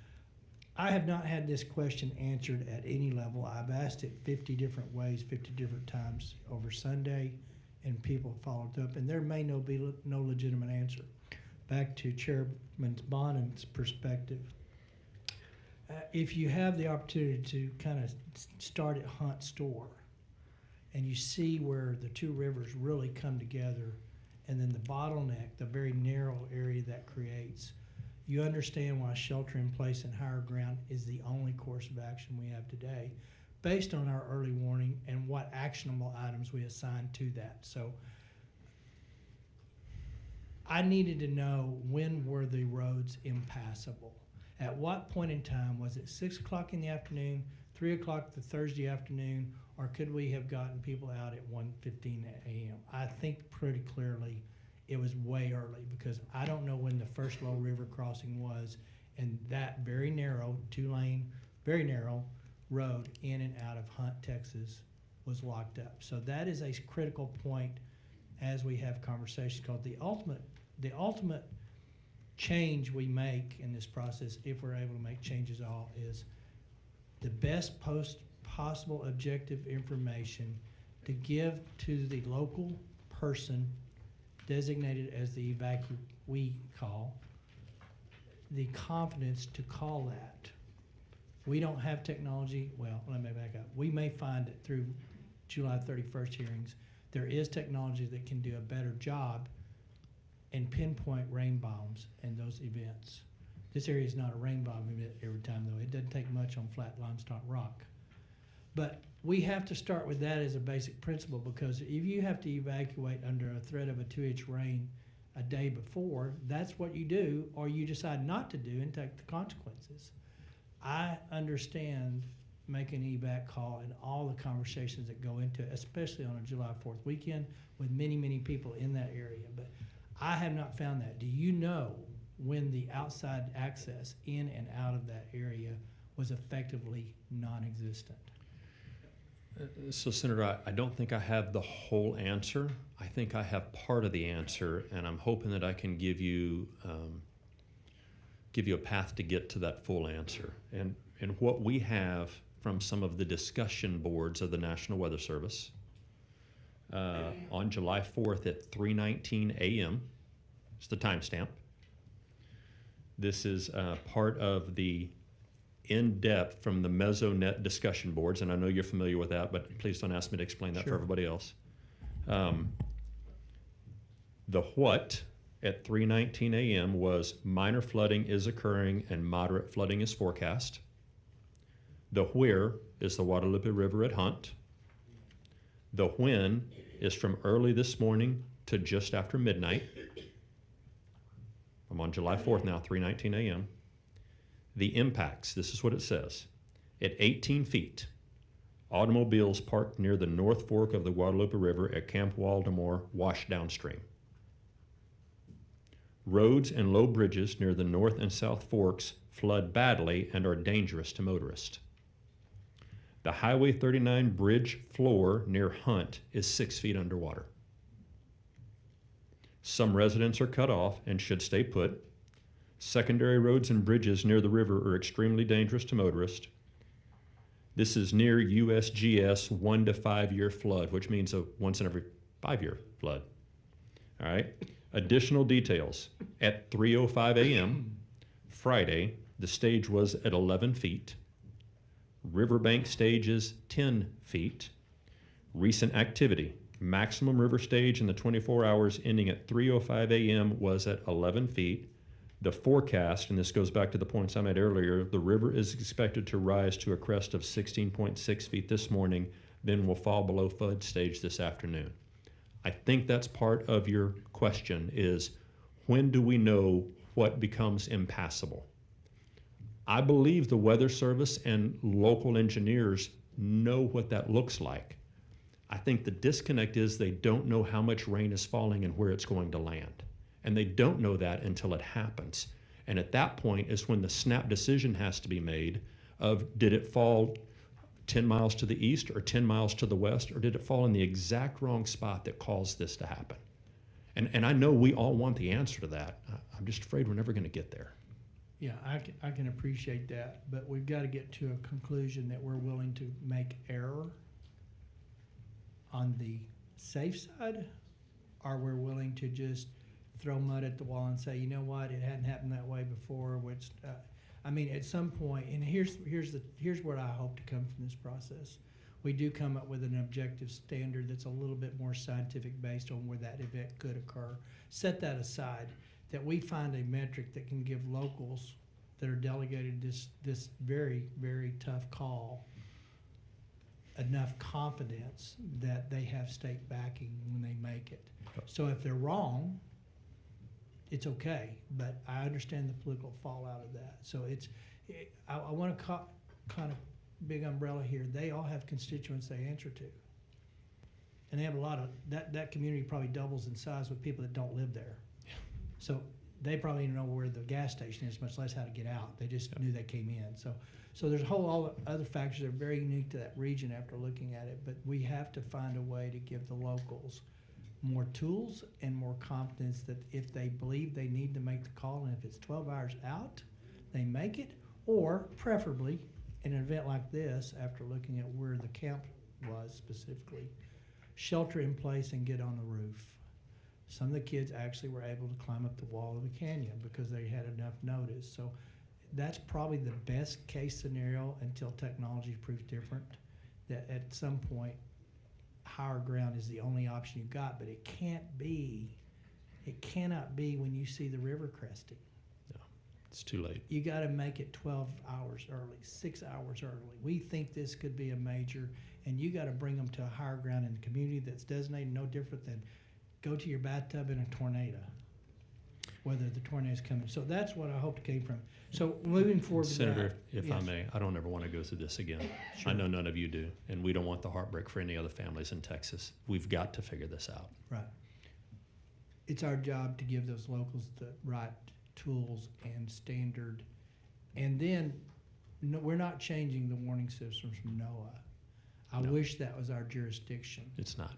I have not had this question answered at any level. I've asked it 50 different ways, 50 different times over Sunday, and people have followed up, and there may be no legitimate answer. Back to Chairman Bonin's perspective. If you have the opportunity to kind of start at Hunt Store and you see where the two rivers really come together and then the bottleneck, the very narrow area that creates, you understand why shelter in place and higher ground is the only course of action we have today. based on our early warning and what actionable items we assigned to that. So I needed to know, when were the roads impassable? At what point in time? Was it 6 o'clock in the afternoon, 3 o'clock the Thursday afternoon, or could we have gotten people out at 1:15 a.m.? I think pretty clearly it was way early, because I don't know when the first low river crossing was, and that very narrow, 2-lane, very narrow road in and out of Hunt, Texas was locked up. So that is a critical point as we have conversations, called the ultimate change we make in this process, if we're able to make changes at all, is the best possible objective information to give to the local person designated as the evacuee call, the confidence to call that. We don't have technology. Well, let me back up. We may find that through July 31st hearings, there is technology that can do a better job and pinpoint rain bombs and those events. This area is not a rain bomb event every time, though. It doesn't take much on flat limestone rock. But we have to start with that as a basic principle, because if you have to evacuate under a threat of a 2-inch rain a day before, that's what you do, or you decide not to do and take the consequences. I understand making an evac call and all the conversations that go into it, especially on a July 4th weekend with many, many people in that area. But I have not found that. Do you know when the outside access in and out of that area was effectively non-existent? So, Senator, I don't think I have the whole answer. I think I have part of the answer, and I'm hoping that I can give you a path to get to that full answer. And what we have from some of the discussion boards of the National Weather Service on July 4th at 3:19 a.m. It's the timestamp. This is part of the in-depth from the Mesonet discussion boards, and I know you're familiar with that, but please don't ask me to explain that for everybody else. The what at 3:19 a.m. was minor flooding is occurring and moderate flooding is forecast. The where is the Guadalupe River at Hunt. The when is from early this morning to just after midnight. I'm on July 4th now, 3:19 a.m. The impacts, this is what it says. At 18 feet, automobiles parked near the North Fork of the Guadalupe River at Camp Waldemar washed downstream. Roads and low bridges near the North and South Forks flood badly and are dangerous to motorists. The Highway 39 bridge floor near Hunt is 6 feet underwater. Some residents are cut off and should stay put. Secondary roads and bridges near the river are extremely dangerous to motorists. This is near USGS 1 to 5 year flood, which means a once in every 5 year flood. All right. Additional details. At 3:05 a.m. Friday, the stage was at 11 feet. Riverbank stage is 10 feet. Recent activity. Maximum river stage in the 24 hours ending at 3:05 a.m. was at 11 feet. The forecast, and this goes back to the points I made earlier, the river is expected to rise to a crest of 16.6 feet this morning, then will fall below flood stage this afternoon. I think that's part of your question is, when do we know what becomes impassable? I believe the Weather Service and local engineers know what that looks like. I think the disconnect is they don't know how much rain is falling and where it's going to land. And they don't know that until it happens. And at that point is when the snap decision has to be made of, did it fall 10 miles to the east or 10 miles to the west, or did it fall in the exact wrong spot that caused this to happen? And I know we all want the answer to that. I'm just afraid we're never going to get there. Yeah, I can appreciate that, but we've got to get to a conclusion that we're willing to make error on the safe side, or we're willing to just throw mud at the wall and say, you know what, it hadn't happened that way before. Which, I mean, at some point, and here's what I hope to come from this process. We do come up with an objective standard that's a little bit more scientific based on where that event could occur. Set that aside, that we find a metric that can give locals that are delegated this very, very tough call enough confidence that they have state backing when they make it. So if they're wrong, it's okay, but I understand the political fallout of that. So I want to kind of big umbrella here. They all have constituents they answer to. And they have a lot of, that community probably doubles in size with people that don't live there. Yeah. So they probably don't know where the gas station is, much less how to get out. They just knew they came in. So there's a whole all other factors that are very unique to that region after looking at it, but we have to find a way to give the locals more tools and more confidence that if they believe they need to make the call, and if it's 12 hours out, they make it, or preferably in an event like this, after looking at where the camp was specifically, shelter in place and get on the roof. Some of the kids actually were able to climb up the wall of the canyon because they had enough notice. So that's probably the best case scenario until technology proves different, that at some point higher ground is the only option you've got, but it cannot be when you see the river cresting. No, it's too late. You got to make it 12 hours early, 6 hours early. We think this could be a major, and you got to bring them to a higher ground in the community that's designated, no different than go to your bathtub in a tornado, whether the tornado's coming. So that's what I hope came from. So moving forward with Senator, that, if I may, I don't ever want to go through this again. Sure. I know none of you do, and we don't want the heartbreak for any other families in Texas. We've got to figure this out. Right. It's our job to give those locals the right tools and standard. And then we're not changing the warning systems from NOAA. I wish that was our jurisdiction. It's not.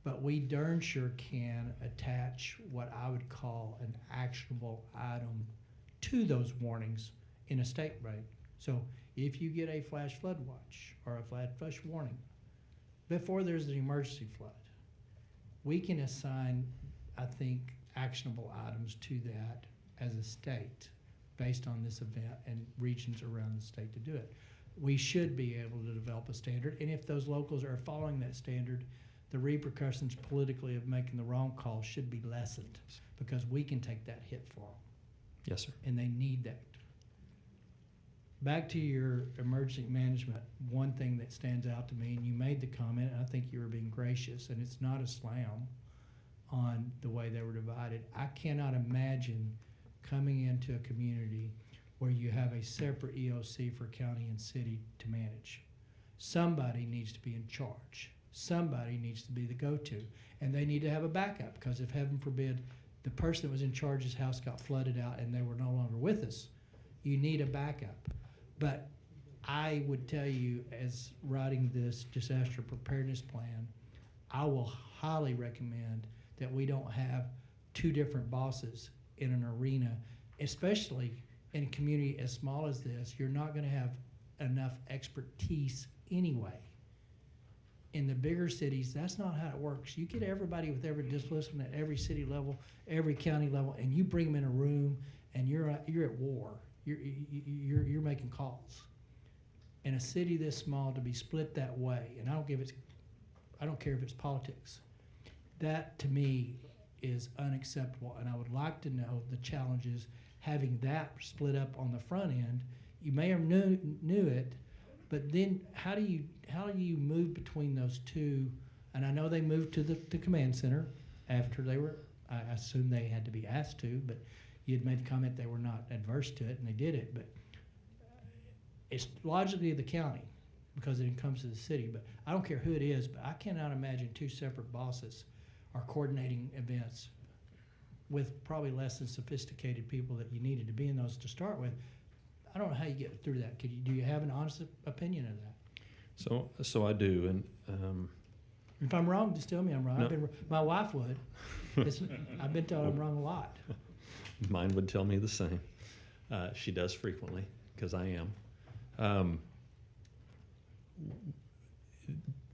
But we darn sure can attach what I would call an actionable item to those warnings in a state rate. So if you get a flash flood watch or a flash warning before there's an emergency flood, we can assign, I think, actionable items to that as a state based on this event and regions around the state to do it. We should be able to develop a standard, and if those locals are following that standard, the repercussions politically of making the wrong call should be lessened because we can take that hit for them. Yes, sir. And they need that. Back to your emergency management, one thing that stands out to me, and you made the comment, and I think you were being gracious, and it's not a slam on the way they were divided. I cannot imagine coming into a community where you have a separate EOC for county and city to manage. Somebody needs to be in charge. Somebody needs to be the go-to, and they need to have a backup because if heaven forbid the person that was in charge's house got flooded out and they were no longer with us, you need a backup. But I would tell you, as writing this disaster preparedness plan, I will highly recommend that we don't have two different bosses in an arena, especially in a community as small as this. You're not going to have enough expertise anyway. In the bigger cities, that's not how it works. You get everybody with every discipline at every city level, every county level, and you bring them in a room, and you're at war. You're making calls. In a city this small, to be split that way, and I don't care if it's politics. That to me is unacceptable, and I would like to know the challenges having that split up on the front end. You may have knew it, but then how do you move between those two? And I know they moved to the command center after they were, I assume they had to be asked to, but you had made the comment they were not adverse to it, and they did it. But it's logically the county because it comes to the city. But I don't care who it is, but I cannot imagine two separate bosses are coordinating events with probably less than sophisticated people that you needed to be in those to start with. I don't know how you get through that. Do you have an honest opinion of that? So I do, and if I'm wrong, just tell me I'm wrong. No. My wife would. I've been told I'm wrong a lot. Mine would tell me the same. She does frequently, because I am.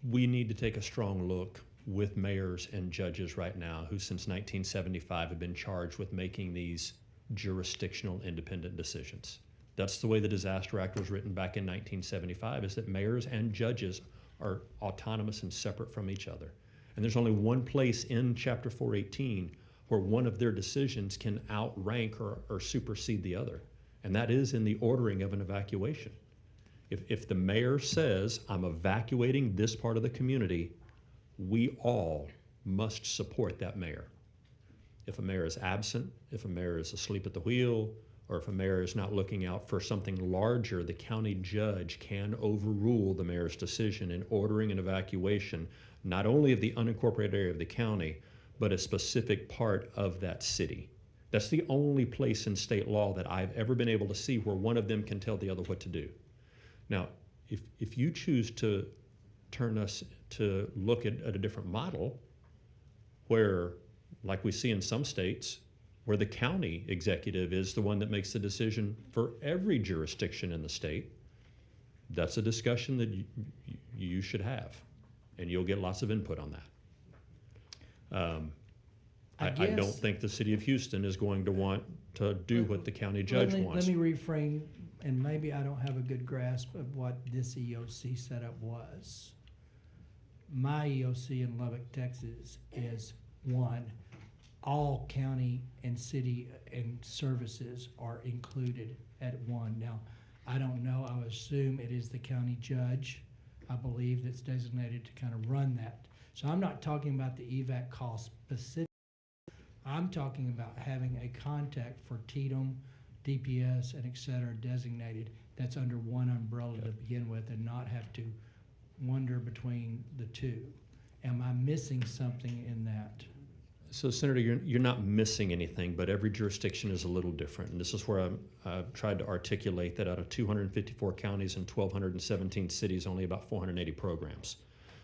We need to take a strong look with mayors and judges right now who since 1975 have been charged with making these jurisdictional independent decisions. That's the way the Disaster Act was written back in 1975, is that mayors and judges are autonomous and separate from each other. And there's only one place in Chapter 418 where one of their decisions can outrank or supersede the other, and that is in the ordering of an evacuation. If the mayor says, I'm evacuating this part of the community, we all must support that mayor. If a mayor is absent, if a mayor is asleep at the wheel, or if a mayor is not looking out for something larger, the county judge can overrule the mayor's decision in ordering an evacuation, not only of the unincorporated area of the county, but a specific part of that city. That's the only place in state law that I've ever been able to see where one of them can tell the other what to do. Now, if you choose to turn us to look at a different model where, like we see in some states, where the county executive is the one that makes the decision for every jurisdiction in the state, that's a discussion that you should have, and you'll get lots of input on that. I don't think the city of Houston is going to want to do what the county judge wants. Let me reframe, and maybe I don't have a good grasp of what this EOC setup was. My EOC in Lubbock, Texas is one, all county and city and services are included at one. Now, I don't know, I would assume it is the county judge, I believe, that's designated to kind of run that. So I'm not talking about the evac cost specific. I'm talking about having a contact for TDM, DPS, and et cetera designated that's under one umbrella to begin with and not have to wander between the two. Am I missing something in that? So, Senator, you're not missing anything, but every jurisdiction is a little different. And this is where I've tried to articulate that out of 254 counties and 1,217 cities, only about 480 programs.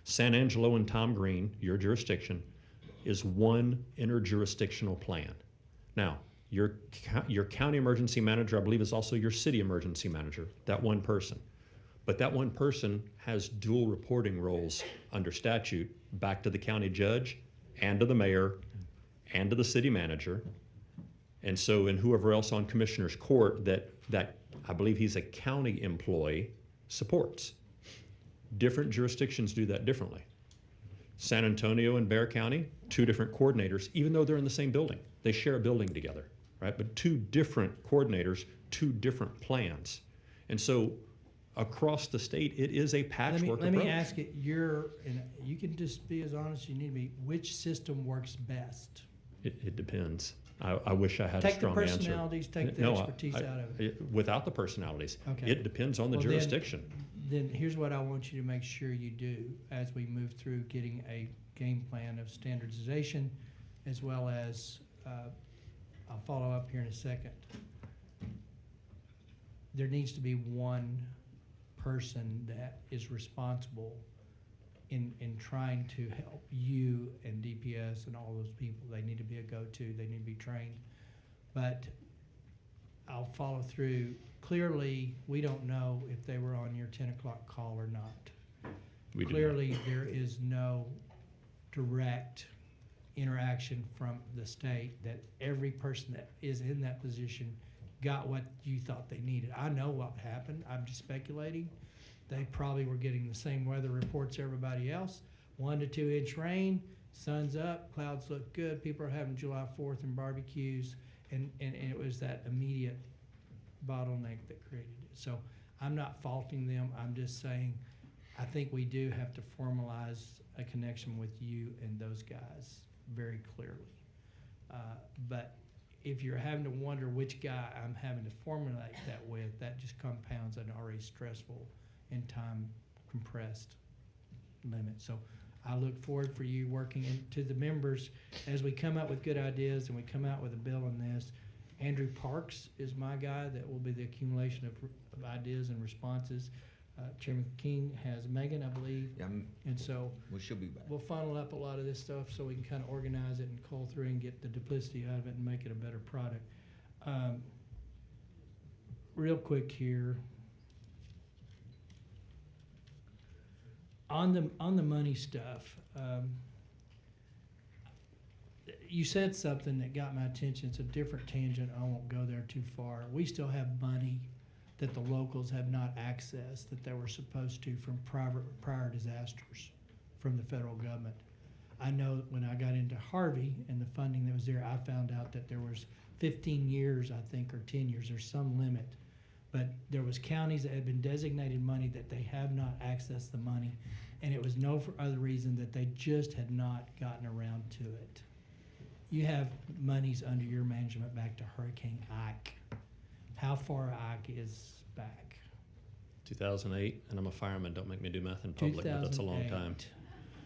San Angelo and Tom Green, your jurisdiction, is one interjurisdictional plan. Now, your county emergency manager, I believe, is also your city emergency manager, that one person. But that one person has dual reporting roles under statute back to the county judge and to the mayor and to the city manager. And so, and whoever else on commissioner's court that I believe he's a county employee supports. Different jurisdictions do that differently. San Antonio and Bexar County, two different coordinators, even though they're in the same building. They share a building together, right? But two different coordinators, two different plans. And so across the state, it is a patchwork approach. Let me ask it, and you can just be as honest as you need to be, which system works best? It depends. I wish I had a strong answer. Take the personalities, take the expertise out of it. Without the personalities. Okay. It depends on the jurisdiction. Then here's what I want you to make sure you do as we move through getting a game plan of standardization, as well as, I'll follow up here in a second. There needs to be one person that is responsible in trying to help you and DPS and all those people. They need to be a go-to, they need to be trained. But I'll follow through. Clearly, we don't know if they were on your 10 o'clock call or not. Clearly, there is no direct interaction from the state that every person that is in that position got what you thought they needed. I know what happened. I'm just speculating. They probably were getting the same weather reports everybody else. 1 to 2 inch rain, sun's up, clouds look good, people are having July 4th and barbecues, and it was that immediate bottleneck that created it. So I'm not faulting them, I'm just saying I think we do have to formalize a connection with you and those guys very clearly. But if you're having to wonder which guy I'm having to formulate that with, that just compounds an already stressful and time compressed limit. So I look forward for you working into the members as we come up with good ideas and we come out with a bill on this. Andrew Parks is my guy that will be the accumulation of ideas and responses. Chairman King has Megan, I believe. Yeah, and so she'll be back. We'll funnel up a lot of this stuff so we can kind of organize it and cull through and get the duplicity out of it and make it a better product. Real quick here. On the money stuff, you said something that got my attention. It's a different tangent. I won't go there too far. We still have money that the locals have not accessed that they were supposed to from prior disasters from the federal government. I know when I got into Harvey and the funding that was there, I found out that there was 15 years, I think, or 10 years, there's some limit But there was counties that had been designated money that they have not accessed the money, and it was no for other reason that they just had not gotten around to it. You have monies under your management back to Hurricane Ike. How far Ike is back? 2008, and I'm a fireman. Don't make me do math in public, but that's a long time. 2008.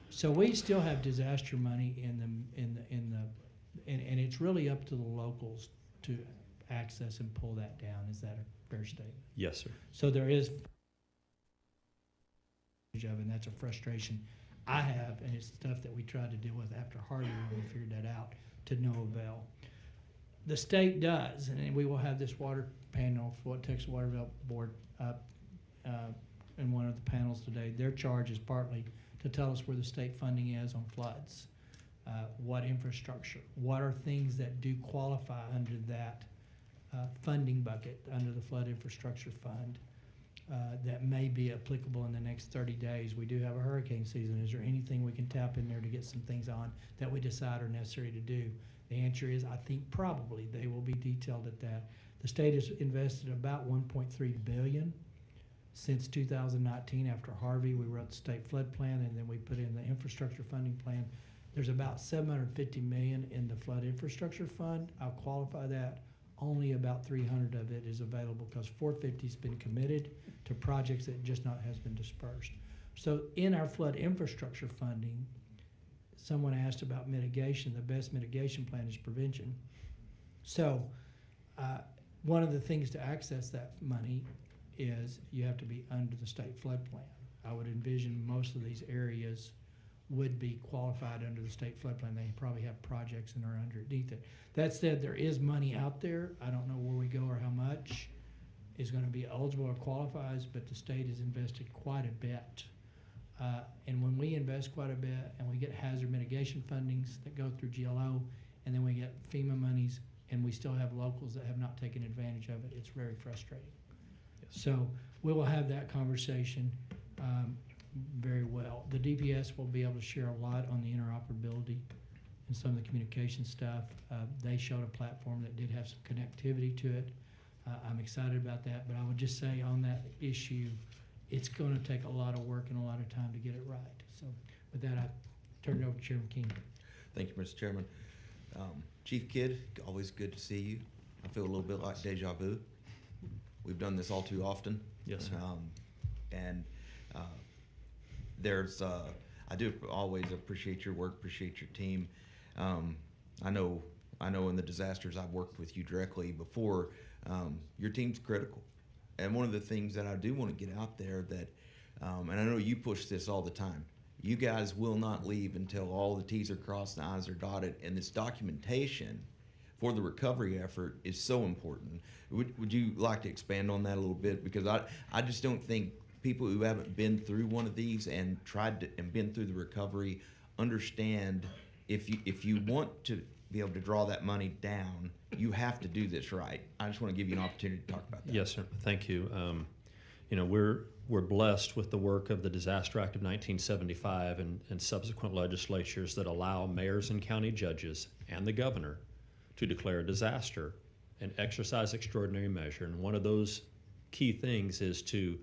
So we still have disaster money and it's really up to the locals to access and pull that down. Is that a fair statement? Yes, sir. So there is of, and that's a frustration I have, and it's stuff that we tried to deal with after Harvey when we figured that out to no avail. The state does, and we will have this water panel for Texas Water Development Board up in one of the panels today. Their charge is partly to tell us where the state funding is on floods, what infrastructure, what are things that do qualify under that funding bucket, under the Flood Infrastructure Fund, that may be applicable in the next 30 days. We do have a hurricane season. Is there anything we can tap in there to get some things on that we decide are necessary to do? The answer is, I think probably they will be detailed at that. The state has invested about $1.3 billion since 2019. After Harvey, we wrote the state flood plan, and then we put in the infrastructure funding plan. There's about $750 million in the flood infrastructure fund. I'll qualify that. Only about 300 of it is available because 450's been committed to projects that just not has been dispersed. So in our flood infrastructure funding, someone asked about mitigation. The best mitigation plan is prevention. So one of the things to access that money is you have to be under the state flood plan. I would envision most of these areas would be qualified under the state flood plan. They probably have projects and are underneath it. That said, there is money out there. I don't know where we go or how much is going to be eligible or qualifies, but the state has invested quite a bit. And when we invest quite a bit and we get hazard mitigation fundings that go through GLO, and then we get FEMA monies, and we still have locals that have not taken advantage of it, it's very frustrating. Yes. So we will have that conversation very well. The DPS will be able to share a lot on the interoperability and some of the communication stuff. They showed a platform that did have some connectivity to it. I'm excited about that, but I would just say on that issue, it's going to take a lot of work and a lot of time to get it right. So with that, I turn it over to Chairman King. Thank you, Mr. Chairman. Chief Kidd, always good to see you. I feel a little bit like deja vu. We've done this all too often. Yes, sir. I do always appreciate your work, appreciate your team. I know in the disasters I've worked with you directly before, your team's critical. And one of the things that I do want to get out there that, and I know you push this all the time, you guys will not leave until all the T's are crossed and the I's are dotted, and this documentation for the recovery effort is so important. Would you like to expand on that a little bit? Because I just don't think people who haven't been through one of these and been through the recovery understand if you want to be able to draw that money down, you have to do this right. I just want to give you an opportunity to talk about that. Yes, sir. Thank you. We're blessed with the work of the Disaster Act of 1975 and subsequent legislatures that allow mayors and county judges and the governor to declare a disaster and exercise extraordinary measure. And one of those key things is to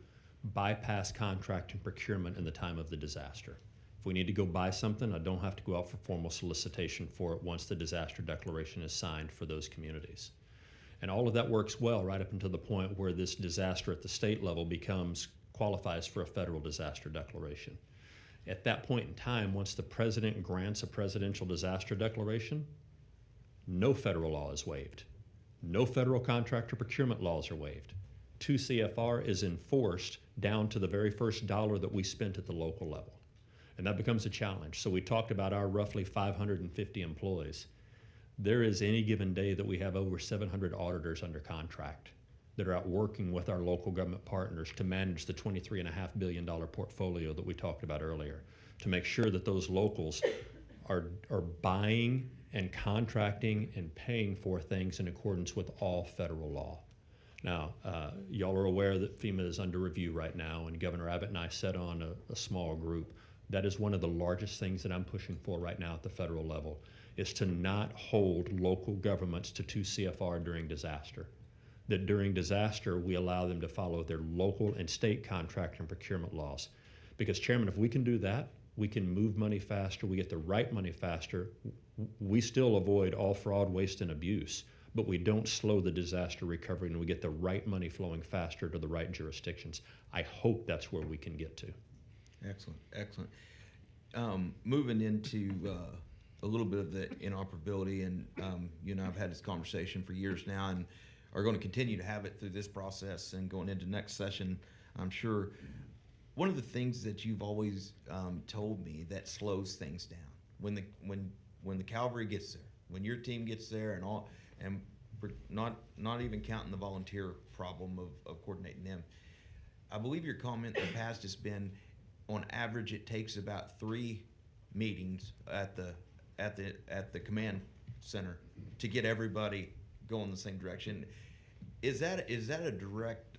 bypass contract and procurement in the time of the disaster. If we need to go buy something, I don't have to go out for formal solicitation for it once the disaster declaration is signed for those communities. And all of that works well right up until the point where this disaster at the state level qualifies for a federal disaster declaration. At that point in time, once the president grants a presidential disaster declaration, no federal law is waived. No federal contract or procurement laws are waived. 2 CFR is enforced down to the very first dollar that we spent at the local level. And that becomes a challenge. So we talked about our roughly 550 employees. There is any given day that we have over 700 auditors under contract that are out working with our local government partners to manage the $23.5 billion portfolio that we talked about earlier, to make sure that those locals are buying and contracting and paying for things in accordance with all federal law. Now, y'all are aware that FEMA is under review right now, and Governor Abbott and I sat on a small group. That is one of the largest things that I'm pushing for right now at the federal level, is to not hold local governments to 2 CFR during disaster. that during disaster, we allow them to follow their local and state contract and procurement laws. Because, Chairman, if we can do that, we can move money faster, we get the right money faster, we still avoid all fraud, waste, and abuse, but we don't slow the disaster recovery, and we get the right money flowing faster to the right jurisdictions. I hope that's where we can get to. Excellent, excellent. Moving into a little bit of the inoperability, and you and I have had this conversation for years now, and are going to continue to have it through this process and going into next session, I'm sure. One of the things that you've always told me that slows things down when the cavalry gets there, when your team gets there, and all, and not even counting the volunteer problem of coordinating them. I believe your comment in the past has been, on average, it takes about 3 meetings at the command center to get everybody going the same direction. Is that a direct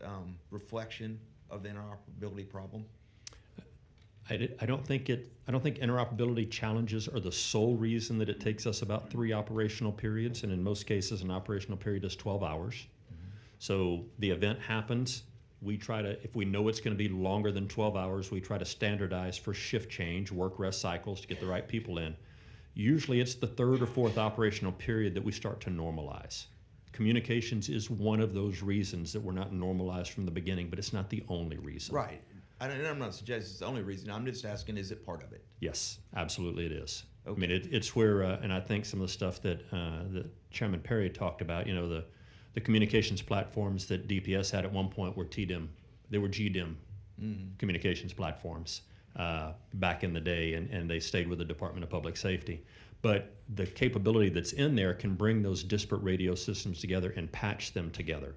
reflection of the interoperability problem? I don't think interoperability challenges are the sole reason that it takes us about 3 operational periods, and in most cases an operational period is 12 hours. Mm-hmm. So the event happens, we try to, if we know it's going to be longer than 12 hours, we try to standardize for shift change, work rest cycles to get the right people in. Usually it's the 3rd or 4th operational period that we start to normalize. Communications is one of those reasons that we're not normalized from the beginning, but it's not the only reason. Right. And I'm not suggesting it's the only reason. I'm just asking, is it part of it? Yes, absolutely it is. Okay. I mean, it's where, and I think some of the stuff that Chairman Perry talked about, the communications platforms that DPS had at one point were TDIM, they were GDIM communications platforms back in the day, and they stayed with the Department of Public Safety. But the capability that's in there can bring those disparate radio systems together and patch them together.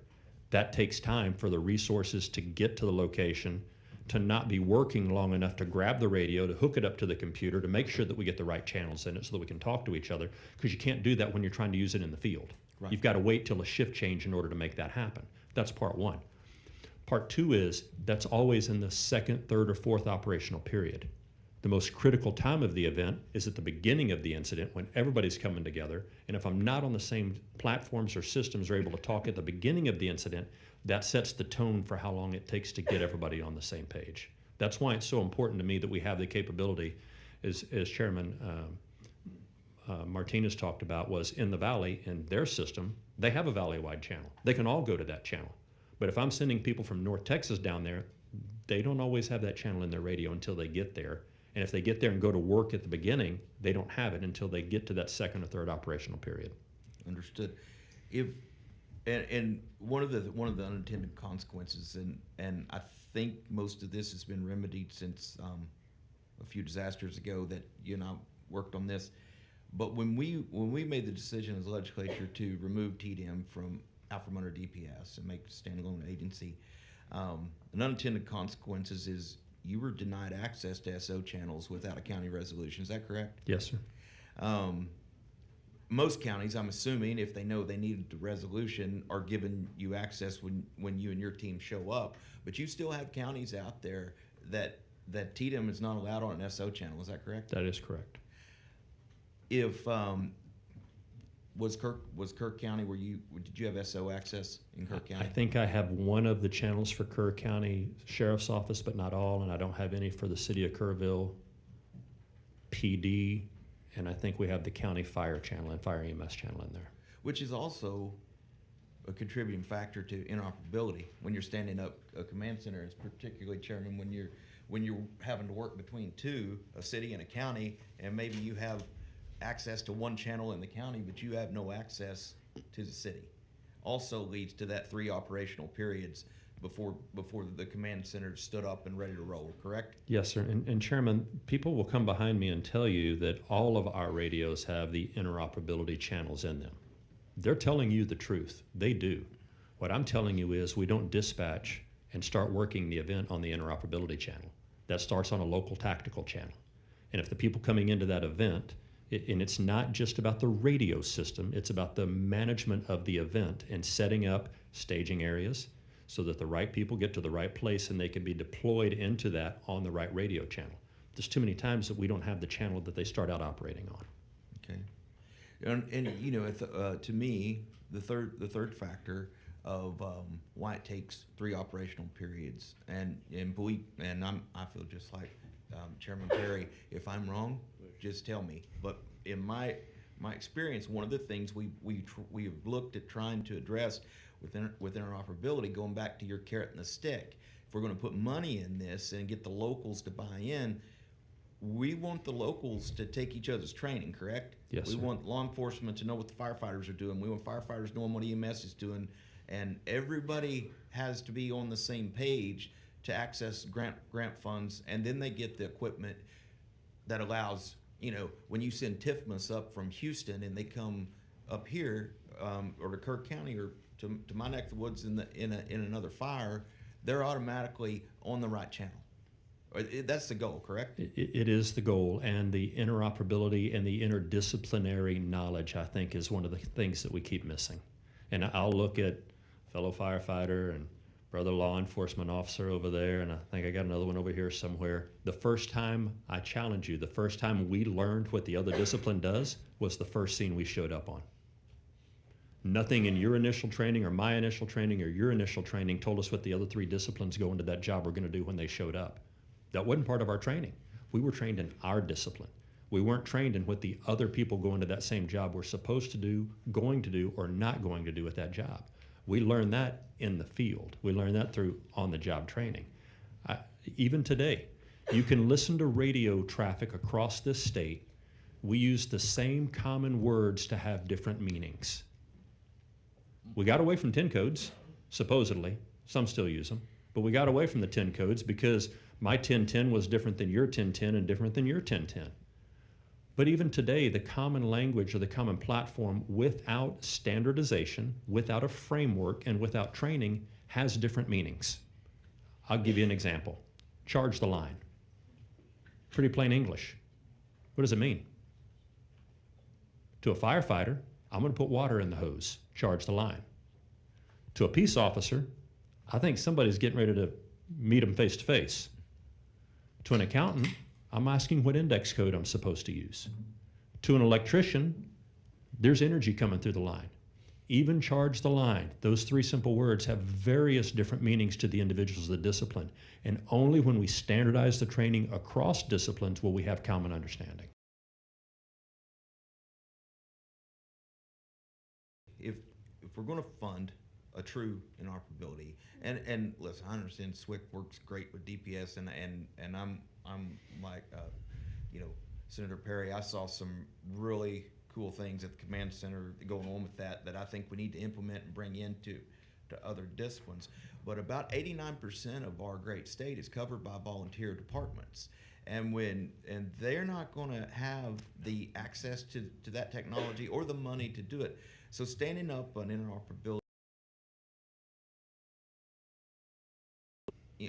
That takes time for the resources to get to the location, to not be working long enough to grab the radio, to hook it up to the computer, to make sure that we get the right channels in it so that we can talk to each other, because you can't do that when you're trying to use it in the field. Right. You've got to wait till a shift change in order to make that happen. That's part 1. Part 2 is that's always in the 2nd, 3rd, or 4th operational period. The most critical time of the event is at the beginning of the incident when everybody's coming together, and if I'm not on the same platforms or systems or able to talk at the beginning of the incident, that sets the tone for how long it takes to get everybody on the same page. That's why it's so important to me that we have the capability, as Chairman Martinez talked about, was in the Valley, in their system, they have a valley-wide channel. They can all go to that channel. But if I'm sending people from North Texas down there, they don't always have that channel in their radio until they get there. And if they get there and go to work at the beginning, they don't have it until they get to that 2nd or 3rd operational period. Understood. And one of the unintended consequences, and I think most of this has been remedied since a few disasters ago that you and I worked on this. But when we made the decision as a legislature to remove TDM out from under DPS and make it a standalone agency, an unintended consequences is you were denied access to SO channels without a county resolution. Is that correct? Yes, sir. Most counties, I'm assuming, if they know they needed the resolution, are giving you access when you and your team show up. But you still have counties out there that TDM is not allowed on an SO channel. Is that correct? That is correct. If was Kirk County did you have SO access in Kirk County? I think I have one of the channels for Kerr County Sheriff's Office, but not all, and I don't have any for the City of Kerrville PD, and I think we have the county fire channel and fire EMS channel in there. Which is also a contributing factor to interoperability when you're standing up a command center. It's particularly, Chairman, when you're having to work between two, a city and a county, and maybe you have access to one channel in the county, but you have no access to the city. Also leads to that 3 operational periods before the command center stood up and ready to roll, correct? Yes, sir. And Chairman, people will come behind me and tell you that all of our radios have the interoperability channels in them. They're telling you the truth. They do. What I'm telling you is we don't dispatch and start working the event on the interoperability channel. That starts on a local tactical channel. And if the people coming into that event, and it's not just about the radio system, it's about the management of the event and setting up staging areas so that the right people get to the right place and they can be deployed into that on the right radio channel. There's too many times that we don't have the channel that they start out operating on. Okay. And you know, to me, the third factor of why it takes 3 operational periods. And I feel just like Chairman Perry. If I'm wrong, just tell me. But in my experience, one of the things we've looked at trying to address with interoperability, going back to your carrot and the stick, if we're going to put money in this and get the locals to buy in, we want the locals to take each other's training, correct? Yes, We sir. want law enforcement to know what the firefighters are doing. We want firefighters knowing what EMS is doing. And everybody has to be on the same page to access grant funds, and then they get the equipment that allows, when you send TIFMAS up from Houston and they come up here, or to Kirk County or to my neck of the woods in another fire, they're automatically on the right channel. That's the goal, correct? It is the goal, and the interoperability and the interdisciplinary knowledge, I think, is one of the things that we keep missing. And I'll look at fellow firefighter and brother law enforcement officer over there, and I think I got another one over here somewhere. The first time, I challenge you, the first time we learned what the other discipline does was the first scene we showed up on. Nothing in your initial training or my initial training or your initial training told us what the other 3 disciplines going to that job were going to do when they showed up. That wasn't part of our training. We were trained in our discipline. We weren't trained in what the other people going to that same job were supposed to do, going to do, or not going to do at that job. We learned that in the field. We learned that through on-the-job training. Even today, you can listen to radio traffic across this state. We use the same common words to have different meanings. We got away from 10 codes, supposedly. Some still use them. But we got away from the 10 codes because my 1010 was different than your 1010 and different than your 1010. But even today, the common language or the common platform without standardization, without a framework, and without training has different meanings. I'll give you an example. Charge the line. Pretty plain English. What does it mean? To a firefighter, I'm going to put water in the hose. Charge the line. To a peace officer, I think somebody's getting ready to meet them face to face. To an accountant, I'm asking what index code I'm supposed to use. To an electrician, there's energy coming through the line. Even charge the line. Those 3 simple words have various different meanings to the individuals of the discipline. And only when we standardize the training across disciplines will we have common understanding. If we're going to fund a true interoperability, and listen, I understand SWIC works great with DPS, and I'm like, Senator Perry, I saw some really cool things at the command center going on with that I think we need to implement and bring into other disciplines. But about 89% of our great state is covered by volunteer departments. And they're not going to have the access to that technology or the money to do it. So standing up on interoperability,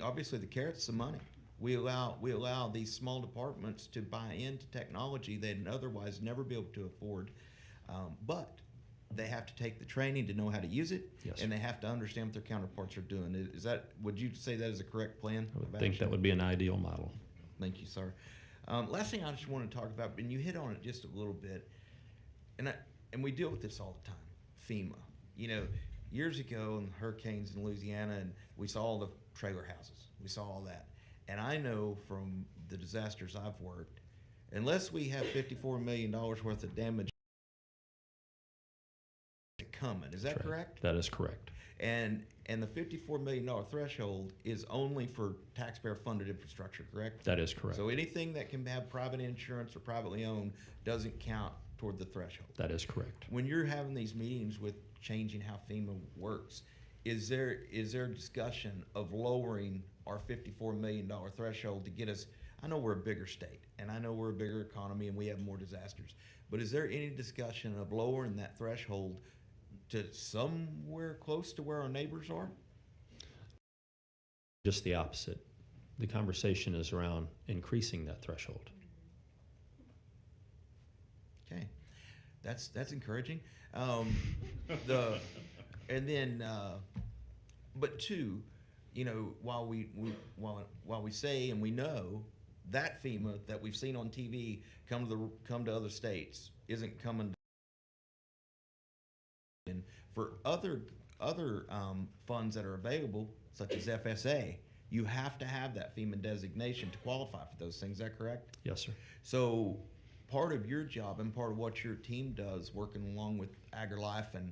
obviously the carrot's the money. We allow these small departments to buy into technology they'd otherwise never be able to afford, but they have to take the training to know how to use it, Yes, and they have to understand what their counterparts are doing. Would you say that is a correct plan? I would think that would be an ideal model. Thank you, sir. Last thing I just want to talk about, and you hit on it just a little bit, and we deal with this all the time, FEMA. Years ago in the hurricanes in Louisiana, and we saw all the trailer houses. We saw all that. And I know from the disasters I've worked, unless we have $54 million worth of damage coming, is that correct? That is correct. And the $54 million threshold is only for taxpayer-funded infrastructure, correct? That is correct. So anything that can have private insurance or privately owned doesn't count toward the threshold. That is correct. When you're having these meetings with changing how FEMA works, is there a discussion of lowering our $54 million threshold to get us? I know we're a bigger state, and I know we're a bigger economy, and we have more disasters. But is there any discussion of lowering that threshold to somewhere close to where our neighbors are? Just the opposite. The conversation is around increasing that threshold. Okay, that's encouraging. But two, while we say and we know that FEMA that we've seen on TV come to other states isn't coming. And for other other funds that are available, such as FSA, you have to have that FEMA designation to qualify for those things. Is that correct? Yes, sir. So part of your job and part of what your team does, working along with AgriLife and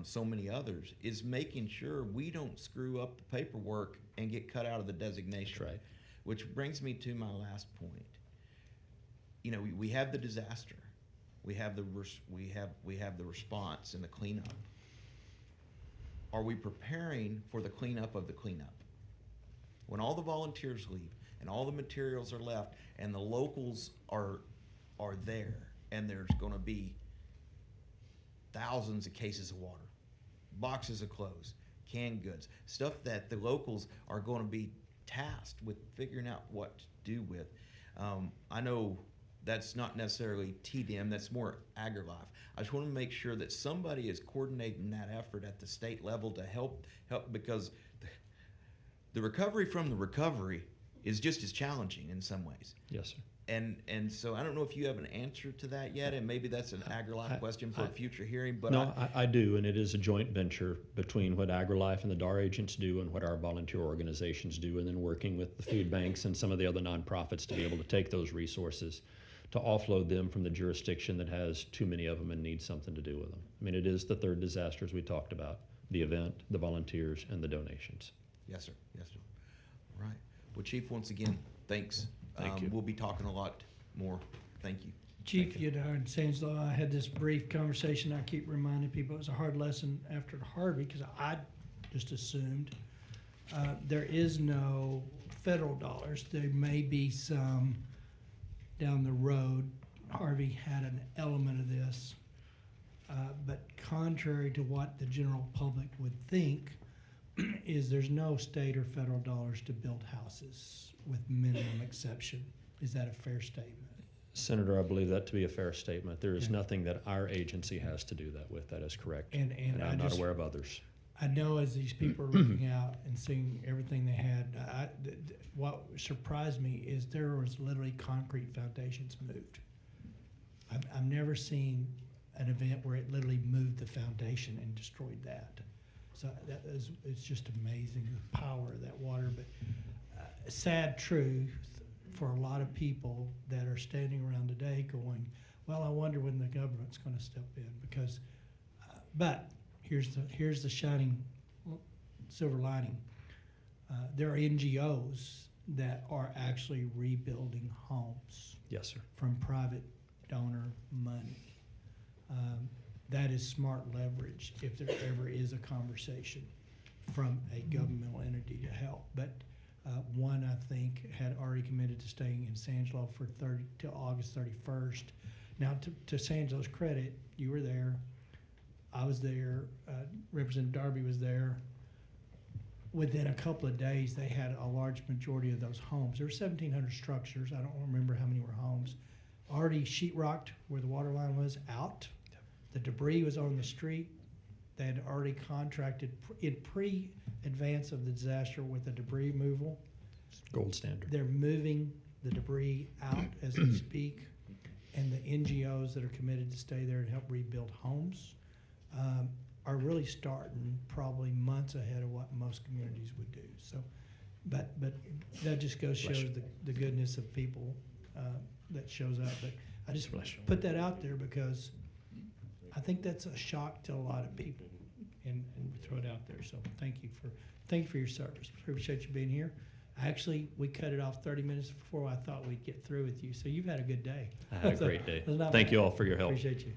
so many others, is making sure we don't screw up the paperwork and get cut out of the designation. That's right. Which brings me to my last point. You know, we have the disaster, we have the response and the cleanup. Are we preparing for the cleanup of the cleanup? When all the volunteers leave and all the materials are left and the locals are there, and there's going to be thousands of cases of water, boxes of clothes, canned goods, stuff that the locals are going to be tasked with figuring out what to do with. I know that's not necessarily TDM, that's more AgriLife. I just want to make sure that somebody is coordinating that effort at the state level to help because the recovery from the recovery is just as challenging in some ways. Yes, sir. And so I don't know if you have an answer to that yet, and maybe that's an AgriLife question for a future hearing. But no, I do, and it is a joint venture between what AgriLife and the DAR agents do and what our volunteer organizations do, and then working with the food banks and some of the other nonprofits to be able to take those resources to offload them from the jurisdiction that has too many of them and needs something to do with them. I mean, it is the third disaster as we talked about: the event, the volunteers, and the donations. Yes, sir. Yes, sir. All right. Well, Chief, once again, thanks. Thank you. We'll be talking a lot more. Thank you. Chief, you know, in Sanslow, I had this brief conversation. I keep reminding people it was a hard lesson after Harvey because I just assumed there is no federal dollars. There may be some down the road. Harvey had an element of this, but contrary to what the general public would think, is there's no state or federal dollars to build houses with minimum exception. Is that a fair statement? Senator, I believe that to be a fair statement. There is nothing that our agency has to do that with. That is correct. And I'm not aware of others. I know as these people are looking out and seeing everything they had, what surprised me is there was literally concrete foundations moved. I've never seen an event where it literally moved the foundation and destroyed that. So it's just amazing the power of that water. But sad truth for a lot of people that are standing around today going, well, I wonder when the government's going to step in because, but here's the shining silver lining. There are NGOs that are actually rebuilding homes. Yes, sir. From private donor money. That is smart leverage if there ever is a conversation from a governmental entity to help. But one, I think, had already committed to staying in Sanslow for till August 31st. Now, to Sanslow's credit, you were there. I was there. Representative Darby was there. Within a couple of days, they had a large majority of those homes. There were 1,700 structures. I don't remember how many were homes. Already sheetrocked where the water line was out. The debris was on the street. They had already contracted in pre-advance of the disaster with the debris removal. Gold standard. They're moving the debris out as we speak, and the NGOs that are committed to stay there and help rebuild homes are really starting probably months ahead of what most communities would do. So, but that just goes to show the goodness of people that shows up. But I just put that out there because I think that's a shock to a lot of people, and throw it out there. So thank you for your service. Appreciate you being here. Actually, we cut it off 30 minutes before I thought we'd get through with you. So you've had a good day. I had a great day. Thank you all for your help. Appreciate you.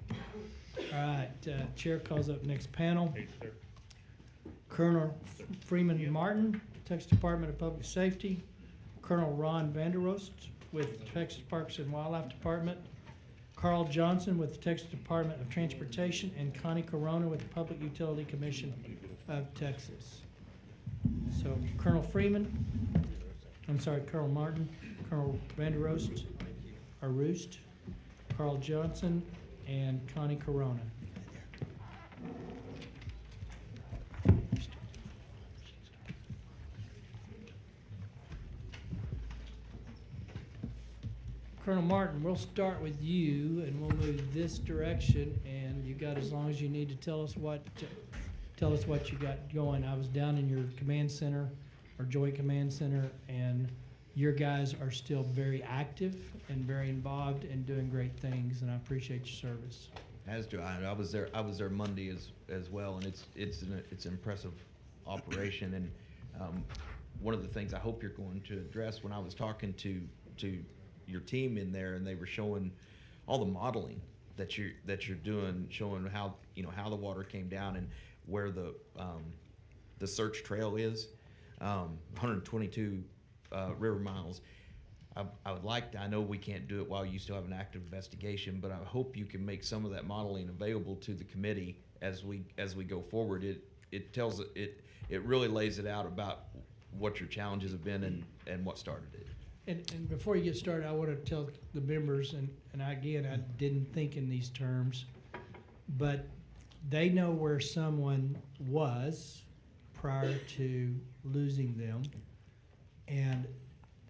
All right, Chair calls up next panel. Colonel Freeman Martin, Texas Department of Public Safety. Colonel Ron Vanderost with Texas Parks and Wildlife Department. Carl Johnson with the Texas Department of Transportation, and Connie Corona with the Public Utility Commission of Texas. So Colonel Martin, Colonel Vanderost, Roost, Carl Johnson, and Connie Corona. Colonel Martin, we'll start with you, and we'll move this direction, and you got as long as you need to tell us what tell us what you got going. I was down in your command center, or joint command center, and your guys are still very active and very involved and doing great things, and I appreciate your service. As do I. I was there Monday as well, and it's an impressive operation. And one of the things I hope you're going to address, when I was talking to your team in there, and they were showing all the modeling that you're doing, showing how the water came down and where the search trail is, 122 river miles. I would like to, I know we can't do it while you still have an active investigation, but I hope you can make some of that modeling available to the committee as we go forward. It tells it really lays it out about what your challenges have been and what started it. And before you get started, I want to tell the members, and again, I didn't think in these terms, but they know where someone was prior to losing them. And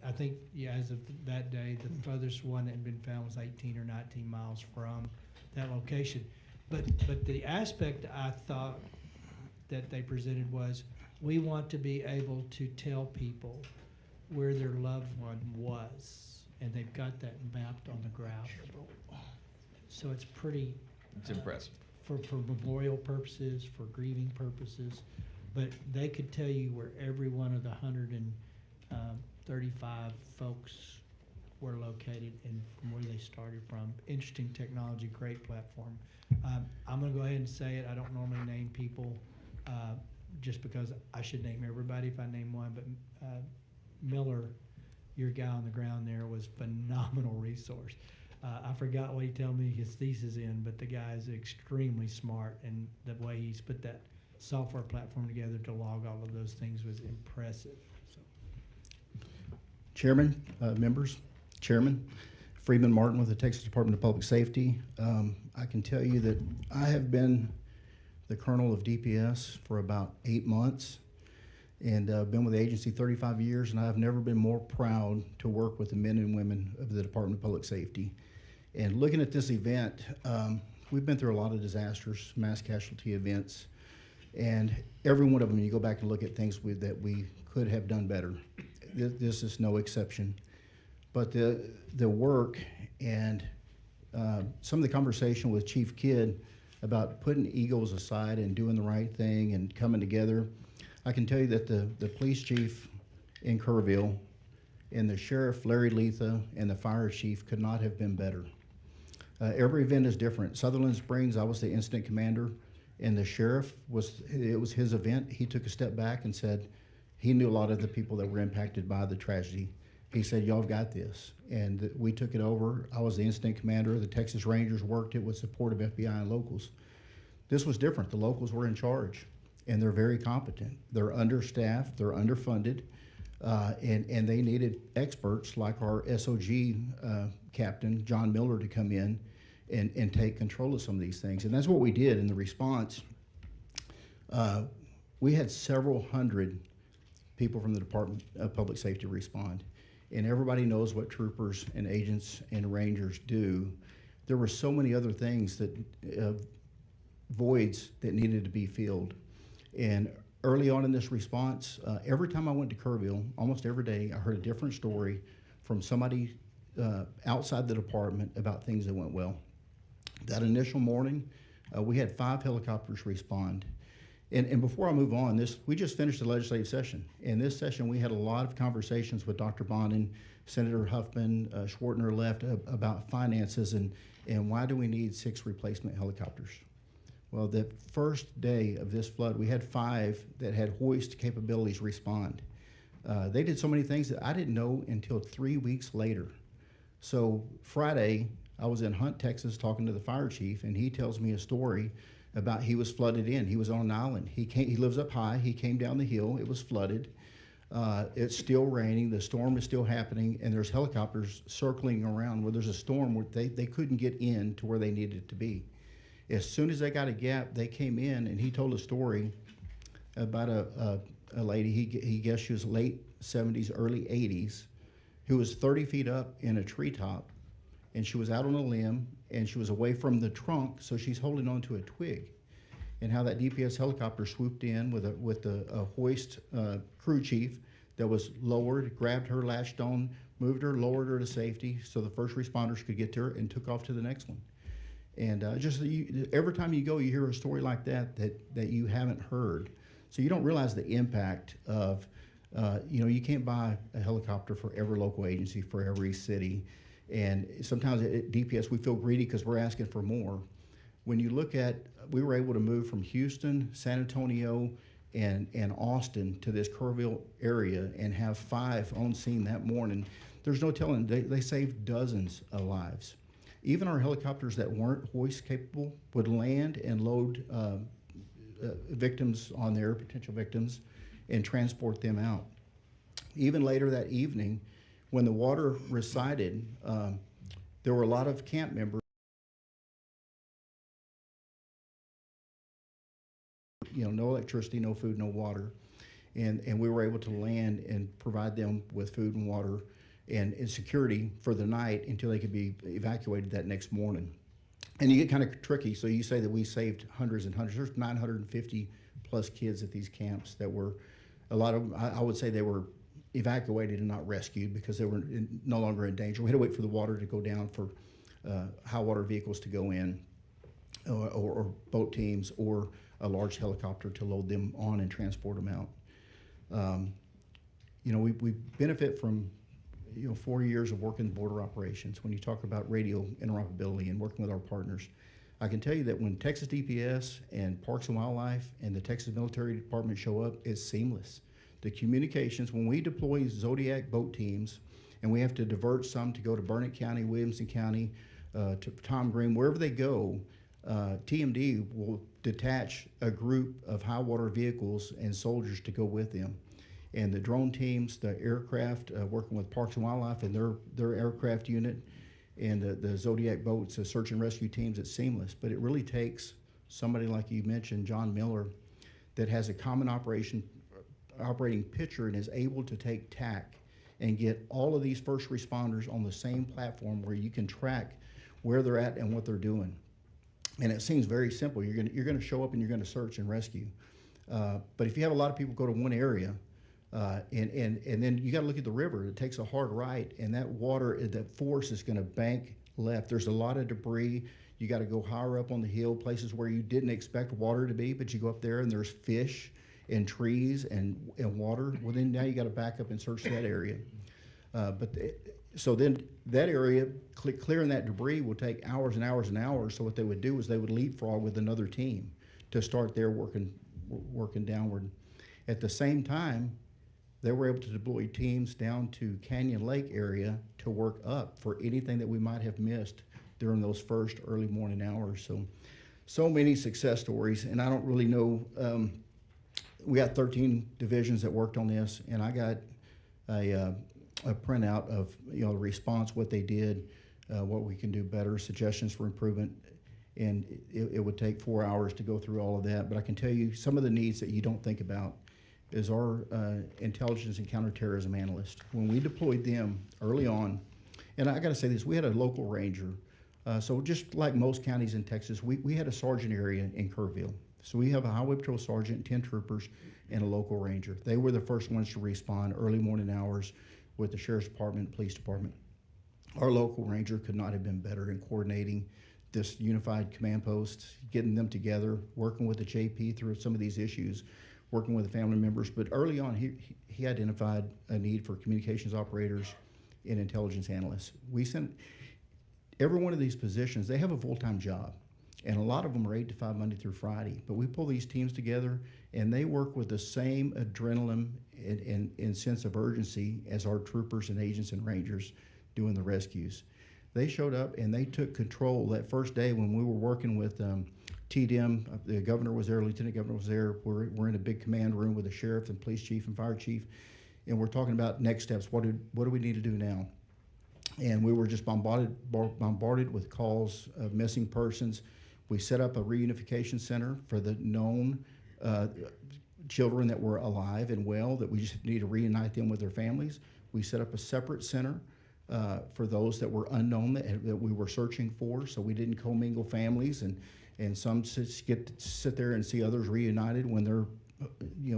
I think, yeah, as of that day, the furthest one that had been found was 18 or 19 miles from that location. But the aspect I thought that they presented was, we want to be able to tell people where their loved one was, and they've got that mapped on the graph. So it's pretty. It's impressive. For memorial purposes, for grieving purposes, but they could tell you where every one of the 135 folks were located and from where they started from. Interesting technology, great platform. I'm going to go ahead and say it. I don't normally name people just because I should name everybody if I name one, but Miller, your guy on the ground there, was phenomenal resource. I forgot what he told me his thesis in, but the guy is extremely smart, and the way he's put that software platform together to log all of those things was impressive. So. Chairman, members, Chairman, Freeman Martin with the Texas Department of Public Safety. I can tell you that I have been the colonel of DPS for about 8 months, and been with the agency 35 years, and I have never been more proud to work with the men and women of the Department of Public Safety. And looking at this event, we've been through a lot of disasters, mass casualty events, and every one of them, you go back and look at things that we could have done better. This is no exception. But the work and some of the conversation with Chief Kidd about putting egos aside and doing the right thing and coming together, I can tell you that the police chief in Kerrville and the sheriff, Larry Letha, and the fire chief could not have been better. Every event is different. Sutherland Springs, I was the incident commander, and the sheriff, it was his event. He took a step back and said he knew a lot of the people that were impacted by the tragedy. He said, y'all have got this. And we took it over. I was the incident commander. The Texas Rangers worked it with support of FBI and locals. This was different. The locals were in charge, and they're very competent. They're understaffed, they're underfunded, and they needed experts like our SOG captain, John Miller, to come in and take control of some of these things. And that's what we did in the response. We had several hundred people from the Department of Public Safety respond. And everybody knows what troopers and agents and rangers do. There were so many other things that, voids that needed to be filled. And early on in this response, every time I went to Kerrville, almost every day, I heard a different story from somebody outside the department about things that went well. That initial morning, we had 5 helicopters respond. And before I move on, we just finished the legislative session. In this session, we had a lot of conversations with Dr. Bonin, Senator Huffman, Schwartner left about finances and why do we need 6 replacement helicopters? Well, the first day of this flood, we had 5 that had hoist capabilities respond. They did so many things that I didn't know until 3 weeks later. So Friday, I was in Hunt, Texas, talking to the fire chief, and he tells me a story about he was flooded in. He was on an island. He lives up high. He came down the hill. It was flooded. It's still raining. The storm is still happening, and there's helicopters circling around where there's a storm where they couldn't get in to where they needed to be. As soon as they got a gap, they came in, and he told a story about a lady, he guessed she was late 70s, early 80s, who was 30 feet up in a treetop, and she was out on a limb, and she was away from the trunk, so she's holding on to a twig. and how that DPS helicopter swooped in with a hoist crew chief that was lowered, grabbed her, latched on, moved her, lowered her to safety so the first responders could get to her, and took off to the next one. And every time you go, you hear a story like that you haven't heard. So you don't realize the impact of, you can't buy a helicopter for every local agency, for every city. And sometimes at DPS, we feel greedy because we're asking for more. When you look at, we were able to move from Houston, San Antonio, and Austin to this Kerrville area and have 5 on scene that morning. There's no telling, they saved dozens of lives. Even our helicopters that weren't hoist capable would land and load victims on there, potential victims, and transport them out. Even later that evening, when the water receded, there were a lot of camp members, no electricity, no food, no water. And we were able to land and provide them with food and water and security for the night until they could be evacuated that next morning. And you get kind of tricky. So you say that we saved hundreds and hundreds. There's 950 plus kids at these camps that were, a lot of them, I would say they were evacuated and not rescued because they were no longer in danger. We had to wait for the water to go down for high water vehicles to go in, or boat teams, or a large helicopter to load them on and transport them out. We benefit from 4 years of working border operations. When you talk about radio interoperability and working with our partners, I can tell you that when Texas DPS and Parks and Wildlife and the Texas Military Department show up, it's seamless. The communications, when we deploy Zodiac boat teams, and we have to divert some to go to Burnett County, Williamson County, to Tom Green, wherever they go, TMD will detach a group of high water vehicles and soldiers to go with them. And the drone teams, the aircraft, working with Parks and Wildlife and their aircraft unit, and the Zodiac boats, the search and rescue teams, it's seamless. But it really takes somebody like you mentioned, John Miller, that has a common operating picture and is able to take TAC and get all of these first responders on the same platform where you can track where they're at and what they're doing. And it seems very simple. You're going to show up and you're going to search and rescue. But if you have a lot of people go to one area, and then you got to look at the river. It takes a hard right, and that water, that force is going to bank left. There's a lot of debris. You got to go higher up on the hill, places where you didn't expect water to be, but you go up there and there's fish and trees and water. Well, then now you got to back up and search that area. So then that area, clearing that debris will take hours and hours and hours. So what they would do is they would leapfrog with another team to start their working downward. At the same time, they were able to deploy teams down to Canyon Lake area to work up for anything that we might have missed during those first early morning hours. So many success stories, and I don't really know. We got 13 divisions that worked on this, and I got a printout of the response, what they did, what we can do better, suggestions for improvement, and it would take 4 hours to go through all of that. But I can tell you some of the needs that you don't think about is our intelligence and counterterrorism analyst. When we deployed them early on, and I got to say this, we had a local ranger. So just like most counties in Texas, we had a sergeant area in Kerrville. So we have a highway patrol sergeant, 10 troopers, and a local ranger. They were the first ones to respond early morning hours with the sheriff's department, police department. Our local ranger could not have been better in coordinating this unified command post, getting them together, working with the JP through some of these issues, working with the family members. But early on, he identified a need for communications operators and intelligence analysts. We sent every one of these positions, they have a full-time job. And a lot of them are 8 to 5 Monday through Friday. But we pull these teams together, and they work with the same adrenaline and sense of urgency as our troopers and agents and rangers doing the rescues. They showed up, and they took control that first day when we were working with TDM. The governor was there, lieutenant governor was there. We're in a big command room with the sheriff and police chief and fire chief, and we're talking about next steps. What do we need to do now? And we were just bombarded with calls of missing persons. We set up a reunification center for the known children that were alive and well, that we just need to reunite them with their families. We set up a separate center for those that were unknown that we were searching for, so we didn't commingle families and and some get to sit there and see others reunited when they're,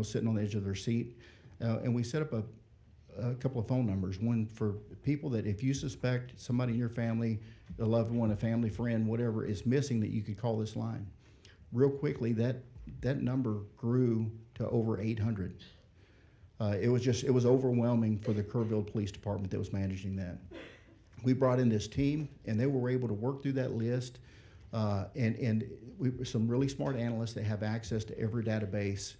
sitting on the edge of their seat. And we set up a couple of phone numbers. One for people that if you suspect somebody in your family, a loved one, a family friend, whatever, is missing, that you could call this line. Real quickly, that number grew to over 800. It was overwhelming for the Kerrville Police Department that was managing that. We brought in this team, and they were able to work through that list, and some really smart analysts that have access to every database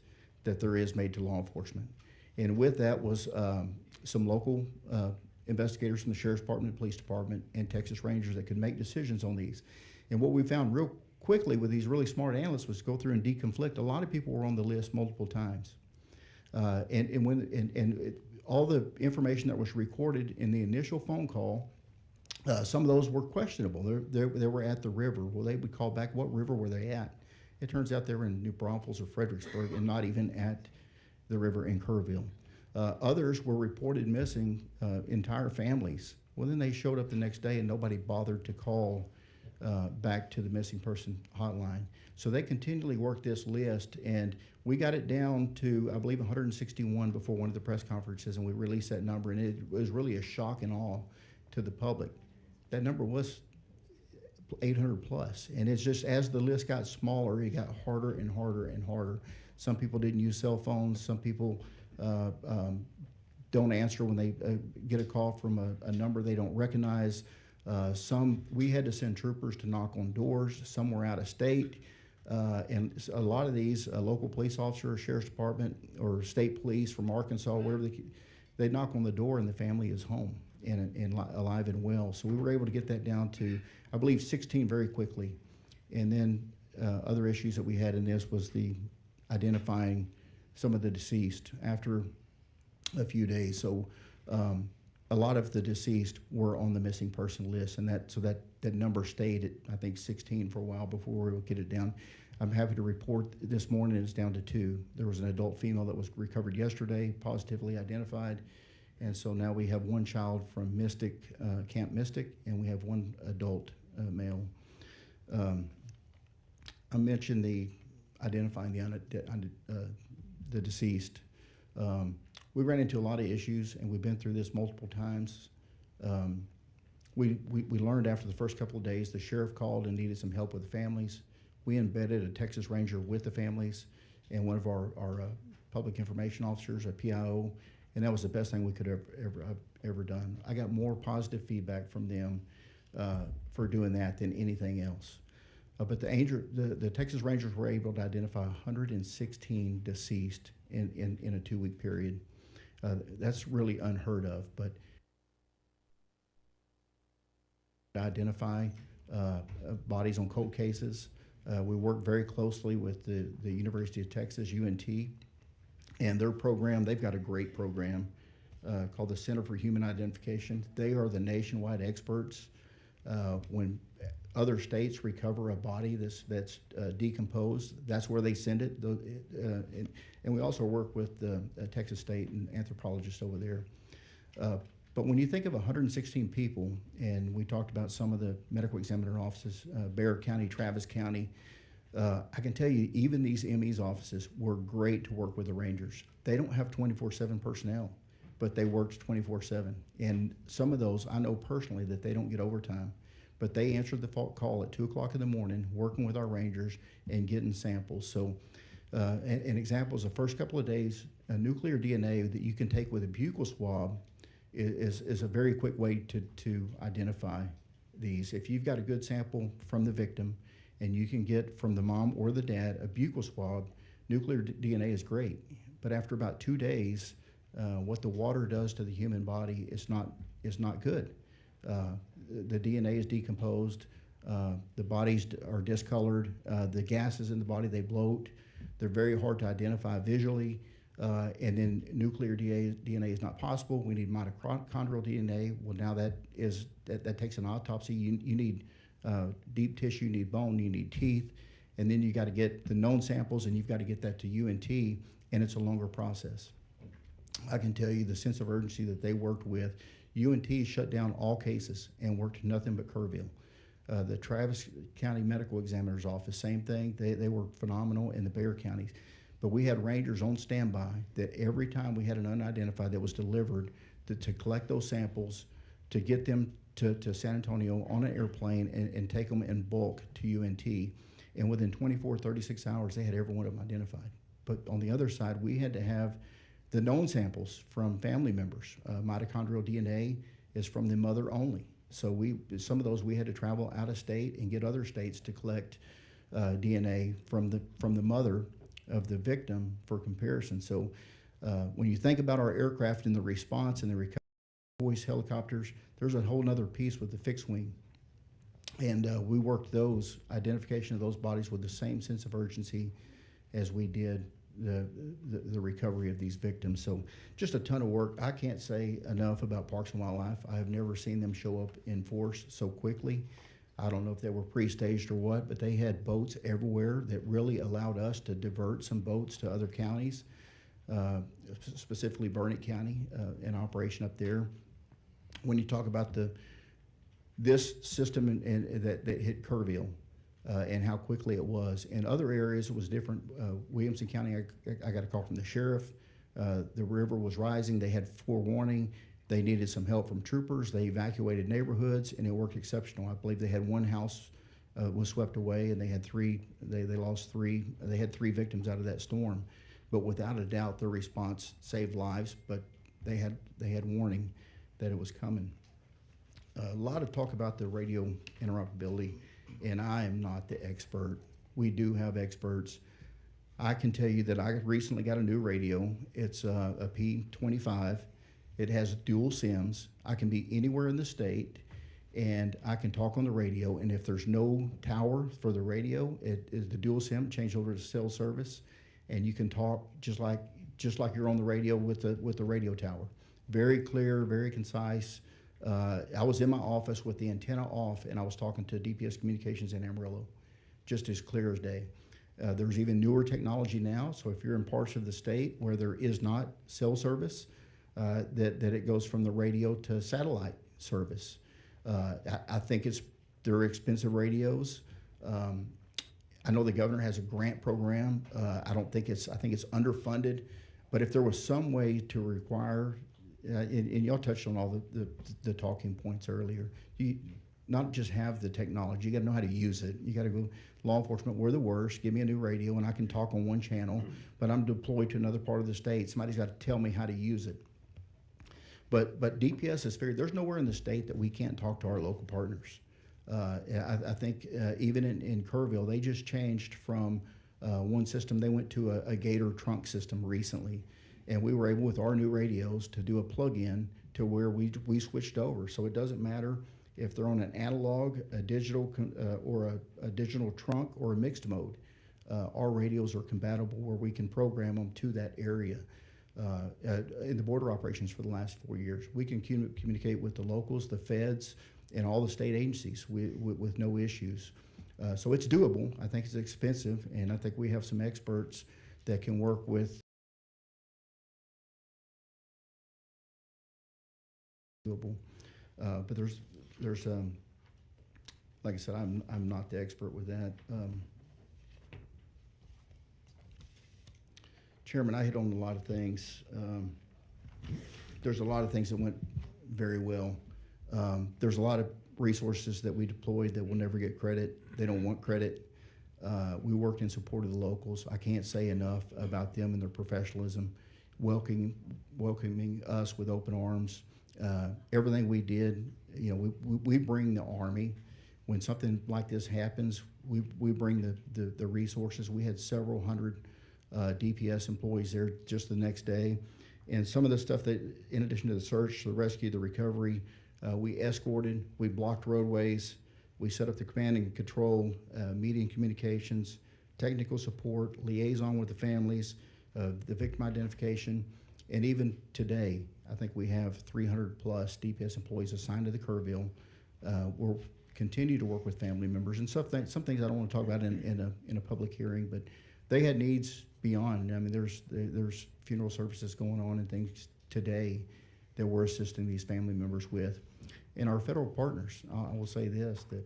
that there is made to law enforcement. And with that was some local investigators from the Sheriff's Department, Police Department, and Texas Rangers that could make decisions on these. And what we found real quickly with these really smart analysts was go through and deconflict. A lot of people were on the list multiple times. All the information that was recorded in the initial phone call, some of those were questionable. They were at the river. Well, they would call back, what river were they at? It turns out they were in New Braunfels or Fredericksburg and not even at the river in Kerrville. Others were reported missing, entire families. Well, then they showed up the next day and nobody bothered to call back to the missing person hotline. So they continually worked this list, and we got it down to, I believe, 161 before one of the press conferences, and we released that number, and it was really a shock and awe to the public. That number was 800 plus, and it's just as the list got smaller, it got harder and harder and harder. Some people didn't use cell phones. Some people don't answer when they get a call from a number they don't recognize. We had to send troopers to knock on doors. Some were out of state. And a lot of these local police officers, Sheriff's Department, or state police from Arkansas, wherever they knock on the door and the family is home and alive and well. So we were able to get that down to, I believe, 16 very quickly. And then other issues that we had in this was the identifying some of the deceased after a few days. So a lot of the deceased were on the missing person list, and that number stayed at, I think, 16 for a while before we were able to get it down. I'm happy to report this morning it's down to 2. There was an adult female that was recovered yesterday, positively identified, and so now we have one child from Mystic, Camp Mystic, and we have one adult male. I mentioned the identifying the deceased. We ran into a lot of issues, and we've been through this multiple times. We learned after the first couple of days, the sheriff called and needed some help with the families. We embedded a Texas Ranger with the families and one of our public information officers, a PIO, and that was the best thing we could have ever done. I got more positive feedback from them for doing that than anything else. But the Texas Rangers were able to identify 116 deceased in a 2-week period. That's really unheard of, but identify bodies on cold cases. We work very closely with the University of Texas, UNT, and their program. They've got a great program called the Center for Human Identification. They are the nationwide experts. When other states recover a body that's decomposed, that's where they send it. And we also work with the Texas State and anthropologists over there. But when you think of 116 people, and we talked about some of the medical examiner offices, Bexar County, Travis County, I can tell you even these ME's offices were great to work with the Rangers. They don't have 24/7 personnel, but they worked 24/7. And some of those, I know personally that they don't get overtime, but they answered the call at 2 o'clock in the morning, working with our Rangers and getting samples. So an example is the first couple of days, a nuclear DNA that you can take with a buccal swab is a very quick way to identify these. If you've got a good sample from the victim and you can get from the mom or the dad a buccal swab, nuclear DNA is great. But after about 2 days, what the water does to the human body is not good. The DNA is decomposed, the bodies are discolored, the gases in the body, they bloat, they're very hard to identify visually, and then nuclear DNA is not possible. We need mitochondrial DNA. Well, now that takes an autopsy. You need deep tissue, you need bone, you need teeth, and then you got to get the known samples, and you've got to get that to UNT, and it's a longer process. I can tell you the sense of urgency that they worked with. UNT shut down all cases and worked nothing but Kerrville. The Travis County Medical Examiner's Office, same thing. They were phenomenal in the Bexar counties. But we had rangers on standby that every time we had an unidentified that was delivered to collect those samples, to get them to San Antonio on an airplane and take them in bulk to UNT. And within 24, 36 hours, they had every one of them identified. But on the other side, we had to have the known samples from family members. Mitochondrial DNA is from the mother only. So some of those we had to travel out of state and get other states to collect DNA from the mother of the victim for comparison. So when you think about our aircraft and the response and the recovery, voice helicopters, there's a whole other piece with the fixed wing. And we worked those, identification of those bodies with the same sense of urgency as we did the recovery of these victims. So just a ton of work. I can't say enough about Parks and Wildlife. I have never seen them show up in force so quickly. I don't know if they were pre-staged or what, but they had boats everywhere that really allowed us to divert some boats to other counties, specifically Burnett County, in operation up there. When you talk about this system that hit Kerrville and how quickly it was. In other areas, it was different. Williamson County, I got a call from the sheriff. The river was rising. They had forewarning. They needed some help from troopers. They evacuated neighborhoods, and it worked exceptional. I believe they had one house was swept away, and they had three. They lost three. They had 3 victims out of that storm. But without a doubt, their response saved lives. But they had warning that it was coming. A lot of talk about the radio interoperability, and I am not the expert. We do have experts. I can tell you that I recently got a new radio. It's a P25. It has dual SIMs. I can be anywhere in the state, and I can talk on the radio. And if there's no tower for the radio, it is the dual SIM changed over to cell service, and you can talk just like you're on the radio with the radio tower. Very clear, very concise. I was in my office with the antenna off, and I was talking to DPS Communications in Amarillo, just as clear as day. There's even newer technology now, so if you're in parts of the state where there is not cell service, that it goes from the radio to satellite service. I think they're expensive radios. I know the governor has a grant program. I think it's underfunded, but if there was some way to require, and y'all touched on all the talking points earlier, you not just have the technology, you got to know how to use it. You got to go, law enforcement, we're the worst, give me a new radio and I can talk on one channel, but I'm deployed to another part of the state. Somebody's got to tell me how to use it. But DPS is fair. There's nowhere in the state that we can't talk to our local partners. I think even in Kerrville, they just changed from one system. They went to a Gator trunk system recently, and we were able with our new radios to do a plug-in to where we switched over. So it doesn't matter if they're on an analog, a digital, or a digital trunk or a mixed mode. Our radios are compatible where we can program them to that area. In the border operations for the last 4 years, we can communicate with the locals, the feds, and all the state agencies with no issues. So it's doable. I think it's expensive, and I think we have some experts that can work with doable. But there's like I said, I'm not the expert with that. Chairman, I hit on a lot of things. There's a lot of things that went very well. There's a lot of resources that we deployed that will never get credit. They don't want credit. We worked in support of the locals. I can't say enough about them and their professionalism, welcoming us with open arms. Everything we did, we bring the Army. When something like this happens, we bring the resources. We had several hundred DPS employees there just the next day. And some of the stuff that, in addition to the search, the rescue, the recovery, we escorted, we blocked roadways, we set up the command and control, media and communications, technical support, liaison with the families, the victim identification, and even today, I think we have 300 plus DPS employees assigned to the Kerrville. We'll continue to work with family members and some things I don't want to talk about in a public hearing, but they had needs beyond. I mean, there's funeral services going on and things today that we're assisting these family members with. And our federal partners, I will say this, that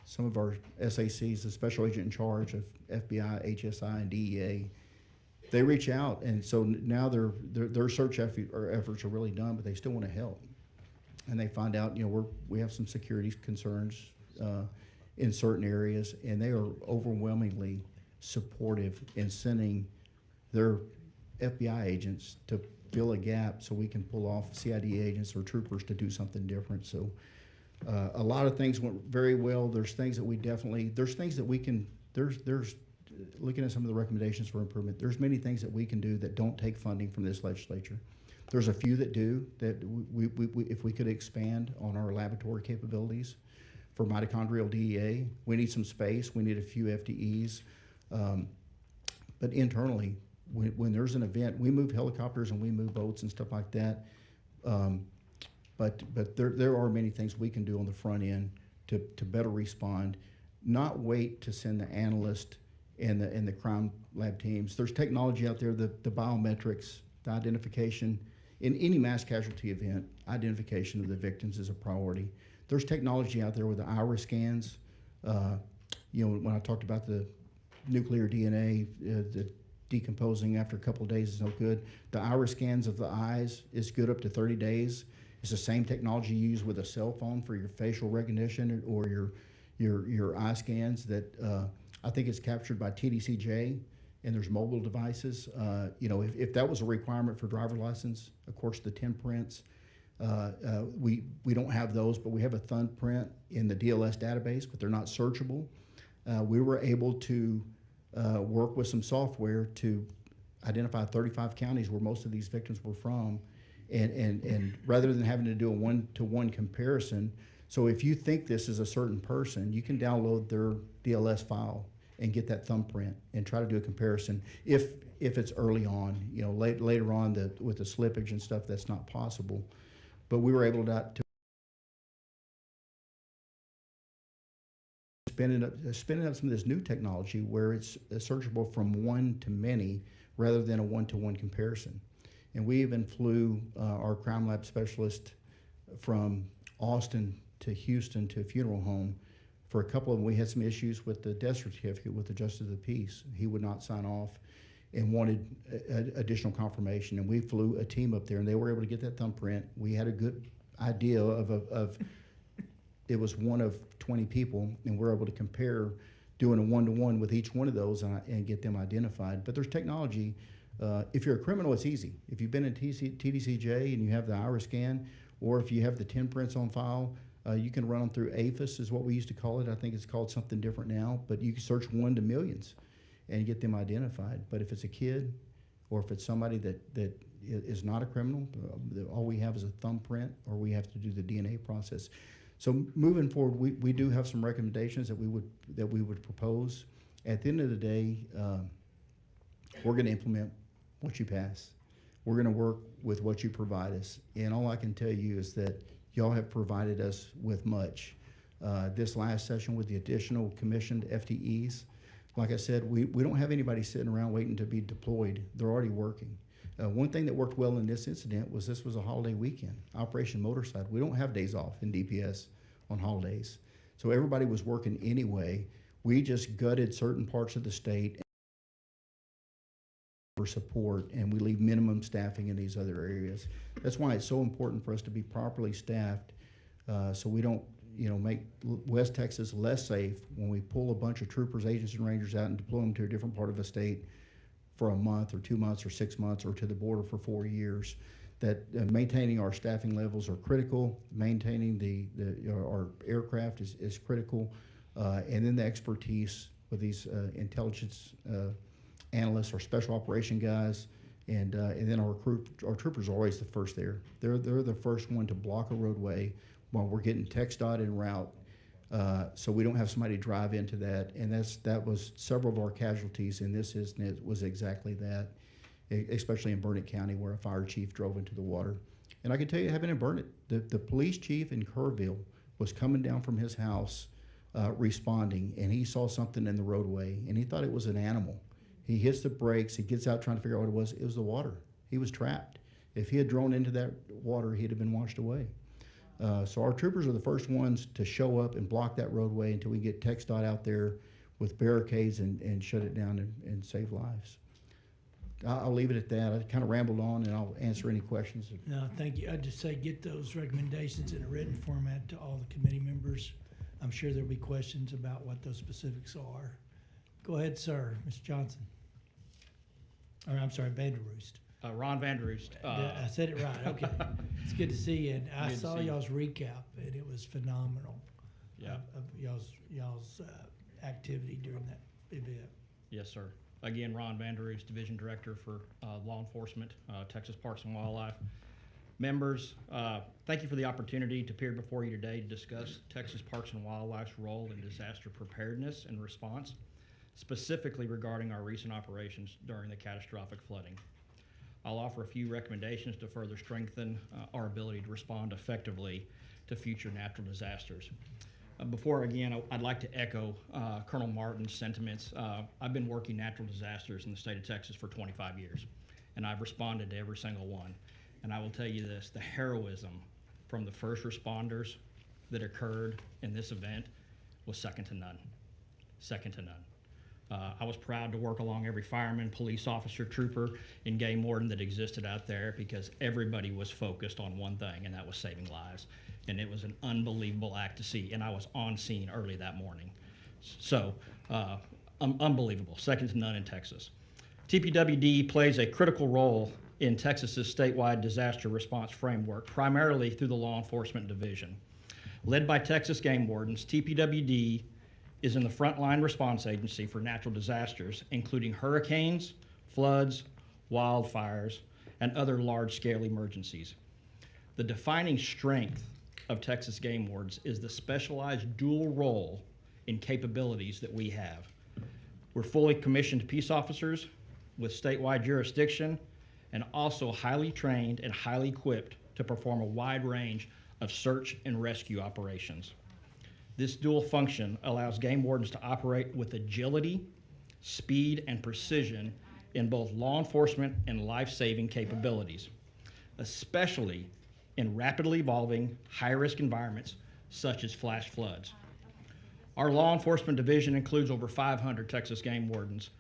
some of our SACs, the Special Agent in Charge of FBI, HSI, and DEA, they reach out, and so now their search efforts are really done, but they still want to help. And they find out, we have some security concerns in certain areas, and they are overwhelmingly supportive in sending their FBI agents to fill a gap so we can pull off CID agents or troopers to do something different. So a lot of things went very well. There's things that we can, looking at some of the recommendations for improvement, there's many things that we can do that don't take funding from this legislature. There's a few that do, that we if we could expand on our laboratory capabilities for mitochondrial DEA. We need some space, we need a few FTEs. But internally, when there's an event, we move helicopters and we move boats and stuff like that. But there are many things we can do on the front end to better respond, not wait to send the analyst and the crime lab teams. There's technology out there, the biometrics, the identification. In any mass casualty event, identification of the victims is a priority. There's technology out there with the iris scans. When I talked about the nuclear DNA, the decomposing after a couple of days is no good. The iris scans of the eyes is good up to 30 days. It's the same technology you use with a cell phone for your facial recognition or your eye scans that I think it's captured by TDCJ, and there's mobile devices. If that was a requirement for driver license, of course the 10 prints, we don't have those, but we have a thumbprint in the DLS database, but they're not searchable. We were able to work with some software to identify 35 counties where most of these victims were from, and rather than having to do a one-to-one comparison, so if you think this is a certain person, you can download their DLS file and get that thumbprint and try to do a comparison. If it's early on, later on with the slippage and stuff, that's not possible. But we were able to spinning up some of this new technology where it's searchable from one to many rather than a one-to-one comparison. And we even flew our crime lab specialist from Austin to Houston to a funeral home for a couple of them. We had some issues with the death certificate with the Justice of the Peace. He would not sign off and wanted additional confirmation. And we flew a team up there, and they were able to get that thumbprint. We had a good idea of it was one of 20 people, and we're able to compare doing a one-to-one with each one of those and get them identified. But there's technology. If you're a criminal, it's easy. If you've been in TDCJ and you have the iris scan, or if you have the 10 prints on file, you can run them through APHIS is what we used to call it. I think it's called something different now, but you can search 1 to millions and get them identified. But if it's a kid or if it's somebody that is not a criminal, all we have is a thumbprint, or we have to do the DNA process. So moving forward, we do have some recommendations that we would propose. At the end of the day, we're going to implement what you pass. We're going to work with what you provide us. And all I can tell you is that y'all have provided us with much. This last session with the additional commissioned FTEs, like I said, we don't have anybody sitting around waiting to be deployed. They're already working. One thing that worked well in this incident was this was a holiday weekend, Operation Motorside. We don't have days off in DPS on holidays. So everybody was working anyway. We just gutted certain parts of the state for support, and we leave minimum staffing in these other areas. That's why it's so important for us to be properly staffed, so we don't make West Texas less safe when we pull a bunch of troopers, agents, and rangers out and deploy them to a different part of the state for a month or 2 months or 6 months or to the border for 4 years. That maintaining our staffing levels are critical. Maintaining our aircraft is critical, and then the expertise with these intelligence analysts or special operation guys, and then our troopers are always the first there. They're the first one to block a roadway while we're getting TxDOT en route, so we don't have somebody drive into that. And that was several of our casualties in this incident was exactly that, especially in Burnett County where a fire chief drove into the water. And I can tell you, having in Burnett, the police chief in Kerrville was coming down from his house responding, and he saw something in the roadway, and he thought it was an animal. He hits the brakes, he gets out trying to figure out what it was. It was the water. He was trapped. If he had drawn into that water, he'd have been washed away. So our troopers are the first ones to show up and block that roadway until we get TxDOT out there with barricades and shut it down and save lives. I'll leave it at that. I kind of rambled on, and I'll answer any questions. No, thank you. I'd just say get those recommendations in a written format to all the committee members. I'm sure there'll be questions about what those specifics are. Go ahead, sir. Ms. Johnson. Or I'm sorry, Vanderroost. Ron Vanderoost. I said it right. Okay. It's good to see you. And I Good to saw see you. y'all's recap, and it was phenomenal. Yeah. Of y'all's activity during that event. Yes, sir. Again, Ron Vanderoost, Division Director for Law Enforcement, Texas Parks and Wildlife. Members, thank you for the opportunity to appear before you today to discuss Texas Parks and Wildlife's role in disaster preparedness and response, specifically regarding our recent operations during the catastrophic flooding. I'll offer a few recommendations to further strengthen our ability to respond effectively to future natural disasters. Before, again, I'd like to echo Colonel Martin's sentiments. I've been working natural disasters in the state of Texas for 25 years, and I've responded to every single one. And I will tell you this, the heroism from the first responders that occurred in this event was second to none. Second to none. I was proud to work along every fireman, police officer, trooper, and game warden that existed out there because everybody was focused on one thing, and that was saving lives. And it was an unbelievable act to see, and I was on scene early that morning. So, unbelievable, second to none in Texas. TPWD plays a critical role in Texas's statewide disaster response framework, primarily through the Law Enforcement Division. Led by Texas game wardens, TPWD is in the frontline response agency for natural disasters, including hurricanes, floods, wildfires, and other large-scale emergencies. The defining strength of Texas game wardens is the specialized dual role and capabilities that we have. We're fully commissioned peace officers with statewide jurisdiction and also highly trained and highly equipped to perform a wide range of search and rescue operations. This dual function allows game wardens to operate with agility, speed, and precision in both law enforcement and life-saving capabilities, especially in rapidly evolving, high-risk environments such as flash floods. Our law enforcement division includes over 500 Texas game wardens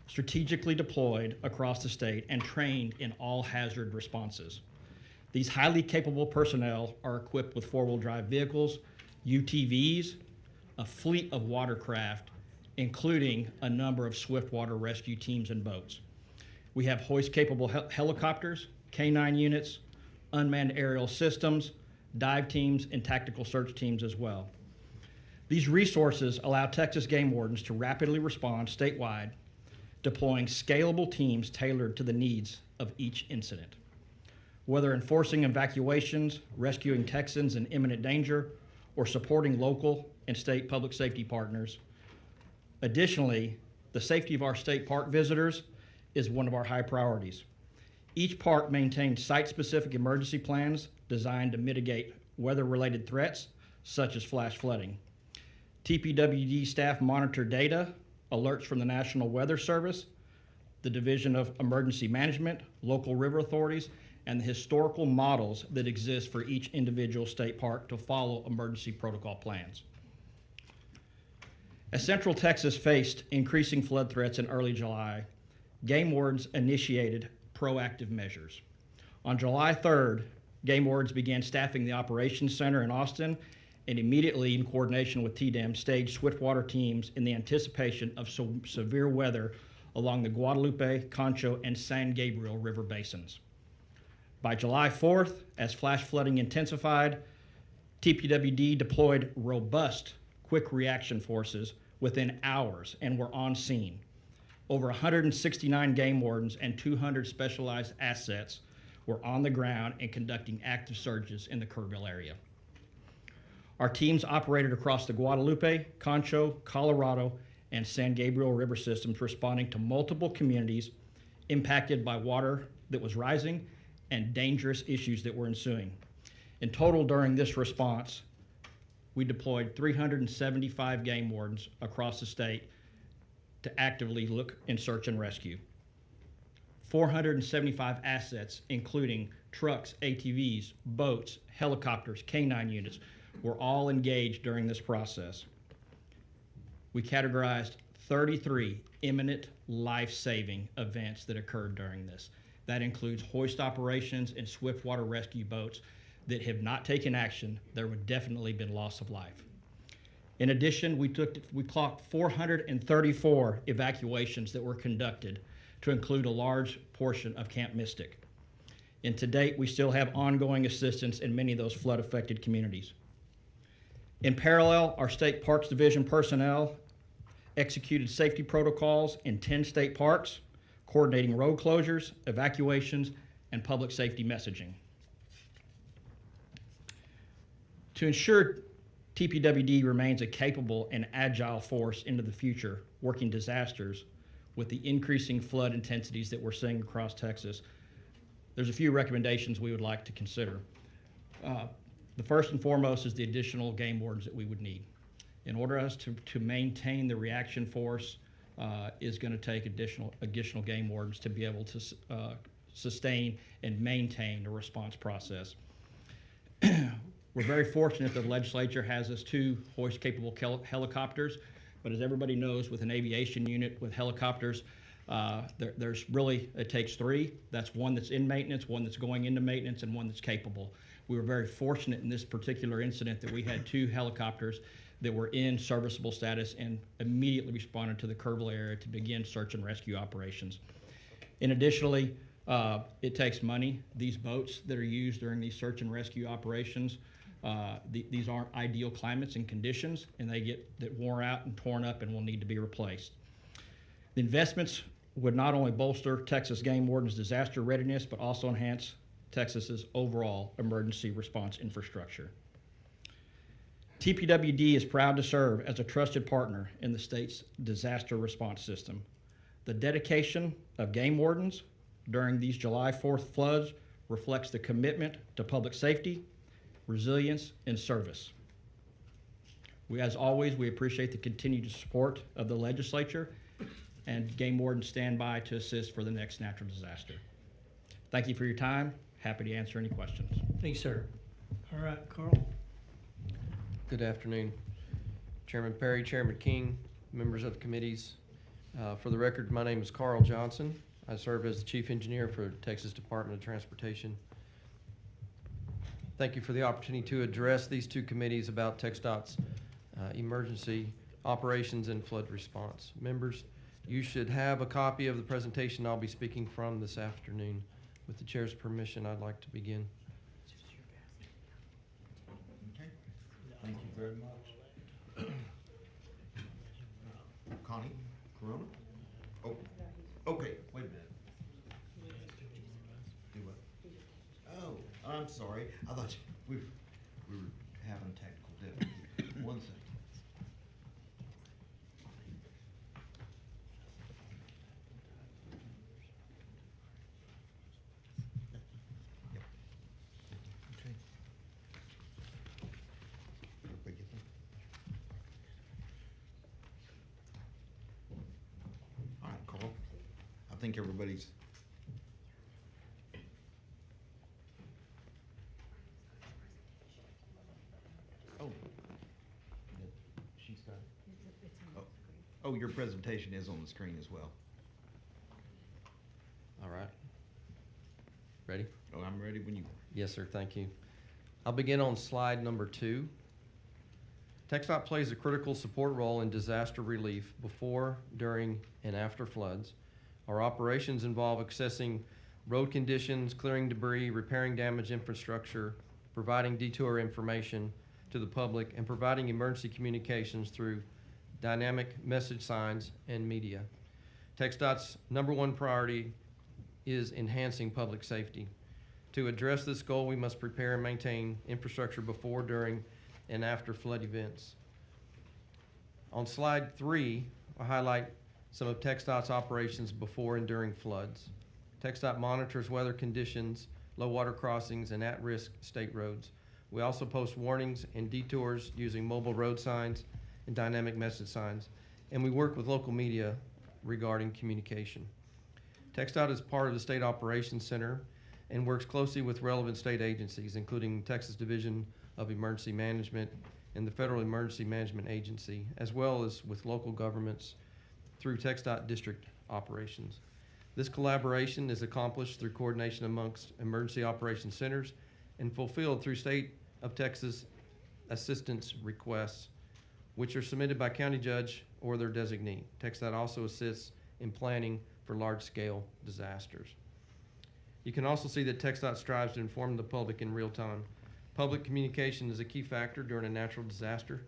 strategically deployed across the state and trained in all hazard responses. These highly capable personnel are equipped with four-wheel drive vehicles, UTVs, a fleet of watercraft, including a number of swiftwater rescue teams and boats. We have hoist-capable helicopters, K-9 units, unmanned aerial systems, dive teams, and tactical search teams as well. These resources allow Texas game wardens to rapidly respond statewide, deploying scalable teams tailored to the needs of each incident. Whether enforcing evacuations, rescuing Texans in imminent danger, or supporting local and state public safety partners. Additionally, the safety of our state park visitors is one of our high priorities. Each park maintains site-specific emergency plans designed to mitigate weather-related threats, such as flash flooding. TPWD staff monitor data, alerts from the National Weather Service, the Division of Emergency Management, local river authorities, and the historical models that exist for each individual state park to follow emergency protocol plans. As Central Texas faced increasing flood threats in early July, game wardens initiated proactive measures. On July 3rd, game wardens began staffing the operations center in Austin and immediately, in coordination with TDEM, staged swiftwater teams in the anticipation of severe weather along the Guadalupe, Concho, and San Gabriel River basins. By July 4th, as flash flooding intensified, TPWD deployed robust quick reaction forces within hours and were on scene. Over 169 game wardens and 200 specialized assets were on the ground and conducting active searches in the Kerrville area. Our teams operated across the Guadalupe, Concho, Colorado, and San Gabriel River systems, responding to multiple communities impacted by water that was rising and dangerous issues that were ensuing. In total, during this response, we deployed 375 game wardens across the state to actively look and search and rescue. 475 assets, including trucks, ATVs, boats, helicopters, K-9 units, were all engaged during this process. We categorized 33 imminent life-saving events that occurred during this. That includes hoist operations and swift water rescue boats that have not taken action. There would definitely been loss of life. In addition, we clocked 434 evacuations that were conducted to include a large portion of Camp Mystic. And to date, we still have ongoing assistance in many of those flood-affected communities. In parallel, our State Parks Division personnel executed safety protocols in 10 state parks, coordinating road closures, evacuations, and public safety messaging. To ensure TPWD remains a capable and agile force into the future, working disasters with the increasing flood intensities that we're seeing across Texas, there's a few recommendations we would like to consider. The first and foremost is the additional game wardens that we would need. In order us to maintain the reaction force is going to take additional game wardens to be able to sustain and maintain the response process. We're very fortunate that the legislature has us 2 hoist-capable helicopters, but as everybody knows, with an aviation unit with helicopters, there's really, it takes 3. That's one that's in maintenance, one that's going into maintenance, and one that's capable. We were very fortunate in this particular incident that we had 2 helicopters that were in serviceable status and immediately responded to the Kerrville area to begin search and rescue operations. And additionally, it takes money. These boats that are used during these search and rescue operations, these aren't ideal climates and conditions, and they get wore out and torn up and will need to be replaced. The investments would not only bolster Texas Game Warden's disaster readiness, but also enhance Texas's overall emergency response infrastructure. TPWD is proud to serve as a trusted partner in the state's disaster response system. The dedication of game wardens during these July 4th floods reflects the commitment to public safety, resilience, and service. As always, we appreciate the continued support of the legislature, and game wardens stand by to assist for the next natural disaster. Thank you for your time. Happy to answer any questions. Thank you, sir. All right, Carl. Good afternoon. Chairman Perry, Chairman King, members of the committees. For the record, my name is Carl Johnson. I serve as the Chief Engineer for the Texas Department of Transportation. Thank you for the opportunity to address these 2 committees about TxDOT's emergency operations and flood response. Members, you should have a copy of the presentation I'll be speaking from this afternoon. With the chair's permission, I'd like to begin. Thank you very much. Connie, Corona? Oh, okay, wait a minute. Do what? Oh, I'm sorry. I thought we were having technical difficulties. One second. I think everybody's. Oh. She's got it. Oh, your presentation is on the screen as well. All right. Ready? Oh, I'm ready when you. Yes, sir. Thank you. I'll begin on slide number 2. TxDOT plays a critical support role in disaster relief before, during, and after floods. Our operations involve assessing road conditions, clearing debris, repairing damaged infrastructure, providing detour information to the public, and providing emergency communications through dynamic message signs and media. TxDOT's #1 priority is enhancing public safety. To address this goal, we must prepare and maintain infrastructure before, during, and after flood events. On slide 3, I highlight some of TxDOT's operations before and during floods. TxDOT monitors weather conditions, low water crossings, and at-risk state roads. We also post warnings and detours using mobile road signs and dynamic message signs, and we work with local media regarding communication. TxDOT is part of the State Operations Center and works closely with relevant state agencies, including Texas Division of Emergency Management and the Federal Emergency Management Agency, as well as with local governments through TxDOT district operations. This collaboration is accomplished through coordination amongst emergency operations centers and fulfilled through State of Texas assistance requests, which are submitted by county judge or their designee. TxDOT also assists in planning for large-scale disasters. You can also see that TxDOT strives to inform the public in real time. Public communication is a key factor during a natural disaster.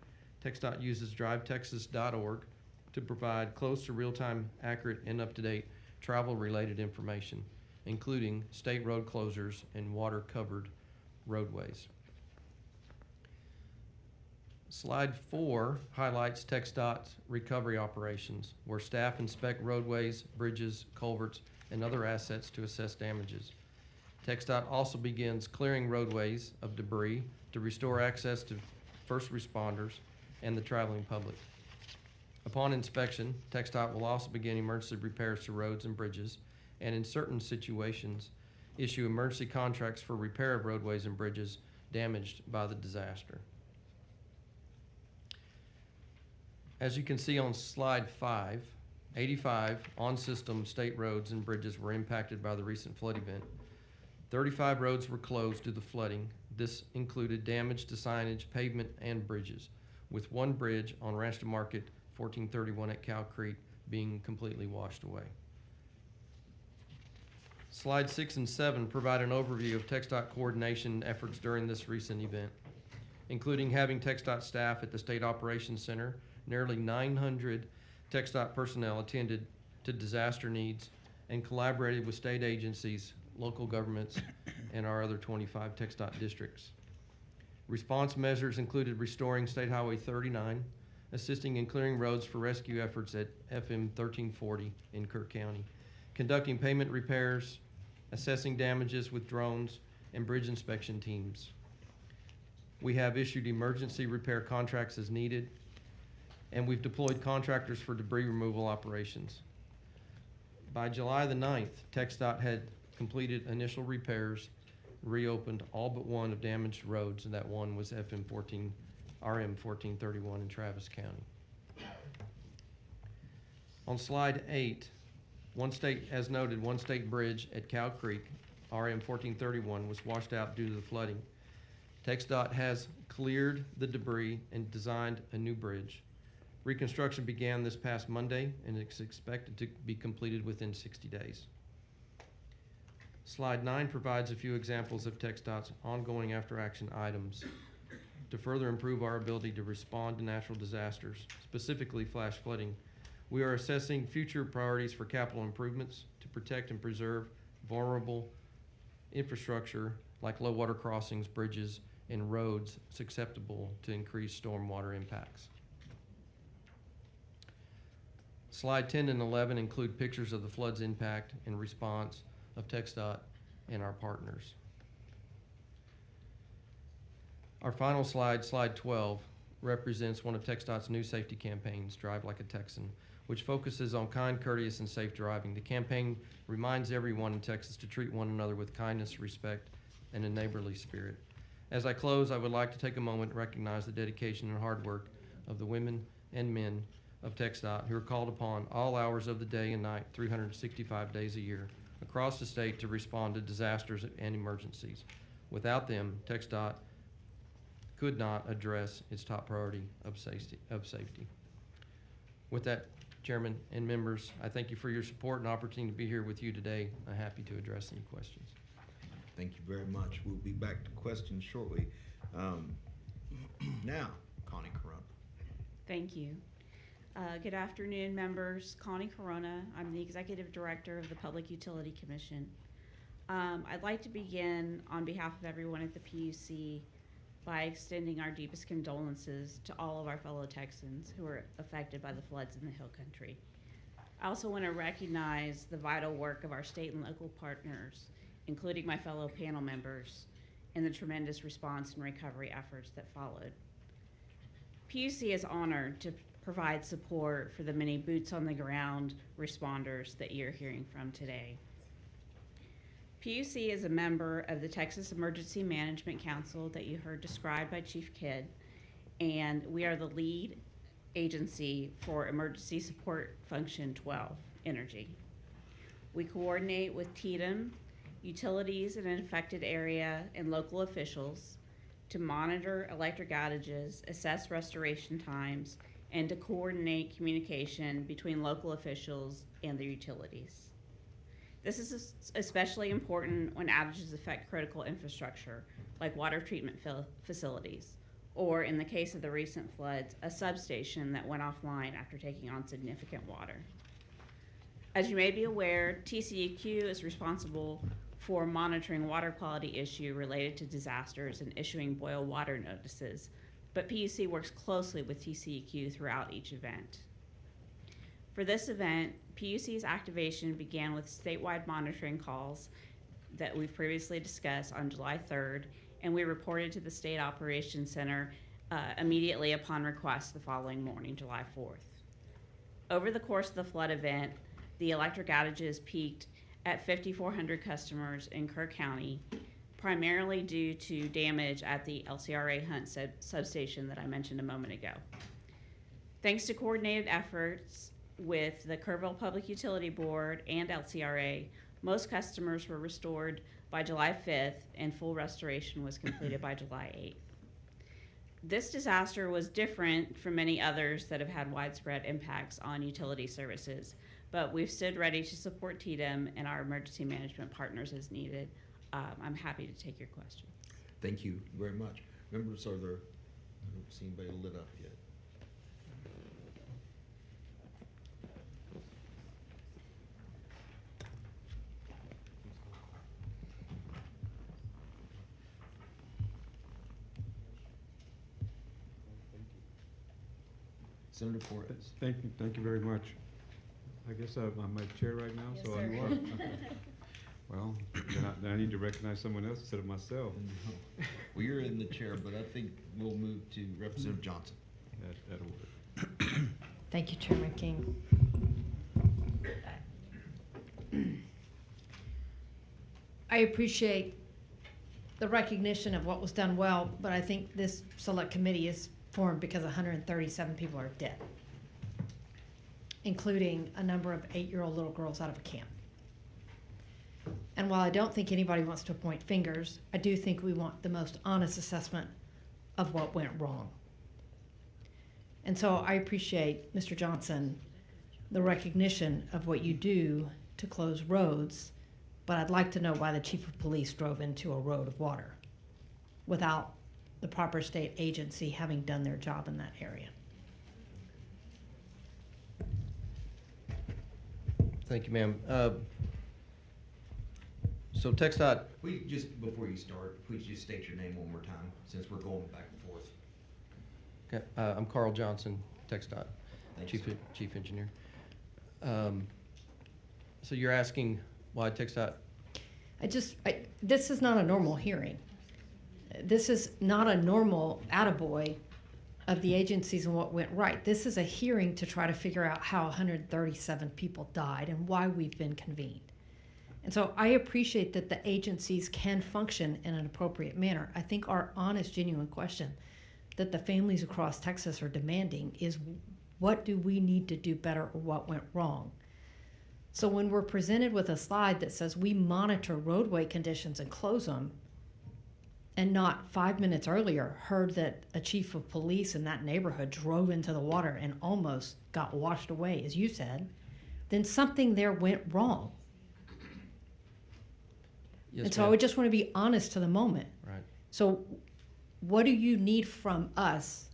TxDOT uses drivetexas.org to provide close to real-time, accurate, and up-to-date travel-related information, including state road closures and water-covered roadways. Slide 4 highlights TxDOT's recovery operations, where staff inspect roadways, bridges, culverts, and other assets to assess damages. TxDOT also begins clearing roadways of debris to restore access to first responders and the traveling public. Upon inspection, TxDOT will also begin emergency repairs to roads and bridges, and in certain situations, issue emergency contracts for repair of roadways and bridges damaged by the disaster. As you can see on slide 5, 85 on-system state roads and bridges were impacted by the recent flood event. 35 roads were closed due to flooding. This included damage to signage, pavement, and bridges, with one bridge on Ranch to Market 1431 at Cow Creek being completely washed away. Slides 6 and 7 provide an overview of TxDOT coordination efforts during this recent event, including having TxDOT staff at the State Operations Center. Nearly 900 TxDOT personnel attended to disaster needs and collaborated with state agencies, local governments, and our other 25 TxDOT districts. Response measures included restoring State Highway 39, assisting in clearing roads for rescue efforts at FM 1340 in Kirk County, conducting pavement repairs, assessing damages with drones, and bridge inspection teams. We have issued emergency repair contracts as needed, and we've deployed contractors for debris removal operations. By July the 9th, TxDOT had completed initial repairs, reopened all but one of damaged roads, and that one was RM 1431 in Travis County. On slide 8, as noted, one state bridge at Cow Creek, RM 1431, was washed out due to the flooding. TxDOT has cleared the debris and designed a new bridge. Reconstruction began this past Monday and is expected to be completed within 60 days. Slide 9 provides a few examples of TxDOT's ongoing after-action items to further improve our ability to respond to natural disasters, specifically flash flooding. We are assessing future priorities for capital improvements to protect and preserve vulnerable infrastructure like low water crossings, bridges, and roads susceptible to increased stormwater impacts. Slide 10 and 11 include pictures of the flood's impact and response of TxDOT and our partners. Our final slide, slide 12, represents one of TxDOT's new safety campaigns, Drive Like a Texan, which focuses on kind, courteous, and safe driving. The campaign reminds everyone in Texas to treat one another with kindness, respect, and a neighborly spirit. As I close, I would like to take a moment and recognize the dedication and hard work of the women and men of TxDOT who are called upon all hours of the day and night, 365 days a year, across the state to respond to disasters and emergencies. Without them, TxDOT could not address its top priority of safety. With that, Chairman and members, I thank you for your support and opportunity to be here with you today. I'm happy to address any questions. Thank you very much. We'll be back to questions shortly. Now, Connie Corona. Thank you. Good afternoon, members. Connie Corona. I'm the Executive Director of the Public Utility Commission. I'd like to begin on behalf of everyone at the PUC by extending our deepest condolences to all of our fellow Texans who were affected by the floods in the Hill Country. I also want to recognize the vital work of our state and local partners, including my fellow panel members, in the tremendous response and recovery efforts that followed. PUC is honored to provide support for the many boots on the ground responders that you're hearing from today. PUC is a member of the Texas Emergency Management Council that you heard described by Chief Kidd, and we are the lead agency for Emergency Support Function 12, Energy. We coordinate with TDM, utilities in an affected area, and local officials to monitor electric outages, assess restoration times, and to coordinate communication between local officials and the utilities. This is especially important when outages affect critical infrastructure, like water treatment facilities, or in the case of the recent floods, a substation that went offline after taking on significant water. As you may be aware, TCEQ is responsible for monitoring water quality issue related to disasters and issuing boil water notices, but PUC works closely with TCEQ throughout each event. For this event, PUC's activation began with statewide monitoring calls that we've previously discussed on July 3rd, and we reported to the State Operations Center immediately upon request the following morning, July 4th. Over the course of the flood event, the electric outages peaked at 5,400 customers in Kerr County, primarily due to damage at the LCRA Hunt substation that I mentioned a moment ago. Thanks to coordinated efforts with the Kerrville Public Utility Board and LCRA, most customers were restored by July 5th, and full restoration was completed by July 8th. This disaster was different from many others that have had widespread impacts on utility services, but we've stood ready to support TDM and our emergency management partners as needed. I'm happy to take your question. Thank you very much. Members, I don't see anybody lit up yet. Senator Flores. Thank you very much. I guess I'm my chair right now, Yes, so sir. I'm what? Well, then I need to recognize someone else instead of myself. Well, you're in the chair, but I think we'll move to Representative Johnson. That'll work. Thank you, Chairman King. I appreciate the recognition of what was done well, but I think this select committee is formed because 137 people are dead, including a number of 8-year-old little girls out of a camp. And while I don't think anybody wants to point fingers, I do think we want the most honest assessment of what went wrong. And so I appreciate, Mr. Johnson, the recognition of what you do to close roads, but I'd like to know why the chief of police drove into a road of water without the proper state agency having done their job in that area. Thank you, ma'am. So TxDOT. We just, before you start, please just state your name one more time, since we're going back and forth. Okay, I'm Carl Johnson, TxDOT, Thanks. Chief Engineer. So you're asking why TxDOT? This is not a normal hearing. This is not a normal attaboy of the agencies and what went right. This is a hearing to try to figure out how 137 people died and why we've been convened. And so I appreciate that the agencies can function in an appropriate manner. I think our honest, genuine question that the families across Texas are demanding is, what do we need to do better, or what went wrong? So when we're presented with a slide that says we monitor roadway conditions and close them, and not 5 minutes earlier heard that a chief of police in that neighborhood drove into the water and almost got washed away, as you said, then something there went wrong. Yes, and so I would just want to be honest to the moment. Right. So what do you need from us?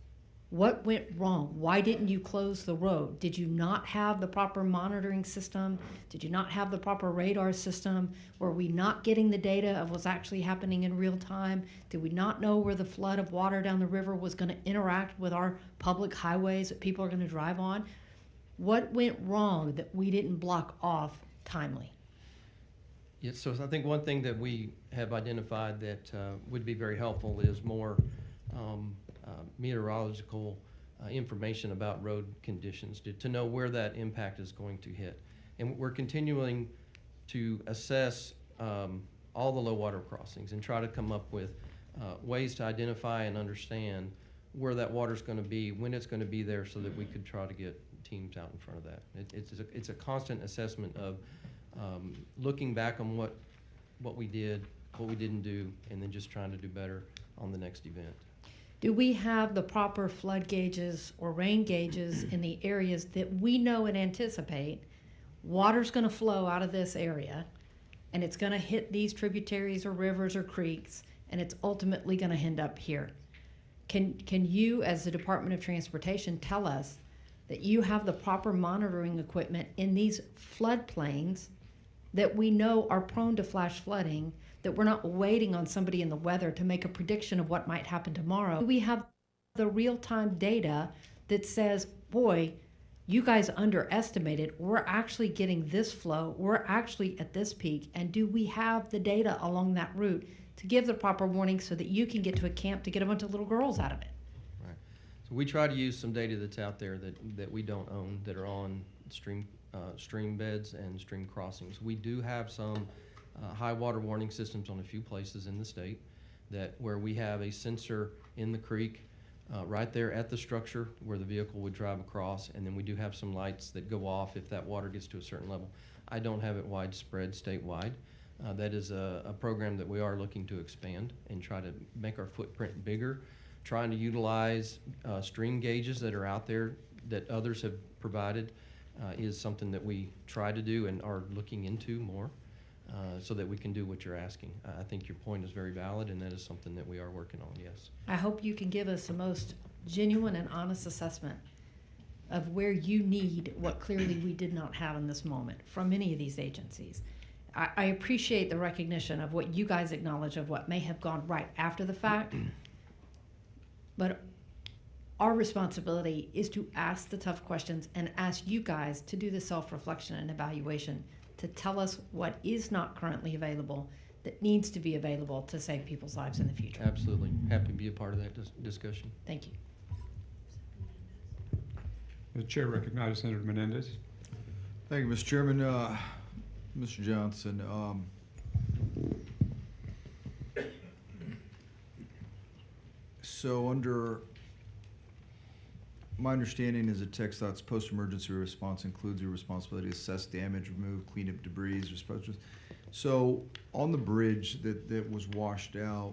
What went wrong? Why didn't you close the road? Did you not have the proper monitoring system? Did you not have the proper radar system? Were we not getting the data of what's actually happening in real time? Did we not know where the flood of water down the river was going to interact with our public highways that people are going to drive on? What went wrong that we didn't block off timely? Yes, so I think one thing that we have identified that would be very helpful is more meteorological information about road conditions to know where that impact is going to hit. And we're continuing to assess all the low water crossings and try to come up with ways to identify and understand where that water's going to be, when it's going to be there, so that we could try to get teams out in front of that. It's a constant assessment of looking back on what we did, what we didn't do, and then just trying to do better on the next event. Do we have the proper flood gauges or rain gauges in the areas that we know and anticipate water's going to flow out of this area, and it's going to hit these tributaries or rivers or creeks, and it's ultimately going to end up here? Can you, as the Department of Transportation, tell us that you have the proper monitoring equipment in these floodplains that we know are prone to flash flooding, that we're not waiting on somebody in the weather to make a prediction of what might happen tomorrow? Do we have the real-time data that says, boy, you guys underestimated, we're actually getting this flow, we're actually at this peak, and do we have the data along that route to give the proper warning so that you can get to a camp to get a bunch of little girls out of it? Right. So we try to use some data that's out there that we don't own, that are on stream beds and stream crossings. We do have some high water warning systems on a few places in the state where we have a sensor in the creek right there at the structure where the vehicle would drive across, and then we do have some lights that go off if that water gets to a certain level. I don't have it widespread statewide. That is a program that we are looking to expand and try to make our footprint bigger, trying to utilize stream gauges that are out there that others have provided is something that we try to do and are looking into more so that we can do what you're asking. I think your point is very valid, and that is something that we are working on, yes. I hope you can give us the most genuine and honest assessment of where you need what clearly we did not have in this moment from any of these agencies. I appreciate the recognition of what you guys acknowledge of what may have gone right after the fact, but our responsibility is to ask the tough questions and ask you guys to do the self-reflection and evaluation to tell us what is not currently available that needs to be available to save people's lives in the future. Absolutely. Happy to be a part of that discussion. Thank you. The chair recognizes Senator Menendez. Thank you, Mr. Chairman. Mr. Johnson, so under my understanding is that TxDOT's post-emergency response includes your responsibility to assess damage, remove, clean up debris. So on the bridge that was washed out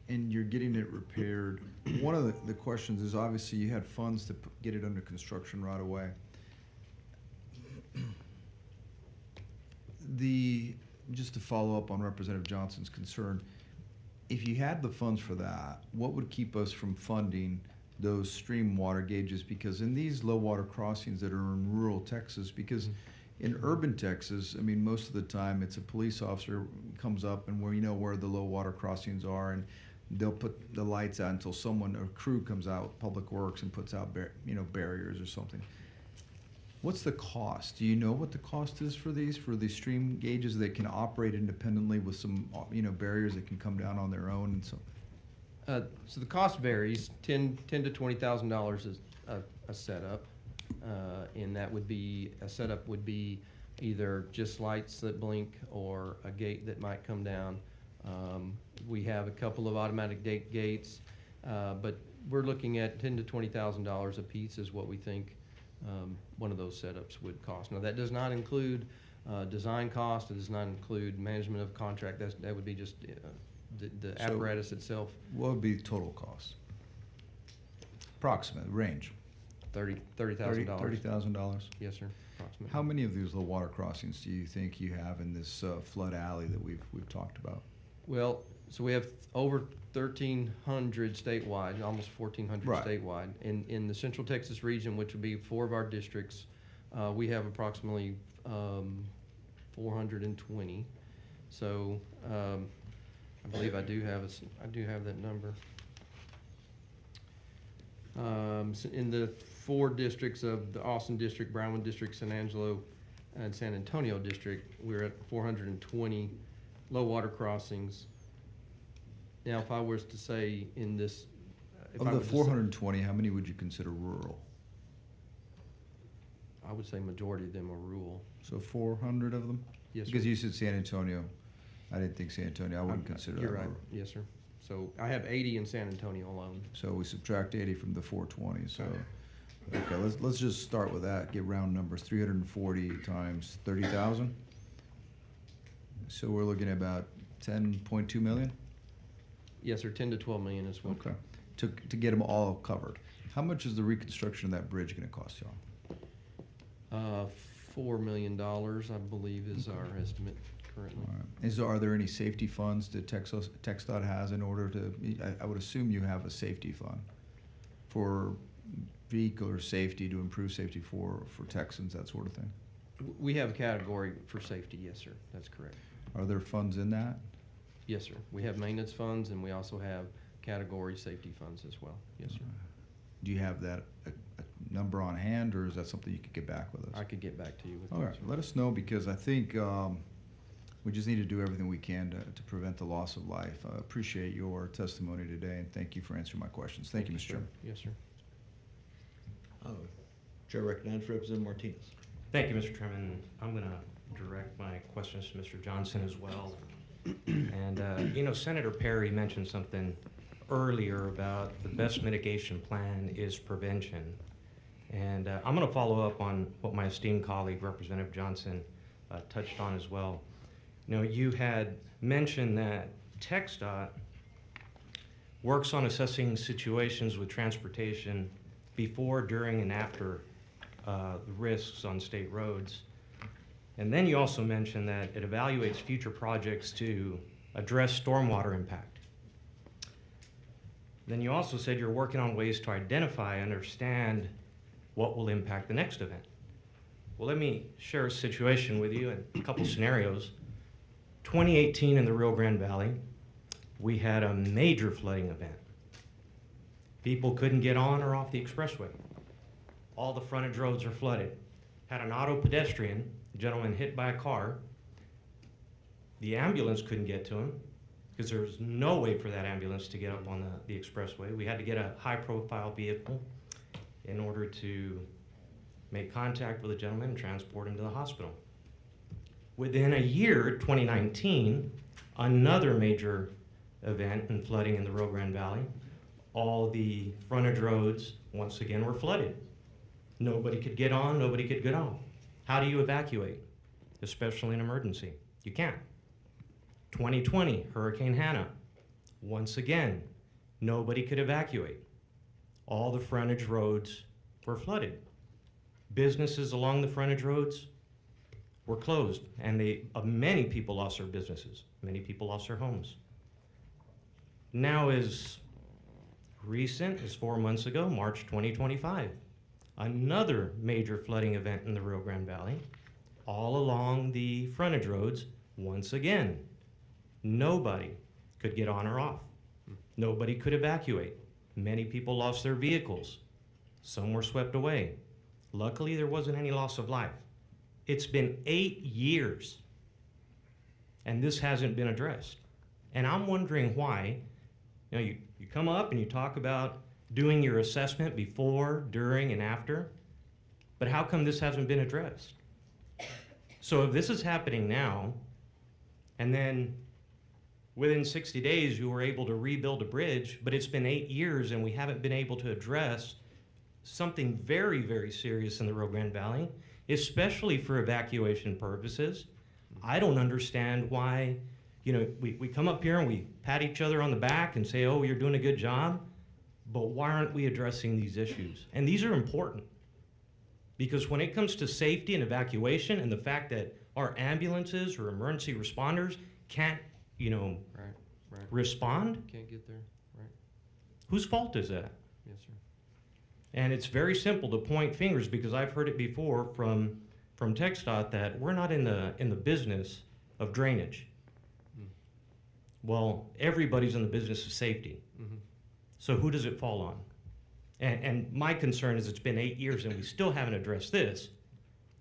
and you're getting it repaired, one of the questions is obviously you had funds to get it under construction right away. Just to follow up on Representative Johnson's concern, if you had the funds for that, what would keep us from funding those stream water gauges? Because in these low water crossings that are in rural Texas, because in urban Texas, I mean, most of the time it's a police officer comes up and we know where the low water crossings are, and they'll put the lights out until a crew comes out, Public Works, and puts out barriers or something. What's the cost? Do you know what the cost is for these stream gauges that can operate independently with some barriers that can come down on their own and so? So the cost varies. $10,000 to $20,000 is a setup, and that would be a setup would be either just lights that blink or a gate that might come down. We have a couple of automatic gates, but we're looking at $10,000 to $20,000 a piece is what we think one of those setups would cost. Now that does not include design cost. It does not include management of contract. That would be just the apparatus itself. What would be total cost? Approximate range. $30,000. $30,000. Yes, sir. Approximately. How many of these low water crossings do you think you have in this flood alley that we've talked about? Well, so we have over 1,300 statewide, almost 1,400 Right. statewide. In the Central Texas region, which would be 4 of our districts, we have approximately 420. So I believe I do have that number. So in the 4 districts of the Austin District, Brownwood District, San Angelo, and San Antonio District, we're at 420 low water crossings. Now, if I was to say if Of I the would just- 420, how many would you consider rural? I would say majority of them are rural. So 400 of them? Yes, sir. Because you said San Antonio. I didn't think San Antonio, I wouldn't consider You're that right. rural. Yes, sir. So I have 80 in San Antonio alone. So we subtract 80 from the 420, so, okay, let's just start with that, get round numbers, 340 times 30,000. So we're looking at about 10.2 million? Yes, sir. 10 to 12 million is what. Okay, to get them all covered. How much is the reconstruction of that bridge gonna cost y'all? $4 million, I believe, is our estimate currently. All right. Are there any safety funds that TxDOT has in order to, I would assume you have a safety fund for vehicular safety, to improve safety for Texans, that sort of thing? We have a category for safety, yes, sir. That's correct. Are there funds in that? Yes, sir. We have maintenance funds, and we also have category safety funds as well. Yes, sir. Do you have that a number on hand, or is that something you could get back with us? I could get back to you with All that, right, sir. let us know, because I think we just need to do everything we can to prevent the loss of life. I appreciate your testimony today, and thank you for answering my questions. Thank you, Mr. sir. Chairman. Yes, sir. Chair recognizes Representative Martinez. Thank you, Mr. Chairman. I'm going to direct my questions to Mr. Johnson as well. And, you know, Senator Perry mentioned something earlier about the best mitigation plan is prevention. And I'm going to follow up on what my esteemed colleague, Representative Johnson, touched on as well. You know, you had mentioned that TxDOT works on assessing situations with transportation before, during, and after the risks on state roads. And then you also mentioned that it evaluates future projects to address stormwater impact. Then you also said you're working on ways to identify and understand what will impact the next event. Well, let me share a situation with you and a couple scenarios. 2018 in the Rio Grande Valley, we had a major flooding event. People couldn't get on or off the expressway. All the frontage roads are flooded. Had an auto pedestrian, a gentleman hit by a car. The ambulance couldn't get to him because there was no way for that ambulance to get up on the expressway. We had to get a high-profile vehicle in order to make contact with the gentleman and transport him to the hospital. Within a year, 2019, another major event in flooding in the Rio Grande Valley. All the frontage roads, once again, were flooded. Nobody could get on, nobody could get off. How do you evacuate, especially in emergency? You can't. 2020, Hurricane Hannah. Once again, nobody could evacuate. All the frontage roads were flooded. Businesses along the frontage roads were closed, and many people lost their businesses. Many people lost their homes. Now, as recent as 4 months ago, March 2025, another major flooding event in the Rio Grande Valley, all along the frontage roads. Once again, nobody could get on or off. Nobody could evacuate. Many people lost their vehicles. Some were swept away. Luckily, there wasn't any loss of life. It's been 8 years, and this hasn't been addressed. And I'm wondering why. You know, you come up and you talk about doing your assessment before, during, and after, but how come this hasn't been addressed? So if this is happening now, and then within 60 days you were able to rebuild a bridge, but it's been 8 years and we haven't been able to address something very, very serious in the Rio Grande Valley, especially for evacuation purposes, I don't understand why, you know, we come up here and we pat each other on the back and say, oh, you're doing a good job, but why aren't we addressing these issues? And these are important, because when it comes to safety and evacuation and the fact that our ambulances or emergency responders can't, you know, respond, Can't get there, right? whose fault is that? Yes, sir. And it's very simple to point fingers, because I've heard it before from TxDOT that we're not in the business of drainage. Well, everybody's in the business of safety. So who does it fall on? And my concern is it's been 8 years and we still haven't addressed this,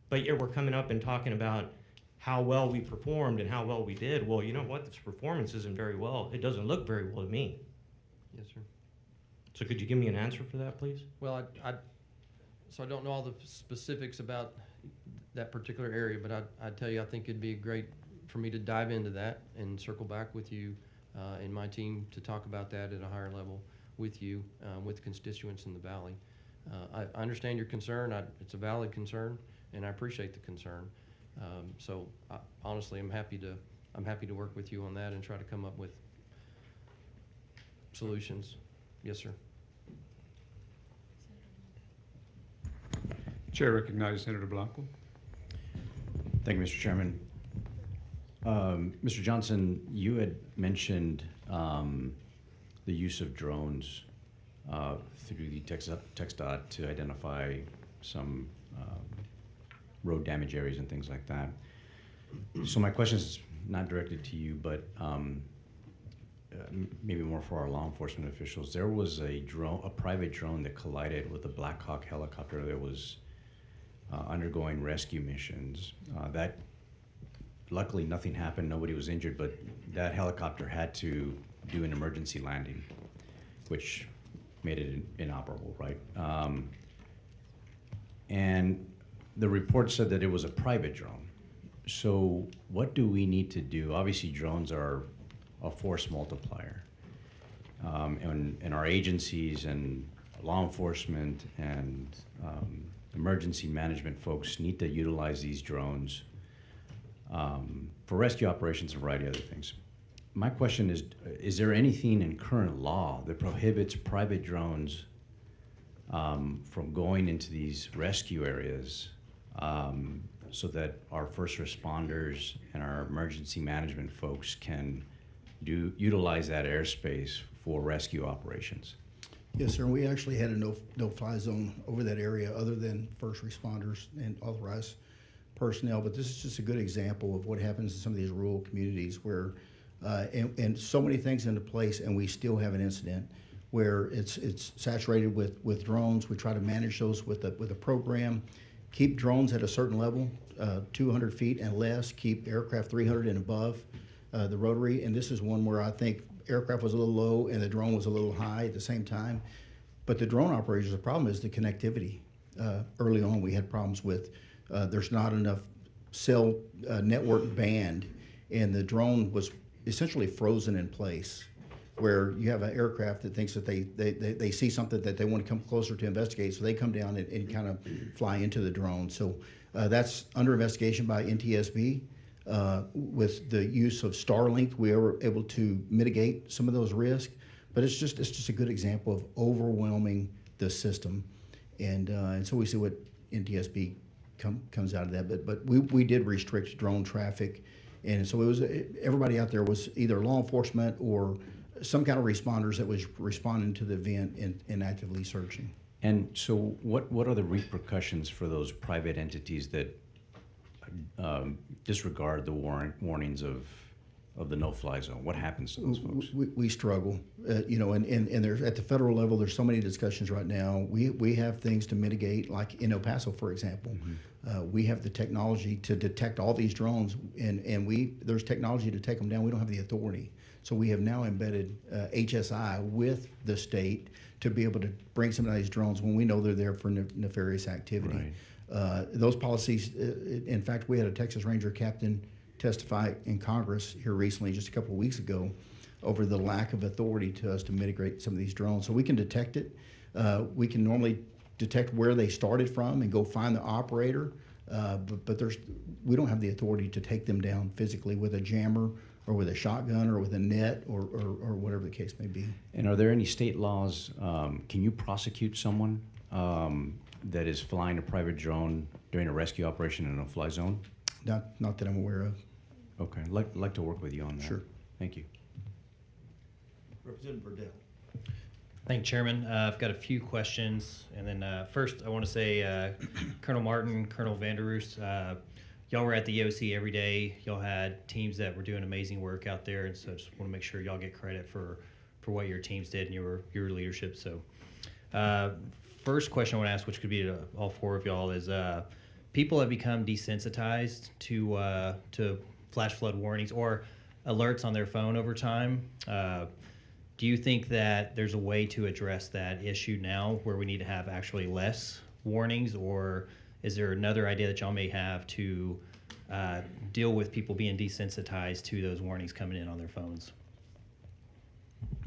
but yet we're coming up and talking about how well we performed and how well we did. Well, you know what? This performance isn't very well. It doesn't look very well to me. Yes, sir. So could you give me an answer for that, please? Well, so I don't know all the specifics about that particular area, but I'd tell you, I think it'd be great for me to dive into that and circle back with you and my team to talk about that at a higher level with you, with constituents in the valley. I understand your concern. It's a valid concern, and I appreciate the concern. Honestly, I'm happy to work with you on that and try to come up with solutions. Yes, sir. Chair recognizes Senator Blanco. Thank you, Mr. Chairman. Mr. Johnson, you had mentioned the use of drones through the TxDOT to identify some road damage areas and things like that. So my question is not directed to you, but maybe more for our law enforcement officials. There was a private drone that collided with a Black Hawk helicopter that was undergoing rescue missions. That luckily nothing happened, nobody was injured, but that helicopter had to do an emergency landing, which made it inoperable, right? And the report said that it was a private drone. So what do we need to do? Obviously, drones are a force multiplier. And our agencies and law enforcement and emergency management folks need to utilize these drones for rescue operations and a variety of other things. My question is there anything in current law that prohibits private drones from going into these rescue areas so that our first responders and our emergency management folks can utilize that airspace for rescue operations? Yes, sir. We actually had a no-fly zone over that area other than first responders and authorized personnel. But this is just a good example of what happens in some of these rural communities where, and so many things into place, and we still have an incident where it's saturated with drones. We try to manage those with a program. Keep drones at a certain level, 200 feet and less. Keep aircraft 300 and above the rotary. And this is one where I think aircraft was a little low and the drone was a little high at the same time. But the drone operators, the problem is the connectivity. Early on, we had problems with there's not enough cell network band, and the drone was essentially frozen in place, where you have an aircraft that thinks that they see something that they want to come closer to investigate, so they come down and kind of fly into the drone. So that's under investigation by NTSB. With the use of Starlink, we were able to mitigate some of those risks, but it's just a good example of overwhelming the system, and so we see what NTSB comes out of that. But we did restrict drone traffic, and so it was everybody out there was either law enforcement or some kind of responders that was responding to the event and actively searching. And so what are the repercussions for those private entities that disregard the warnings of the no-fly zone? What happens to those folks? We struggle, and there's at the federal level. There's so many discussions right now. We have things to mitigate, like in El Paso, for example. Mm-hmm. We have the technology to detect all these drones, and there's technology to take them down. We don't have the authority, so we have now embedded HSI with the state to be able to bring some of these drones when we know they're there for nefarious activity. Right. Those policies, in fact, we had a Texas Ranger captain testify in Congress here recently, just a couple of weeks ago, over the lack of authority to us to mitigate some of these drones. So we can detect it. We can normally detect where they started from and go find the operator, but we don't have the authority to take them down physically with a jammer or with a shotgun or with a net or whatever the case may be. And are there any state laws, can you prosecute someone that is flying a private drone during a rescue operation in a no-fly zone? Not that I'm aware of. Okay, I'd like to work with you on that. Sure. Thank you. Representative Verdell. Thank you, Chairman. I've got a few questions. And then first, I want to say, Colonel Martin, Colonel Vanderroos, y'all were at the EOC every day. Y'all had teams that were doing amazing work out there. And so I just want to make sure y'all get credit for what your teams did and your leadership. So first question I want to ask, which could be to all four of y'all, is people have become desensitized to flash flood warnings or alerts on their phone over time. Do you think that there's a way to address that issue now where we need to have actually less warnings, or is there another idea that y'all may have to deal with people being desensitized to those warnings coming in on their phones?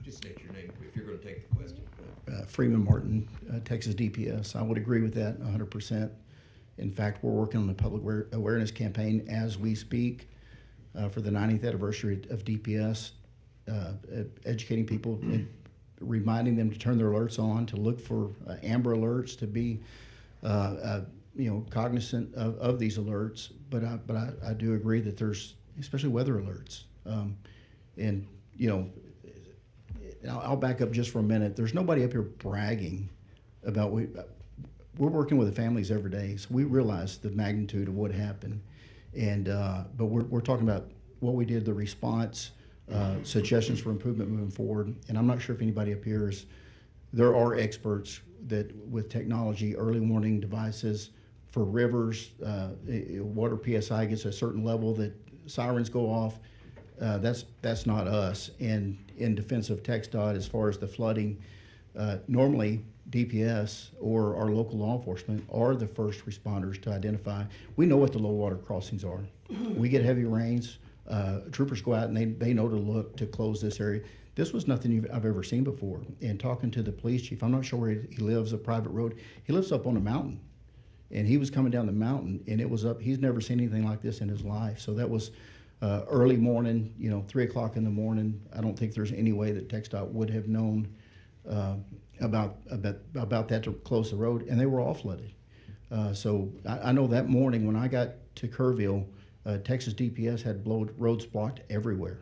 Just state your name if you're going to take the question. Freeman Martin, Texas DPS. I would agree with that 100%. In fact, we're working on a public awareness campaign as we speak for the 90th anniversary of DPS, educating people and reminding them to turn their alerts on, to look for amber alerts, to be cognizant of these alerts. But I do agree that there's especially weather alerts, and I'll back up just for a minute. There's nobody up here bragging about we're working with the families every day, so we realize the magnitude of what happened, and but we're talking about what we did, the response, suggestions for improvement moving forward. And I'm not sure if anybody up here is. There are experts that with technology, early warning devices for rivers, water PSI gets a certain level that sirens go off. That's not us. And in defense of TxDOT, as far as the flooding, normally DPS or our local law enforcement are the first responders to identify. We know what the low water crossings are. We get heavy rains. Troopers go out and they know to look to close this area. This was nothing I've ever seen before. And talking to the police chief, I'm not sure where he lives, a private road. He lives up on a mountain. And he was coming down the mountain, and it was up. He's never seen anything like this in his life. So that was early morning, 3 o'clock in the morning. I don't think there's any way that TxDOT would have known about that to close the road, and they were all flooded. So I know that morning when I got to Kerrville, Texas DPS had roads blocked everywhere.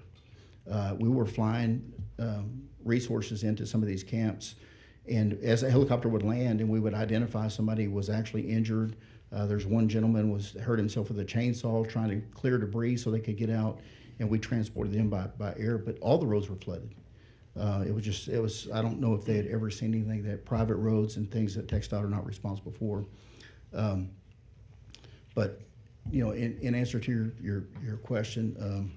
We were flying resources into some of these camps, and as a helicopter would land and we would identify somebody who was actually injured, there's one gentleman hurt himself with a chainsaw trying to clear debris so they could get out, and we transported them by air, but all the roads were flooded. It was I don't know if they had ever seen anything, that private roads and things that TxDOT are not responsible for. But in answer to your question,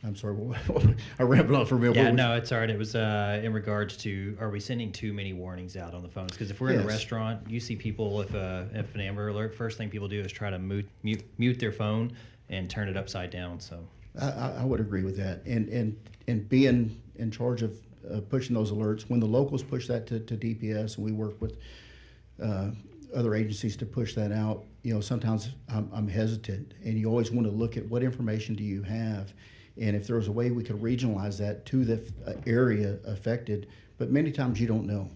I'm sorry, I rambled on for a minute. Yeah, no, it's all right. It was in regards to, are we sending too many warnings out on the phones? Because if we're in a restaurant, you see people, if an Amber Alert, first thing people do is try to mute their phone and turn it upside down. So I would agree with that. And being in charge of pushing those alerts, when the locals push that to DPS, and we work with other agencies to push that out, sometimes I'm hesitant. And you always want to look at what information do you have. And if there was a way we could regionalize that to the area affected, but many times you don't know.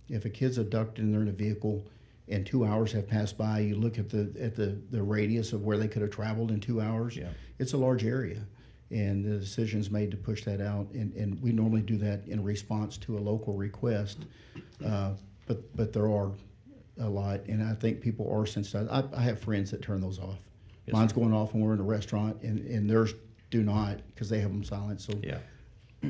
If a kid's abducted and they're in a vehicle and 2 hours have passed by, you look at the radius of where they could have traveled in 2 hours. Yeah. It's a large area, and the decision's made to push that out. And we normally do that in response to a local request, but there are a lot, and I think people are sensitized. I have friends that turn those off. Yes, Mine's going off when we're in a restaurant, and theirs do not, because they have them silent. So yeah,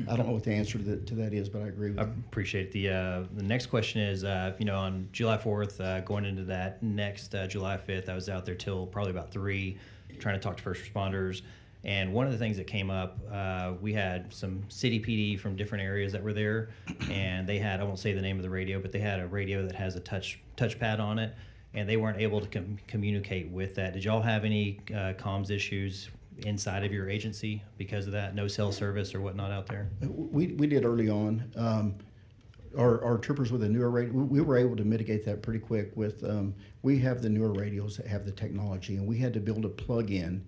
I don't know what the answer to that is, but I agree with you. I appreciate it. The next question is, on July 4th, going into that next July 5th, I was out there till probably about 3, trying to talk to first responders. And one of the things that came up, we had some city PD from different areas that were there, and they had, I won't say the name of the radio, but they had a radio that has a touchpad on it, and they weren't able to communicate with that. Did y'all have any comms issues inside of your agency because of that? No cell service or whatnot out there? We did early on. Our troopers with a newer radio, we were able to mitigate that pretty quick with, we have the newer radios that have the technology, and we had to build a plug-in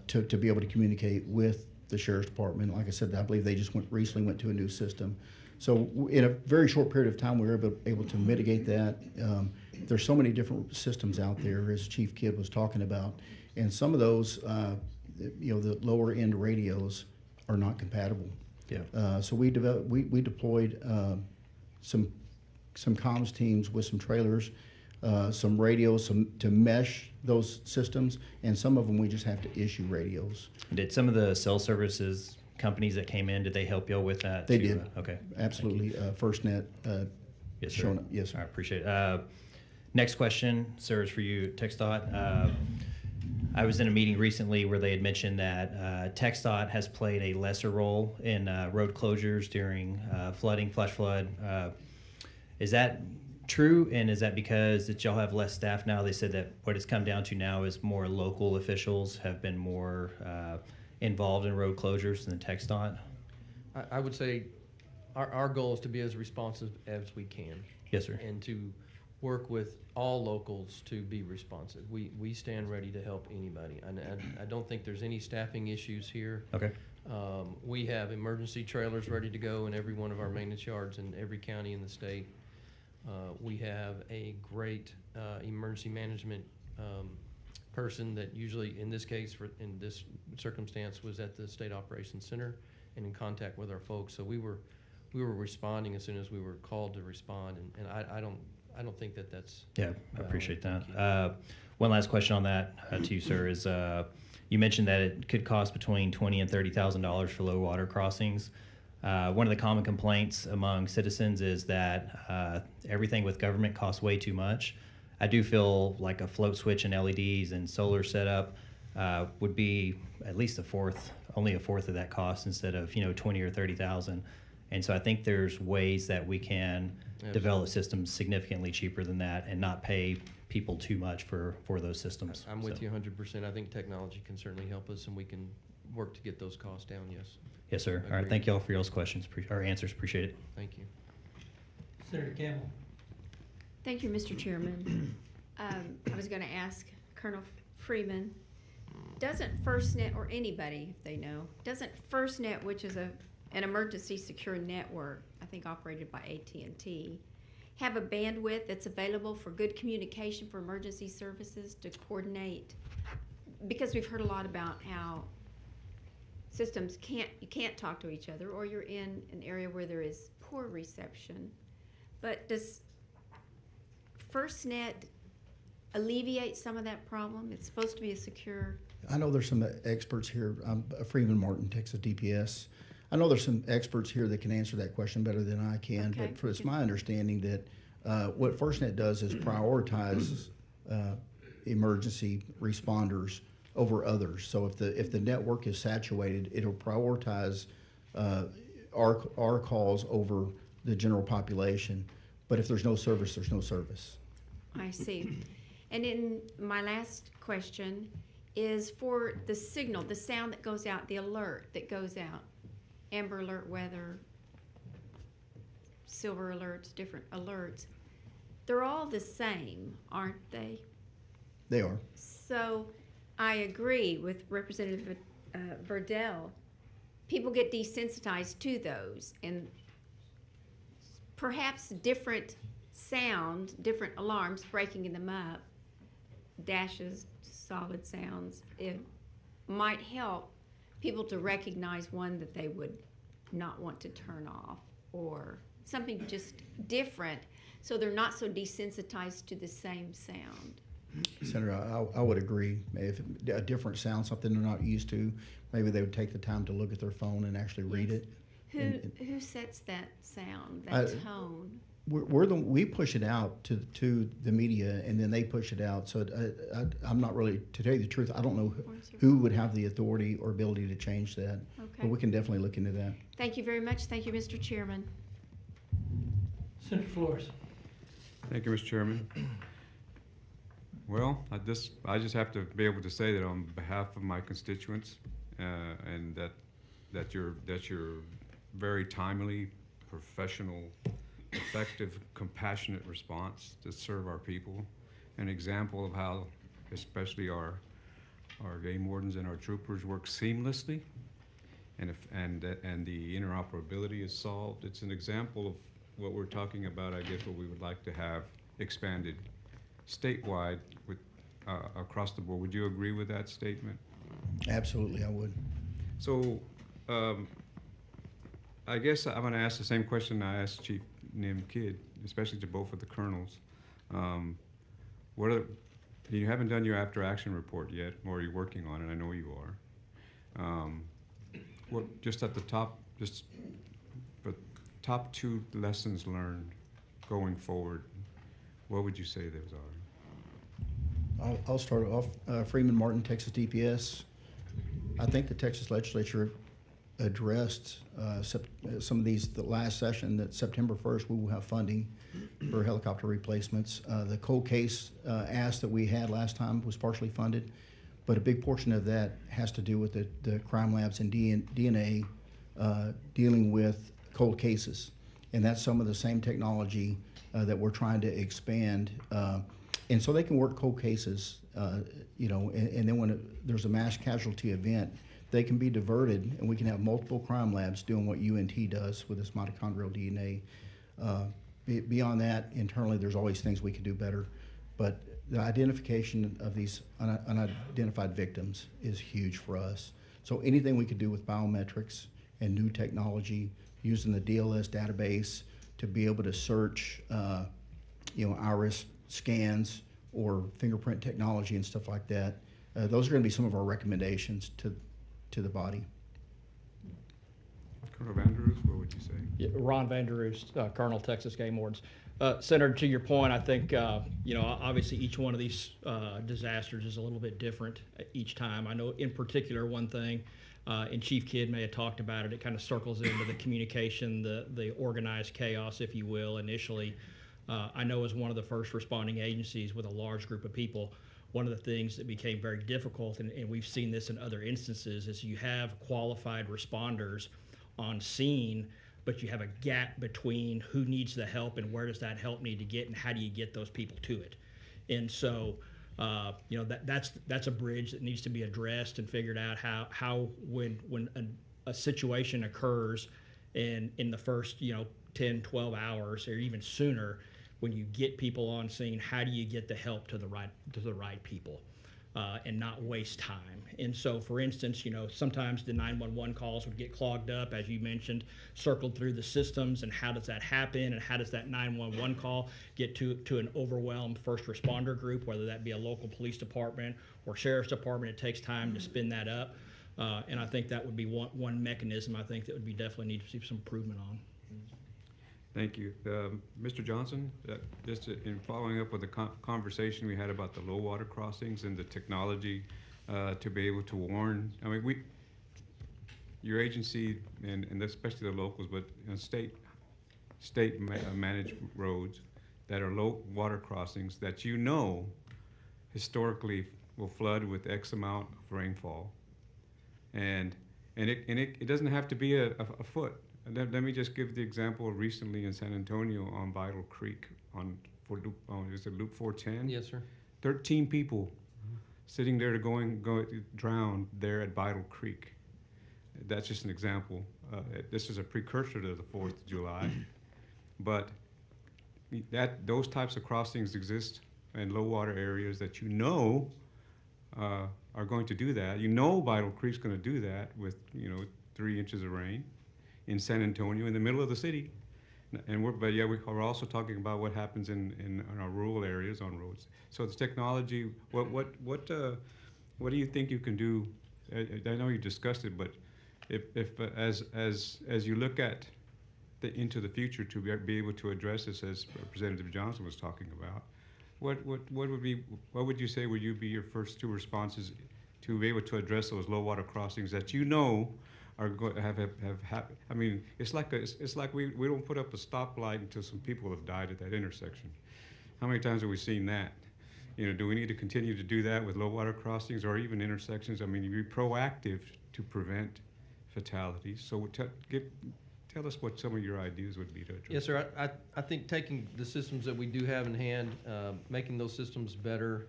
to be able to communicate with the Sheriff's Department. Like I said, I believe they just recently went to a new system. So in a very short period of time, we were able to mitigate that. There's so many different systems out there, as Chief Kidd was talking about, and some of those, the lower end radios are not compatible. Yeah. So we deployed some comms teams with some trailers, some radios, to mesh those systems, and some of them we just have to issue radios. Did some of the cell services companies that came in, did they help you with that? They did. Okay. Absolutely. FirstNet. Yes, sir. Showing up. Yes, sir. I appreciate it. Next question, sir, is for you, TxDOT. I was in a meeting recently where they had mentioned that TxDOT has played a lesser role in road closures during flooding, flash flood. Is that true, and is that because that y'all have less staff now? They said that what it's come down to now is more local officials have been more involved in road closures than TxDOT. I would say our goal is to be as responsive as we can. Yes, sir. And to work with all locals to be responsive. We stand ready to help anybody. And I don't think there's any staffing issues here. Okay. We have emergency trailers ready to go in every one of our maintenance yards in every county in the state. We have a great emergency management person that usually, in this case, in this circumstance, was at the State Operations Center and in contact with our folks. So we were responding as soon as we were called to respond, and I don't think that's. Yeah, I appreciate that. One last question on that to you, sir, is you mentioned that it could cost between $20,000 and $30,000 for low water crossings. One of the common complaints among citizens is that everything with government costs way too much. I do feel like a float switch and LEDs and solar setup would be at least only a fourth of that cost instead of 20 or 30,000. And so I think there's ways that we can develop systems significantly cheaper than that and not pay people too much for those systems. I'm with you 100%. I think technology can certainly help us, and we can work to get those costs down. Yes. Yes, sir. All right. Thank you all for your questions or answers. Appreciate it. Thank you. Senator Campbell. Thank you, Mr. Chairman. I was going to ask Colonel Freeman, doesn't FirstNet, or anybody, if they know, doesn't FirstNet, which is an emergency secure network, I think operated by AT&T, have a bandwidth that's available for good communication for emergency services to coordinate? Because we've heard a lot about how systems you can't talk to each other, or you're in an area where there is poor reception. But does FirstNet alleviate some of that problem? It's supposed to be a secure. I know there's some experts here. I'm Freeman Martin, Texas DPS. I know there's some experts here that can answer that question better than I can, Okay. but it's my understanding that what FirstNet does is prioritize emergency responders over others. So if the network is saturated, it'll prioritize our calls over the general population. But if there's no service, there's no service. I see. And in my last question is for the signal, the sound that goes out, the alert that goes out, amber alert, weather, silver alerts, different alerts. They're all the same, aren't they? They are. So I agree with Representative Verdell. People get desensitized to those, and perhaps different sound, different alarms, breaking them up, dashes, solid sounds, it might help people to recognize one that they would not want to turn off, or something just different, so they're not so desensitized to the same sound. Senator, I would agree. If a different sound, something they're not used to, maybe they would take the time to look at their phone and actually read it. Who sets that sound, that tone? We push it out to the media, and then they push it out. So I'm not really, to tell you the truth, I don't know who would have the authority or ability to change that. Okay. But we can definitely look into that. Thank you very much. Thank you, Mr. Chairman. Senator Flores. Thank you, Mr. Chairman. Well, I just have to be able to say that on behalf of my constituents, and that your very timely, professional, effective, compassionate response to serve our people, an example of how especially our game wardens and our troopers work seamlessly, and the interoperability is solved. It's an example of what we're talking about, I guess, what we would like to have expanded statewide with across the board. Would you agree with that statement? Absolutely, I would. So I guess I'm going to ask the same question I asked Chief Nim Kidd, especially to both of the colonels. You haven't done your after action report yet, or you're working on it, I know you are. Just at the top, just the top 2 lessons learned going forward, what would you say those are? I'll start off. Freeman Martin, Texas DPS. I think the Texas legislature addressed some of these, the last session, that September 1st we will have funding for helicopter replacements. The cold case ask that we had last time was partially funded, but a big portion of that has to do with the crime labs and DNA dealing with cold cases. And that's some of the same technology that we're trying to expand. And so they can work cold cases, and then when there's a mass casualty event, they can be diverted, and we can have multiple crime labs doing what UNT does with this mitochondrial DNA. Beyond that, internally, there's always things we could do better, but the identification of these unidentified victims is huge for us. So anything we could do with biometrics and new technology, using the DLS database to be able to search, iris scans or fingerprint technology and stuff like that, those are going to be some of our recommendations to the body. Colonel Vanderus, what would you say? Yeah, Ron Vanderus, Colonel, Texas Game Wardens. Senator, to your point, I think, obviously each one of these disasters is a little bit different each time. I know in particular one thing, and Chief Kidd may have talked about it, it kind of circles into the communication, the organized chaos, if you will, initially. I know as one of the first responding agencies with a large group of people, one of the things that became very difficult, and we've seen this in other instances, is you have qualified responders on scene, but you have a gap between who needs the help and where does that help need to get, and how do you get those people to it. And so, that's a bridge that needs to be addressed and figured out how when a situation occurs and in the first 10, 12 hours or even sooner, when you get people on scene, how do you get the help to the right people and not waste time? And so, for instance, sometimes the 911 calls would get clogged up, as you mentioned, circled through the systems, and how does that happen, and how does that 911 call get to an overwhelmed first responder group, whether that be a local police department or sheriff's department. It takes time to spin that up, and I think that would be one mechanism I think that would be definitely need to see some improvement on. Thank you. Mr. Johnson, just in following up with the conversation we had about the low water crossings and the technology to be able to warn, I mean, your agency, and especially the locals, but state managed roads that are low water crossings that historically will flood with X amount of rainfall. And it doesn't have to be a foot. Let me just give the example recently in San Antonio on Vital Creek is it Loop 410? Yes, sir. 13 people sitting there to go drown there at Vital Creek. That's just an example. This is a precursor to the 4th of July. But those types of crossings exist in low water areas that are going to do that. Vital Creek's going to do that with 3 inches of rain in San Antonio, in the middle of the city, and we're also talking about what happens in our rural areas on roads. So it's technology. What do you think you can do? I know you discussed it, but if as you look at into the future to be able to address this, as Representative Johnson was talking about, what would you say would be your first 2 responses to be able to address those low water crossings that are going to have I mean, it's like we don't put up a stoplight until some people have died at that intersection. How many times have we seen that? Do we need to continue to do that with low water crossings or even intersections? I mean, be proactive to prevent fatalities. So tell us what some of your ideas would be to address. Yes, sir. I think taking the systems that we do have in hand, making those systems better,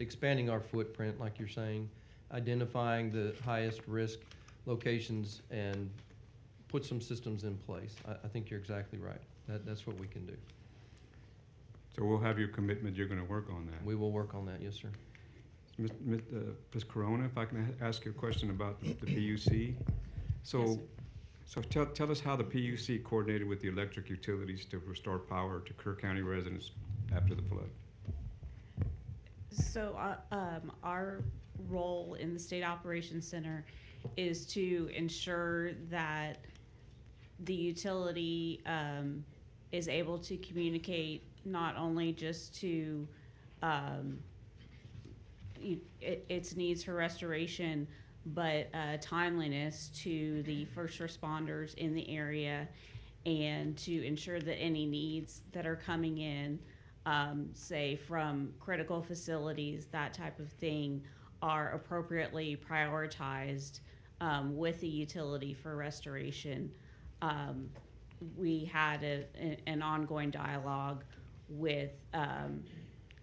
expanding our footprint, like you're saying, identifying the highest risk locations and put some systems in place. I think you're exactly right. That's what we can do. So we'll have your commitment. You're going to work on that. We will work on that, yes, sir. Ms. Corona, if I can ask you a question about the PUC. So tell us how the PUC coordinated with the electric utilities to restore power to Kerr County residents after the flood. So our role in the State Operations Center is to ensure that the utility is able to communicate not only just to its needs for restoration, but timeliness to the first responders in the area, and to ensure that any needs that are coming in, say from critical facilities, that type of thing, are appropriately prioritized with the utility for restoration. We had an ongoing dialogue with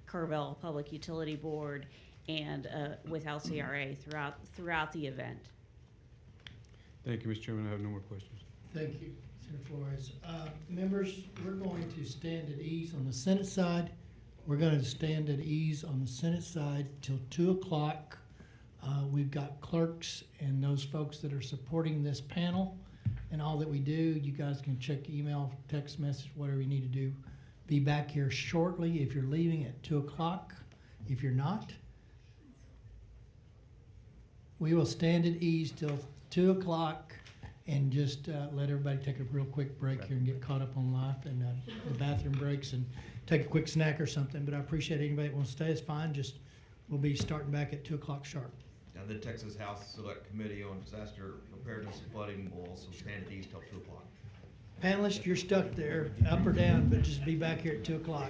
Kerrville Public Utility Board and with LCRA throughout the event. Thank you, Mr. Chairman. I have no more questions. Thank you, Senator Flores. Members, we're going to stand at ease on the Senate side. We're going to stand at ease on the Senate side till 2 o'clock. We've got clerks and those folks that are supporting this panel and all that we do. You guys can check email, text message, whatever you need to do. Be back here shortly if you're leaving at 2 o'clock. If you're not, we will stand at ease till 2 o'clock and just let everybody take a real quick break here and get caught up on life and the bathroom breaks and take a quick snack or something. But I appreciate anybody that wants to stay. It's fine. Just we'll be starting back at 2 o'clock sharp. Now, the Texas House Select Committee on Disaster Preparedness and Flooding will also stand at ease till 2 o'clock. Panelists, you're stuck there, up or down, but just be back here at 2 o'clock.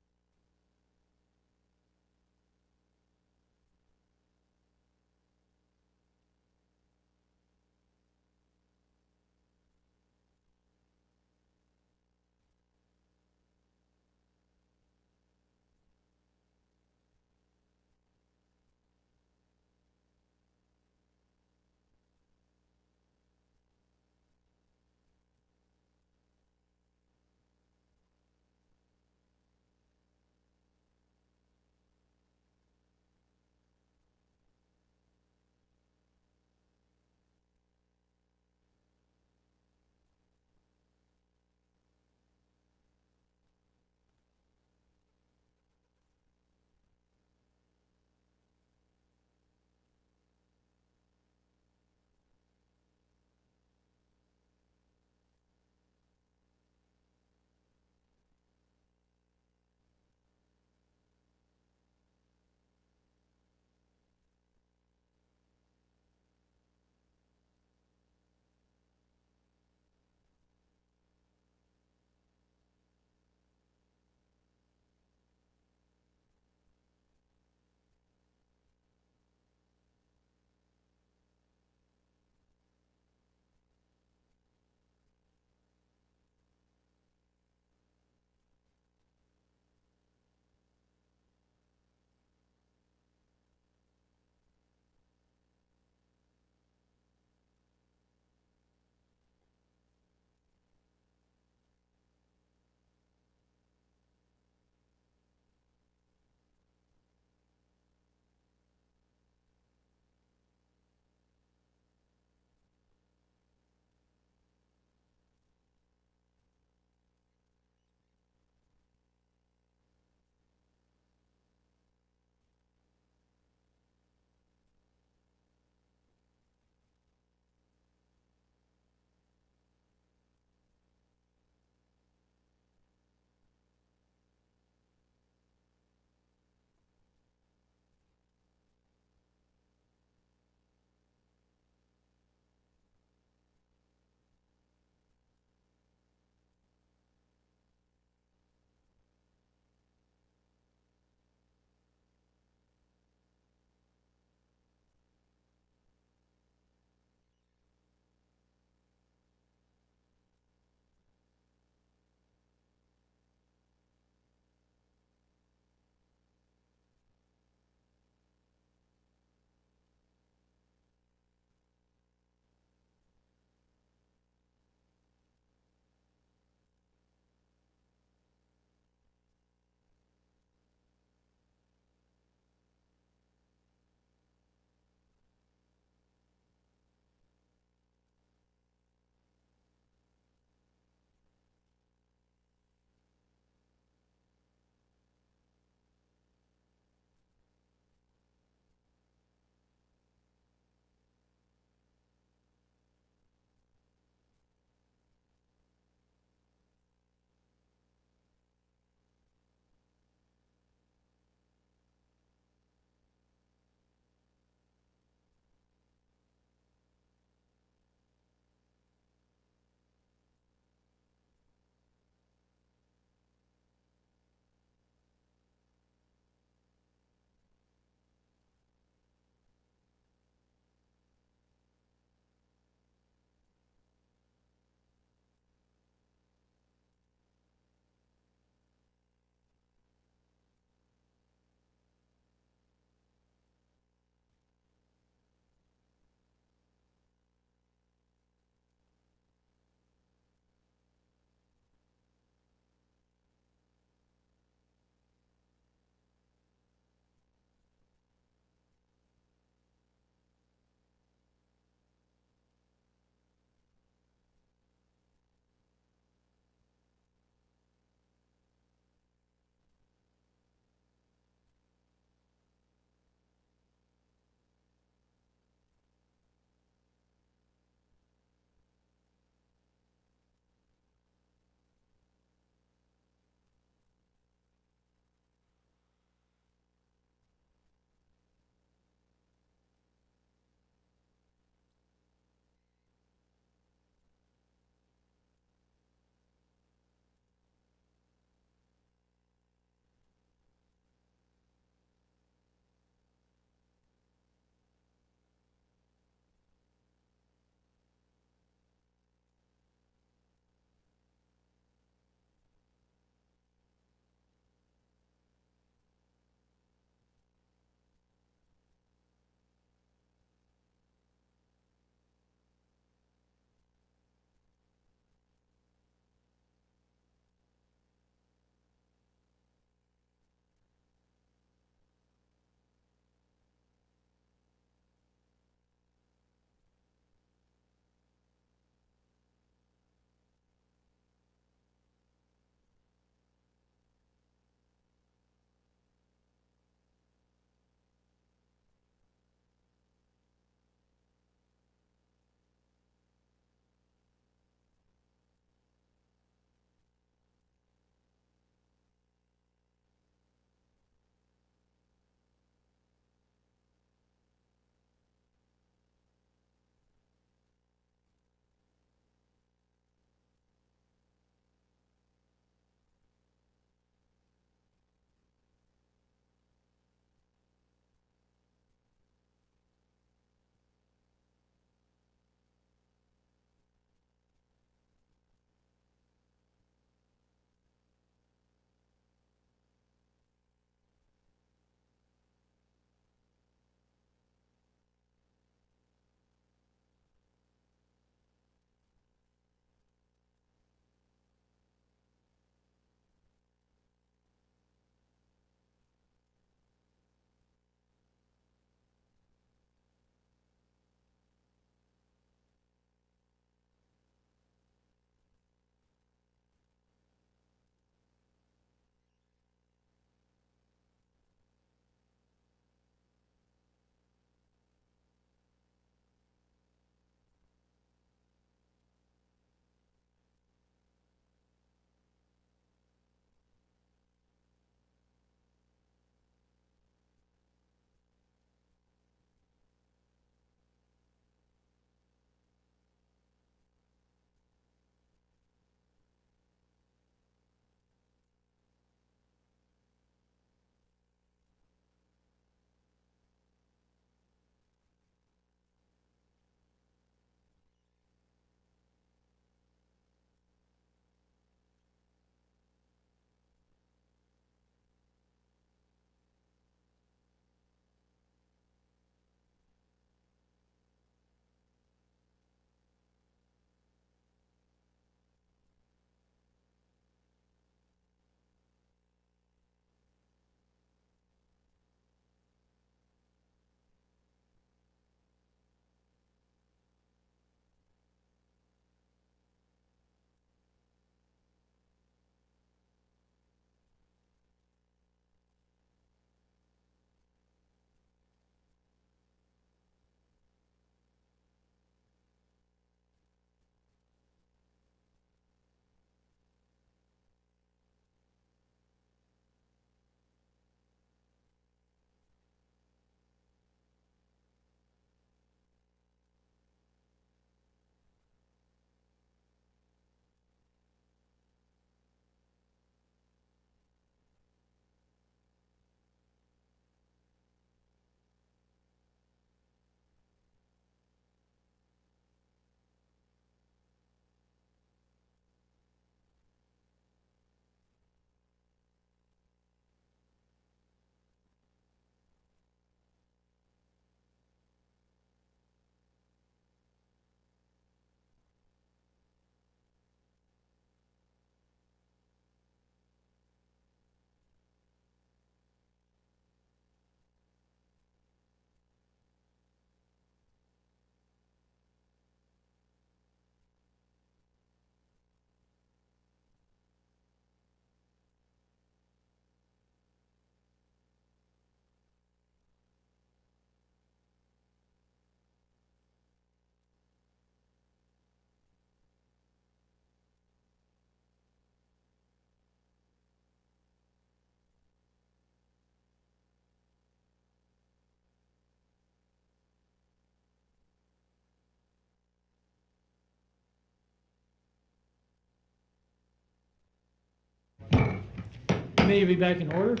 committee will be back in order.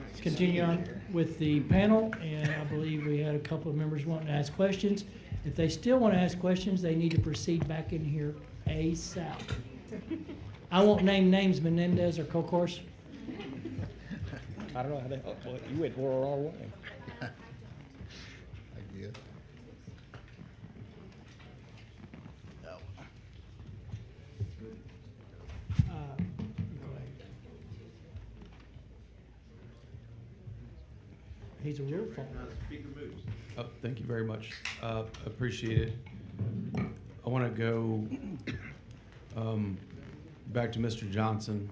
Let's continue on with the panel, and I believe we had a couple of members wanting to ask questions. If they still want to ask questions, they need to proceed back in here ASAP. I won't name names, Menendez or Cocourse. I don't know how they, well, you went the wrong way. I guess. Go ahead. He's a real phone. Oh, thank you very much. Appreciate it. I want to go back to Mr. Johnson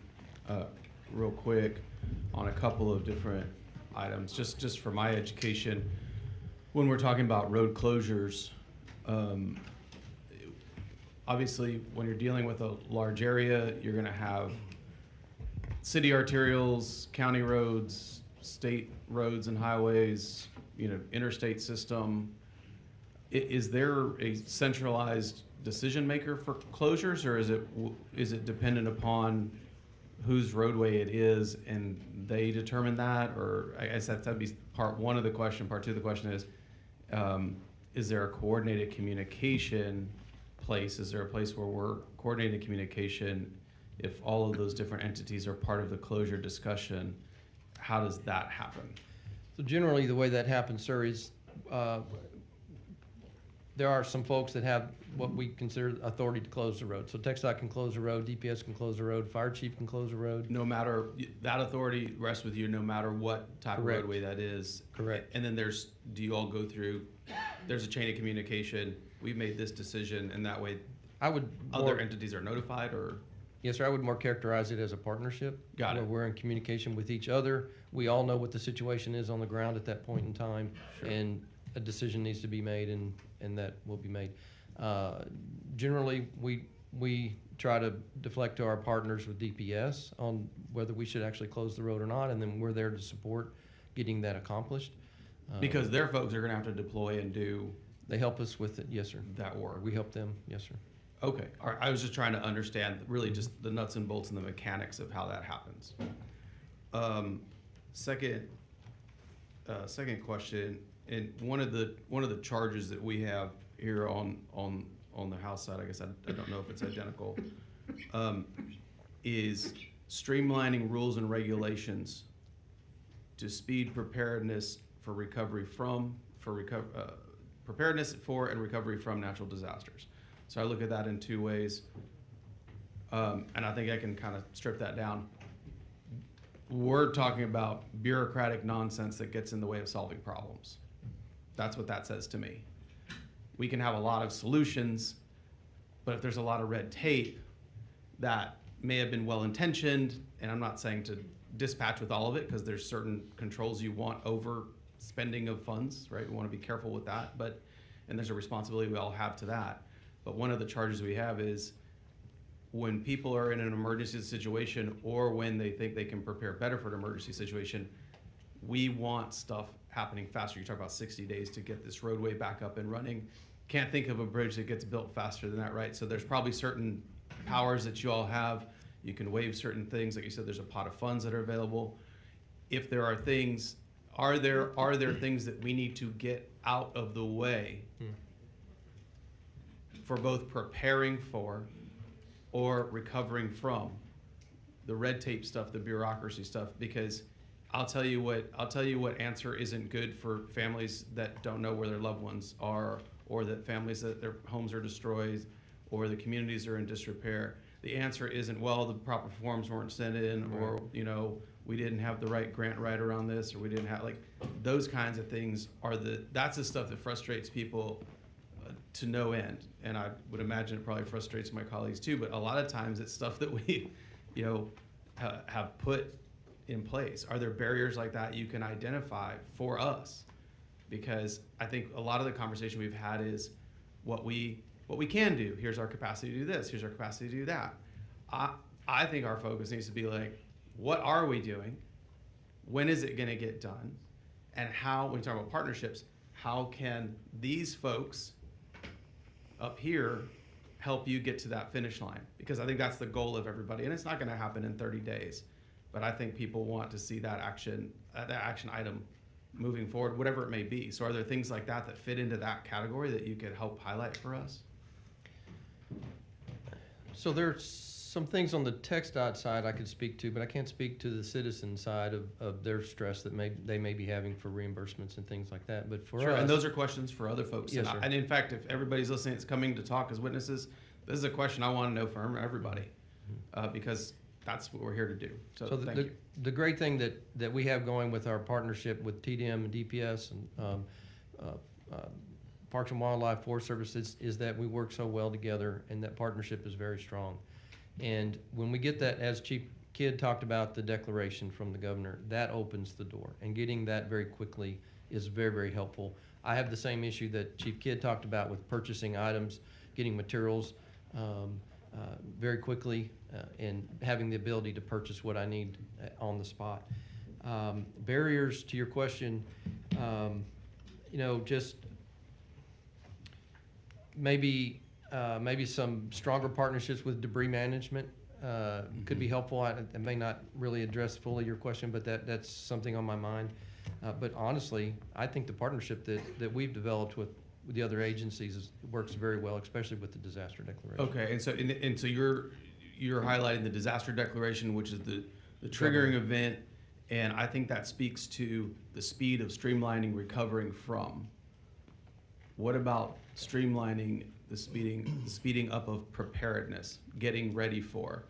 real quick on a couple of different items, just for my education. When we're talking about road closures, obviously when you're dealing with a large area, you're going to have city arterials, county roads, state roads and highways, interstate system. Is there a centralized decision maker for closures, or is it dependent upon whose roadway it is and they determine that? Or I guess that'd be part one of the question. Part two of the question is there a coordinated communication place? Is there a place where we're coordinating communication if all of those different entities are part of the closure discussion? How does that happen? So generally, the way that happens, sir, is there are some folks that have what we consider authority to close the road. So TxDOT can close the road, DPS can close the road, fire chief can close the road. No matter, that authority rests with you no matter what type Correct. of roadway that is. Correct. And then do you all go through, there's a chain of communication, we've made this decision, and that way other entities are notified, or? Yes, sir. I would more characterize it as a partnership. Got it. Where we're in communication with each other. We all know what the situation is on the ground at that point in time, and a decision needs to be made, and that will be made. Generally, we try to deflect to our partners with DPS on whether we should actually close the road or not, and then we're there to support getting that accomplished. Because their folks are gonna have to deploy and do. They help us with it, yes, sir. That work. We help them, yes, sir. Okay, all right. I was just trying to understand really just the nuts and bolts and the mechanics of how that happens. Second question, and one of the charges that we have here on the House side, I guess I don't know if it's identical, is streamlining rules and regulations to speed preparedness for recovery from preparedness for and recovery from natural disasters. So I look at that in two ways, and I think I can kind of strip that down. We're talking about bureaucratic nonsense that gets in the way of solving problems. That's what that says to me. We can have a lot of solutions, but if there's a lot of red tape that may have been well-intentioned, and I'm not saying to dispatch with all of it, because there's certain controls you want over spending of funds, right? We want to be careful with that, and there's a responsibility we all have to that. But one of the charges we have is when people are in an emergency situation or when they think they can prepare better for an emergency situation, we want stuff happening faster. You talk about 60 days to get this roadway back up and running. Can't think of a bridge that gets built faster than that, right? So there's probably certain powers that you all have. You can waive certain things. Like you said, there's a pot of funds that are available. If there are things, are there things that we need to get out of the way for both preparing for or recovering from the red tape stuff, the bureaucracy stuff? Because I'll tell you what answer isn't good for families that don't know where their loved ones are, or that families that their homes are destroyed, or the communities are in disrepair. The answer isn't, well, the proper forms weren't sent in, or we didn't have the right grant writer on this, or we didn't have, like, those kinds of things that's the stuff that frustrates people to no end. And I would imagine it probably frustrates my colleagues too, but a lot of times it's stuff that we, have put in place. Are there barriers like that you can identify for us? Because I think a lot of the conversation we've had is what we can do. Here's our capacity to do this. Here's our capacity to do that. I think our focus needs to be like, what are we doing? When is it going to get done? And how, when we talk about partnerships, how can these folks up here help you get to that finish line? Because I think that's the goal of everybody. And it's not going to happen in 30 days. but I think people want to see that action item moving forward, whatever it may be. So are there things like that that fit into that category that you could help highlight for us? So there's some things on the TxDOT side I could speak to, but I can't speak to the citizen side of their stress that they may be having for reimbursements and things like that. But for Sure, us, and those are questions for other folks. Yes, and, sir. and in fact, if everybody's listening, it's coming to talk as witnesses, this is a question I want to know from everybody, because that's what we're here to do. So, thank you. The great thing that we have going with our partnership with TDM and DPS and Parks and Wildlife, Forest Service is that we work so well together, and that partnership is very strong. And when we get that, as Chief Kidd talked about the declaration from the governor, that opens the door. And getting that very quickly is very, very helpful. I have the same issue that Chief Kidd talked about with purchasing items, getting materials very quickly, and having the ability to purchase what I need on the spot. Barriers to your question, just maybe some stronger partnerships with debris management could be helpful. I may not really address fully your question, but that's something on my mind. But honestly, I think the partnership that we've developed with the other agencies works very well, especially with the disaster declaration. Okay, and so you're highlighting the disaster declaration, which is the triggering event, and I think that speaks to the speed of streamlining recovering from. What about streamlining the speeding up of preparedness, getting ready for?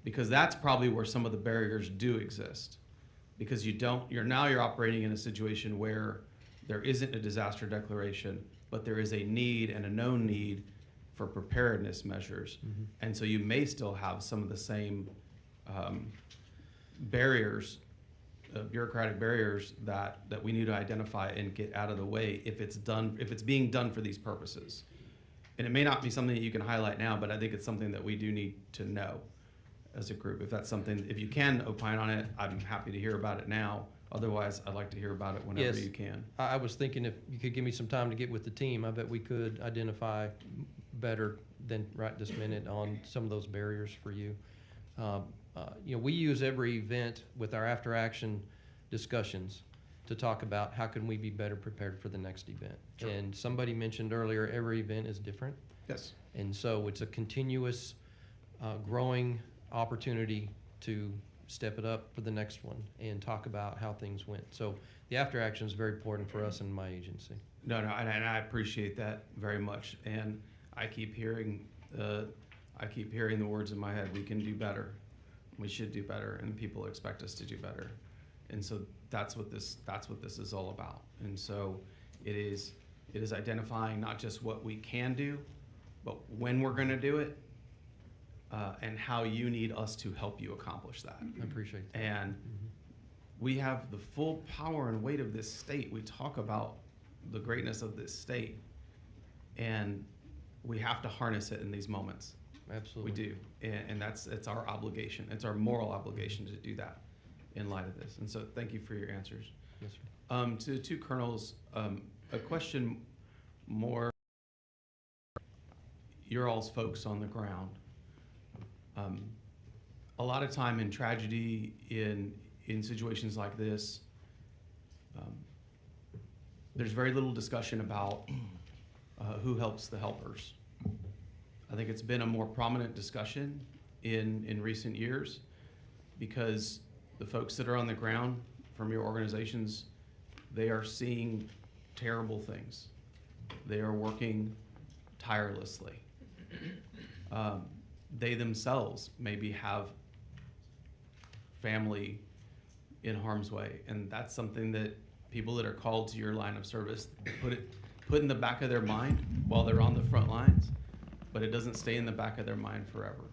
Because that's probably where some of the barriers do exist. Because you're operating in a situation where there isn't a disaster declaration, but there is a need and a known need for preparedness measures. And so you may still have some of the same barriers, bureaucratic barriers that we need to identify and get out of the way if it's being done for these purposes. And it may not be something that you can highlight now, but I think it's something that we do need to know as a group. If you can opine on it, I'm happy to hear about it now. Otherwise, I'd like to hear about it whenever you can. I was thinking if you could give me some time to get with the team, I bet we could identify better than right this minute on some of those barriers for you. We use every event with our after action discussions to talk about how can we be better prepared for the next event. Sure. And somebody mentioned earlier, every event is different. Yes. And so it's a continuous growing opportunity to step it up for the next one and talk about how things went. So the after action is very important for us in my agency. No, and I appreciate that very much. And I keep hearing the words in my head, we can do better. We should do better, and people expect us to do better. And so that's what this is all about. And so it is identifying not just what we can do, but when we're going to do it, and how you need us to help you accomplish that. I appreciate that. And we have the full power and weight of this state. We talk about the greatness of this state, and we have to harness it in these moments. Absolutely. We do, and it's our obligation. It's our moral obligation to do that in light of this. And so thank you for your answers. Yes, sir. To the two colonels, a question more, your all's folks on the ground. A lot of time in tragedy, in situations like this, there's very little discussion about who helps the helpers. I think it's been a more prominent discussion in recent years because the folks that are on the ground from your organizations, they are seeing terrible things. They are working tirelessly. They themselves maybe have family in harm's way, and that's something that people that are called to your line of service put in the back of their mind while they're on the front lines, but it doesn't stay in the back of their mind forever.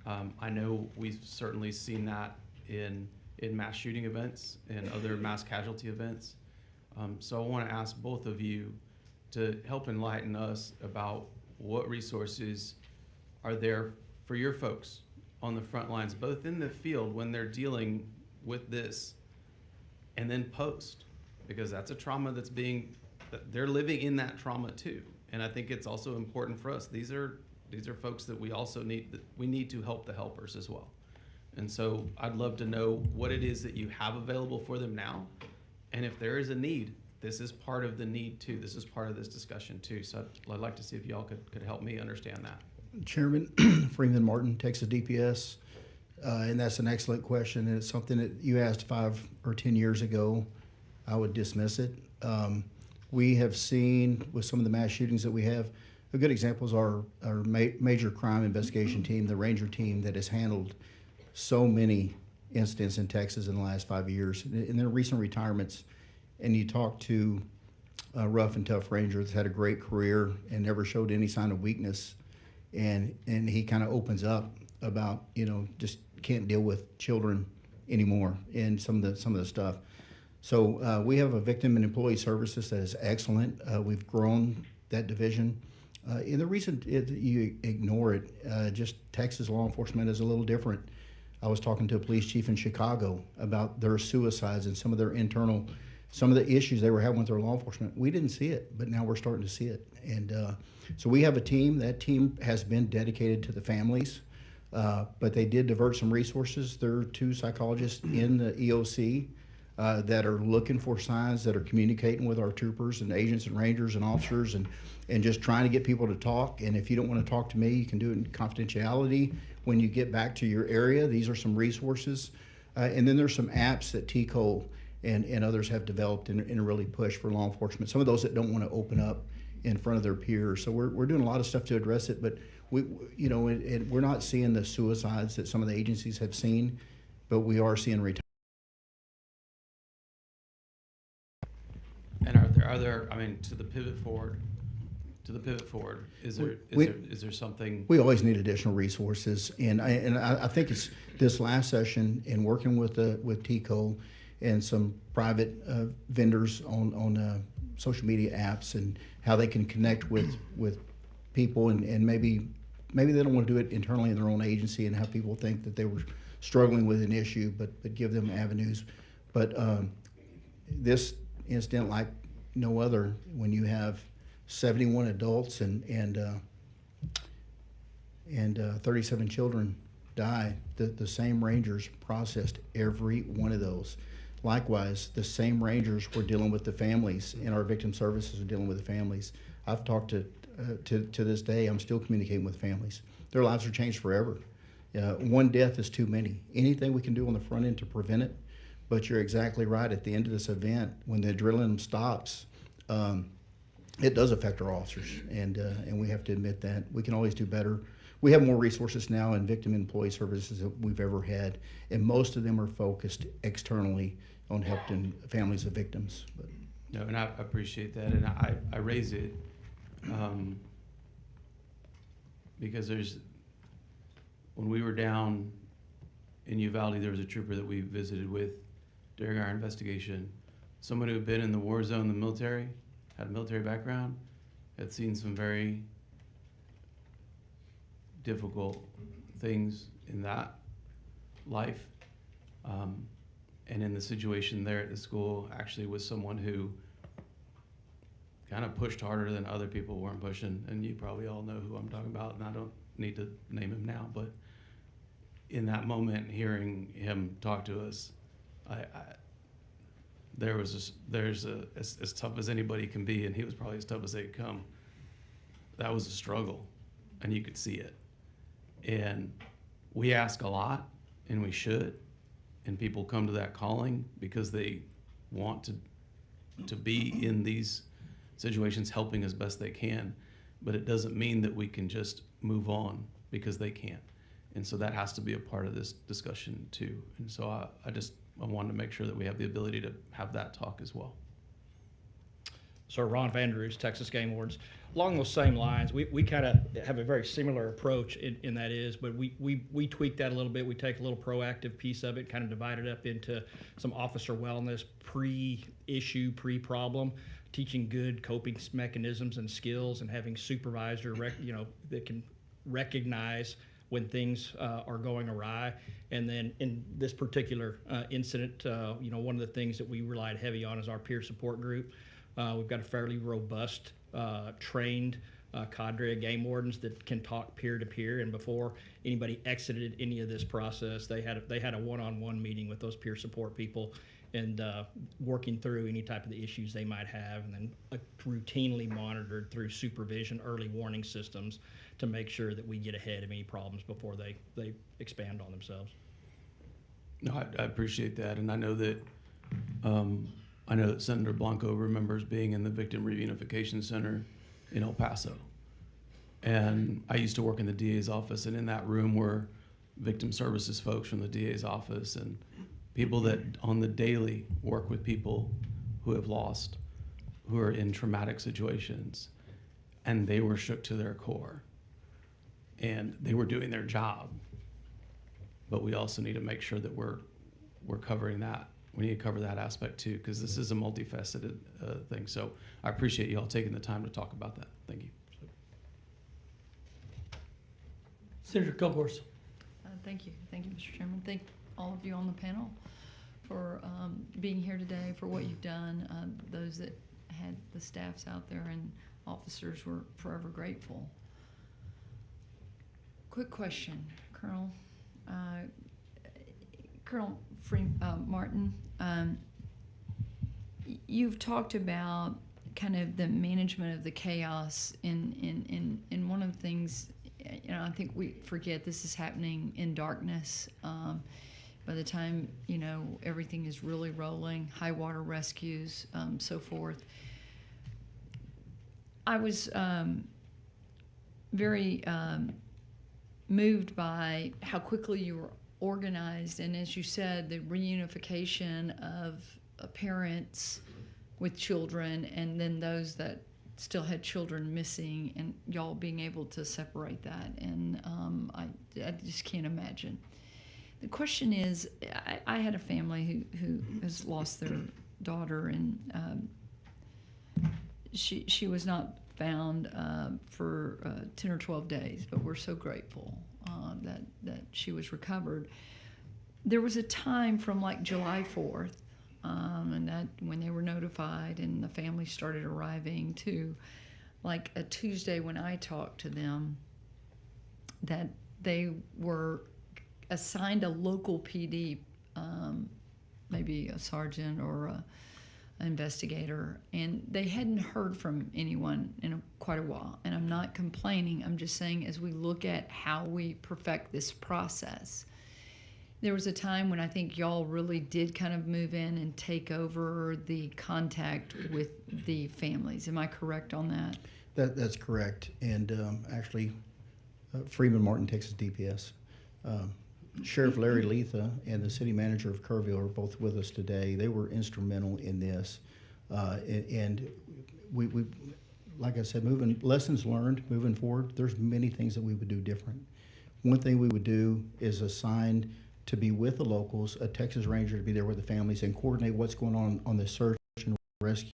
I know we've certainly seen that in mass shooting events and other mass casualty events. So I want to ask both of you to help enlighten us about what resources are there for your folks on the front lines, both in the field when they're dealing with this and then post, because that's a trauma they're living in that trauma too. And I think it's also important for us. These are folks that we also need to help the helpers as well. And so I'd love to know what it is that you have available for them now. And if there is a need, this is part of the need too. This is part of this discussion too. So I'd like to see if y'all could help me understand that. Chairman Freeman Martin, Texas DPS, and that's an excellent question, and it's something that you asked 5 or 10 years ago. I would dismiss it. We have seen with some of the mass shootings that we have, a good example is our major crime investigation team, the Ranger team that has handled so many incidents in Texas in the last 5 years. In their recent retirements, and you talk to a rough and tough Ranger that's had a great career and never showed any sign of weakness, and he kind of opens up about, just can't deal with children anymore and some of the stuff. So we have a victim and employee services that is excellent. We've grown that division. In the recent, you ignore it, just Texas law enforcement is a little different. I was talking to a police chief in Chicago about their suicides and some of the issues they were having with their law enforcement. We didn't see it, but now we're starting to see it. And so we have a team. That team has been dedicated to the families, but they did divert some resources. There are 2 psychologists in the EOC that are looking for signs, that are communicating with our troopers and agents and rangers and officers and just trying to get people to talk. And if you don't want to talk to me, you can do it in confidentiality when you get back to your area. These are some resources. And then there's some apps that TCO and others have developed and really push for law enforcement. Some of those that don't want to open up in front of their peers. So we're doing a lot of stuff to address it, but we're not seeing the suicides that some of the agencies have seen, but we are seeing retirement. And are there, I mean, to the pivot forward, is there something? We always need additional resources, and I think it's this last session in working with TCO and some private vendors on social media apps and how they can connect with people and maybe they don't want to do it internally in their own agency and have people think that they were struggling with an issue, but give them avenues. But this incident, like no other, when you have 71 adults and 37 children die, the same Rangers processed every one of those. Likewise, the same Rangers were dealing with the families, and our victim services are dealing with the families. I've talked to this day, I'm still communicating with families. Their lives are changed forever. One death is too many. Anything we can do on the front end to prevent it, but you're exactly right. At the end of this event, when the adrenaline stops, it does affect our officers, and we have to admit that. We can always do better. We have more resources now in victim employee services than we've ever had, and most of them are focused externally on helping families of victims. But. No, and I appreciate that, and I raise it because when we were down in Uvalde, there was a trooper that we visited with during our investigation, someone who had been in the war zone, the military, had a military background, had seen some very difficult things in that life. And in the situation there at the school, actually was someone who kind of pushed harder than other people weren't pushing. And you probably all know who I'm talking about, and I don't need to name him now, but in that moment, hearing him talk to us, there's as tough as anybody can be, and he was probably as tough as they could come. That was a struggle, and you could see it. And we ask a lot, and we should, and people come to that calling because they want to be in these situations helping as best they can, but it doesn't mean that we can just move on because they can't. And so that has to be a part of this discussion too. And so I wanted to make sure that we have the ability to have that talk as well. So Ron Vanderoos, Texas Game Wardens. Along those same lines, we kind of have a very similar approach in that is, but we tweak that a little bit. We take a little proactive piece of it, kind of divide it up into some officer wellness, pre-issue, pre-problem, teaching good coping mechanisms and skills, and having supervisor that can recognize when things are going awry. And then in this particular incident, one of the things that we relied heavy on is our peer support group. We've got a fairly robust, trained cadre of game wardens that can talk peer to peer. And before anybody exited any of this process, they had a one-on-one meeting with those peer support people and working through any type of the issues they might have, and then routinely monitored through supervision, early warning systems to make sure that we get ahead of any problems before they expand on themselves. No, I appreciate that, and I know that Senator Blanco remembers being in the Victim Reunification Center in El Paso, and I used to work in the DA's office, and in that room were victim services folks from the DA's office and people that on the daily work with people who have lost, who are in traumatic situations, and they were shook to their core, and they were doing their job. But we also need to make sure that we're covering that. We need to cover that aspect too, because this is a multifaceted thing. So I appreciate you all taking the time to talk about that. Thank you. Senator Kilgore. Thank you, Mr. Chairman. Thank all of you on the panel for being here today, for what you've done. Those that had the staffs out there and officers were forever grateful. Quick question, Colonel. Colonel Martin, you've talked about kind of the management of the chaos in one of the things, I think we forget this is happening in darkness. By the time, everything is really rolling, high water rescues, so forth. I was very moved by how quickly you were organized, and as you said, the reunification of parents with children and then those that still had children missing, and y'all being able to separate that. And I just can't imagine. The question is, I had a family who has lost their daughter, and she was not found for 10 or 12 days, but we're so grateful that she was recovered. There was a time from like July 4th, and that when they were notified and the family started arriving, to like a Tuesday when I talked to them, that they were assigned a local PD, maybe a sergeant or an investigator, and they hadn't heard from anyone in quite a while. And I'm not complaining, I'm just saying, as we look at how we perfect this process, there was a time when I think y'all really did kind of move in and take over the contact with the families. Am I correct on that? That's correct. And actually, Freeman Martin, Texas DPS. Sheriff Larry Letha and the city manager of Kerrville are both with us today. They were instrumental in this. And we, like I said, lessons learned moving forward, there's many things that we would do different. One thing we would do is assign to be with the locals, a Texas Ranger to be there with the families and coordinate what's going on the search and rescue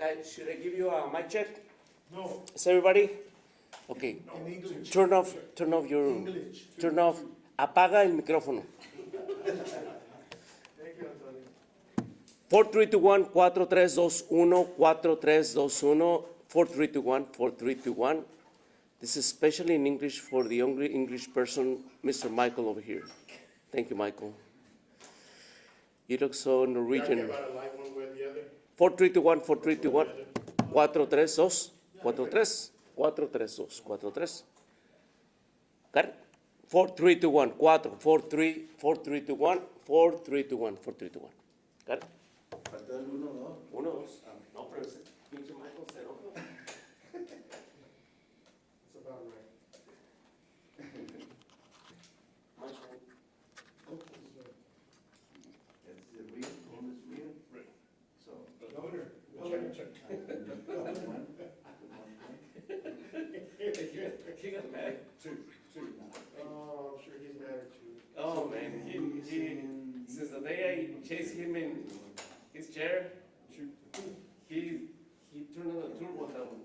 Guys, should I give you a mic check? No. Is everybody? Okay. In English. Turn off your, English. Turn off, apaga el micrófono. 4321, 4321, 4321, 4321, 4321. This is especially in English for the only English person, Mr. Michael over here. Thank you, Michael. You look so Norwegian. 4321, 4321, 432, 43, 432, 43. Got it? 4321, 43, 4321, 4321, 4321. Got it? Falta el 1, 2. 1, 2. No, pero ese pinche Michael se enoja. That's about right. Michael. Is it real? Phone is real? Right. So. Governor. Check. He got mad. Two. Oh, I'm sure he's mad at you. Oh man, he since the day I chased him in his chair, he turned on the turbo down.